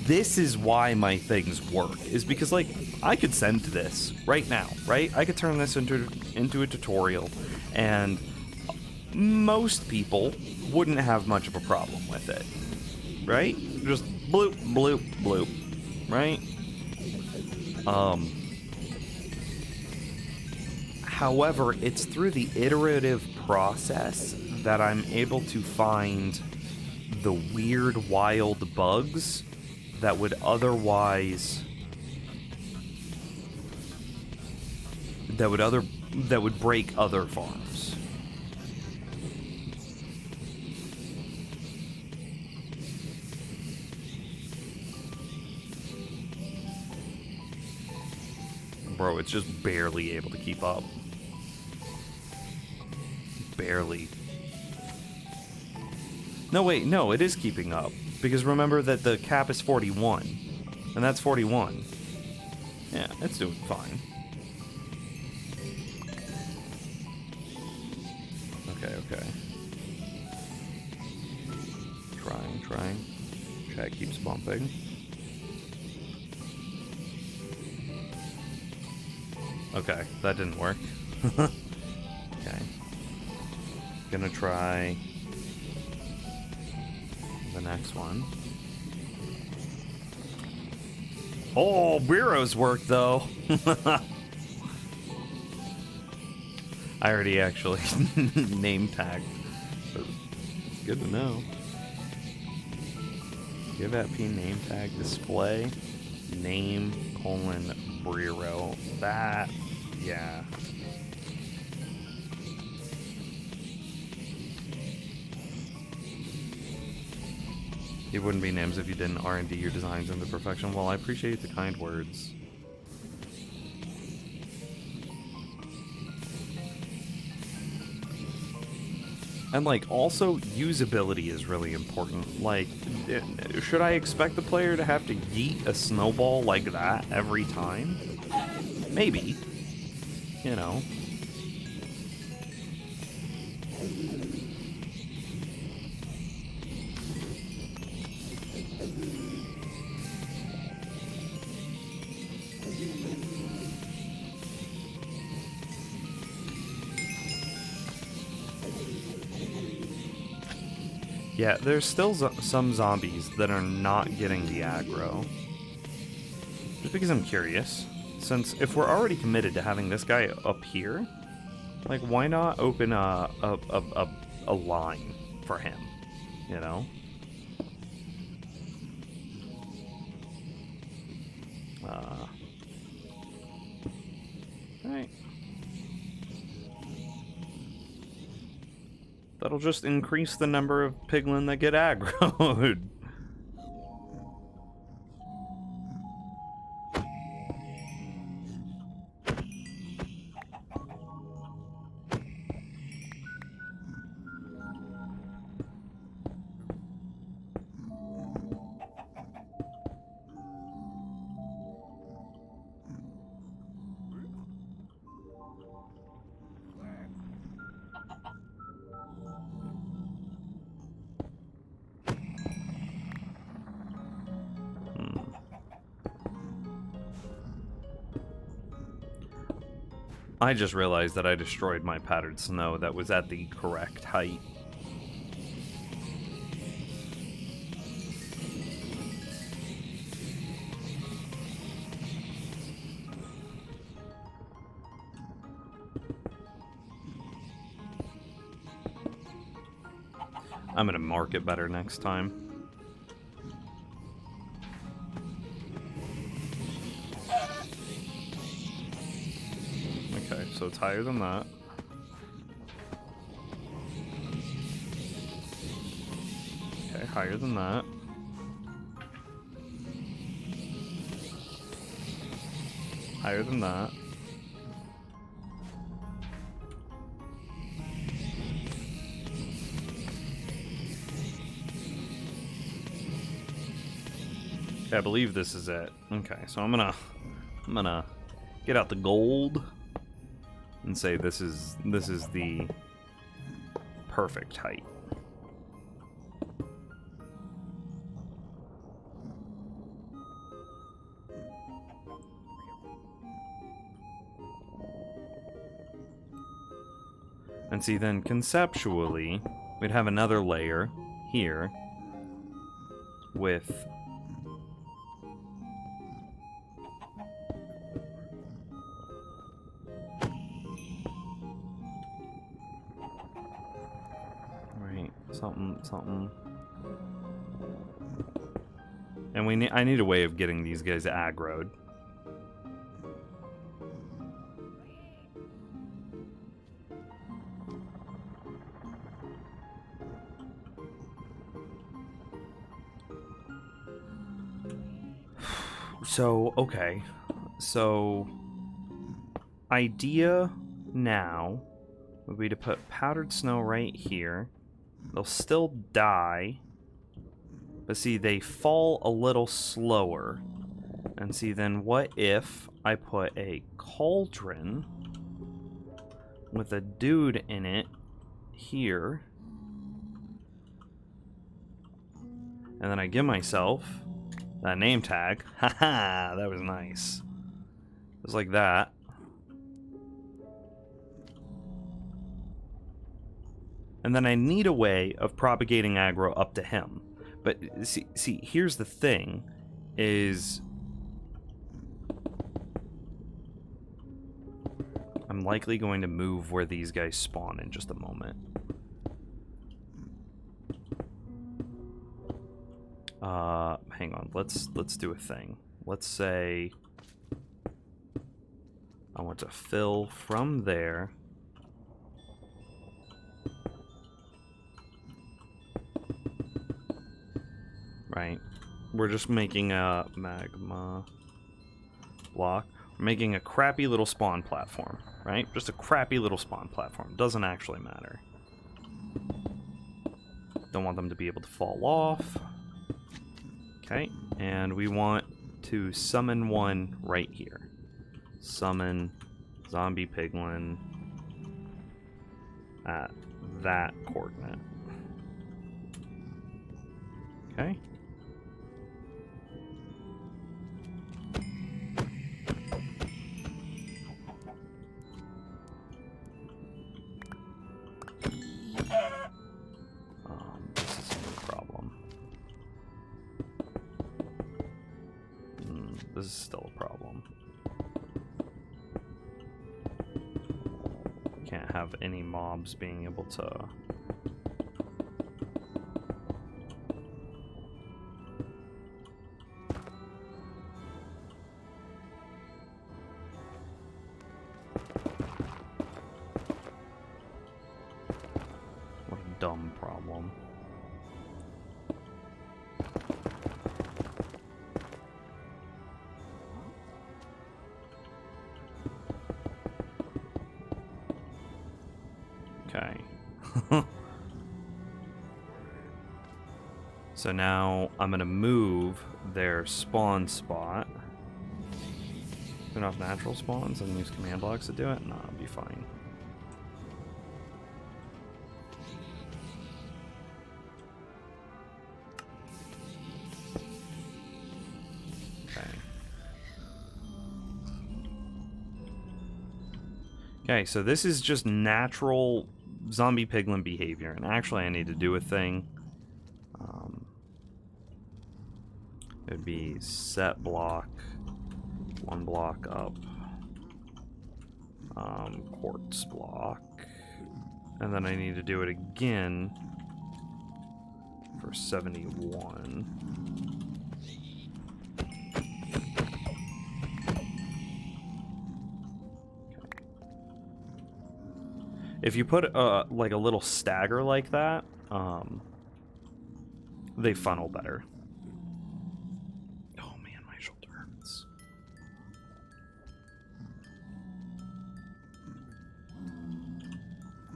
This is why my things work, is because, like, I could send this right now, right? I could turn this into a tutorial, and most people wouldn't have much of a problem with it, right? Just bloop, bloop, bloop, right? However, it's through the iterative process that I'm able to find the weird, wild bugs that would otherwise that would break other farms. Bro, it's just barely able to keep up. Barely. No, wait, no, it is keeping up. Because remember that the cap is 41. And that's 41. Yeah, it's doing fine. Okay. Trying. Chat keeps bumping. Okay, that didn't work. Okay. Gonna try the next one. Oh, Bureau's work though. I already actually name tagged. But good to know. Give that P name tag display name : Bureau. That, yeah. It wouldn't be names if you didn't R&D your designs into perfection. Well, I appreciate the kind words. And, like, also, usability is really important. Like, should I expect the player to have to yeet a snowball like that every time? Maybe. You know. Yeah, there's still some zombies that are not getting the aggro. Just because I'm curious. Since if we're already committed to having this guy up here, like, why not open a line for him, you know? Alright. That'll just increase the number of piglin that get aggroed. I just realized that I destroyed my patterned snow that was at the correct height. I'm gonna mark it better next time. It's higher than that. Okay, higher than that. Higher than that. Okay, I believe this is it. Okay, so I'm gonna get out the gold and say this is the perfect height. And see, then conceptually, we'd have another layer here with something. And I need a way of getting these guys aggroed. So, okay. So, idea now would be to put powdered snow right here. They'll still die. But see, they fall a little slower. And see, then what if I put a cauldron with a dude in it here. And then I give myself that name tag. Haha, that was nice. Just like that. And then I need a way of propagating aggro up to him. But see, here's the thing, is I'm likely going to move where these guys spawn in just a moment. Hang on, let's do a thing. Let's say I want to fill from there. Right. We're just making a magma block. We're making a crappy little spawn platform, right? Just a crappy little spawn platform. Doesn't actually matter. Don't want them to be able to fall off. Okay, and we want to summon one right here. Summon zombie piglin at that coordinate. Okay. This is a problem. This is still a problem. Can't have any mobs being able to... What a dumb problem. Okay. So now I'm gonna move their spawn spot. Enough natural spawns and use command blocks to do it? No, I'll be fine. Okay, so this is just natural zombie piglin behavior, and actually I need to do a thing. It would be set block, one block up, quartz block, and then I need to do it again for 71. If you put like a little stagger like that, they funnel better. Oh man, my shoulder hurts.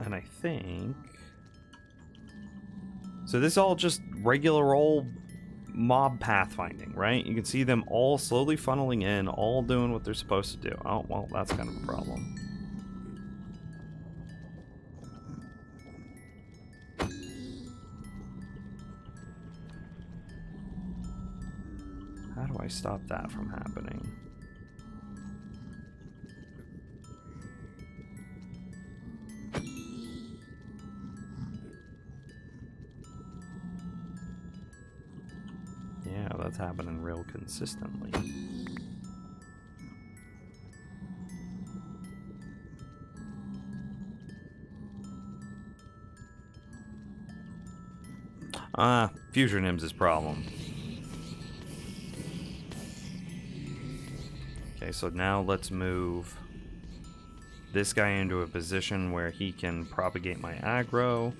And I think... So this is all just regular old mob pathfinding, right? You can see them all slowly funneling in, all doing what they're supposed to do. Oh, well, that's kind of a problem. How do I stop that from happening? Yeah, that's happening real consistently. Fusion Im's problem. Okay, so now let's move this guy into a position where he can propagate my aggro.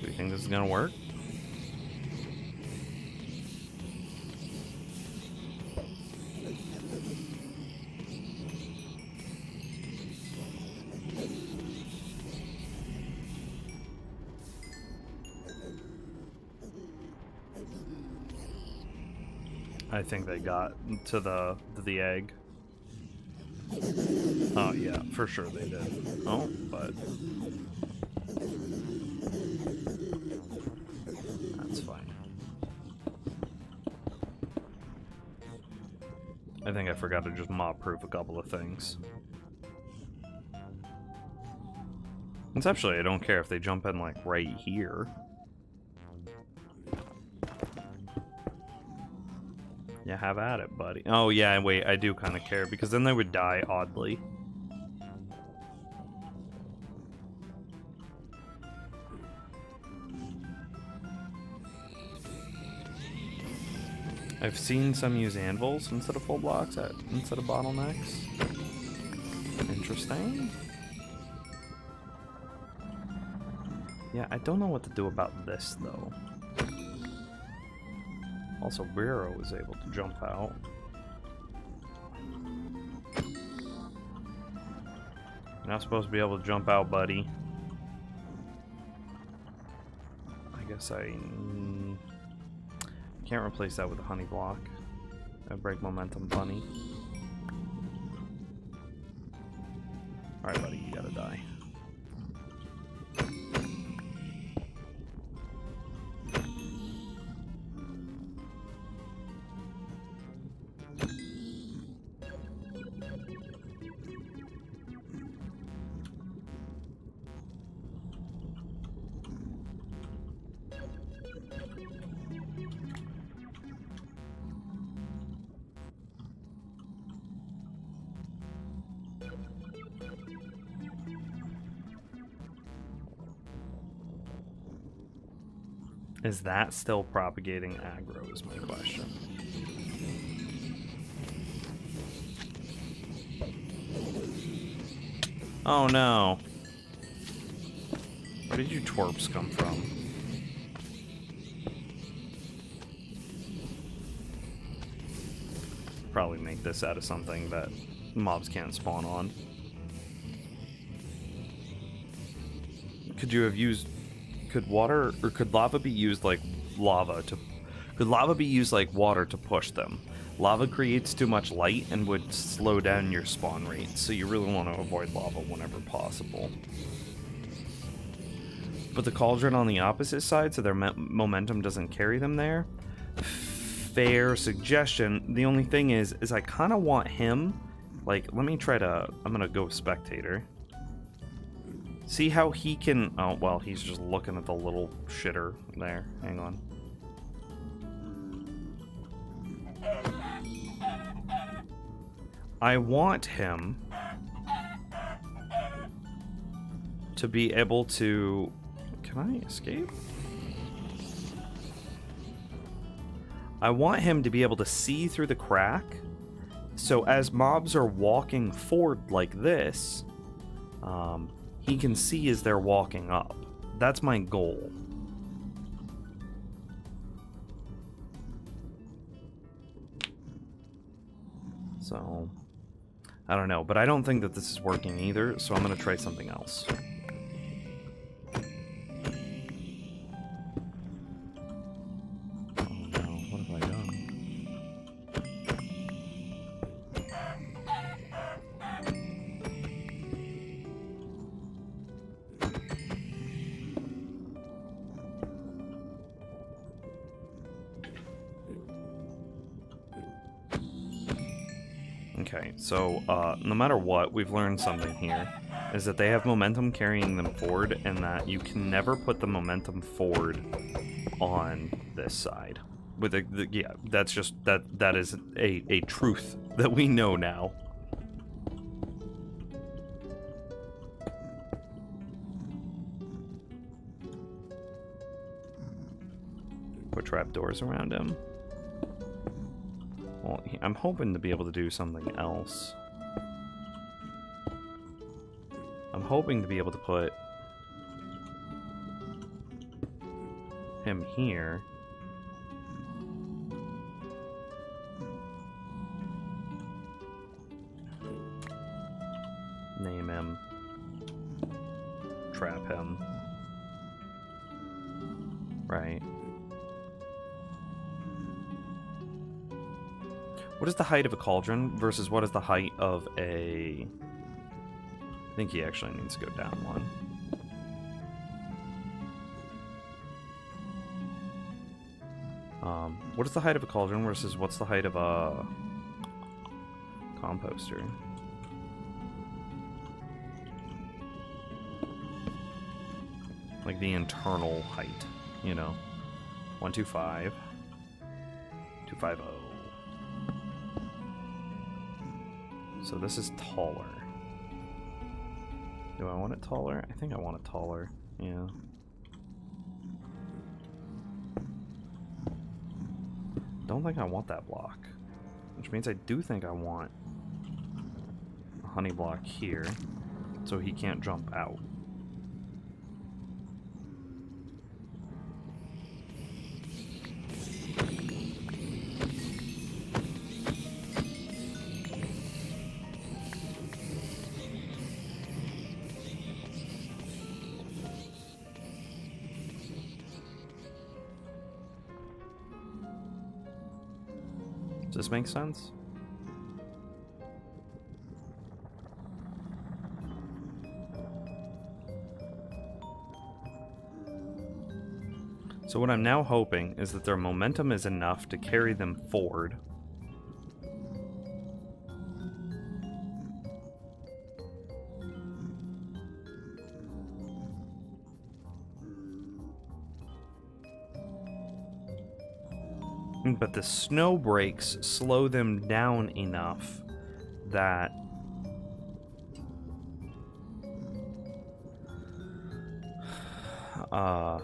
Do you think this is gonna work? I think they got to the egg. Oh yeah, for sure they did. Oh, but that's fine. I think I forgot to just mob-proof a couple of things. Conceptually, I don't care if they jump in like right here. Yeah, have at it, buddy. Oh, yeah, wait, I do kind of care, because then they would die oddly. I've seen some use anvils instead of full blocks, instead of bottlenecks. Interesting. Yeah, I don't know what to do about this, though. Also, Rero was able to jump out. You're not supposed to be able to jump out, buddy. I guess I can't replace that with a honey block. I break momentum funny. Alright, buddy, you gotta die. Is that still propagating aggro is my question. Oh no. Where did you twerps come from? Probably make this out of something that mobs can't spawn on. Could you have used... Could water, or could lava be used like lava to... Could lava be used like water to push them? Lava creates too much light and would slow down your spawn rate, so you really want to avoid lava whenever possible. Put the cauldron on the opposite side so their momentum doesn't carry them there? fair suggestion. The only thing is I kind of want him, like, let me try to, I'm gonna go spectator. See how he can, oh, well, he's just looking at the little shitter there. Hang on. I want him to be able to, can I escape? I want him to be able to see through the crack, so as mobs are walking forward like this, he can see as they're walking up. That's my goal. So, I don't know, but I don't think that this is working either, so I'm gonna try something else. Okay, so no matter what, we've learned something here, is that they have momentum carrying them forward, and that you can never put the momentum forward on this side. With yeah, that's just, that is a truth that we know now. Put trapdoors around him. Well, I'm hoping to be able to do something else. I'm hoping to be able to put him here. Name him. Trap him. Right. What is the height of a cauldron versus what is the height of a... I think he actually needs to go down one. What is the height of a cauldron versus what's the height of a composter? Like the internal height, you know. 125. 250. So this is taller. Do I want it taller? I think I want it taller. Yeah. Don't think I want that block. Which means I do think I want a honey block here, so he can't jump out. Does this make sense? So what I'm now hoping is that their momentum is enough to carry them forward. But the snow breaks slow them down enough that I'm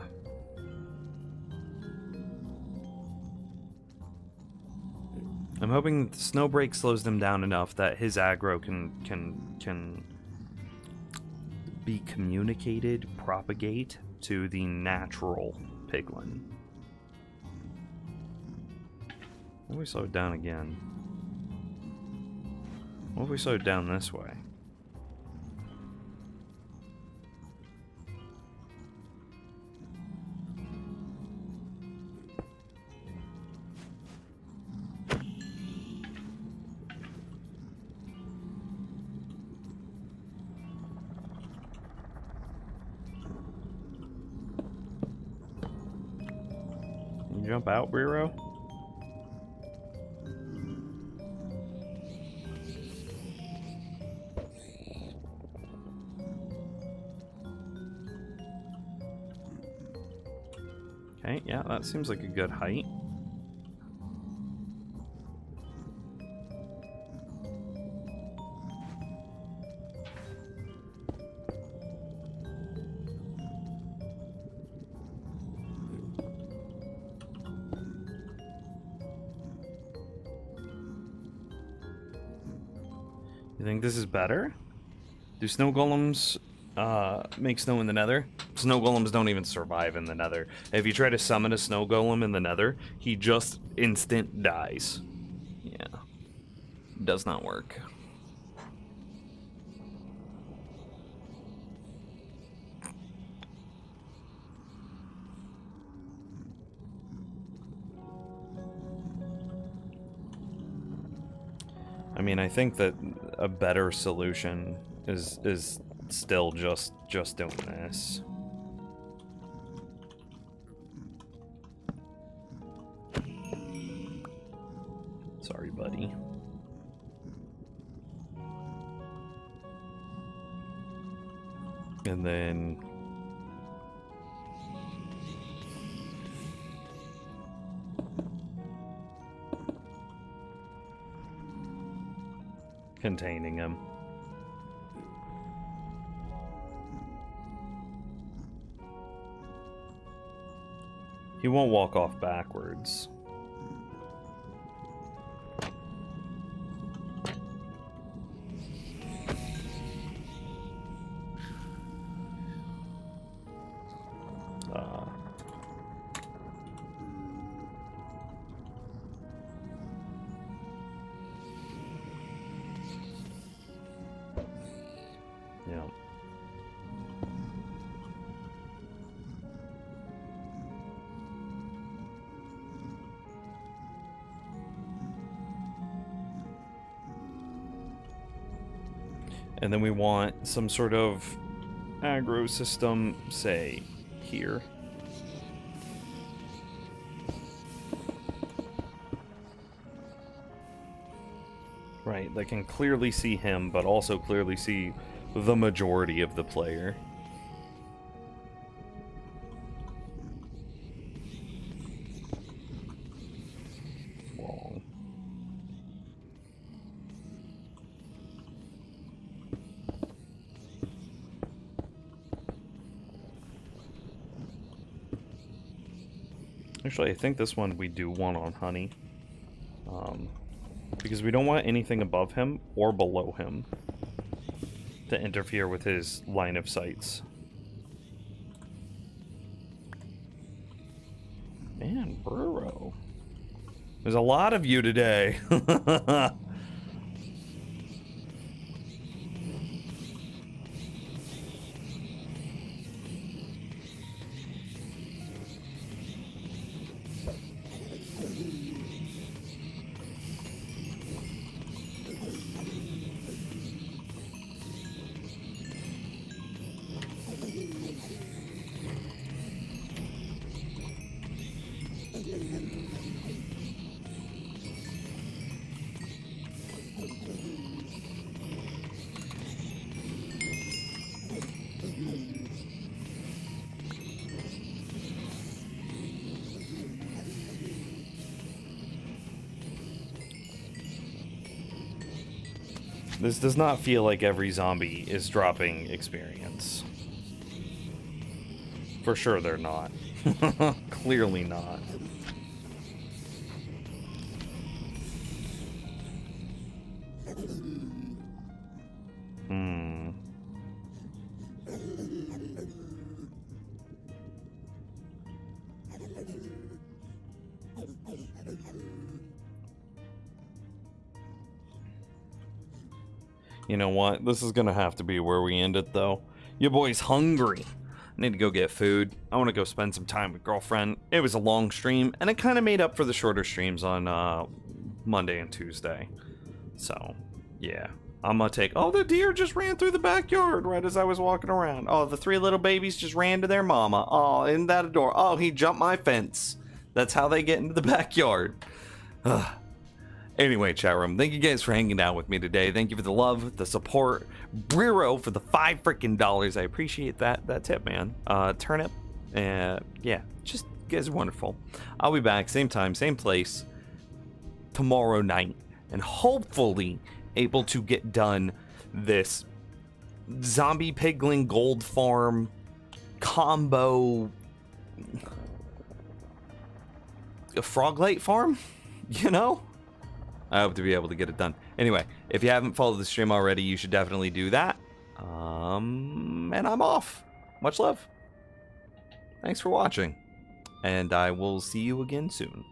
hoping that the snow break slows them down enough that his aggro can be communicated, propagate to the natural piglin. What if we slow it down again? What if we slow it down this way? Can you jump out, Briro? Okay, yeah, that seems like a good height. You think this is better? Do snow golems make snow in the nether? Snow golems don't even survive in the nether. If you try to summon a snow golem in the nether, he just instant dies. Yeah. Does not work. I mean, I think that a better solution is still just doing this. Sorry, buddy. And then containing him. He won't walk off backwards. Yeah. And then we want some sort of aggro system, say, here. Right, they can clearly see him, but also clearly see the majority of the player. Wrong. Actually, I think this one we do want on Honey. Because we don't want anything above him or below him to interfere with his line of sights. Man, Burrow. There's a lot of you today. This does not feel like every zombie is dropping experience. For sure they're not. Clearly not. You know what? This is gonna have to be where we end it, though. Your boy's hungry. I need to go get food. I want to go spend some time with girlfriend. It was a long stream, and it kind of made up for the shorter streams on Monday and Tuesday. So, yeah. I'm gonna take... Oh, the deer just ran through the backyard right as I was walking around. Oh, the 3 little babies just ran to their mama. Oh, isn't that adorable? Oh, he jumped my fence. That's how they get into the backyard. Ugh. Anyway, chat room, thank you guys for hanging out with me today. Thank you for the love, the support. Briro for the $5 freaking. I appreciate that tip, man. Turnip, yeah, just guys are wonderful. I'll be back, same time, same place, tomorrow night, and hopefully able to get done this zombie piglin gold farm combo a Froglight farm, you know? I hope to be able to get it done. Anyway, if you haven't followed the stream already, you should definitely do that. And I'm off. Much love. Thanks for watching. And I will see you again soon.